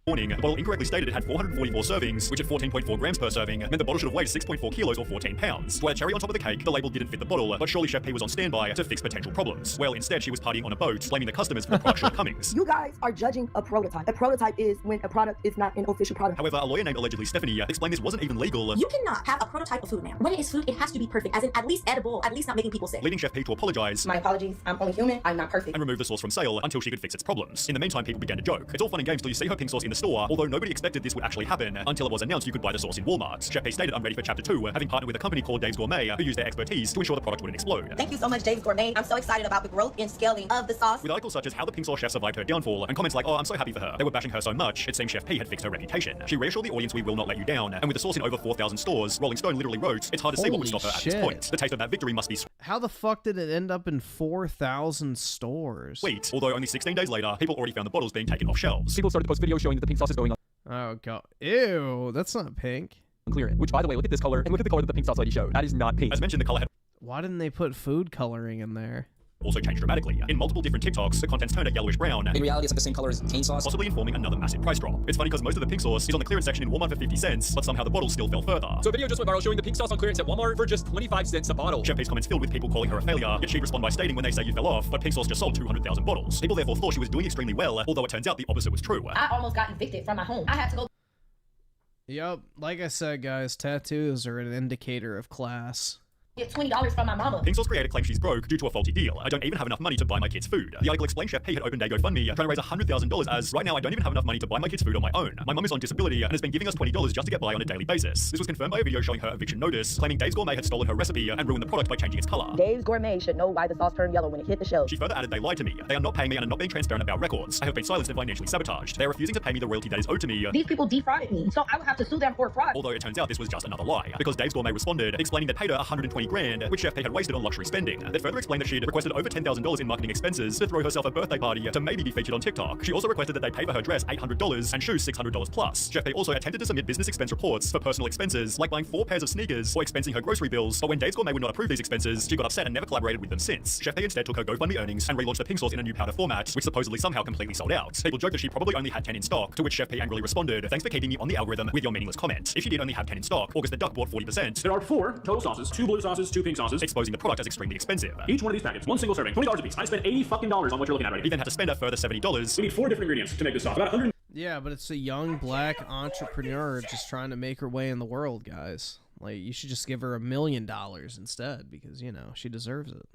Warning, the bottle incorrectly stated it had 444 servings, which at 14.4 grams per serving meant the bottle should have weighed 6.4 kilos or 14 pounds. To add cherry on top of the cake, the label didn't fit the bottle, but surely Chef P was on standby to fix potential problems. Well, instead she was partying on a boat, blaming the customers for the product shortcomings. You guys are judging a prototype. A prototype is when a product is not an official product. However, a lawyer named allegedly Stephanie explained this wasn't even legal. You cannot have a prototype of food, man. When it is food, it has to be perfect, as in at least edible, at least not making people sick. Leading Chef P to apologize. My apologies, I'm only human, I'm not perfect. And remove the sauce from sale until she could fix its problems. In the meantime, people began to joke. It's all fun and games till you see her pink sauce in the store, although nobody expected this would actually happen until it was announced you could buy the sauce in Walmart. Chef P stated, I'm ready for chapter 2, having partnered with a company called Dave's Gourmet, who used their expertise to ensure the product wouldn't explode. Thank you so much, Dave's Gourmet. I'm so excited about the growth and scaling of the sauce. With articles such as how the pink sauce chef survived her downfall, and comments like, oh, I'm so happy for her. They were bashing her so much, it seemed Chef P had fixed her reputation. She reassured the audience we will not let you down, and with the sauce in over 4,000 stores, Rolling Stone literally wrote, it's hard to see what would stop her at this point. The taste of that victory must be How the fuck did it end up in 4,000 stores? sweet, although only 16 days later, people already found the bottles being taken off shelves. People started to post videos showing that the pink sauce is going on. Oh god. Ew, that's not pink. Clear it. Which, by the way, look at this color, and look at the color that the pink sauce lady showed. That is not pink. As mentioned, the color had Why didn't they put food coloring in there? also changed dramatically. In multiple different TikToks, the contents turned a yellowish brown. In reality, it's like the same color as cane sauce. Possibly informing another massive price drop. It's funny because most of the pink sauce is on the clearance section in Walmart for 50 cents, but somehow the bottle still fell further. So a video just went viral showing the pink sauce on clearance at Walmart for just 25 cents a bottle. Chef P's comments filled with people calling her a failure, yet she'd respond by stating when they say you fell off, but pink sauce just sold 200,000 bottles. People therefore thought she was doing extremely well, although it turns out the opposite was true. I almost got evicted from my home. I had to go. Yep, like I said, guys, tattoos are an indicator of class. Get $20 from my mama. Pink sauce creator claims she's broke due to a faulty deal. I don't even have enough money to buy my kids food. The article explained Chef P had opened a GoFundMe trying to raise $100,000 as right now I don't even have enough money to buy my kids food on my own. My mum is on disability and has been giving us $20 just to get by on a daily basis. This was confirmed by a video showing her eviction notice, claiming Dave's Gourmet had stolen her recipe and ruined the product by changing its color. Dave's Gourmet should know why the sauce turned yellow when it hit the shelf. She further added they lied to me. They are not paying me and are not being transparent about records. I have been silenced and financially sabotaged. They are refusing to pay me the royalty that is owed to me. These people defrauded me, so I would have to sue them for fraud. Although it turns out this was just another lie, because Dave's Gourmet responded, explaining that paid her 120 grand, which Chef P had wasted on luxury spending. They further explained that she'd requested over $10,000 in marketing expenses to throw herself a birthday party to maybe be featured on TikTok. She also requested that they pay for her dress $800 and shoes $600 plus. Chef P also attempted to submit business expense reports for personal expenses, like buying 4 pairs of sneakers or expensing her grocery bills, but when Dave's Gourmet would not approve these expenses, she got upset and never collaborated with them since. Chef P instead took her GoFundMe earnings and relaunched the pink sauce in a new powder format, which supposedly somehow completely sold out. People joked that she probably only had 10 in stock, to which Chef P angrily responded, thanks for keeping me on the algorithm with your meaningless comment. If she did only have 10 in stock, August the Duck bought 40%. There are 4 total sauces, 2 blue sauces, 2 pink sauces, exposing the product as extremely expensive. Each one of these packets, one single serving, $20 a piece. I spent $80 fucking on what you're looking at right now. He then had to spend a further $70. We need 4 different ingredients to make this sauce. About 100. Yeah, but it's a young black entrepreneur just trying to make her way in the world, guys. Like, you should just give her $1 million instead because, you know, she deserves it.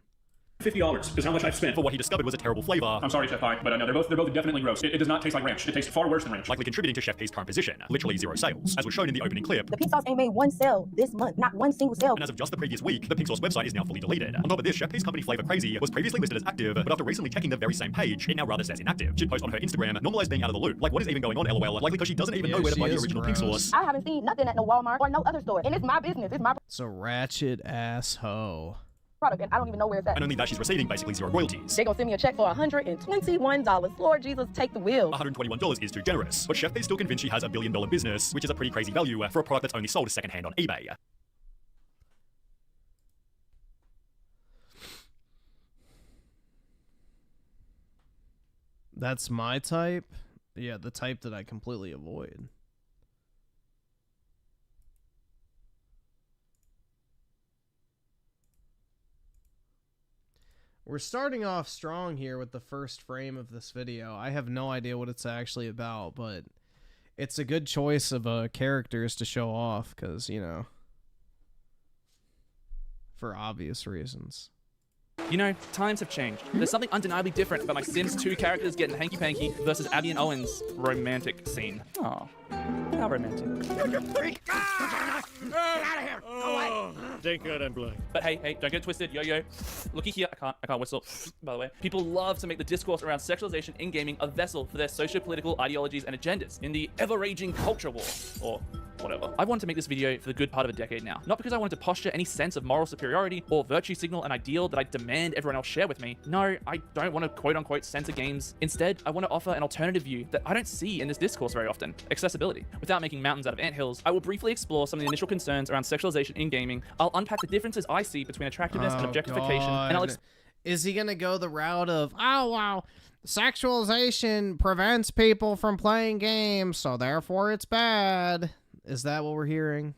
$50 is how much I've spent. For what he discovered was a terrible flavor. I'm sorry, Chef Pie, but no, they're both definitely gross. It does not taste like ranch. It tastes far worse than ranch. Likely contributing to Chef P's current position, literally 0 sales, as was shown in the opening clip. The pink sauce ain't made one sale this month, not one single sale. And as of just the previous week, the Pink Sauce website is now fully deleted. On top of this, Chef P's company Flavor Crazy was previously listed as active, but after recently checking the very same page, it now rather says inactive. She'd post on her Instagram, normalize being out of the loop. Like, what is even going on, LOL? Likely because she doesn't even know where to buy the original Pink Sauce. I haven't seen nothing at no Walmart or no other store, and it's my business. It's my It's a ratchet ass hoe. product, and I don't even know where it's at. And only that she's receiving basically 0 royalties. They gonna send me a check for $121. Lord Jesus, take the wheel. $121 is too generous, but Chef P's still convinced she has a $1 billion business, which is a pretty crazy value for a product that's only sold secondhand on eBay. That's my type? Yeah, the type that I completely avoid. We're starting off strong here with the first frame of this video. I have no idea what it's actually about, but it's a good choice of characters to show off, because, you know, for obvious reasons. You know, times have changed. There's something undeniably different about my Sims 2 characters getting hanky-panky versus Abby and Owen's romantic scene. Oh, how romantic. Thank God I'm blind. But hey, don't get it twisted, yo. Looky here, I can't whistle, by the way. People love to make the discourse around sexualization in gaming a vessel for their socio-political ideologies and agendas in the ever-raging culture war, or whatever. I wanted to make this video for the good part of a decade now. Not because I wanted to posture any sense of moral superiority or virtue signal an ideal that I demand everyone else share with me. No, I don't want to quote-unquote censor games. Instead, I want to offer an alternative view that I don't see in this discourse very often: accessibility. Without making mountains out of anthills, I will briefly explore some of the initial concerns around sexualization in gaming. I'll unpack the differences I see between attractiveness and objectification, and I'll Is he gonna go the route of, oh, wow, sexualization prevents people from playing games, so therefore it's bad? Is that what we're hearing?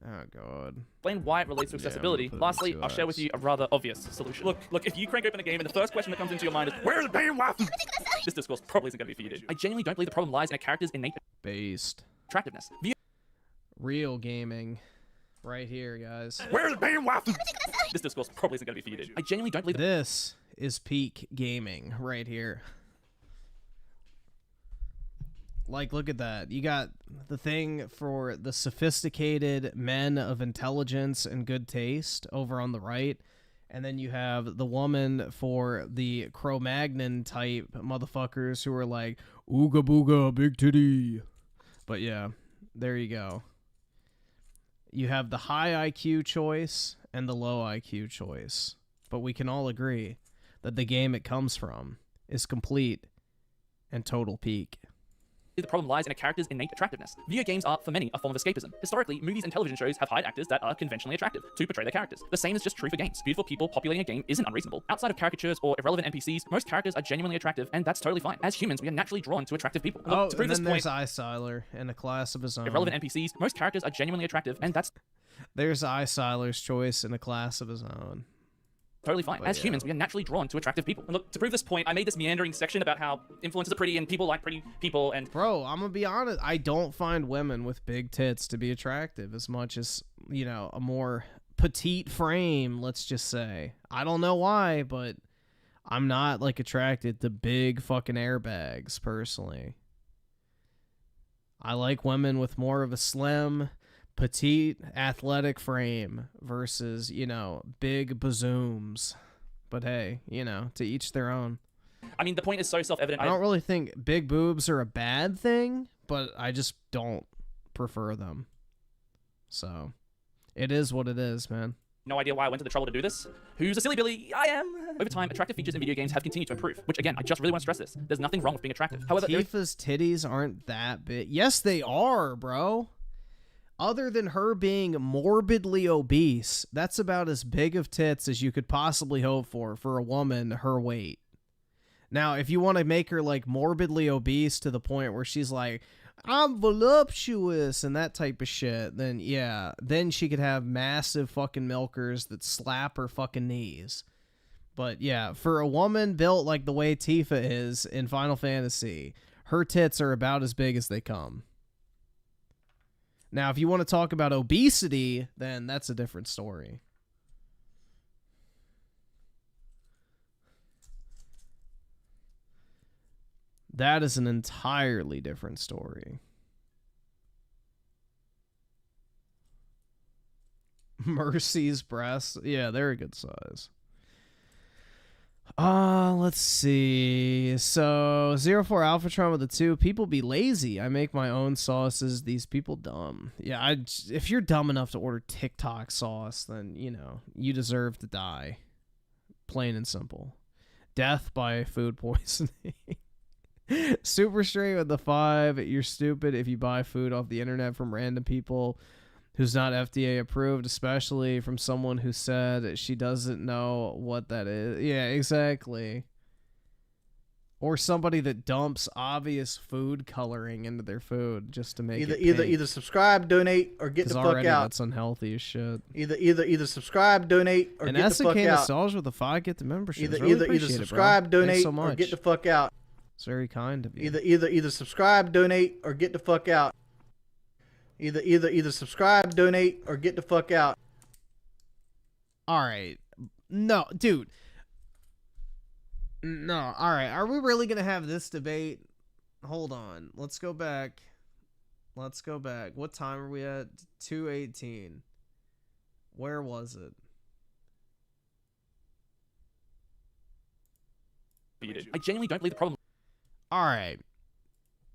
Oh, God. explain why it relates to accessibility. Lastly, I'll share with you a rather obvious solution. Look, if you crank open a game and the first question that comes into your mind is, where's the damn wife? This discourse probably isn't going to be for you, dude. I genuinely don't believe the problem lies in a character's innate attractiveness. Real gaming. Right here, guys. Where's the damn wife? This discourse probably isn't going to be for you, dude. I genuinely don't believe this is peak gaming right here. Like, look at that. You got the thing for the sophisticated men of intelligence and good taste over on the right. And then you have the woman for the Cro-Magnon type motherfuckers who are like, ooga booga, big titty. But yeah, there you go. You have the high IQ choice and the low IQ choice. But we can all agree that the game it comes from is complete and total peak. The problem lies in a character's innate attractiveness. Video games are, for many, a form of escapism. Historically, movies and television shows have hired actors that are conventionally attractive to portray their characters. The same is just true for games. Beautiful people populating a game isn't unreasonable. Outside of caricatures or irrelevant NPCs, most characters are genuinely attractive, and that's totally fine. As humans, we are naturally drawn to attractive people. And look, to prove and then this point, there's Iciler in a class of his own. Irrelevant NPCs, most characters are genuinely attractive, and that's there's Iciler's choice in a class of his own. Totally fine. But As yeah. humans, we are naturally drawn to attractive people. And look, to prove this point, I made this meandering section about how influencers are pretty and people like pretty people and... Bro, I'm gonna be honest, I don't find women with big tits to be attractive as much as, you know, a more petite frame, let's just say. I don't know why, but I'm not, like, attracted to big fucking airbags, personally. I like women with more of a slim... petite athletic frame versus, you know, big bazooms. But hey, you know, to each their own. I mean, the point is so self-evident. I don't really think big boobs are a bad thing, but I just don't prefer them. So, it is what it is, man. No idea why I went to the trouble to do this. Who's a silly Billy? I am. Over time, attractive features in video games have continued to improve, which again, I just really want to stress this. There's nothing wrong with being attractive. However, Tifa's titties aren't that big. Yes, they are, bro. Other than her being morbidly obese, that's about as big of tits as you could possibly hope for a woman her weight. Now, if you want to make her, like, morbidly obese to the point where she's like, I'm voluptuous and that type of shit, then yeah, then she could have massive fucking milkers that slap her fucking knees. But yeah, for a woman built like the way Tifa is in Final Fantasy, her tits are about as big as they come. Now, if you want to talk about obesity, then that's a different story. That is an entirely different story. Mercy's breasts. Yeah, they're a good size. Let's see. So, 04 Alphatron with a 2. People be lazy. I make my own sauces. These people dumb. Yeah, if you're dumb enough to order TikTok sauce, then, you know, you deserve to die. Plain and simple. Death by food poisoning. Super straight with the 5. You're stupid if you buy food off the internet from random people who's not FDA approved, especially from someone who said she doesn't know what that is. Yeah, exactly. Or somebody that dumps obvious food coloring into their food just to make it pink. Either subscribe, donate, or get the fuck already out. That's unhealthy as shit. Either subscribe, donate, or and get the fuck out. Nostalgia with the 5 get the membership. Either subscribe, donate, so or get the fuck out. It's very kind of you. Either subscribe, donate, or get the fuck out. Either subscribe, donate, or get the fuck out. All right. No, dude. No. All right. Are we really going to have this debate? Hold on. Let's go back. What time are we at? 2:18. Where was it? I genuinely don't believe the problem. All right.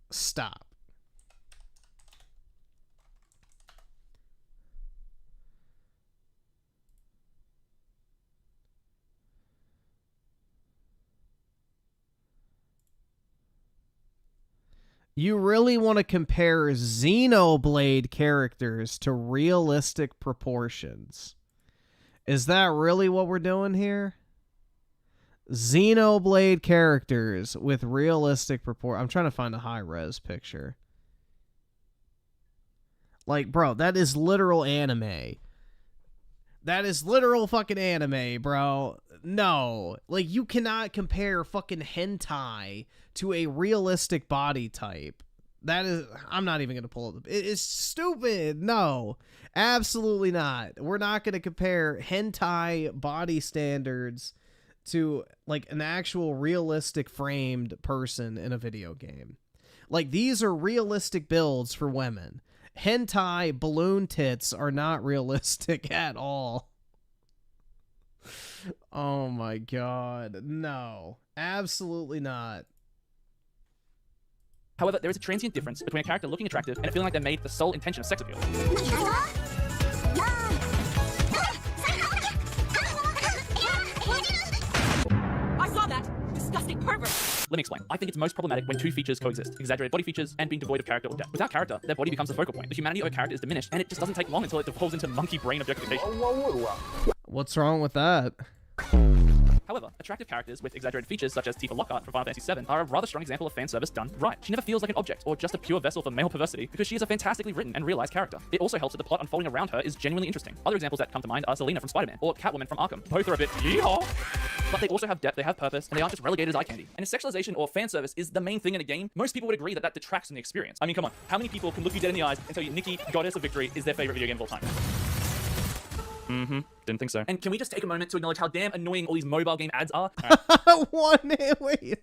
Stop. You really want to compare Xenoblade characters to realistic proportions? Is that really what we're doing here? Xenoblade characters with realistic proportions. I'm trying to find a high-res picture. Like, bro, that is literal anime. That is literal fucking anime, bro. No. Like, you cannot compare fucking hentai to a realistic body type. That is... I'm not even going to pull it. It is stupid. No. Absolutely not. We're not going to compare hentai body standards to, like, an actual realistic framed person in a video game. Like, these are realistic builds for women. Hentai balloon tits are not realistic at all. Oh my god. No. Absolutely not. However, there is a transient difference between a character looking attractive and a feeling like they're made with the sole intention of sex appeal. I saw that! Disgusting pervert! Let me explain. I think it's most problematic when two features coexist. Exaggerated body features and being devoid of character or depth. Without character, their body becomes the focal point. The humanity of a character is diminished, and it just doesn't take long until it devolves into monkey brain objectification. What's wrong with that? However, attractive characters with exaggerated features such as Tifa Lockhart from Final Fantasy VII are a rather strong example of fan service done right. She never feels like an object or just a pure vessel for male perversity because she is a fantastically written and realized character. It also helps that the plot unfolding around her is genuinely interesting. Other examples that come to mind are Selena from Spider-Man or Catwoman from Arkham. Both are a bit yeehaw, but they also have depth, they have purpose, and they aren't just relegated as eye candy. And if sexualization or fan service is the main thing in a game, most people would agree that that detracts from the experience. I mean, come on, how many people can look you dead in the eyes and tell you Nikki, Goddess of Victory, is their favorite video game of all time? Didn't think so. And can we just take a moment to acknowledge how damn annoying all these mobile game ads are? Wait.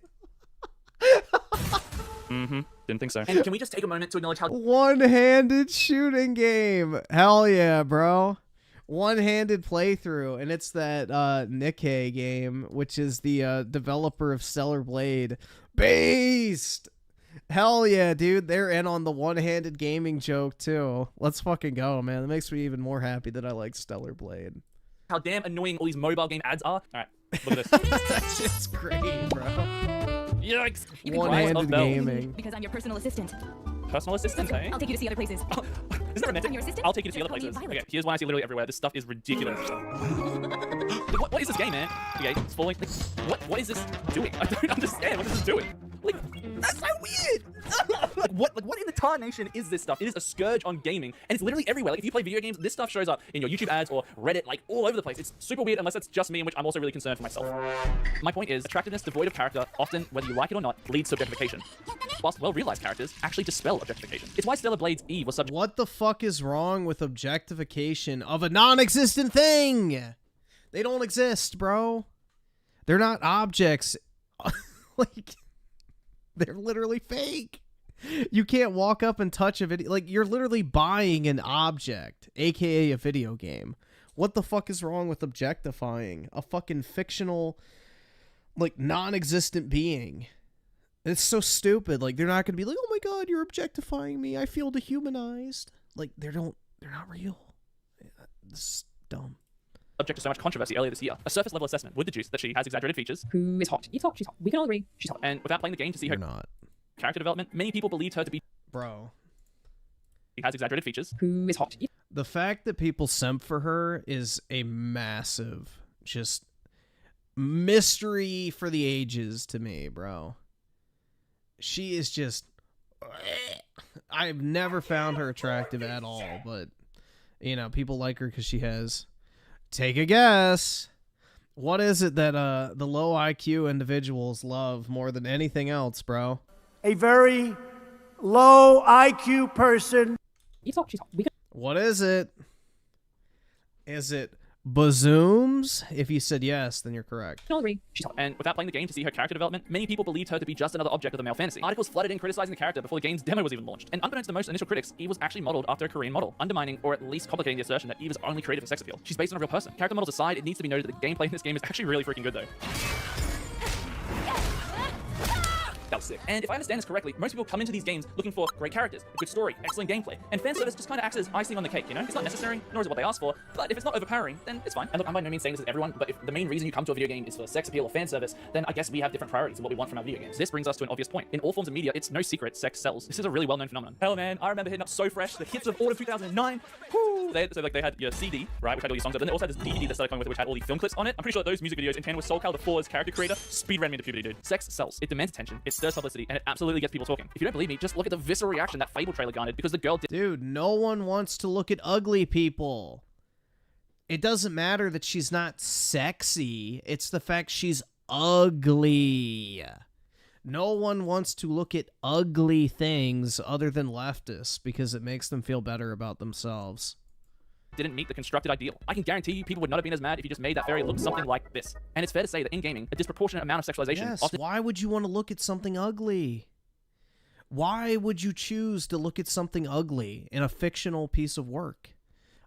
Didn't think so. And can we just take a moment to acknowledge how one-handed shooting game. Hell yeah, bro. One-handed playthrough, and it's that Nikkei game, which is the developer of Stellar Blade. Beast! Hell yeah, dude. They're in on the one-handed gaming joke, too. Let's fucking go, man. That makes me even more happy that I like Stellar Blade. How damn annoying all these mobile game ads are. Alright, look at this. That shit's great, bro. Yikes. One-handed gaming. Because I'm your personal assistant. Personal assistant, eh? I'll take you to see other places. Isn't that romantic? I'm your assistant? I'll take you to see other places. Okay, here's one I see literally everywhere. This stuff is ridiculous. Like, what is this game, man? Okay, it's falling. Like, what is this doing? I don't understand. What is this doing? Like, that's so weird. Like, what in the Tarnation is this stuff. It is a scourge on gaming, and it's literally everywhere. Like, if you play video games, this stuff shows up in your YouTube ads or Reddit, like, all over the place. It's super weird unless it's just me, in which I'm also really concerned for myself. My point is, attractiveness devoid of character, often, whether you like it or not, leads to objectification. Whilst well-realized characters actually dispel objectification. It's why Stellar Blade's Eve was subject— What the fuck is wrong with objectification of a non-existent thing? They don't exist, bro. They're not objects. Like, they're literally fake. You can't walk up and touch a video. Like, you're literally buying an object, aka a video game. What the fuck is wrong with objectifying a fucking fictional, like, non-existent being? It's so stupid. Like, they're not gonna be like, oh my god, you're objectifying me, I feel dehumanized. Like, they're not real. This is dumb. Subject to so much controversy earlier this year. A surface level assessment would deduce that she has exaggerated features. Who is hot? He's hot. She's hot. We can all agree. She's hot. And without playing the game to see her character development, many people believed her to be— Bro. She has exaggerated features. Who is hot? The fact that people simp for her is a massive, just, mystery for the ages to me, bro. She is just... I've never found her attractive at all, but, you know, people like her because she has... Take a guess. What is it that the low IQ individuals love more than anything else, bro? A very low IQ person. What is it? Is it bazooms? If you said yes, then you're correct. And without playing the game to see her character development, many people believed her to be just another object of the male fantasy. Articles flooded in criticizing the character before the game's demo was even launched. And unbeknownst to most initial critics, Eve was actually modeled after a Korean model, undermining or at least complicating the assertion that Eve is only created for sex appeal. She's based on a real person. Character models aside, it needs to be noted that the gameplay in this game is actually really freaking good though. That was sick. And if I understand this correctly, most people come into these games looking for great characters, a good story, excellent gameplay, and fan service just kind of acts as icing on the cake, you know? It's not necessary, nor is it what they ask for, but if it's not overpowering, then it's fine. And look, I'm by no means saying this is everyone, but if the main reason you come to a video game is for sex appeal or fan service, then I guess we have different priorities in what we want from our video games. This brings us to an obvious point. In all forms of media, it's no secret sex sells. This is a really well-known phenomenon. Hell man, I remember hitting up So Fresh, the hits of autumn 2009. Woo! They had your CD, right, which had all your songs, but then they also had this DVD that started coming with it, which had all the film clips on it. I'm pretty sure that those music videos in tandem with SoulCal, the Four's character creator, speed ran me into puberty, dude. Sex sells. It demands attention, it stirs publicity, and it absolutely gets people talking. If you don't believe me, just look at the visceral reaction that Fable trailer garnered because the girl did— Dude, no one wants to look at ugly people. It doesn't matter that she's not sexy. It's the fact she's ugly. No one wants to look at ugly things other than leftists because it makes them feel better about themselves. Didn't meet the constructed ideal. I can guarantee you people would not have been as mad if you just made that fairy look something like this. And it's fair to say that in gaming, a disproportionate amount of sexualization— Yes, why would you want to look at something ugly? Why would you choose to look at something ugly in a fictional piece of work?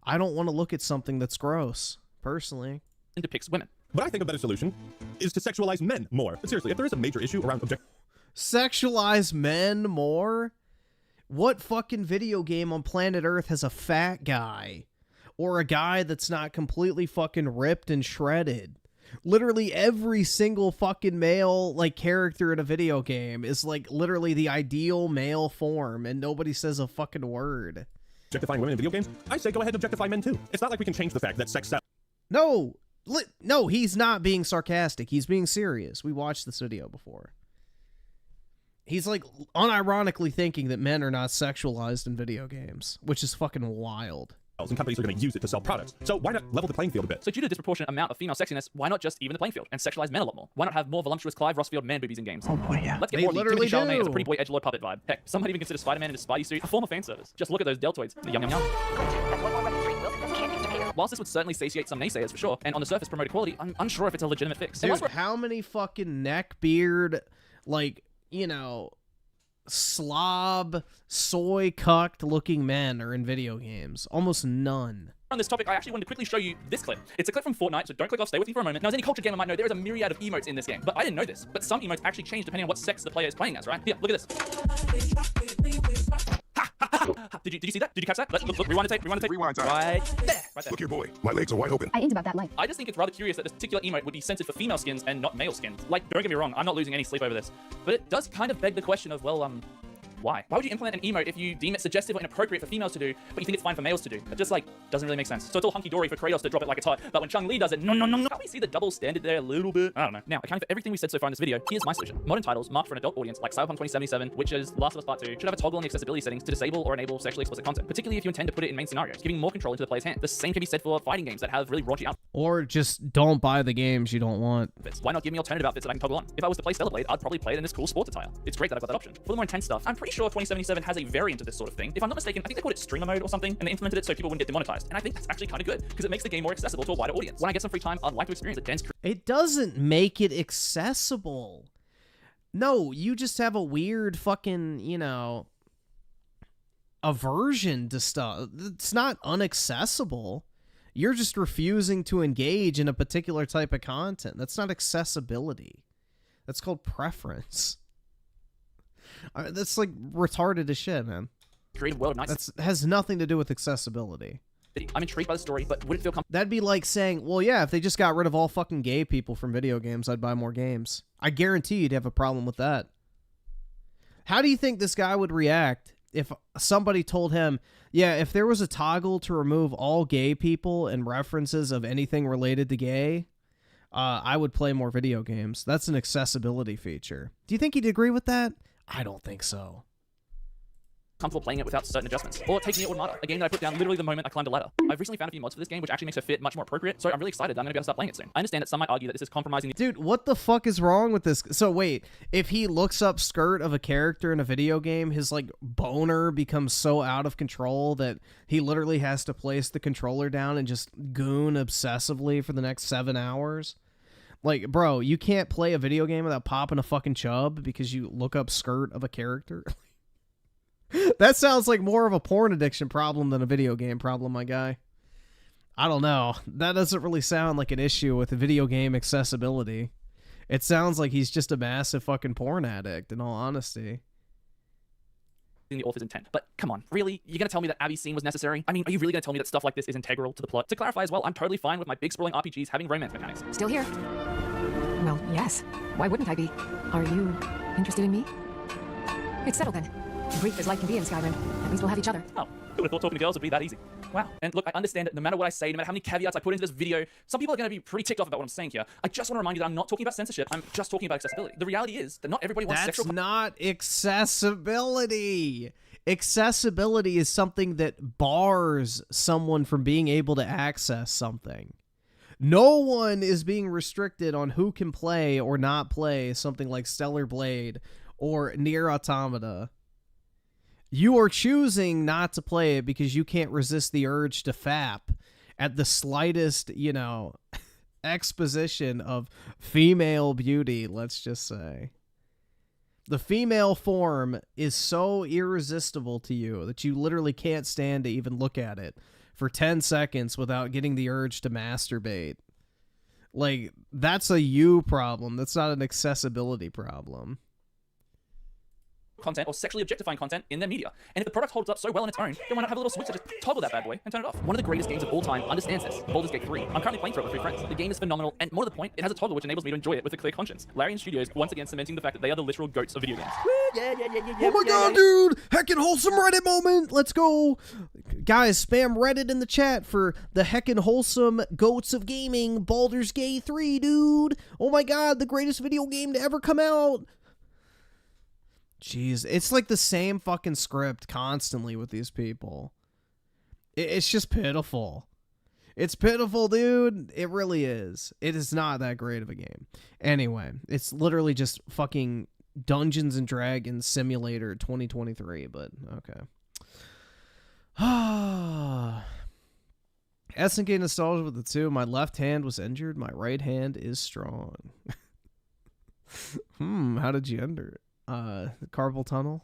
I don't want to look at something that's gross, personally. And depicts women. But I think a better solution is to sexualize men more. But seriously, if there is a major issue around Sexualize men more? What fucking video game on planet Earth has a fat guy? Or a guy that's not completely fucking ripped and shredded? Literally every single fucking male, like, character in a video game is, like, literally the ideal male form, and nobody says a fucking word. Objectifying women in video games? I say go ahead and objectify men too. It's not like we can change the fact that sex sells. No! No, he's not being sarcastic. He's being serious. We watched this video before. He's, like, unironically thinking that men are not sexualized in video games, which is fucking wild. And companies are going to use it to sell products. So why not level the playing field a bit? So due to the disproportionate amount of female sexiness, why not just even the playing field and sexualize men a lot more? Why not have more voluptuous Clive Rossfield man boobies in games? Oh boy, yeah. Let's get more of the Timothy Chalamet as a pretty boy edgelord puppet vibe. Heck, some might even consider Spider-Man in his Spidey suit a form of fan service. Just look at those deltoids. Yum yum yum. Whilst this would certainly satiate some naysayers for sure, and on the surface promote equality, I'm unsure if it's a legitimate fix. Dude, how many fucking neck beard, like, you know, slob, soy cucked looking men are in video games? Almost none. On this topic, I actually wanted to quickly show you this clip. It's a clip from Fortnite, so don't click off, stay with me for a moment. Now, as any culture gamer might know, there is a myriad of emotes in this game, but I didn't know this. But some emotes actually change depending on what sex the player is playing as, right? Here, look at this. Did you see that? Did you catch that? Look, rewind the tape. Right there. Right there. Look here, boy. My legs are wide open. I ain't about that life. I just think it's rather curious that this particular emote would be censored for female skins and not male skins. Like, don't get me wrong, I'm not losing any sleep over this. But it does kind of beg the question of, well, why. Why would you implement an emote if you deem it suggestive or inappropriate for females to do, but you think it's fine for males to do? It just like doesn't really make sense. So it's all hunky-dory for Kratos to drop it like it's hot, but when Chun-Li does it, no. Can't we see the double standard there a little bit? I don't know. Now, accounting for everything we said so far in this video, here's my solution. Modern titles marked for an adult audience like Cyberpunk 2077, Witcher's, Last of Us Part 2 should have a toggle in the accessibility settings to disable or enable sexually explicit content, particularly if you intend to put it in main scenarios, giving more control into the player's hand. The same can be said for fighting games that have really raunchy outfits. Or just don't buy the games you don't want. Why not give me alternative outfits that I can toggle on? If I was to play Stellar Blade, I'd probably play it in this cool sports attire. It's great that I've got that option. For the more intense stuff, I'm pretty sure 2077 has a variant of this sort of thing. If I'm not mistaken, I think they called it streamer mode or something, and they implemented it so people wouldn't get demonetized. And I think that's actually kind of good, because it makes the game more accessible to a wider audience. When I get some free time, I'd like to experience a dense... It doesn't make it accessible. No, you just have a weird fucking, you know, aversion to stuff. It's not unaccessible. You're just refusing to engage in a particular type of content. That's not accessibility. That's called preference. That's like retarded as shit, man. Creative world of nice. That has nothing to do with accessibility. I'm intrigued by the story, but would it feel That'd be like saying, well, yeah, if they just got rid of all fucking gay people from video games, I'd buy more games. I guarantee you'd have a problem with that. How do you think this guy would react if somebody told him, yeah, if there was a toggle to remove all gay people and references of anything related to gay, I would play more video games. That's an accessibility feature. Do you think he'd agree with that? I don't think so. Comfortable playing it without certain adjustments? Or take Nier Automata, a game that I put down literally the moment I climbed a ladder. I've recently found a few mods for this game which actually makes it fit much more appropriate, so I'm really excited that I'm going to be able to start playing it soon. I understand that some might argue that this is compromising the... Dude, what the fuck is wrong with this? So wait, if he looks up skirt of a character in a video game, his like boner becomes so out of control that he literally has to place the controller down and just goon obsessively for the next 7 hours? Like, bro, you can't play a video game without popping a fucking chub because you look up skirt of a character? That sounds like more of a porn addiction problem than a video game problem, my guy. I don't know. That doesn't really sound like an issue with video game accessibility. It sounds like he's just a massive fucking porn addict, in all honesty. The author's intent. But come on, really? You're going to tell me that Abby's scene was necessary? I mean, are you really going to tell me that stuff like this is integral to the plot? To clarify as well, I'm totally fine with my big sprawling RPGs having romance mechanics. Still here? Well, yes. Why wouldn't I be? Are you interested in me? It's settled then. Brief as life can be in Skyrim. At least we'll have each other. Oh, who would have thought talking to girls would be that easy? Wow. And look, I understand that no matter what I say, no matter how many caveats I put into this video, some people are going to be pretty ticked off about what I'm saying here. I just want to remind you that I'm not talking about censorship. I'm just talking about accessibility. The reality is that not everybody wants sexual... That's not accessibility. Accessibility is something that bars someone from being able to access something. No one is being restricted on who can play or not play something like Stellar Blade or Nier Automata. You are choosing not to play it because you can't resist the urge to fap at the slightest, you know, exposition of female beauty, let's just say. The female form is so irresistible to you that you literally can't stand to even look at it for 10 seconds without getting the urge to masturbate. Like, that's a you problem. That's not an accessibility problem. Content or sexually objectifying content in their media. And if the product holds up so well on its own, then why not have a little switch to just toggle that bad boy and turn it off? One of the greatest games of all time understands this. Baldur's Gate 3. I'm currently playing through it with 3 friends. The game is phenomenal, and more to the point, it has a toggle which enables me to enjoy it with a clear conscience. Larian Studios once again cementing the fact that they are the literal goats of video games. Oh my god, dude! Heckin' wholesome Reddit moment! Let's go! Guys, spam Reddit in the chat for the heckin' wholesome goats of gaming, Baldur's Gate 3, dude! Oh my god, the greatest video game to ever come out! Jeez, it's like the same fucking script constantly with these people. It's just pitiful. It's pitiful, dude. It really is. It is not that great of a game. Anyway, it's literally just fucking Dungeons and Dragons Simulator 2023, but okay. SNK Nostalgia with the 2. My left hand was injured. My right hand is strong. How did you enter it? Carpal tunnel.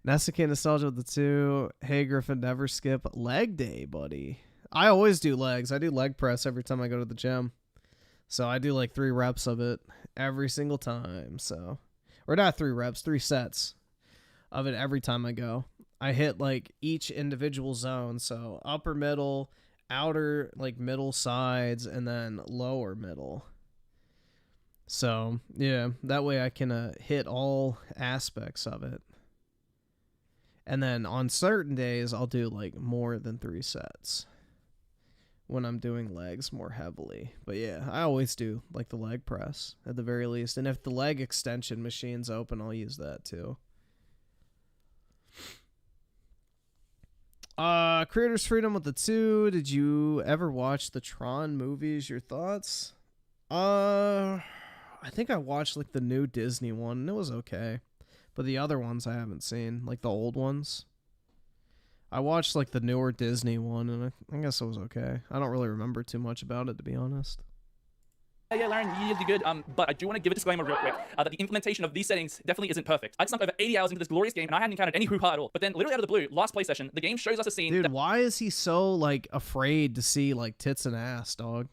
SNK Nostalgia with the 2. Hey Griffin, never skip leg day, buddy. I always do legs. I do leg press every time I go to the gym. So I do like 3 reps of it every single time. So, or not 3 reps, 3 sets of it every time I go. I hit like each individual zone. So upper middle, outer like middle sides, and then lower middle. So, yeah, that way I can hit all aspects of it. And then on certain days, I'll do like more than 3 sets when I'm doing legs more heavily. But yeah, I always do like the leg press at the very least. And if the leg extension machine's open, I'll use that too. Creators Freedom with the 2. Did you ever watch the Tron movies? Your thoughts? I think I watched like the new Disney one and it was okay. But the other ones I haven't seen, like the old ones. I watched like the newer Disney one and I guess it was okay. I don't really remember too much about it, to be honest. Yeah, Lauren, you did good. But I do want to give a disclaimer real quick that the implementation of these settings definitely isn't perfect. I sunk over 80 hours into this glorious game and I hadn't encountered any hoo-ha at all. But then, literally out of the blue, last play session, the game shows us a scene. Dude, why is he so like afraid to see like tits and ass, dog?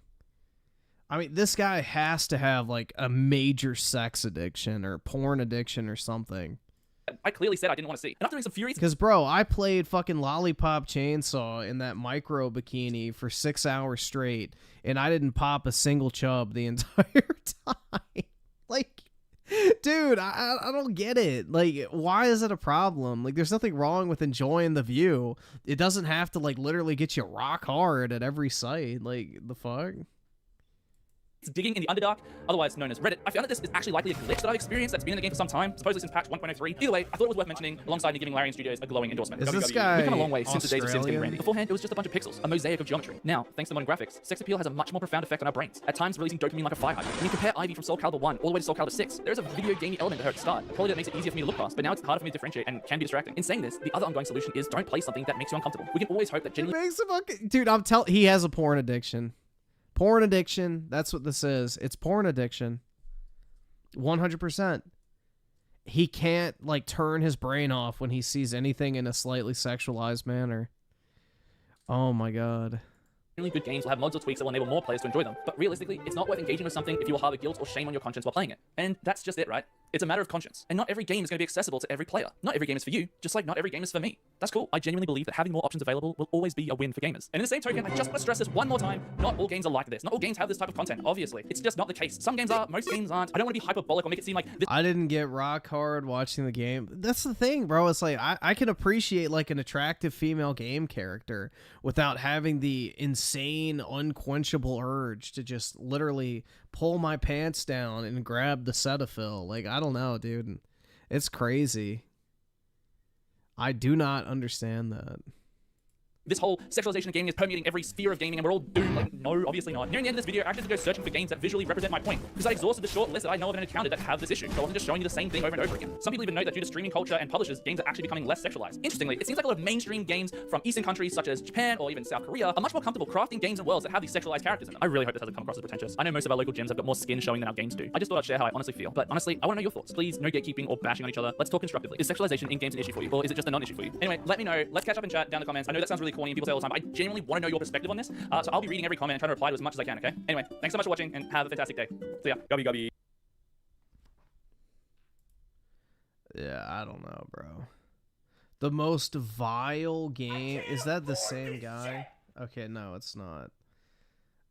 I mean, this guy has to have like a major sex addiction or porn addiction or something. I clearly said I didn't want to see. And after doing some furious... Because, bro, I played fucking Lollipop Chainsaw in that micro bikini for 6 hours straight, and I didn't pop a single chub the entire time. Like, dude, I don't get it. Like, why is it a problem? Like, there's nothing wrong with enjoying the view. It doesn't have to, like, literally get you rock hard at every site. Like, the fuck? Digging in the Underdark, otherwise known as Reddit. I found that this is actually likely a glitch that I've experienced that's been in the game for some time, supposedly since patch 1.03. Either way, I thought it was worth mentioning, alongside me giving Larian Studios a glowing endorsement. Is this guy We've come a long way since the days of Sims getting Australian? randy. Beforehand, it was just a bunch of pixels, a mosaic of geometry. Now, thanks to modern graphics, sex appeal has a much more profound effect on our brains, at times releasing dopamine like a fire hydrant. When you compare Ivy from Soul Calibur 1 all the way to Soul Calibur 6, there is a video gamey element to her at the start, a quality that makes it easier for me to look past, but now it's harder for me to differentiate and can be distracting. In saying this, the other ongoing solution is don't play something that makes you uncomfortable. We can always hope that genuinely... Dude, he has a porn addiction. Porn addiction, that's what this is. It's porn addiction. 100%. He can't, like, turn his brain off when he sees anything in a slightly sexualized manner. Oh my god. Really good games will have mods or tweaks that will enable more players to enjoy them, but realistically, it's not worth engaging with something if you will harbor guilt or shame on your conscience while playing it. And that's just it, right? It's a matter of conscience. And not every game is going to be accessible to every player. Not every game is for you, just like not every game is for me. That's cool. I genuinely believe that having more options available will always be a win for gamers. And in the same token, I just want to stress this one more time. Not all games are like this. Not all games have this type of content, obviously. It's just not the case. Some games are, most games aren't. I don't want to be hyperbolic or make it seem like this. I didn't get rock hard watching the game. That's the thing, bro. It's like, I can appreciate like an attractive female game character without having the insane, unquenchable urge to just literally pull my pants down and grab the Cetaphil. Like, I don't know, dude. It's crazy. I do not understand that. This whole sexualization of gaming is permeating every sphere of gaming and we're all doomed. Like, no, obviously not. Nearing the end of this video, I actually had to go searching for games that visually represent my point, because I exhausted the short list that I know of and encountered that have this issue, so I wasn't just showing you the same thing over and over again. Some people even note that due to streaming culture and publishers, games are actually becoming less sexualized. Interestingly, it seems like a lot of mainstream games from Eastern countries such as Japan or even South Korea are much more comfortable crafting games and worlds that have these sexualized characters in them. I really hope this doesn't come across as pretentious. I know most of our local gyms have got more skin showing than our games do. I just thought I'd share how I honestly feel. But honestly, I want to know your thoughts. Please, no gatekeeping or bashing on each other. Let's talk constructively. Is sexualization in games an issue for you, or is it just a non-issue for you? Anyway, let me know. Let's catch up and chat down in the comments. I know that sounds really corny and people say all the time, but I genuinely want to know your perspective on this. So I'll be reading every comment and trying to reply to as much as I can, okay? Anyway, thanks so much for watching and have a fantastic day. See ya. Gubby gubby. Yeah, I don't know, bro. The most vile game... Is that the same guy? Okay, no, it's not.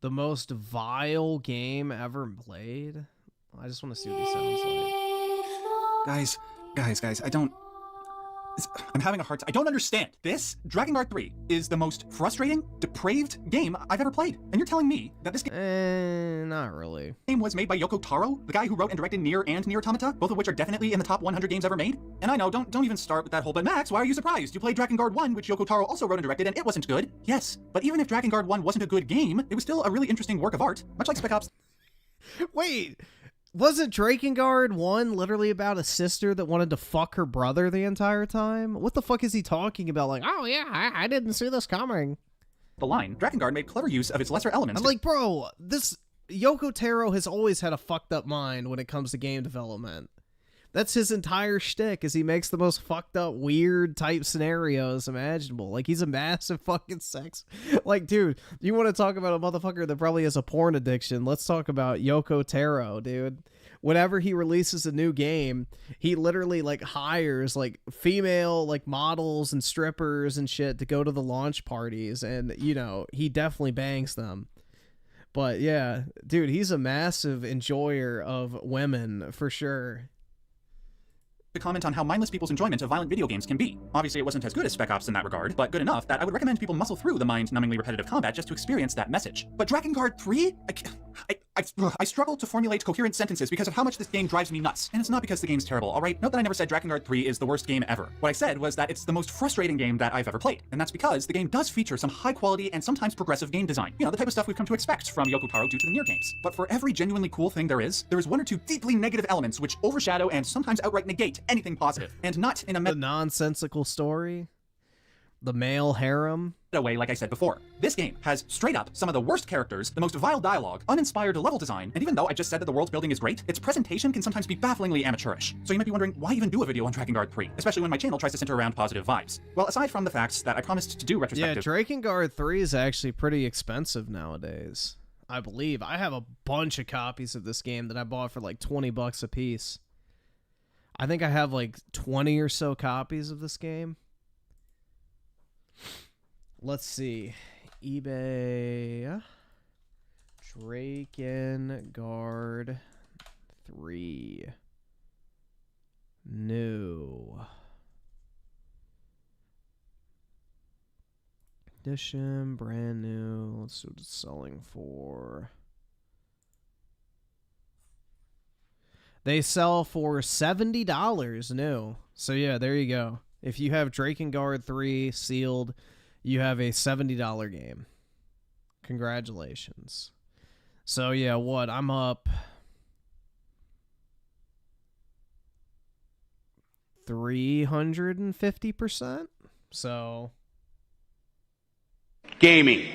The most vile game ever played? I just want to see what he sounds like. Guys, I don't... I'm having a hard time. I don't understand. This, Dragon Guard 3, is the most frustrating, depraved game I've ever played. And you're telling me that this game... not really. Game was made by Yoko Taro, the guy who wrote and directed Nier and Nier Automata, both of which are definitely in the top 100 games ever made. And I know, don't even start with that whole, but Max, why are you surprised? You played Dragon Guard 1, which Yoko Taro also wrote and directed, and it wasn't good. Yes, but even if Dragon Guard 1 wasn't a good game, it was still a really interesting work of art, much like Spec Ops. Wait, wasn't Drakengard 1 literally about a sister that wanted to fuck her brother the entire time? What the fuck is he talking about? Like, oh yeah, I didn't see this coming. The line, Drakengard made clever use of its lesser elements. I'm like, bro, this Yoko Taro has always had a fucked up mind when it comes to game development. That's his entire shtick, is he makes the most fucked up, weird type scenarios imaginable. Like, he's a massive fucking sex... Like, dude, you want to talk about a motherfucker that probably has a porn addiction? Let's talk about Yoko Taro, dude. Whenever he releases a new game, he literally, like, hires, like, female, like, models and strippers and shit to go to the launch parties, and, you know, he definitely bangs them. But, yeah, dude, he's a massive enjoyer of women, for sure. to comment on how mindless people's enjoyment of violent video games can be. Obviously, it wasn't as good as Spec Ops in that regard, but good enough that I would recommend people muscle through the mind-numbingly repetitive combat just to experience that message. But Drakengard 3? I struggle to formulate coherent sentences because of how much this game drives me nuts. And it's not because the game's terrible, alright? Note that I never said Drakengard 3 is the worst game ever. What I said was that it's the most frustrating game that I've ever played. And that's because the game does feature some high quality and sometimes progressive game design. You know, the type of stuff we've come to expect from Yoko Taro due to the Nier games. But for every genuinely cool thing there is one or two deeply negative elements which overshadow and sometimes outright negate anything positive. And not in a the nonsensical story, the male harem. Way, like I said before. This game has straight up some of the worst characters, the most vile dialogue, uninspired level design, and even though I just said that the world building is great, its presentation can sometimes be bafflingly amateurish. So you might be wondering, why even do a video on Drakengard 3, especially when my channel tries to center around positive vibes? Well, aside from the facts that I promised to do retrospective... Yeah, Drakengard 3 is actually pretty expensive nowadays. I believe. I have a bunch of copies of this game that I bought for like 20 bucks a piece. I think I have like 20 or so copies of this game. Let's see. eBay. Drakengard 3. New. Edition, brand new. Let's see what it's selling for. They sell for $70 new. So yeah, there you go. If you have Drakengard 3 sealed, you have a $70 game. Congratulations. So yeah, what? I'm up 350%. So gaming.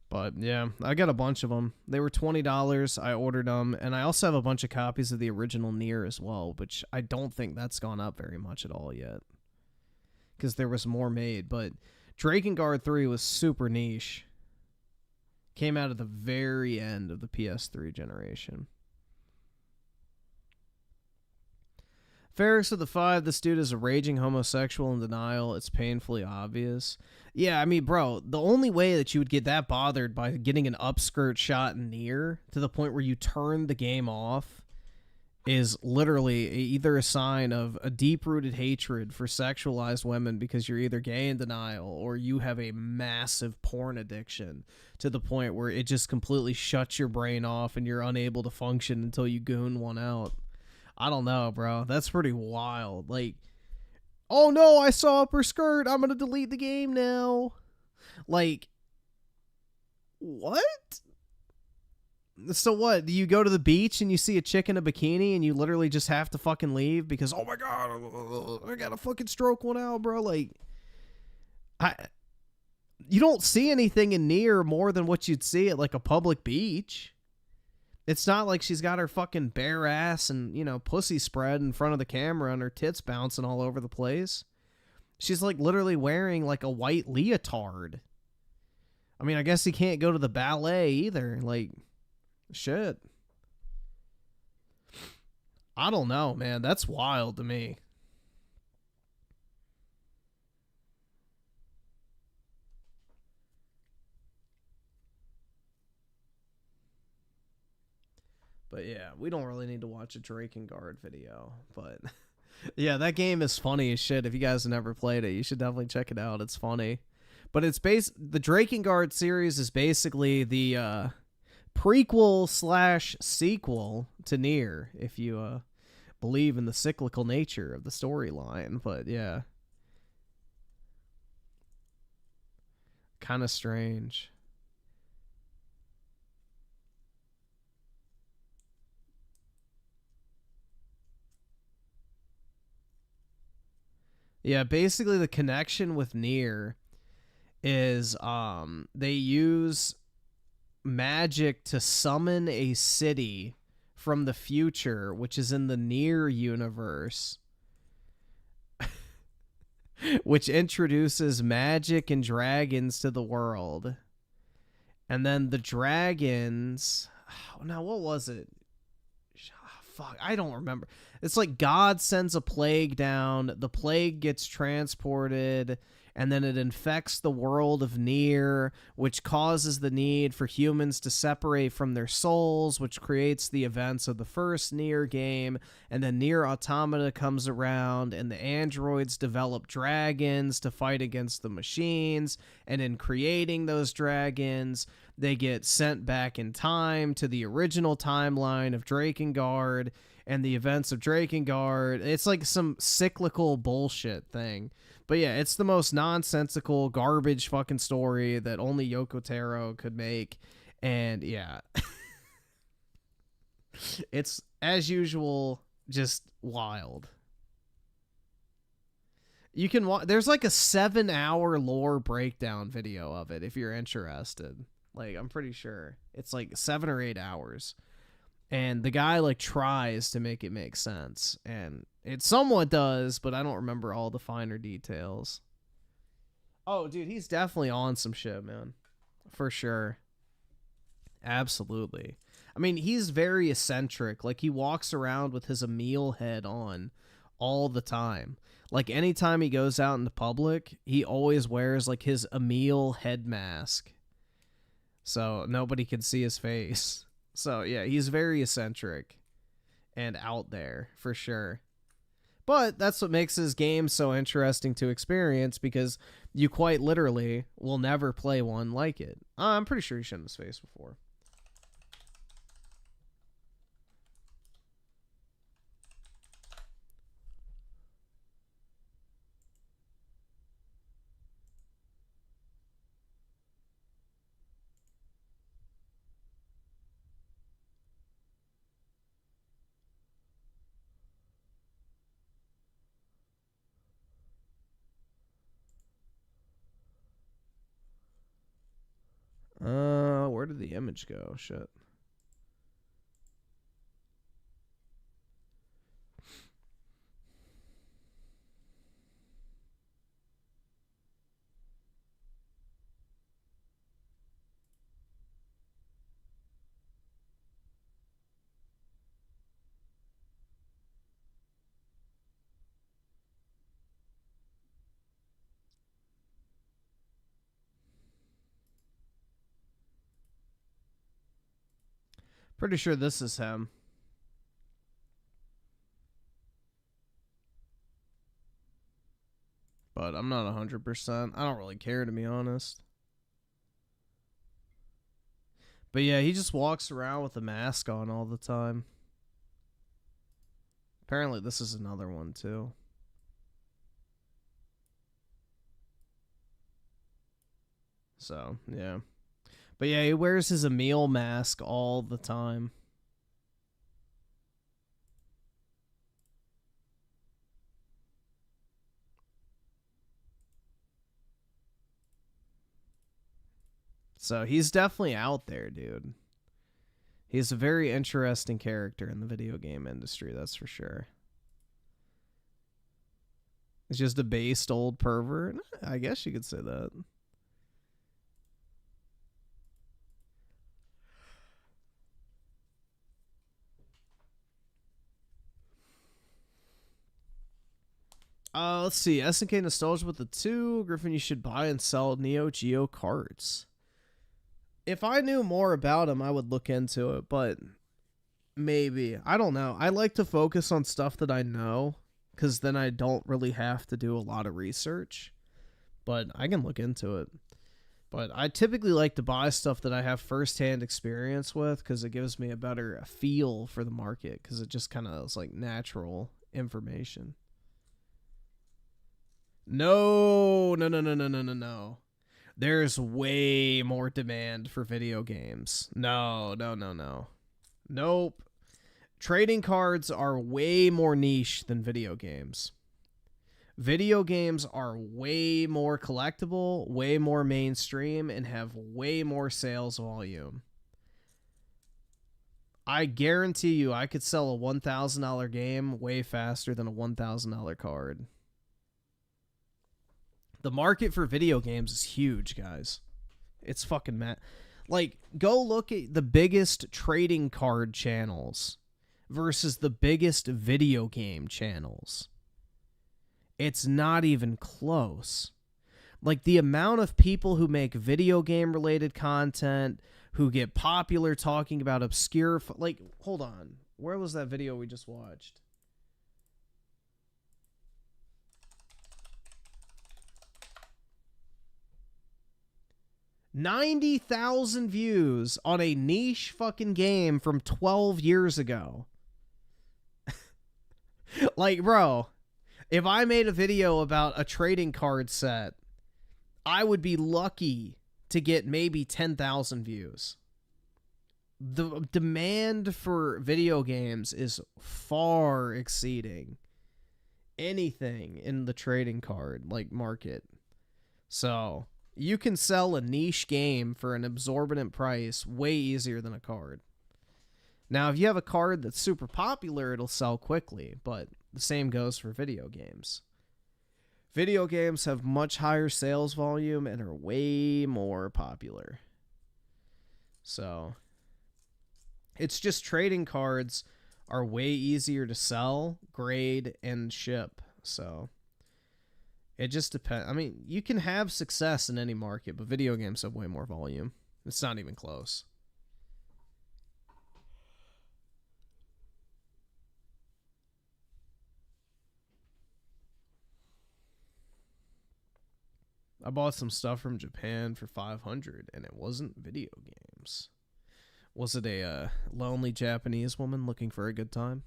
But yeah, I got a bunch of them. They were $20. I ordered them, and I also have a bunch of copies of the original Nier as well, which I don't think that's gone up very much at all yet, because there was more made. But Drakengard 3 was super niche. Came out at the very end of the PS3 generation. Ferris of the 5, this dude is a raging homosexual in denial. It's painfully obvious. Yeah, I mean, bro, the only way that you would get that bothered by getting an upskirt shot in Nier to the point where you turn the game off is literally either a sign of a deep-rooted hatred for sexualized women because you're either gay in denial or you have a massive porn addiction to the point where it just completely shuts your brain off and you're unable to function until you goon one out. I don't know, bro. That's pretty wild. Like, oh no, I saw up her skirt. I'm going to delete the game now. Like, what? So what? You go to the beach and you see a chick in a bikini and you literally just have to fucking leave because, oh my God, I got to fucking stroke one out, bro. Like, you don't see anything in Nier more than what you'd see at like a public beach. It's not like she's got her fucking bare ass and, you know, pussy spread in front of the camera and her tits bouncing all over the place. She's like literally wearing like a white leotard. I mean, I guess he can't go to the ballet either. Like, shit. I don't know, man. That's wild to me. But yeah, we don't really need to watch a Drakengard video. But yeah, that game is funny as shit. If you guys have never played it, you should definitely check it out. It's funny. But it's the Drakengard series is basically the prequel / sequel to Nier, if you believe in the cyclical nature of the storyline. But yeah, kind of strange. Yeah, basically the connection with Nier is they use magic to summon a city from the future, which is in the Nier universe, which introduces magic and dragons to the world. And then the dragons... Now, what was it? Fuck, I don't remember. It's like God sends a plague down, the plague gets transported, and then it infects the world of Nier, which causes the need for humans to separate from their souls, which creates the events of the first Nier game, and then Nier Automata comes around, and the androids develop dragons to fight against the machines, and in creating those dragons, they get sent back in time to the original timeline of Drakengard and the events of Drakengard. It's like some cyclical bullshit thing. But yeah, it's the most nonsensical, garbage fucking story that only Yoko Taro could make. And yeah. It's, as usual, just wild. You can there's like a 7-hour lore breakdown video of it if you're interested. Like, I'm pretty sure it's like 7 or 8 hours, and the guy like tries to make it make sense, and it somewhat does, but I don't remember all the finer details. Oh, dude, he's definitely on some shit, man, for sure. Absolutely. I mean, he's very eccentric. Like, he walks around with his Emil head on all the time. Like, anytime he goes out into public, he always wears like his Emil head mask, so nobody can see his face. So yeah, he's very eccentric and out there for sure. But that's what makes his game so interesting to experience, because you quite literally will never play one like it. I'm pretty sure he's shown his face before. Where did the image go? Shit. Pretty sure this is him. But I'm not 100%. I don't really care, to be honest. But yeah, he just walks around with a mask on all the time. Apparently this is another one too. So, yeah. But yeah, he wears his Emil mask all the time. So he's definitely out there, dude. He's a very interesting character in the video game industry, that's for sure. He's just a based old pervert. I guess you could say that. Let's see. SNK Nostalgia with the 2. Griffin, you should buy and sell Neo Geo cards. If I knew more about him, I would look into it, but maybe. I don't know. I like to focus on stuff that I know, because then I don't really have to do a lot of research. But I can look into it. But I typically like to buy stuff that I have firsthand experience with, because it gives me a better feel for the market, because it just kind of is like natural information. No. There's way more demand for video games. No. Nope. Trading cards are way more niche than video games. Video games are way more collectible, way more mainstream, and have way more sales volume. I guarantee you I could sell a $1,000 game way faster than a $1,000 card. The market for video games is huge, guys. It's fucking mad. Like, go look at the biggest trading card channels versus the biggest video game channels. It's not even close. Like, the amount of people who make video game related content, who get popular talking about obscure, like, hold on. Where was that video we just watched? $90,000 views on a niche fucking game from 12 years ago. Like, bro, if I made a video about a trading card set, I would be lucky to get maybe 10,000 views. The demand for video games is far exceeding anything in the trading card like market. So you can sell a niche game for an exorbitant price way easier than a card. Now, if you have a card that's super popular, it'll sell quickly, but the same goes for video games. Video games have much higher sales volume and are way more popular. So, it's just trading cards are way easier to sell, grade, and ship. So, it just depends. I mean, you can have success in any market, but video games have way more volume. It's not even close. I bought some stuff from Japan for $500, and it wasn't video games. Was it a lonely Japanese woman looking for a good time?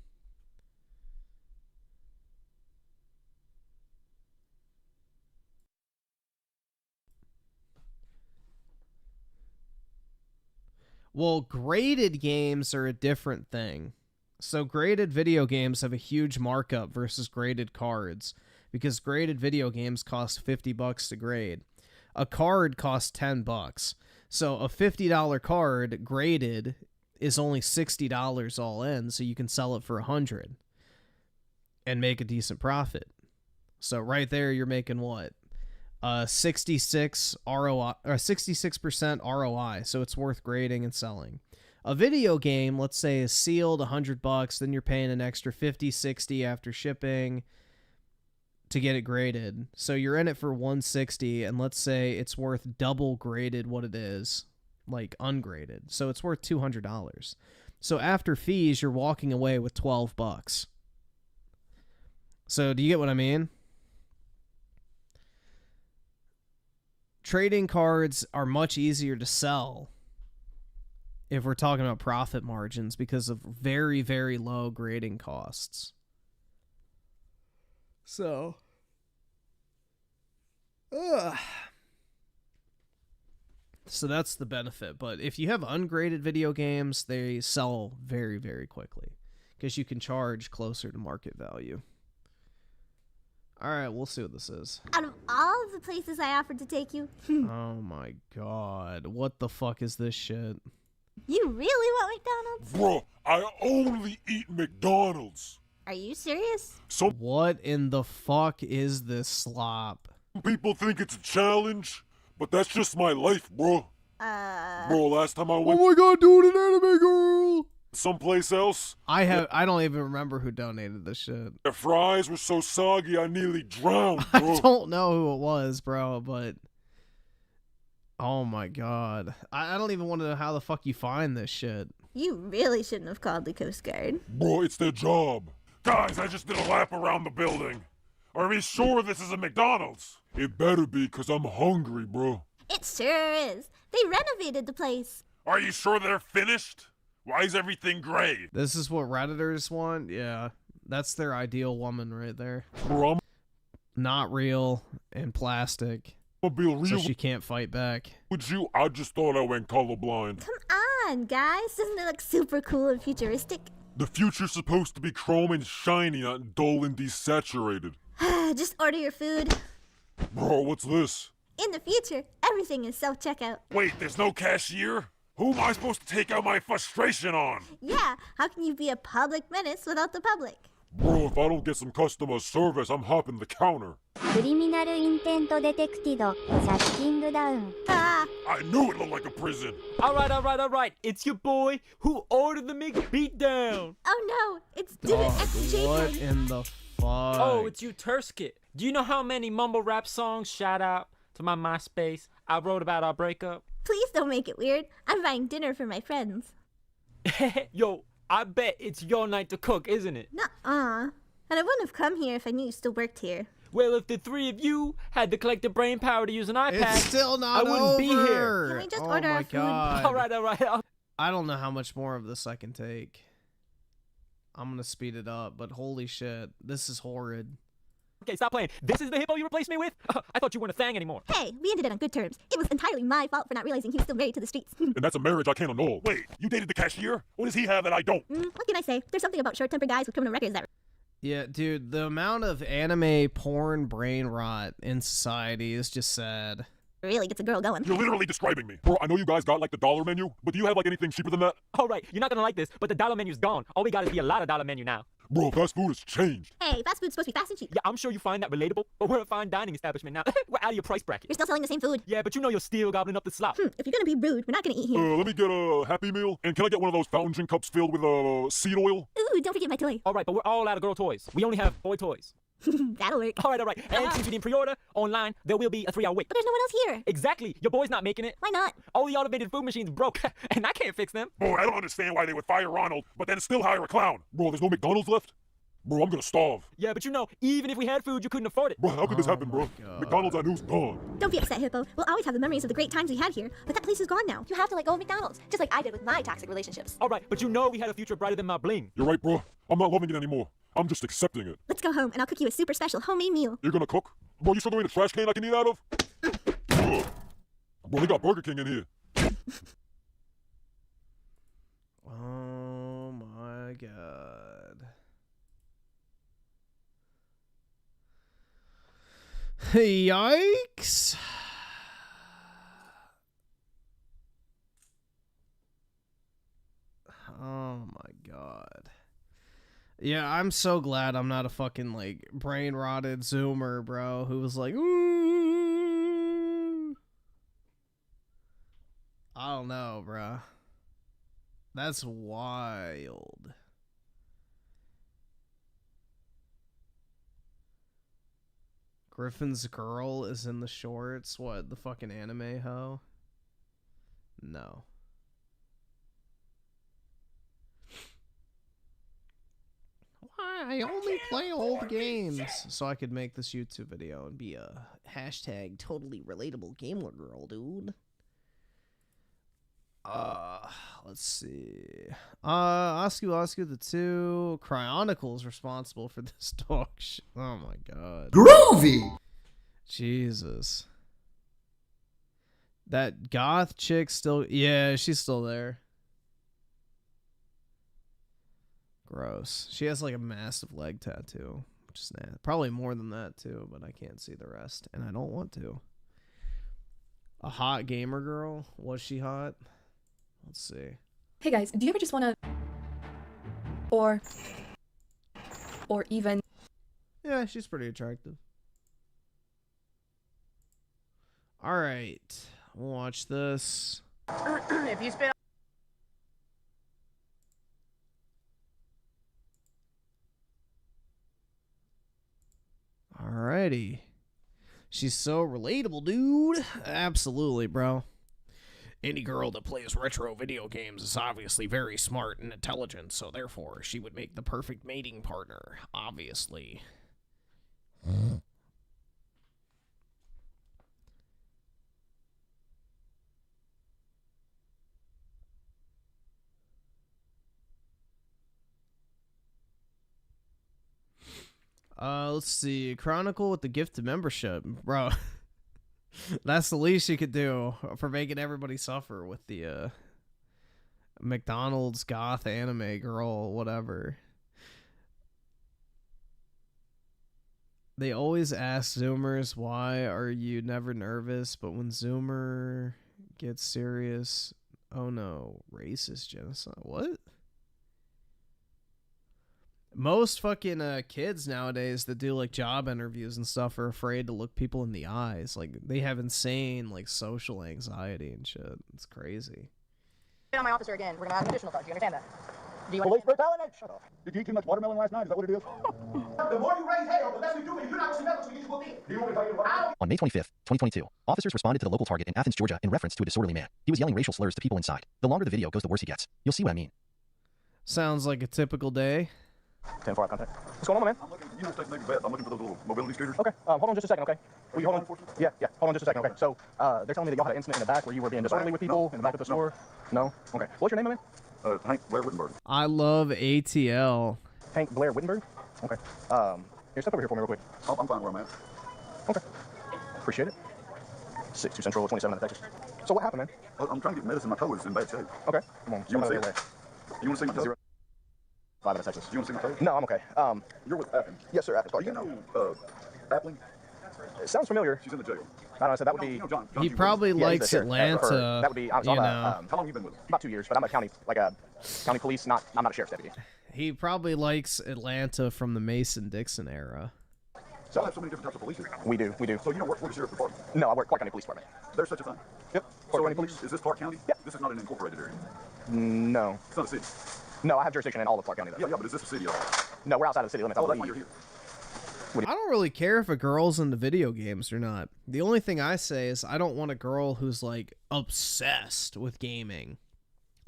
Well, graded games are a different thing. So graded video games have a huge markup versus graded cards, because graded video games cost $50 to grade. A card costs $10. So a $50 card graded is only $60 all in, so you can sell it for $100 and make a decent profit. So right there, you're making what? 66 ROI, or 66% ROI, so it's worth grading and selling. A video game, let's say, is sealed $100, then you're paying an extra $50, $60 after shipping to get it graded. So you're in it for $160, and let's say it's worth double graded what it is, like ungraded. So it's worth $200. So after fees, you're walking away with $12. So do you get what I mean? Trading cards are much easier to sell if we're talking about profit margins because of very, very low grading costs. So, so that's the benefit. But if you have ungraded video games, they sell very, very quickly because you can charge closer to market value. All right, we'll see what this is. Out of all of the places I offered to take you, Oh my god, what the fuck is this shit? you really want McDonald's? Bro, I only eat McDonald's. Are you serious? Some What in the fuck is this slop? people think it's a challenge, but that's just my life, bro. Bro, last time I went Oh my god, dude, an anime girl! someplace else, I don't even remember who donated this shit. the fries were so soggy I nearly drowned, I bro. don't know who it was, bro, but oh my god. I don't even want to know how the fuck you find this shit. You really shouldn't have called the Coast Guard. Bro, it's their job. Guys, I just did a lap around the building. Are we sure this is a McDonald's? It better be, because I'm hungry, bro. It sure is. They renovated the place. Are you sure they're finished? Why is everything gray? This is what Redditors want? Yeah. That's their ideal woman right there. Bro, Not real and plastic. I'm gonna be real So she can't fight back. with you. I just thought I went colorblind. Come on, guys. Doesn't it look super cool and futuristic? The future's supposed to be chrome and shiny, not dull and desaturated. Just order your food. Bro, what's this? In the future, everything is self-checkout. Wait, there's no cashier? Who am I supposed to take out my frustration on? Yeah, how can you be a public menace without the public? Bro, if I don't get some customer service, I'm hopping the counter. Ah, I knew it looked like a prison. Alright. It's your boy who ordered the McBeatdown. oh no, it's Student XJ What time. in the fuck? Oh, it's you, Turskit. Do you know how many mumble rap songs shout out to my MySpace. I wrote about our breakup. Please don't make it weird. I'm buying dinner for my friends. Yo, I bet it's your night to cook, isn't it? Nuh-uh. And I wouldn't have come here if I knew you still worked here. Well, if the three of you had the collective brain power to use an iPad, It's still not I wouldn't be here. Can we just Oh order my our food? God. All right. I don't know how much more of this I can take. I'm gonna speed it up, but holy shit, this is horrid. Okay, stop playing. This is the hippo you replaced me with? I thought you weren't a thang anymore. Hey, we ended it on good terms. It was entirely my fault for not realizing he was still married to the streets. And that's a marriage I can't annul. Wait, you dated the cashier? What does he have that I don't? What can I say? There's something about short-tempered guys with criminal records that... Yeah, dude, the amount of anime porn brain rot in society is just sad. really gets a girl going. You're literally describing me. Bro, I know you guys got like the dollar menu, but do you have like anything cheaper than that? All right, you're not gonna like this, but the dollar menu's gone. All we got is the a lot of dollar menu now. Bro, fast food has changed. Hey, fast food's supposed to be fast and cheap. Yeah, I'm sure you find that relatable, but we're a fine dining establishment now. We're out of your price bracket. You're still selling the same food. Yeah, but you know you're still gobbling up the slop. If you're gonna be rude, we're not gonna eat here. Let me get a Happy Meal, and can I get one of those fountain drink cups filled with seed oil? Ooh, don't forget my toy. All right, but we're all out of girl toys. We only have boy toys. That'll work. All right. And since you didn't pre-order online, there will be a 3-hour wait. But there's no one else here. Exactly. Your boy's not making it. Why not? All the automated food machines broke, and I can't fix them. Bro, I don't understand why they would fire Ronald, but then still hire a clown. Bro, there's no McDonald's left? Bro, I'm gonna starve. Yeah, but you know, even if we had food, you couldn't afford it. Bro, how could this happen, bro? McDonald's I knew's gone. Don't be upset, Hippo. We'll always have the memories of the great times we had here, but that place is gone now. You have to let go of McDonald's, just like I did with my toxic relationships. All right, but you know we had a future brighter than my bling. You're right, bro. I'm not loving it anymore. I'm just accepting it. Let's go home, and I'll cook you a super special homemade meal. You're gonna cook? Bro, you still got a trash can I can eat out of? Ugh. Bro, they got Burger King in here. Oh my god. Yikes. Oh my god. Yeah, I'm so glad I'm not a fucking, like, brain-rotted Zoomer, bro, who was like, ooh. I don't know, bro. That's wild. Griffin's girl is in the shorts. What, the fucking anime hoe? No. I only play old games so I could make this YouTube video and be a hashtag totally relatable gamer girl, dude. Let's see. Oscu the 2 Cryonicles responsible for this dog shit. Oh my god. Groovy! Jesus. That goth chick still, yeah, she's still there. Gross. She has like a massive leg tattoo, which is probably more than that too, but I can't see the rest, and I don't want to. A hot gamer girl? Was she hot? Let's see. Hey guys, do you ever just want to, or even? Yeah, she's pretty attractive. All right, we'll watch this. If you spit. Alrighty. She's so relatable, dude. Absolutely, bro. Any girl that plays retro video games is obviously very smart and intelligent, so therefore she would make the perfect mating partner, obviously. Let's see. Chronicle with the gift of membership. Bro, that's the least you could do for making everybody suffer with the McDonald's goth anime girl, whatever. They always ask Zoomers, why are you never nervous? But when Zoomer gets serious, oh no, racist genocide. What? Most fucking kids nowadays that do like job interviews and stuff are afraid to look people in the eyes. Like they have insane like social anxiety and shit. It's crazy. On my officer again, we're gonna add an additional card. Do you understand that? Do you Police brutality! Shut up. Did you eat too much watermelon last night? Is that what it is? The more you raise hell, the less we do, and you're not going to see nothing until you get your book in. On May 25th, 2022, officers responded to the local target in Athens, Georgia in reference to a disorderly man. He was yelling racial slurs to people inside. The longer the video goes, the worse he gets. You'll see what I mean. Sounds like a typical day. 10-4 contact. What's going on, man? I'm looking, you know, State Navy vet. I'm looking for those little mobility scooters. Okay, hold on just a second, okay? Will you hold on? Yeah, hold on just a second, okay? So, they're telling me that y'all had an incident in the back where you were being disorderly with people in the back of the store? No? Okay. What's your name, man? Hank Blair Wittenberg. I love ATL. Hank Blair Wittenberg? Okay. Here, step over here for me real quick. I'm fine where I'm at. Okay. Appreciate it. 62 Central, 27 in Texas. So what happened, man? I'm trying to get medicine. My toe is in bad shape. Okay. Come on. You want to see it? You want to see my toe? 5 in Texas. You want to see my toe? No, I'm okay. You're with Appling? Yes, sir. Appling. You know Appling? It sounds familiar. She's in the jail. I don't know, so that would be... John He probably likes Atlanta. That would be... you know. How long have you been with him? About 2 years, but I'm a county police, I'm not a sheriff's deputy. He probably likes Atlanta from the Mason-Dixon era. So I have so many different types of police here. We do. So you don't work for the sheriff's department? No, I work Clark County Police Department. There's such a thing? Yep. Clark County Police? Is this Clark County? Yep. This is not an incorporated area? No. It's not a city? No, I have jurisdiction in all of Clark County, though. Yeah, but is this a city? No, we're outside of the city limits. Oh, that's why you're here. I don't really care if a girl's into video games or not. The only thing I say is I don't want a girl who's like obsessed with gaming.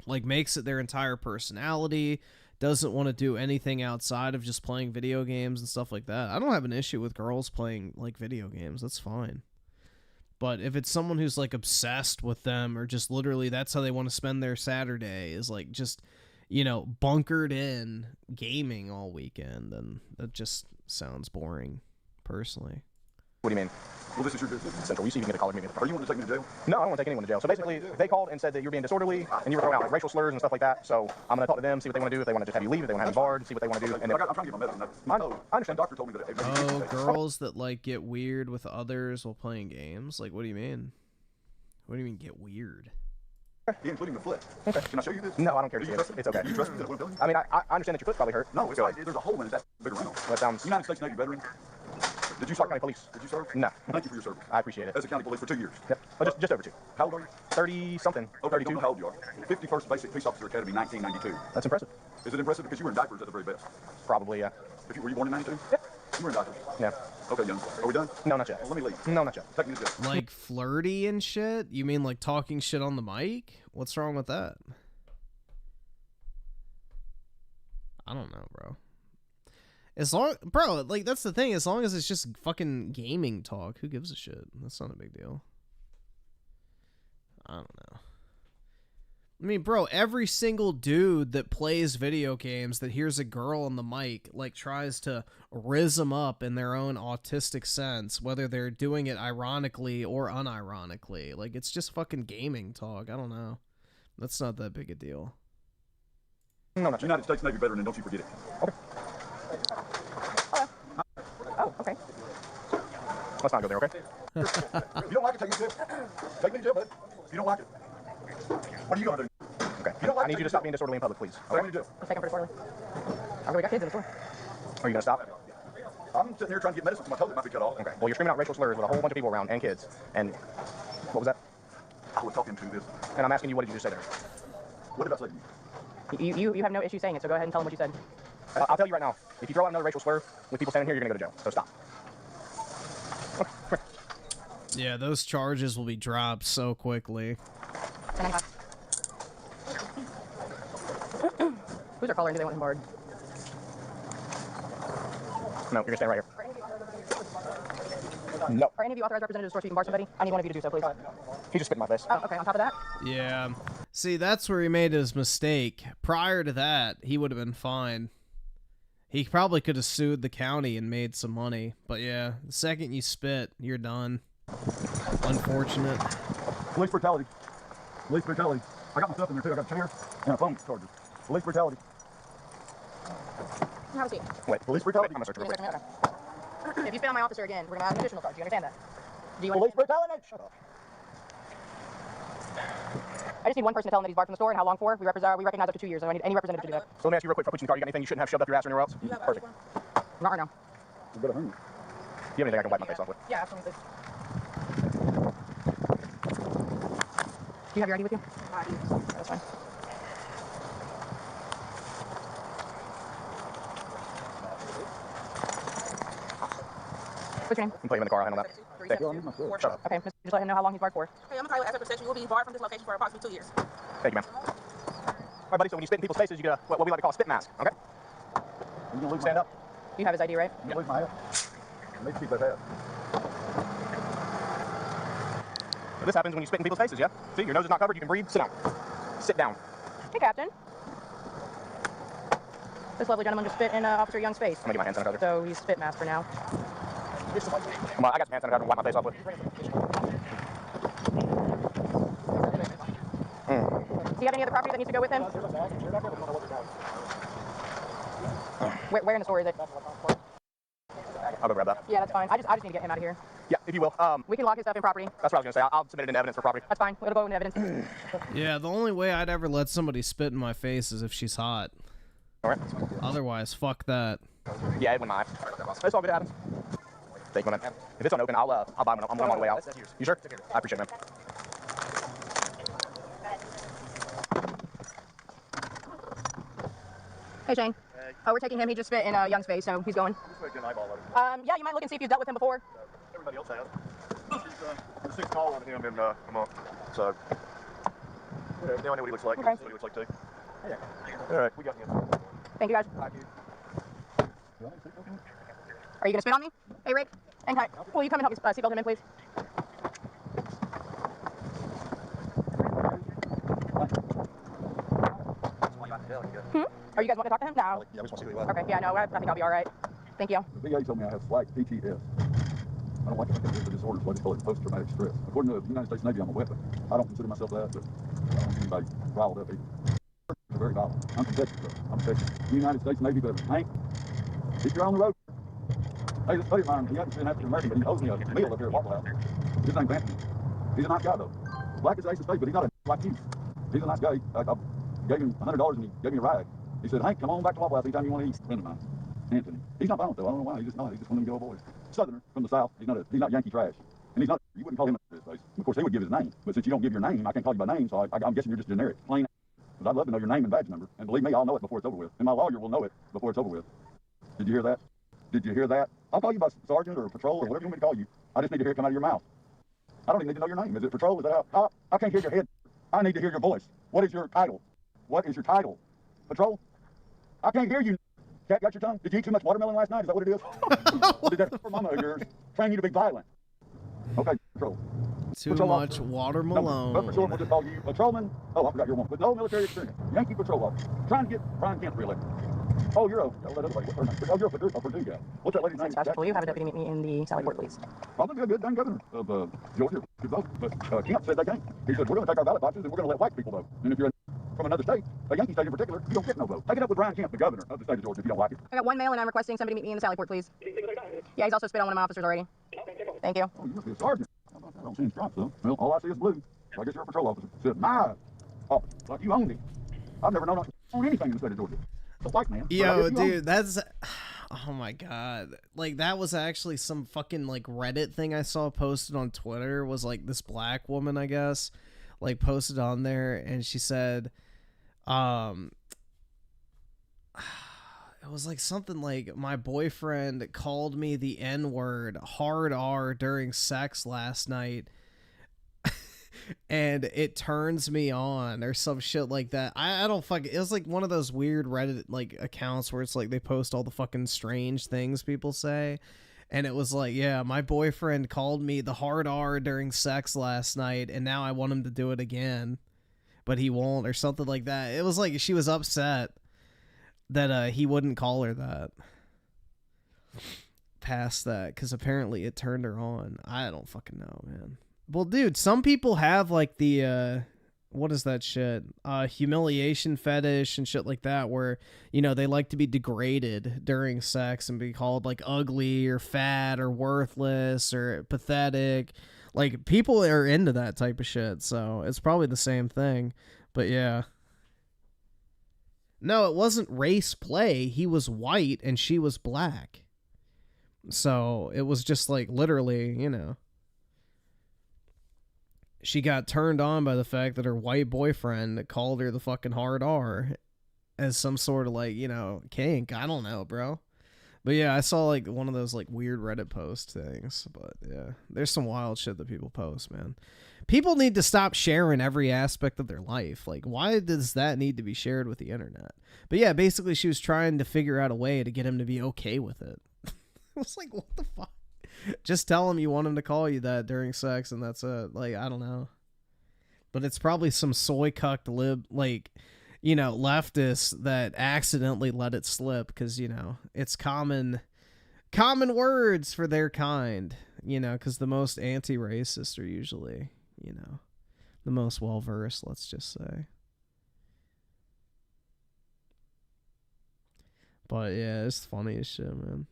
Like makes it their entire personality, doesn't want to do anything outside of just playing video games and stuff like that. I don't have an issue with girls playing like video games. That's fine. But if it's someone who's like obsessed with them or just literally that's how they want to spend their Saturday is like just, you know, bunkered in gaming all weekend, then that just sounds boring, personally. What do you mean? Well, this is your business. Central, you see you can get a collar, maybe. Are you wanting to take me to jail? No, I don't want to take anyone to jail. So basically, they called and said that you were being disorderly and you were throwing out like racial slurs and stuff like that. So I'm going to talk to them, see what they want to do. If they want to just have you leave, if they want to have you barred, see what they want to do. And then, I'm trying to get my medicine. I understand. The doctor told me that. Oh, girls that like get weird with others while playing games? Like, what do you mean? What do you mean get weird? Yeah, including the foot. Okay. Can I show you this? No, I don't care to see it. It's okay. You trust me that it won't kill you? I mean, I understand that your foot's probably hurt. No, it's like, there's a hole in it that's big around. That sounds... United States Navy veteran. Did you serve? County Police. Did you serve? No. Thank you for your service. I appreciate it. As a county police for 2 years. Yep. Oh, just over 2. How old are you? 30-something. Okay, 32. you don't know how old you are. 51st Basic Police Officer Academy, 1992. That's impressive. Is it impressive? Because you were in diapers at the very best. Probably, yeah. Were you born in 92? Yeah. You were in diapers? Yeah. Okay, young. Are we done? No, not yet. Well, let me leave. No, not yet. Take me to jail. Like flirty and shit? You mean like talking shit on the mic? What's wrong with that? I don't know, bro. Bro, like that's the thing. As long as it's just fucking gaming talk, who gives a shit? That's not a big deal. I don't know. I mean, bro, every single dude that plays video games that hears a girl on the mic, like, tries to rizz them up in their own autistic sense, whether they're doing it ironically or unironically. Like, it's just fucking gaming talk. I don't know. That's not that big a deal. No, not United States Navy veteran, and don't you forget it. Okay. Oh, okay. Let's not go there, okay? If you don't like it, take me to jail. Take me to jail, bud. If you don't like it. What are you going to do? Okay. I need you to stop being disorderly in public, please. Okay. Take me to jail. Let's take him for disorderly. Okay, we got kids in the store. Are you going to stop? I'm sitting here trying to get medicine for my toe that might be cut off. Okay. Well, you're screaming out racial slurs with a whole bunch of people around and kids. And what was that? I was talking to this. And I'm asking you, what did you just say there? What did I say to you? You have no issue saying it, so go ahead and tell them what you said. I'll tell you right now. If you throw out another racial slur with people standing here, you're going to go to jail. So stop. Okay. Yeah, those charges will be dropped so quickly. Who's our caller and do they want him barred? No, you're going to stand right here. No. Are any of you authorized representatives of the store so you can bar somebody? I need one of you to do so, please. He just spit in my face. Oh, okay. On top of that? Yeah. See, that's where he made his mistake. Prior to that, he would have been fine. He probably could have sued the county and made some money. But yeah, the second you spit, you're done. Unfortunate. Police brutality. Police brutality. I got my stuff in there too. I got a chair and a phone charger. Police brutality. Have a seat. Wait, police brutality? I'm going to search real quick. Okay. If you spit on my officer again, we're going to have an additional charge. Do you understand that? Do you Police brutality? Shut up. I just need one person to tell him that he's barred from the store and how long for. We recognize up to 2 years. So I need any representative to do that. So let me ask you real quick. If I put you in the car, you got anything you shouldn't have shoved up your ass or anywhere else? Perfect. Not right now. You better hurry. Do you have anything I can wipe my face off with? Yeah, absolutely. Do you have your ID with you? That's fine. What's your name? You can put him in the car. I'll handle that. Thank you. Shut up. Okay, just let him know how long he's barred for. Hey, I'm gonna tell you, as a protection, you will be barred from this location for approximately 2 years. Thank you, ma'am. All right, buddy. So when you spit in people's faces, you get what we like to call a spit mask. Okay. You gonna stand up? You have his ID, right? You gonna lose my head? Make keep that head. So this happens when you spit in people's faces. Yeah. See, your nose is not covered. You can breathe. Sit down. Sit down. Hey, Captain. This lovely gentleman just spit in Officer Young's face. I'm gonna get my hand sanitizer. So he's spit mask for now. Come on, I got some hand sanitizer to wipe my face off with. Does he have any other property that needs to go with him? Where in the store is it? I'll go grab that. Yeah, that's fine. I just need to get him out of here. Yeah, if you will. We can lock his stuff in property. That's what I was gonna say. I'll submit it into evidence for property. That's fine. It'll go into evidence. Yeah, the only way I'd ever let somebody spit in my face is if she's hot. All right. Otherwise, fuck that. Yeah, it wouldn't mind. It's all good, Adams. Thank you, man. If it's unopened, I'll buy one. I'm on the way out. You sure? I appreciate it, man. Hey, Shane. Oh, we're taking him. He just spit in Young's face, so he's going. Yeah, you might look and see if you've dealt with him before. Everybody else has. There's 6 tall on him in a month. So, yeah, now I know what he looks like. Okay. What he looks like, too. All right, we got him. Thank you, guys. Are you going to spit on me? Hey, Rick. Hang tight. Will you come and help me seatbelt him in, please? Are you guys want to talk to him? No. Yeah, we just want to see who he was. Okay, yeah, no, I think I'll be all right. Thank you. The VA told me I have SWAC PTS. I don't like to think of disorders, so I just call it post-traumatic stress. According to the United States Navy, I'm a weapon. I don't consider myself that, but I don't want anybody riled up either. It's very violent. I'm from Texas, though. I'm from Texas. United States Navy veteran. Hank, if you're on the road, hey, this buddy of mine, he hasn't been African American, but he owes me a meal up here at Waffle House. His name's Anthony. He's a nice guy, though. Black as ace of spades, but he's not a like you. He's a nice guy. I gave him $100 and he gave me a ride. He said, Hank, come on back to Waffle House anytime you want to eat. Friend of mine, Anthony. He's not violent, though. I don't know why. He's just not. He's just one of them good old boys. Southerner from the South. He's not Yankee trash. And he's not, you wouldn't call him a face. Of course, he would give his name. But since you don't give your name, I can't call you by name, so I'm guessing you're just generic. Plain. But I'd love to know your name and badge number. And believe me, I'll know it before it's over with. And my lawyer will know it before it's over with. Did you hear that? Did you hear that? I'll call you by sergeant or patrol or whatever you want me to call you. I just need to hear it come out of your mouth. I don't even need to know your name. Is it patrol? Is that how? I can't hear your head. I need to hear your voice. What is your title? What is your title? Patrol? I can't hear you. Cat, got your tongue? Did you eat too much watermelon last night? Is that what it is? Or did that poor mama of yours train you to be violent? Okay, patrol. Too patrol much officer. watermelon. No, but for sure, we'll just call you patrolman. Oh, I forgot your one. With no military experience. Yankee patrol officer. Trying to get Brian Kemp reelected. Oh, you're a, I'll let everybody, what's her name? Oh, you're a Purdue guy. What's that lady's name? Will you have a deputy meet me in the Sally Port, please? Probably a good dang governor of Georgia. Good vote. But Kemp said they can't. He said, we're going to take our ballot boxes and we're going to let white people vote. And if you're from another state, a Yankee state in particular, you don't get no vote. Take it up with Brian Kemp, the governor of the state of Georgia, if you don't like it. I got one mail and I'm requesting somebody meet me in the Sally Port, please. Yeah, he's also spit on one of my officers already. Thank you. Oh, you must be a sergeant. I don't see any stripes, though. Well, all I see is blue. So I guess you're a patrol officer. Said, my office, like you owned it. I've never known I own anything in the state of Georgia. A white man. Yo, dude, that's... Oh my god. Like, that was actually some fucking, like, Reddit thing I saw posted on Twitter. Was, like, this black woman, I guess, like, posted on there, and she said, it was, like, something like, my boyfriend called me the N-word, hard R, during sex last night, and it turns me on, or some shit like that. I don't fucking... It was like one of those weird Reddit like accounts where it's like they post all the fucking strange things people say, and it was like, yeah, my boyfriend called me the hard R during sex last night, and now I want him to do it again, but he won't, or something like that. It was like she was upset that he wouldn't call her that past that, because apparently it turned her on. I don't fucking know, man. Well, dude, some people have, like, the, what is that shit? Humiliation fetish and shit like that, where, you know, they like to be degraded during sex and be called, like, ugly or fat or worthless or pathetic. Like, people are into that type of shit, so it's probably the same thing. But, yeah. No, it wasn't race play. He was white and she was black. So, it was just, like, literally, you know. She got turned on by the fact that her white boyfriend called her the fucking hard R as some sort of, like, you know, kink. I don't know, bro. But yeah, I saw like one of those like weird Reddit post things. But yeah, there's some wild shit that people post, man. People need to stop sharing every aspect of their life. Like, why does that need to be shared with the internet? But yeah, basically she was trying to figure out a way to get him to be okay with it. I was like, what the fuck? Just tell him you want him to call you that during sex and that's it. Like, I don't know. But it's probably some soy cucked leftist that accidentally let it slip because, it's common words for their kind, because the most anti-racist are usually, the most well-versed, let's just say. But yeah, it's funny as shit, man.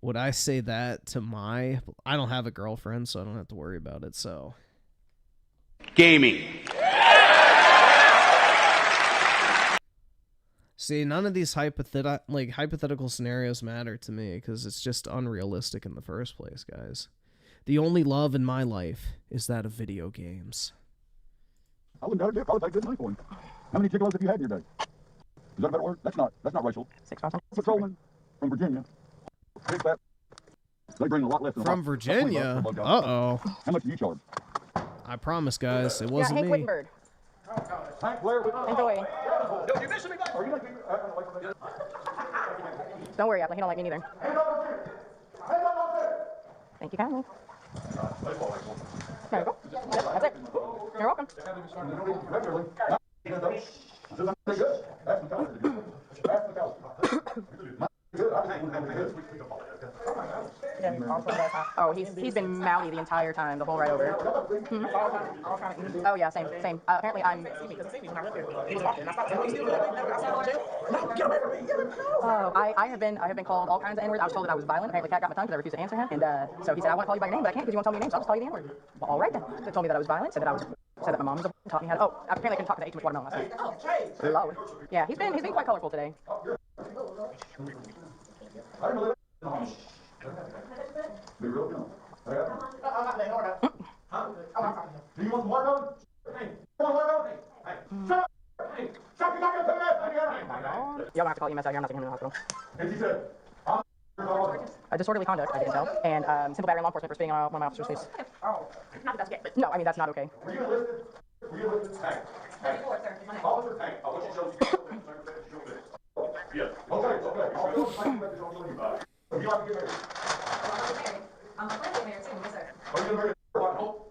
Would I say that to I don't have a girlfriend, so I don't have to worry about it, so. Gaming. See, none of these hypothetical scenarios matter to me because it's just unrealistic in the first place, guys. The only love in my life is that of video games. I wouldn't doubt it. Probably take good money for him. How many gigolo have you had in your day? Is that a better word? That's not racial. 6 months. Patrolman from Virginia. Big fat. They bring a lot less than From Virginia? Uh-oh. How much do you charge? I promise, guys, it wasn't me. Wittenberg. Enjoy. Don't worry, Apple. He don't like me neither. Thank you kindly. There you go. That's it. You're welcome. Oh, he's been mouthy the entire time, the whole ride over. Oh yeah, same. Apparently I'm. Oh, I have been called all kinds of N-words. I was told that I was violent. Apparently, Cat got my tongue because I refused to answer him, and so he said, "I want to call you by your name, but I can't because you won't tell me your name, so I'll just call you the N-word." Well, all right then. They told me that I was violent. Said that my mom was taught me how to. Oh, apparently I couldn't talk because I ate too much watermelon last night. Lord. Yeah, he's been quite colorful today. Be real dumb. Do you want some watermelon? Hey, come on, watermelon. Hey, shut up. Hey, stop you talking to that. Y'all gonna have to call EMS out here. I'm not taking him to the hospital. And she said, Disorderly conduct, I didn't tell, and simple battery on law enforcement for spitting on one of my officer's face. Oh, not that that's okay. No, I mean, that's not okay. Were you enlisted? Hey. Officer, hey, I want you to show me. Yeah. Okay. You have to get married. I'm planning to get married soon, yes, sir. Are you going to marry a white hope?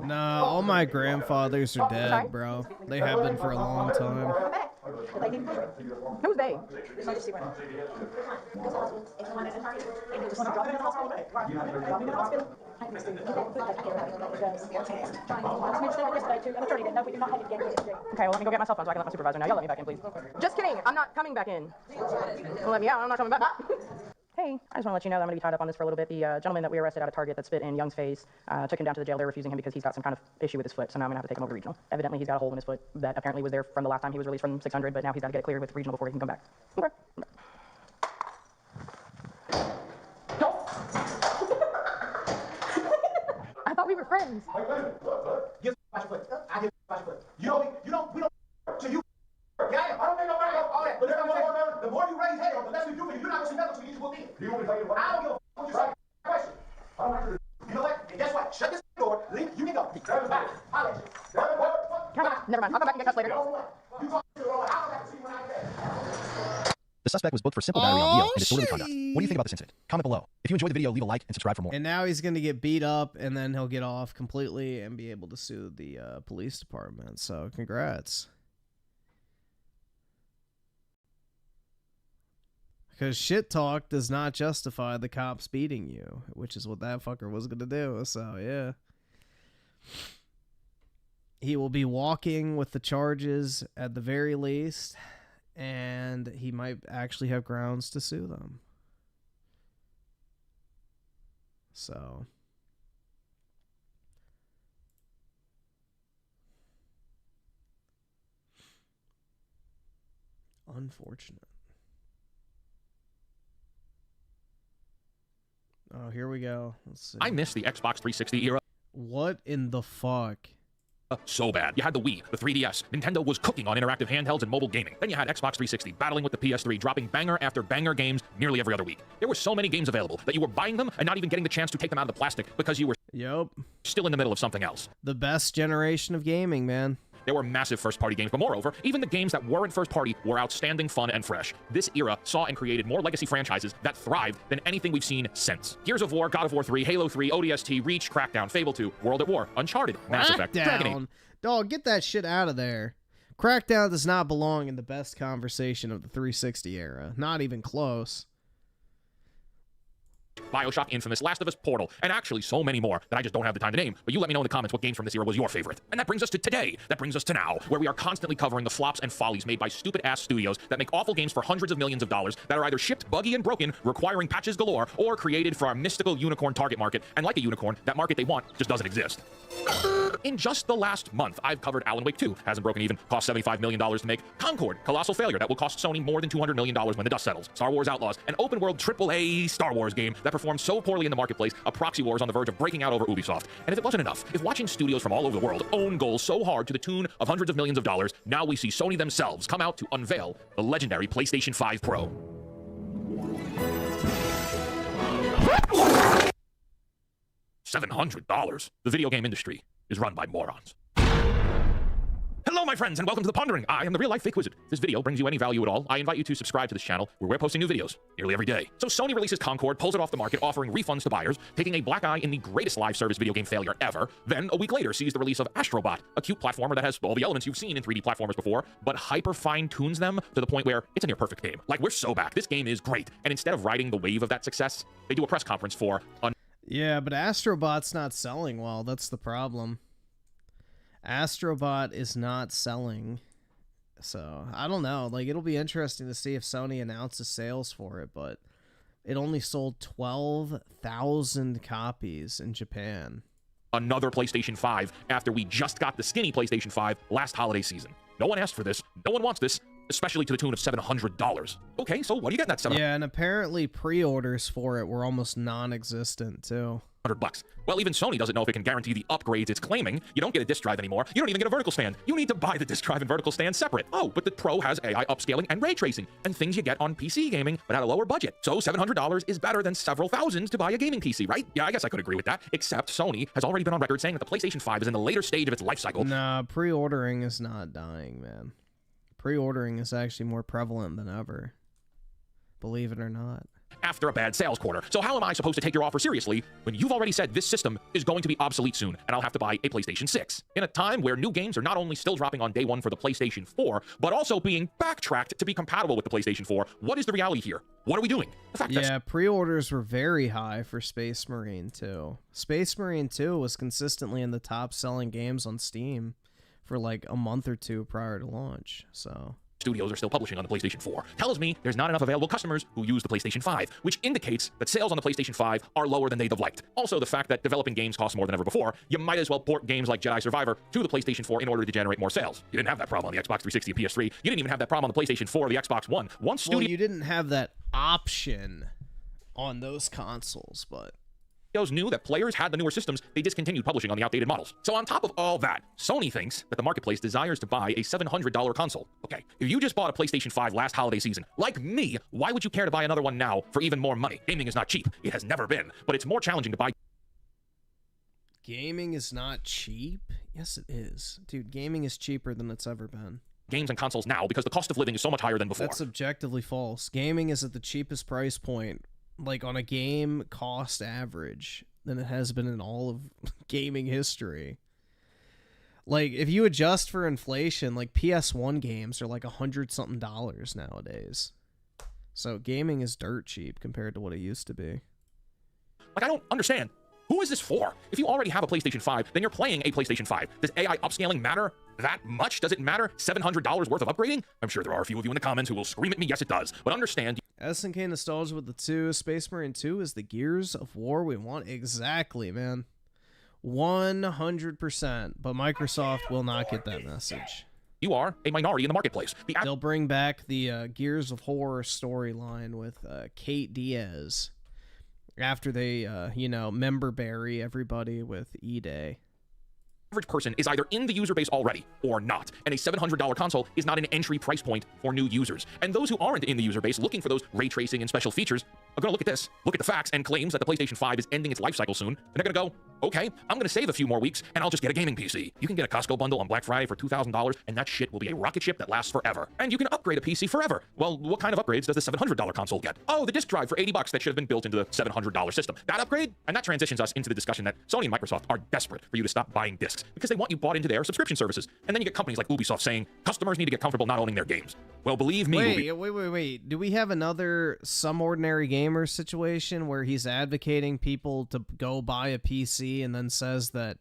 Nah, all my grandfathers are dead, bro. They have been for a long time. Who's they? Okay, well, let me go get my cell phone so I can let my supervisor know. Y'all let me back in, please. Just kidding. I'm not coming back in. Well, let me out. I'm not coming back. Hey, I just want to let you know that I'm going to be tied up on this for a little bit. The gentleman that we arrested at a Target that spit in Young's face took him down to the jail. They're refusing him because he's got some kind of issue with his foot, so now I'm going to have to take him over to regional. Evidently, he's got a hole in his foot that apparently was there from the last time he was released from 600, but now he's got to get it cleared with regional before he can come back. Okay. I thought we were friends. Give my foot. I give my foot. We don't. So you. Yeah, I don't think nobody else. All that. But the more you raise hell, the less we do for you. You're not going to see nothing until you get your book in. You want me to tell you what? I don't give a fuck what you say. Question. I don't answer this. You know what? And guess what? Shut this door. Leave. You can go. Come on. Never mind. I'll come back and get cuts later. The suspect was booked for simple battery on Leo and disorderly conduct. What do you think about this incident? Comment below. If you enjoyed the video, leave a like and subscribe for more. And now he's going to get beat up, and then he'll get off completely and be able to sue the police department. So, congrats. Because shit talk does not justify the cops beating you, which is what that fucker was going to do. So, yeah. He will be walking with the charges at the very least, and he might actually have grounds to sue them. So. Unfortunate. Oh, here we go. Let's see. I miss the Xbox 360 era. What in the fuck? So bad. You had the Wii, the 3DS. Nintendo was cooking on interactive handhelds and mobile gaming. Then you had Xbox 360 battling with the PS3, dropping banger after banger games nearly every other week. There were so many games available that you were buying them and not even getting the chance to take them out of the plastic because you were still in the middle of something else. The best generation of gaming, man. There were massive first-party games, but moreover, even the games that weren't first-party were outstanding, fun, and fresh. This era saw and created more legacy franchises that thrived than anything we've seen since. Gears of War, God of War 3, Halo 3, ODST, Reach, Crackdown, Fable 2, World at War, Uncharted, Mass Effect, Dragon Age. Dog, get that shit out of there. Crackdown does not belong in the best conversation of the 360 era. Not even close. BioShock Infamous, Last of Us, Portal, and actually so many more that I just don't have the time to name, but you let me know in the comments what games from this era was your favorite. And that brings us to today. That brings us to now, where we are constantly covering the flops and follies made by stupid-ass studios that make awful games for hundreds of millions of dollars that are either shipped buggy and broken, requiring patches galore, or created for our mystical unicorn target market, and like a unicorn, that market they want just doesn't exist. In just the last month, I've covered Alan Wake 2, hasn't broken even, cost $75 million to make, Concord, colossal failure that will cost Sony more than $200 million when the dust settles, Star Wars Outlaws, an open-world AAA Star Wars game that performed so poorly in the marketplace, a proxy war is on the verge of breaking out over Ubisoft. And if it wasn't enough, if watching studios from all over the world own goals so hard to the tune of hundreds of millions of dollars, now we see Sony themselves come out to unveil the legendary PlayStation 5 Pro. $700. The video game industry is run by morons. Hello, my friends, and welcome to The Pondering. I am the real-life Fake Wizard. If this video brings you any value at all, I invite you to subscribe to this channel, where we're posting new videos nearly every day. So Sony releases Concord, pulls it off the market, offering refunds to buyers, taking a black eye in the greatest live service video game failure ever. Then, a week later, sees the release of Astrobot, a cute platformer that has all the elements you've seen in 3D platformers before, but hyper-fine-tunes them to the point where it's a near-perfect game. Like, we're so back. This game is great. And instead of riding the wave of that success, they do a press conference for... Yeah, but Astrobot's not selling well. That's the problem. Astrobot is not selling. So, I don't know. Like, it'll be interesting to see if Sony announces sales for it, but it only sold 12,000 copies in Japan. Another PlayStation 5 after we just got the skinny PlayStation 5 last holiday season. No one asked for this. No one wants this, especially to the tune of $700. Okay, so what do you get in that $700? Yeah, and apparently pre-orders for it were almost non-existent, too. $100. Well, even Sony doesn't know if it can guarantee the upgrades it's claiming. You don't get a disc drive anymore. You don't even get a vertical stand. You need to buy the disc drive and vertical stand separate. Oh, but the Pro has AI upscaling and ray tracing, and things you get on PC gaming, but at a lower budget. So $700 is better than several thousands to buy a gaming PC, right? Yeah, I guess I could agree with that, except Sony has already been on record saying that the PlayStation 5 is in the later stage of its life cycle. Nah, pre-ordering is not dying, man. Pre-ordering is actually more prevalent than ever. Believe it or not. After a bad sales quarter. So how am I supposed to take your offer seriously when you've already said this system is going to be obsolete soon and I'll have to buy a PlayStation 6? In a time where new games are not only still dropping on day one for the PlayStation 4, but also being backtracked to be compatible with the PlayStation 4, what is the reality here? What are we doing? The fact yeah, pre-orders were very high for Space Marine 2. Space Marine 2 was consistently in the top-selling games on Steam for like a month or two prior to launch, so... Studios are still publishing on the PlayStation 4 tells me there's not enough available customers who use the PlayStation 5, which indicates that sales on the PlayStation 5 are lower than they'd have liked. Also, the fact that developing games costs more than ever before, you might as well port games like Jedi Survivor to the PlayStation 4 in order to generate more sales. You didn't have that problem on the Xbox 360 and PS3. You didn't even have that problem on the PlayStation 4 or the Xbox One. Well, you didn't have that option on those consoles, but... knew that players had the newer systems, they discontinued publishing on the outdated models. So on top of all that, Sony thinks that the marketplace desires to buy a $700 console. Okay, if you just bought a PlayStation 5 last holiday season, like me, why would you care to buy another one now for even more money? Gaming is not cheap. It has never been, but it's more challenging to buy. Gaming is not cheap? Yes, it is. Dude, gaming is cheaper than it's ever been. Games and consoles now because the cost of living is so much higher than before. That's objectively false. Gaming is at the cheapest price point, like on a game cost average, than it has been in all of gaming history. Like, if you adjust for inflation, like PS1 games are like $100-something nowadays. So gaming is dirt cheap compared to what it used to be. Like, I don't understand. Who is this for? If you already have a PlayStation 5, then you're playing a PlayStation 5. Does AI upscaling matter that much? Does it matter $700 worth of upgrading? I'm sure there are a few of you in the comments who will scream at me, yes it does. But understand... SNK nostalgia with the 2. Space Marine 2 is the Gears of War we want. Exactly, man. 100%. But Microsoft will not get that message. You are a minority in the marketplace. They'll bring back the Gears of Horror storyline with Kate Diaz. After they, you know, member berry everybody with E-Day. Average person is either in the user base already or not, and a $700 console is not an entry price point for new users. And those who aren't in the user base looking for those ray tracing and special features are going to look at this, look at the facts, and claims that the PlayStation 5 is ending its life cycle soon, and they're going to go, okay, I'm going to save a few more weeks, and I'll just get a gaming PC. You can get a Costco bundle on Black Friday for $2,000, and that shit will be a rocket ship that lasts forever. And you can upgrade a PC forever. Well, what kind of upgrades does the $700 console get? Oh, the disk drive for $80 that should have been built into the $700 system. That upgrade? And that transitions us into the discussion that Sony and Microsoft are desperate for you to stop buying discs, because they want you bought into their subscription services. And then you get companies like Ubisoft saying, customers need to get comfortable not owning their games. Well, believe me, Wait. Do we have another Some Ordinary Gamer situation where he's advocating people to go buy a PC and then says that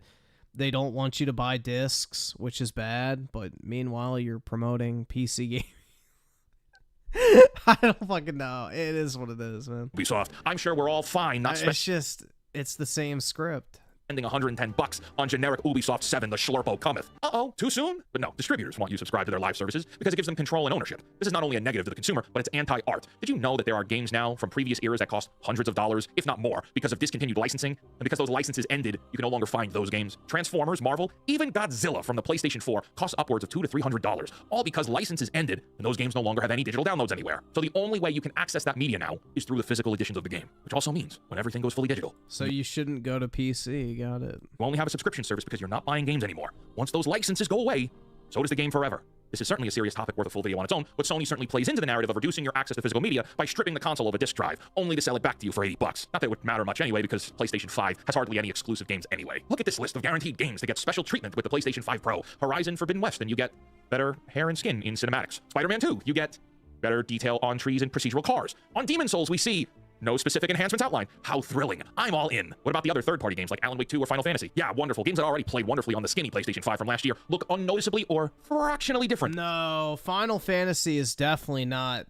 they don't want you to buy discs, which is bad, but meanwhile you're promoting PC gaming? I don't fucking know. It is what it is, man. Ubisoft, I'm sure we're all fine. It's the same script. Spending $110 on generic Ubisoft 7, the Schlurpo cometh. Uh-oh, too soon? But no, distributors want you to subscribe to their live services because it gives them control and ownership. This is not only a negative to the consumer, but it's anti-art. Did you know that there are games now from previous eras that cost hundreds of dollars, if not more, because of discontinued licensing? And because those licenses ended, you can no longer find those games. Transformers, Marvel, even Godzilla from the PlayStation 4 costs upwards of $200 to $300, all because licenses ended and those games no longer have any digital downloads anywhere. So the only way you can access that media now is through the physical editions of the game, which also means when everything goes fully digital. So you shouldn't go to PC, got it. You only have a subscription service because you're not buying games anymore. Once those licenses go away, so does the game forever. This is certainly a serious topic worth a full video on its own, but Sony certainly plays into the narrative of reducing your access to physical media by stripping the console of a disc drive, only to sell it back to you for $80. Not that it would matter much anyway, because PlayStation 5 has hardly any exclusive games anyway. Look at this list of guaranteed games that get special treatment with the PlayStation 5 Pro. Horizon Forbidden West, and you get better hair and skin in cinematics. Spider-Man 2, you get better detail on trees and procedural cars. On Demon's Souls, we see no specific enhancements outlined. How thrilling. I'm all in. What about the other third-party games like Alan Wake 2 or Final Fantasy? Yeah, wonderful. Games that already played wonderfully on the skinny PlayStation 5 from last year look unnoticeably or fractionally different. No, Final Fantasy is definitely not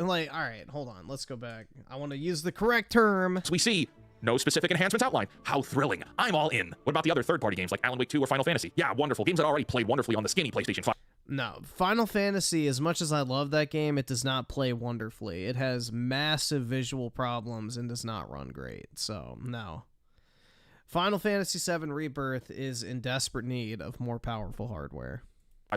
like, all right, hold on. Let's go back. I want to use the correct term. So we see no specific enhancements outlined. How thrilling. I'm all in. What about the other third-party games like Alan Wake 2 or Final Fantasy? Yeah, wonderful. Games that already played wonderfully on the skinny PlayStation 5. No, Final Fantasy, as much as I love that game, it does not play wonderfully. It has massive visual problems and does not run great, so no. Final Fantasy VII Rebirth is in desperate need of more powerful hardware.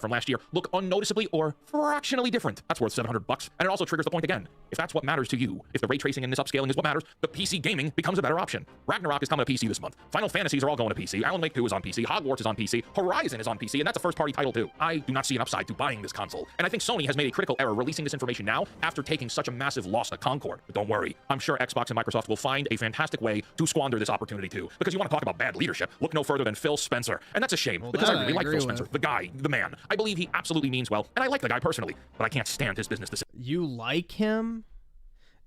From last year look unnoticeably or fractionally different. That's worth $700, and it also triggers the point again. If that's what matters to you, if the ray tracing and this upscaling is what matters, the PC gaming becomes a better option. Ragnarok is coming to PC this month. Final Fantasies are all going to PC. Alan Wake 2 is on PC. Hogwarts is on PC. Horizon is on PC, and that's a first-party title too. I do not see an upside to buying this console, and I think Sony has made a critical error releasing this information now after taking such a massive loss to Concord. But don't worry, I'm sure Xbox and Microsoft will find a fantastic way to squander this opportunity too. Because you want to talk about bad leadership, look no further than Phil Spencer, and that's a shame because I really like Phil Spencer, the guy, the man. I believe he absolutely means well, and I like the guy personally, but I can't stand his business decisions. You like him?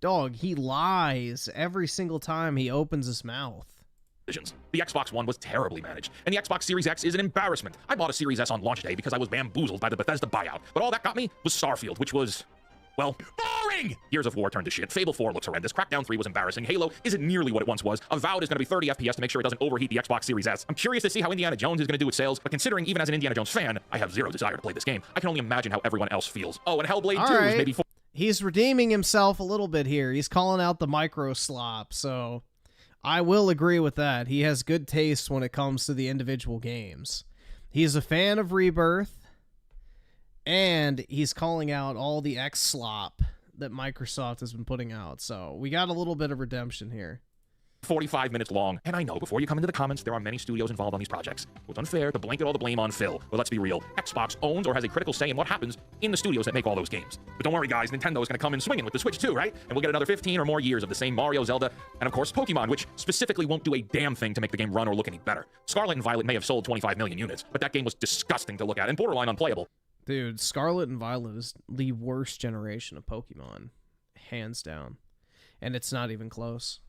Dog, he lies every single time he opens his mouth. The Xbox One was terribly managed, and the Xbox Series X is an embarrassment. I bought a Series S on launch day because I was bamboozled by the Bethesda buyout, but all that got me was Starfield, which was, well, boring! Gears of War turned to shit. Fable 4 looks horrendous. Crackdown 3 was embarrassing. Halo isn't nearly what it once was. Avowed is going to be 30 FPS to make sure it doesn't overheat the Xbox Series S. I'm curious to see how Indiana Jones is going to do with sales, but considering even as an Indiana Jones fan, I have zero desire to play this game. I can only imagine how everyone else feels. Oh, and Hellblade 2 is maybe 4. He's redeeming himself a little bit here. He's calling out the micro slop, so I will agree with that. He has good taste when it comes to the individual games. He's a fan of Rebirth, and he's calling out all the X slop that Microsoft has been putting out. So we got a little bit of redemption here. 45 minutes long, and I know before you come into the comments there are many studios involved on these projects. It's unfair to blanket all the blame on Phil, but let's be real, Xbox owns or has a critical say in what happens in the studios that make all those games. But don't worry guys, Nintendo is going to come in swinging with the Switch too, right? And we'll get another 15 or more years of the same Mario, Zelda, and of course Pokemon, which specifically won't do a damn thing to make the game run or look any better. Scarlet and Violet may have sold 25 million units, but that game was disgusting to look at and borderline unplayable. Dude, Scarlet and Violet is the worst generation of Pokemon, hands down, and it's not even close.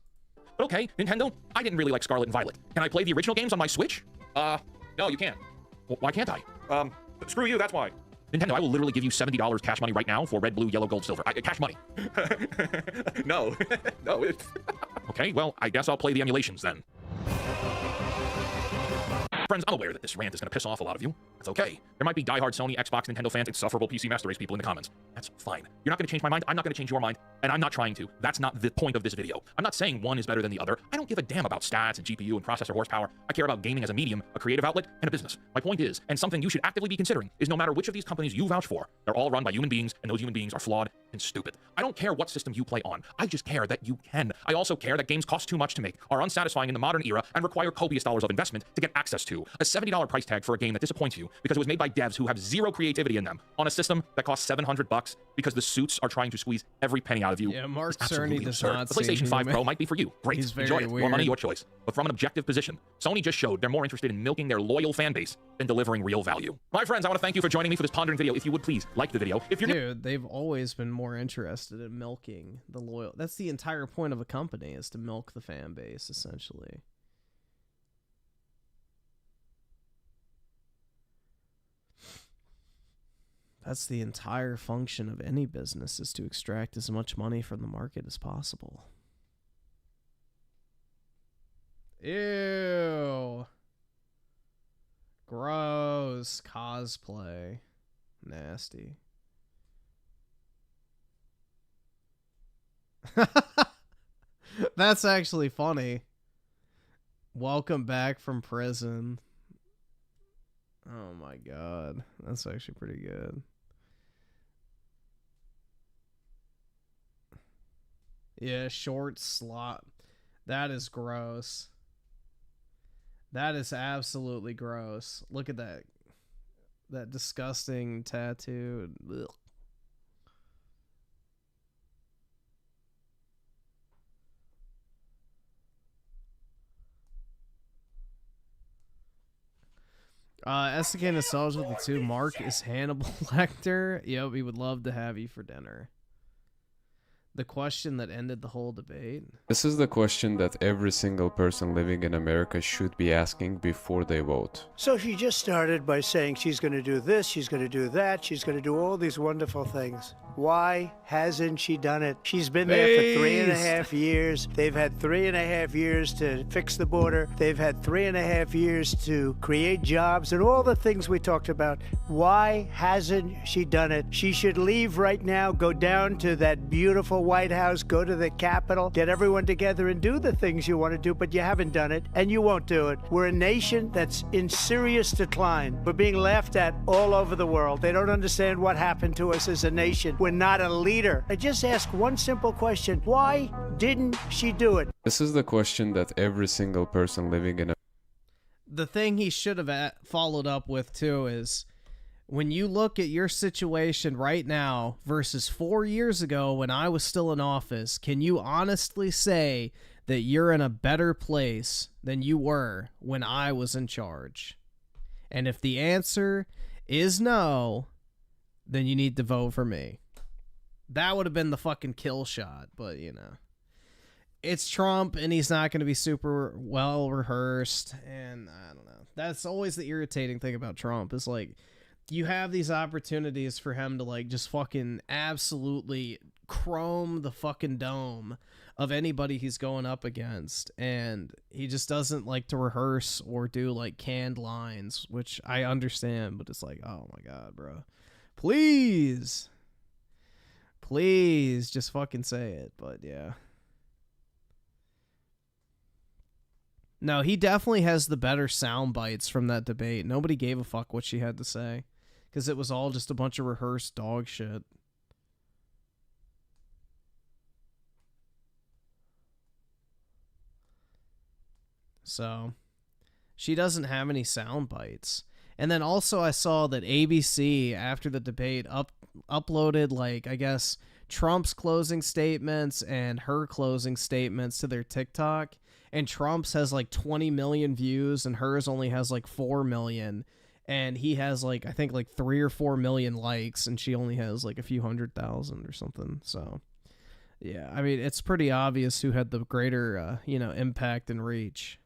But okay, Nintendo, I didn't really like Scarlet and Violet. Can I play the original games on my Switch? No, you can't. Well, why can't I? Screw you, that's why. Nintendo, I will literally give you $70 cash money right now for red, blue, yellow, gold, silver. Cash money. No. No, it's... Okay, well, I guess I'll play the emulations then. Friends, I'm aware that this rant is going to piss off a lot of you. That's okay. There might be diehard Sony, Xbox, Nintendo fans, insufferable PC Master Race people in the comments. That's fine. You're not going to change my mind. I'm not going to change your mind. And I'm not trying to. That's not the point of this video. I'm not saying one is better than the other. I don't give a damn about stats and GPU and processor horsepower. I care about gaming as a medium, a creative outlet, and a business. My point is, and something you should actively be considering, is no matter which of these companies you vouch for, they're all run by human beings, and those human beings are flawed and stupid. I don't care what system you play on. I just care that you can. I also care that games cost too much to make, are unsatisfying in the modern era, and require copious dollars of investment to get access to. A $70 price tag for a game that disappoints you because it was made by devs who have zero creativity in them on a system that costs $700 because the suits are trying to squeeze every penny out of you. Yeah, Mark Absolutely Cerny does absurd. not The PlayStation 5 Pro might be for you. Great. He's very Enjoy it. More weird. money, your choice. But from an objective position, Sony just showed they're more interested in milking their loyal fan base than delivering real value. My friends, I want to thank you for joining me for this pondering video. If you would please like the video. If you're Dude, they've always been more interested in milking the loyal. That's the entire point of a company, is to milk the fan base, essentially. That's the entire function of any business, is to extract as much money from the market as possible. Ew. Gross. Cosplay. Nasty. That's actually funny. Welcome back from prison. Oh my god. That's actually pretty good. Yeah, short slot. That is gross. That is absolutely gross. Look at that. That disgusting tattoo. Ugh. SDK Nostalgia with the 2. Mark is Hannibal Lecter. Yep, we would love to have you for dinner. The question that ended the whole debate. This is the question that every single person living in America should be asking before they vote. So she just started by saying she's going to do this, she's going to do that, she's going to do all these wonderful things. Why hasn't she done it? She's been there for 3.5 years. They've had 3.5 years to fix the border. They've had 3.5 years to create jobs and all the things we talked about. Why hasn't she done it? She should leave right now, go down to that beautiful White House, go to the Capitol, get everyone together and do the things you want to do, but you haven't done it, and you won't do it. We're a nation that's in serious decline. We're being laughed at all over the world. They don't understand what happened to us as a nation. We're not a leader. I just ask one simple question. Why didn't she do it? This is the question that every single person living in The thing he should have followed up with, too, is when you look at your situation right now versus 4 years ago when I was still in office, can you honestly say that you're in a better place than you were when I was in charge? And if the answer is no, then you need to vote for me. That would have been the fucking kill shot, but, you know. It's Trump, and he's not going to be super well rehearsed, and I don't know. That's always the irritating thing about Trump, is, like, you have these opportunities for him to, like, just fucking absolutely chrome the fucking dome of anybody he's going up against, and he just doesn't like to rehearse or do, like, canned lines, which I understand, but it's like, oh my god, bro. Please! Please, just fucking say it, but yeah. No, he definitely has the better sound bites from that debate. Nobody gave a fuck what she had to say, because it was all just a bunch of rehearsed dog shit. So, she doesn't have any sound bites. And then also I saw that ABC, after the debate, uploaded, like, I guess, Trump's closing statements and her closing statements to their TikTok. And Trump's has, like, 20 million views, and hers only has, like, 4 million. And he has, like, I think, like, 3 or 4 million likes, and she only has, like, a few 100,000 or something. So, yeah, I mean, it's pretty obvious who had the greater, you know, impact and reach.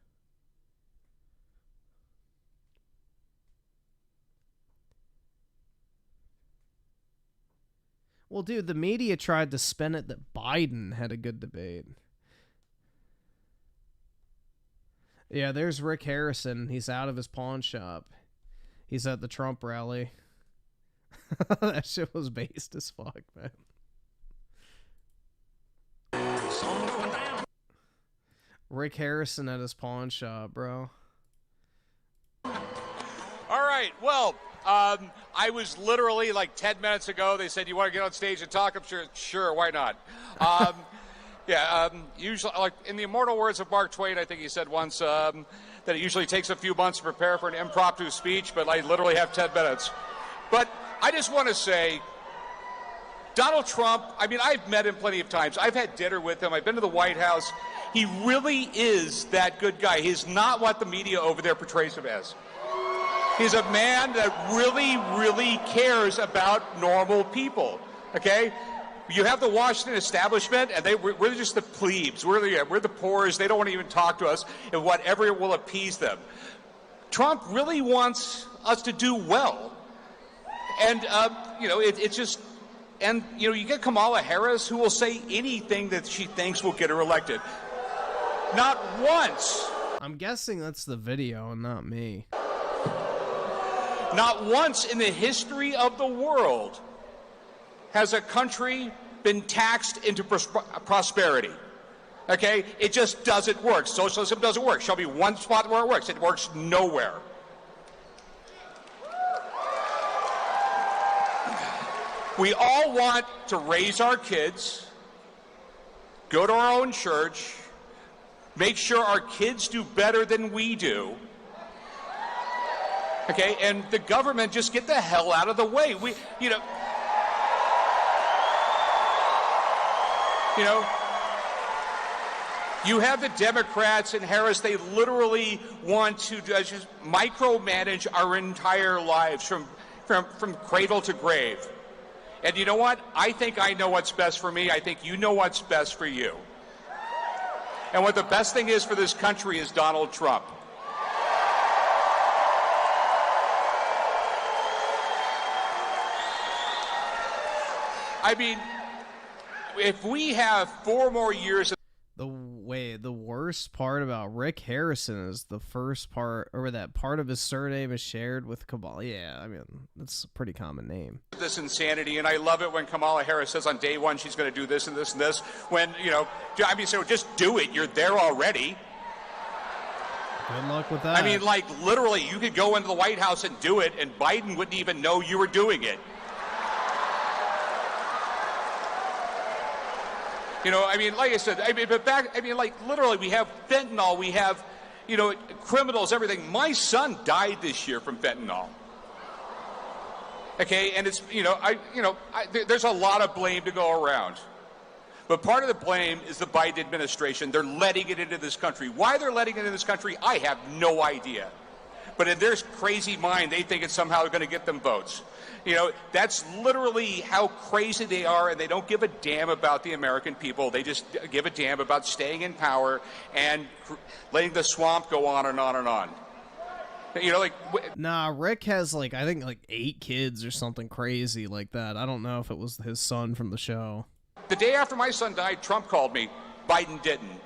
Well, dude, the media tried to spin it that Biden had a good debate. Yeah, there's Rick Harrison. He's out of his pawn shop. He's at the Trump rally. That shit was based as fuck, man. Rick Harrison at his pawn shop, bro. All right, well, I was literally like 10 minutes ago, they said, you want to get on stage and talk? I'm sure, why not? Usually, like in the immortal words of Mark Twain, I think he said once that it usually takes a few months to prepare for an impromptu speech, but I literally have 10 minutes. But I just want to say, Donald Trump, I mean, I've met him plenty of times. I've had dinner with him. I've been to the White House. He really is that good guy. He's not what the media over there portrays him as. He's a man that really, really cares about normal people, okay? You have the Washington establishment, and we're just the plebes. We're the poors. They don't want to even talk to us, and whatever will appease them. Trump really wants us to do well. And, it's just... And, you get Kamala Harris, who will say anything that she thinks will get her elected. Not once. I'm guessing that's the video and not me. Not once in the history of the world has a country been taxed into prosperity. Okay? It just doesn't work. Socialism doesn't work. Show me one spot where it works. It works nowhere. We all want to raise our kids, go to our own church, make sure our kids do better than we do. Okay, and the government just get the hell out of the way. You have the Democrats and Harris, they literally want to just micromanage our entire lives from cradle to grave. And you know what? I think I know what's best for me. I think you know what's best for you. And what the best thing is for this country is Donald Trump. I mean, if we have 4 more years... The worst part about Rick Harrison is the first part, or that part of his surname is shared with Kamala. Yeah, I mean, that's a pretty common name. This insanity, and I love it when Kamala Harris says on day one she's going to do this and this and this. When, so just do it. You're there already. Good luck with that. I mean, like, literally, you could go into the White House and do it, and Biden wouldn't even know you were doing it. Like I said, literally, we have fentanyl, we have, criminals, everything. My son died this year from fentanyl. Okay, and it's, there's a lot of blame to go around. But part of the blame is the Biden administration. They're letting it into this country. Why they're letting it into this country, I have no idea. But in their crazy mind, they think it's somehow going to get them votes. That's literally how crazy they are, and they don't give a damn about the American people. They just give a damn about staying in power and letting the swamp go on and on and on. Nah, Rick has, I think 8 kids or something crazy like that. I don't know if it was his son from the show. The day after my son died, Trump called me. Biden didn't.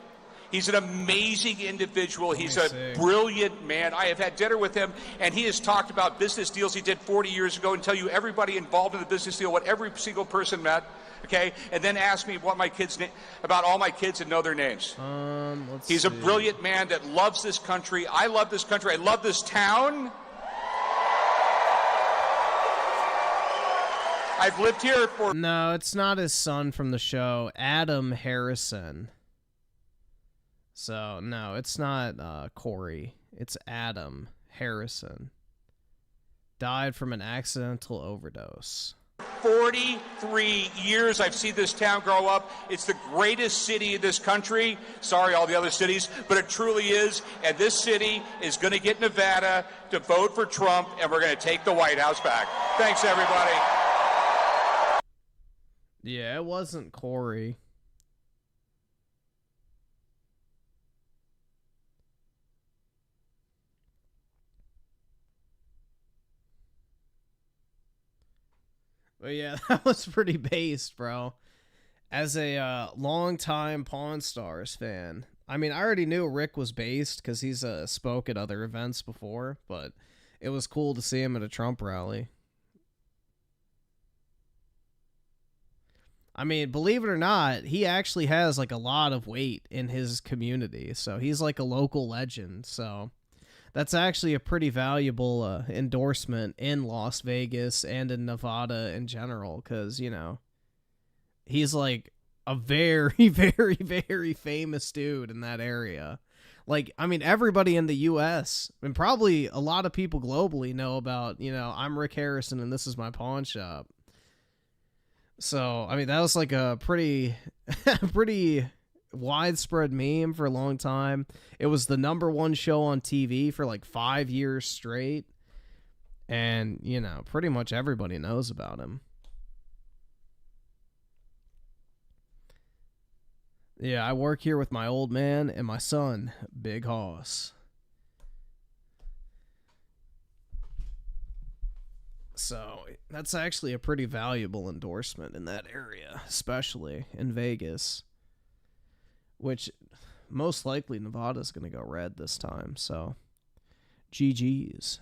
He's an amazing individual. He's a brilliant man. I have had dinner with him, and he has talked about business deals he did 40 years ago and tell you everybody involved in the business deal, what every single person met, okay? And then ask me what about all my kids and know their names. He's a brilliant man that loves this country. I love this country. I love this town. I've lived here for... No, it's not his son from the show, Adam Harrison. So, no, it's not Corey. It's Adam Harrison. Died from an accidental overdose. 43 years I've seen this town grow up. It's the greatest city in this country. Sorry, all the other cities, but it truly is. And this city is going to get Nevada to vote for Trump, and we're going to take the White House back. Thanks, everybody. Yeah, it wasn't Corey. But yeah, that was pretty based, bro. As a long-time Pawn Stars fan, I mean, I already knew Rick was based because he's spoke at other events before, but it was cool to see him at a Trump rally. I mean, believe it or not, he actually has like a lot of weight in his community. So he's like a local legend. So that's actually a pretty valuable endorsement in Las Vegas and in Nevada in general. Because, you know, he's like a very, very, very famous dude in that area. Like, I mean, everybody in the U.S. and probably a lot of people globally know about, you know, I'm Rick Harrison and this is my pawn shop. So, I mean, that was like a pretty widespread meme for a long time. It was the #1 show on TV for like 5 years straight. And, you know, pretty much everybody knows about him. Yeah, I work here with my old man and my son, Big Hoss. So that's actually a pretty valuable endorsement in that area, especially in Vegas, which most likely Nevada's going to go red this time. So GG's.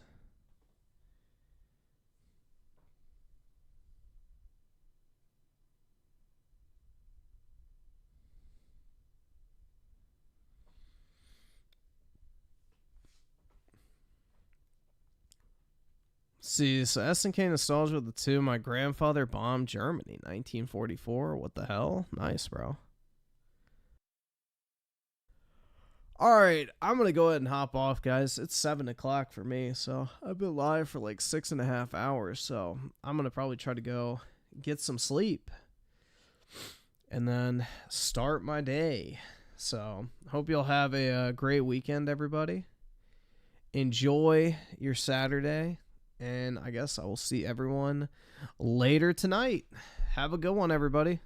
See, so SNK Nostalgia with the 2. My grandfather bombed Germany, 1944. What the hell? Nice, bro. Alright, I'm going to go ahead and hop off, guys. It's 7 o'clock for me, so I've been live for like 6.5 hours, so I'm going to probably try to go get some sleep and then start my day. So, hope you'll have a great weekend, everybody. Enjoy your Saturday. And I guess I will see everyone later tonight. Have a good one, everybody.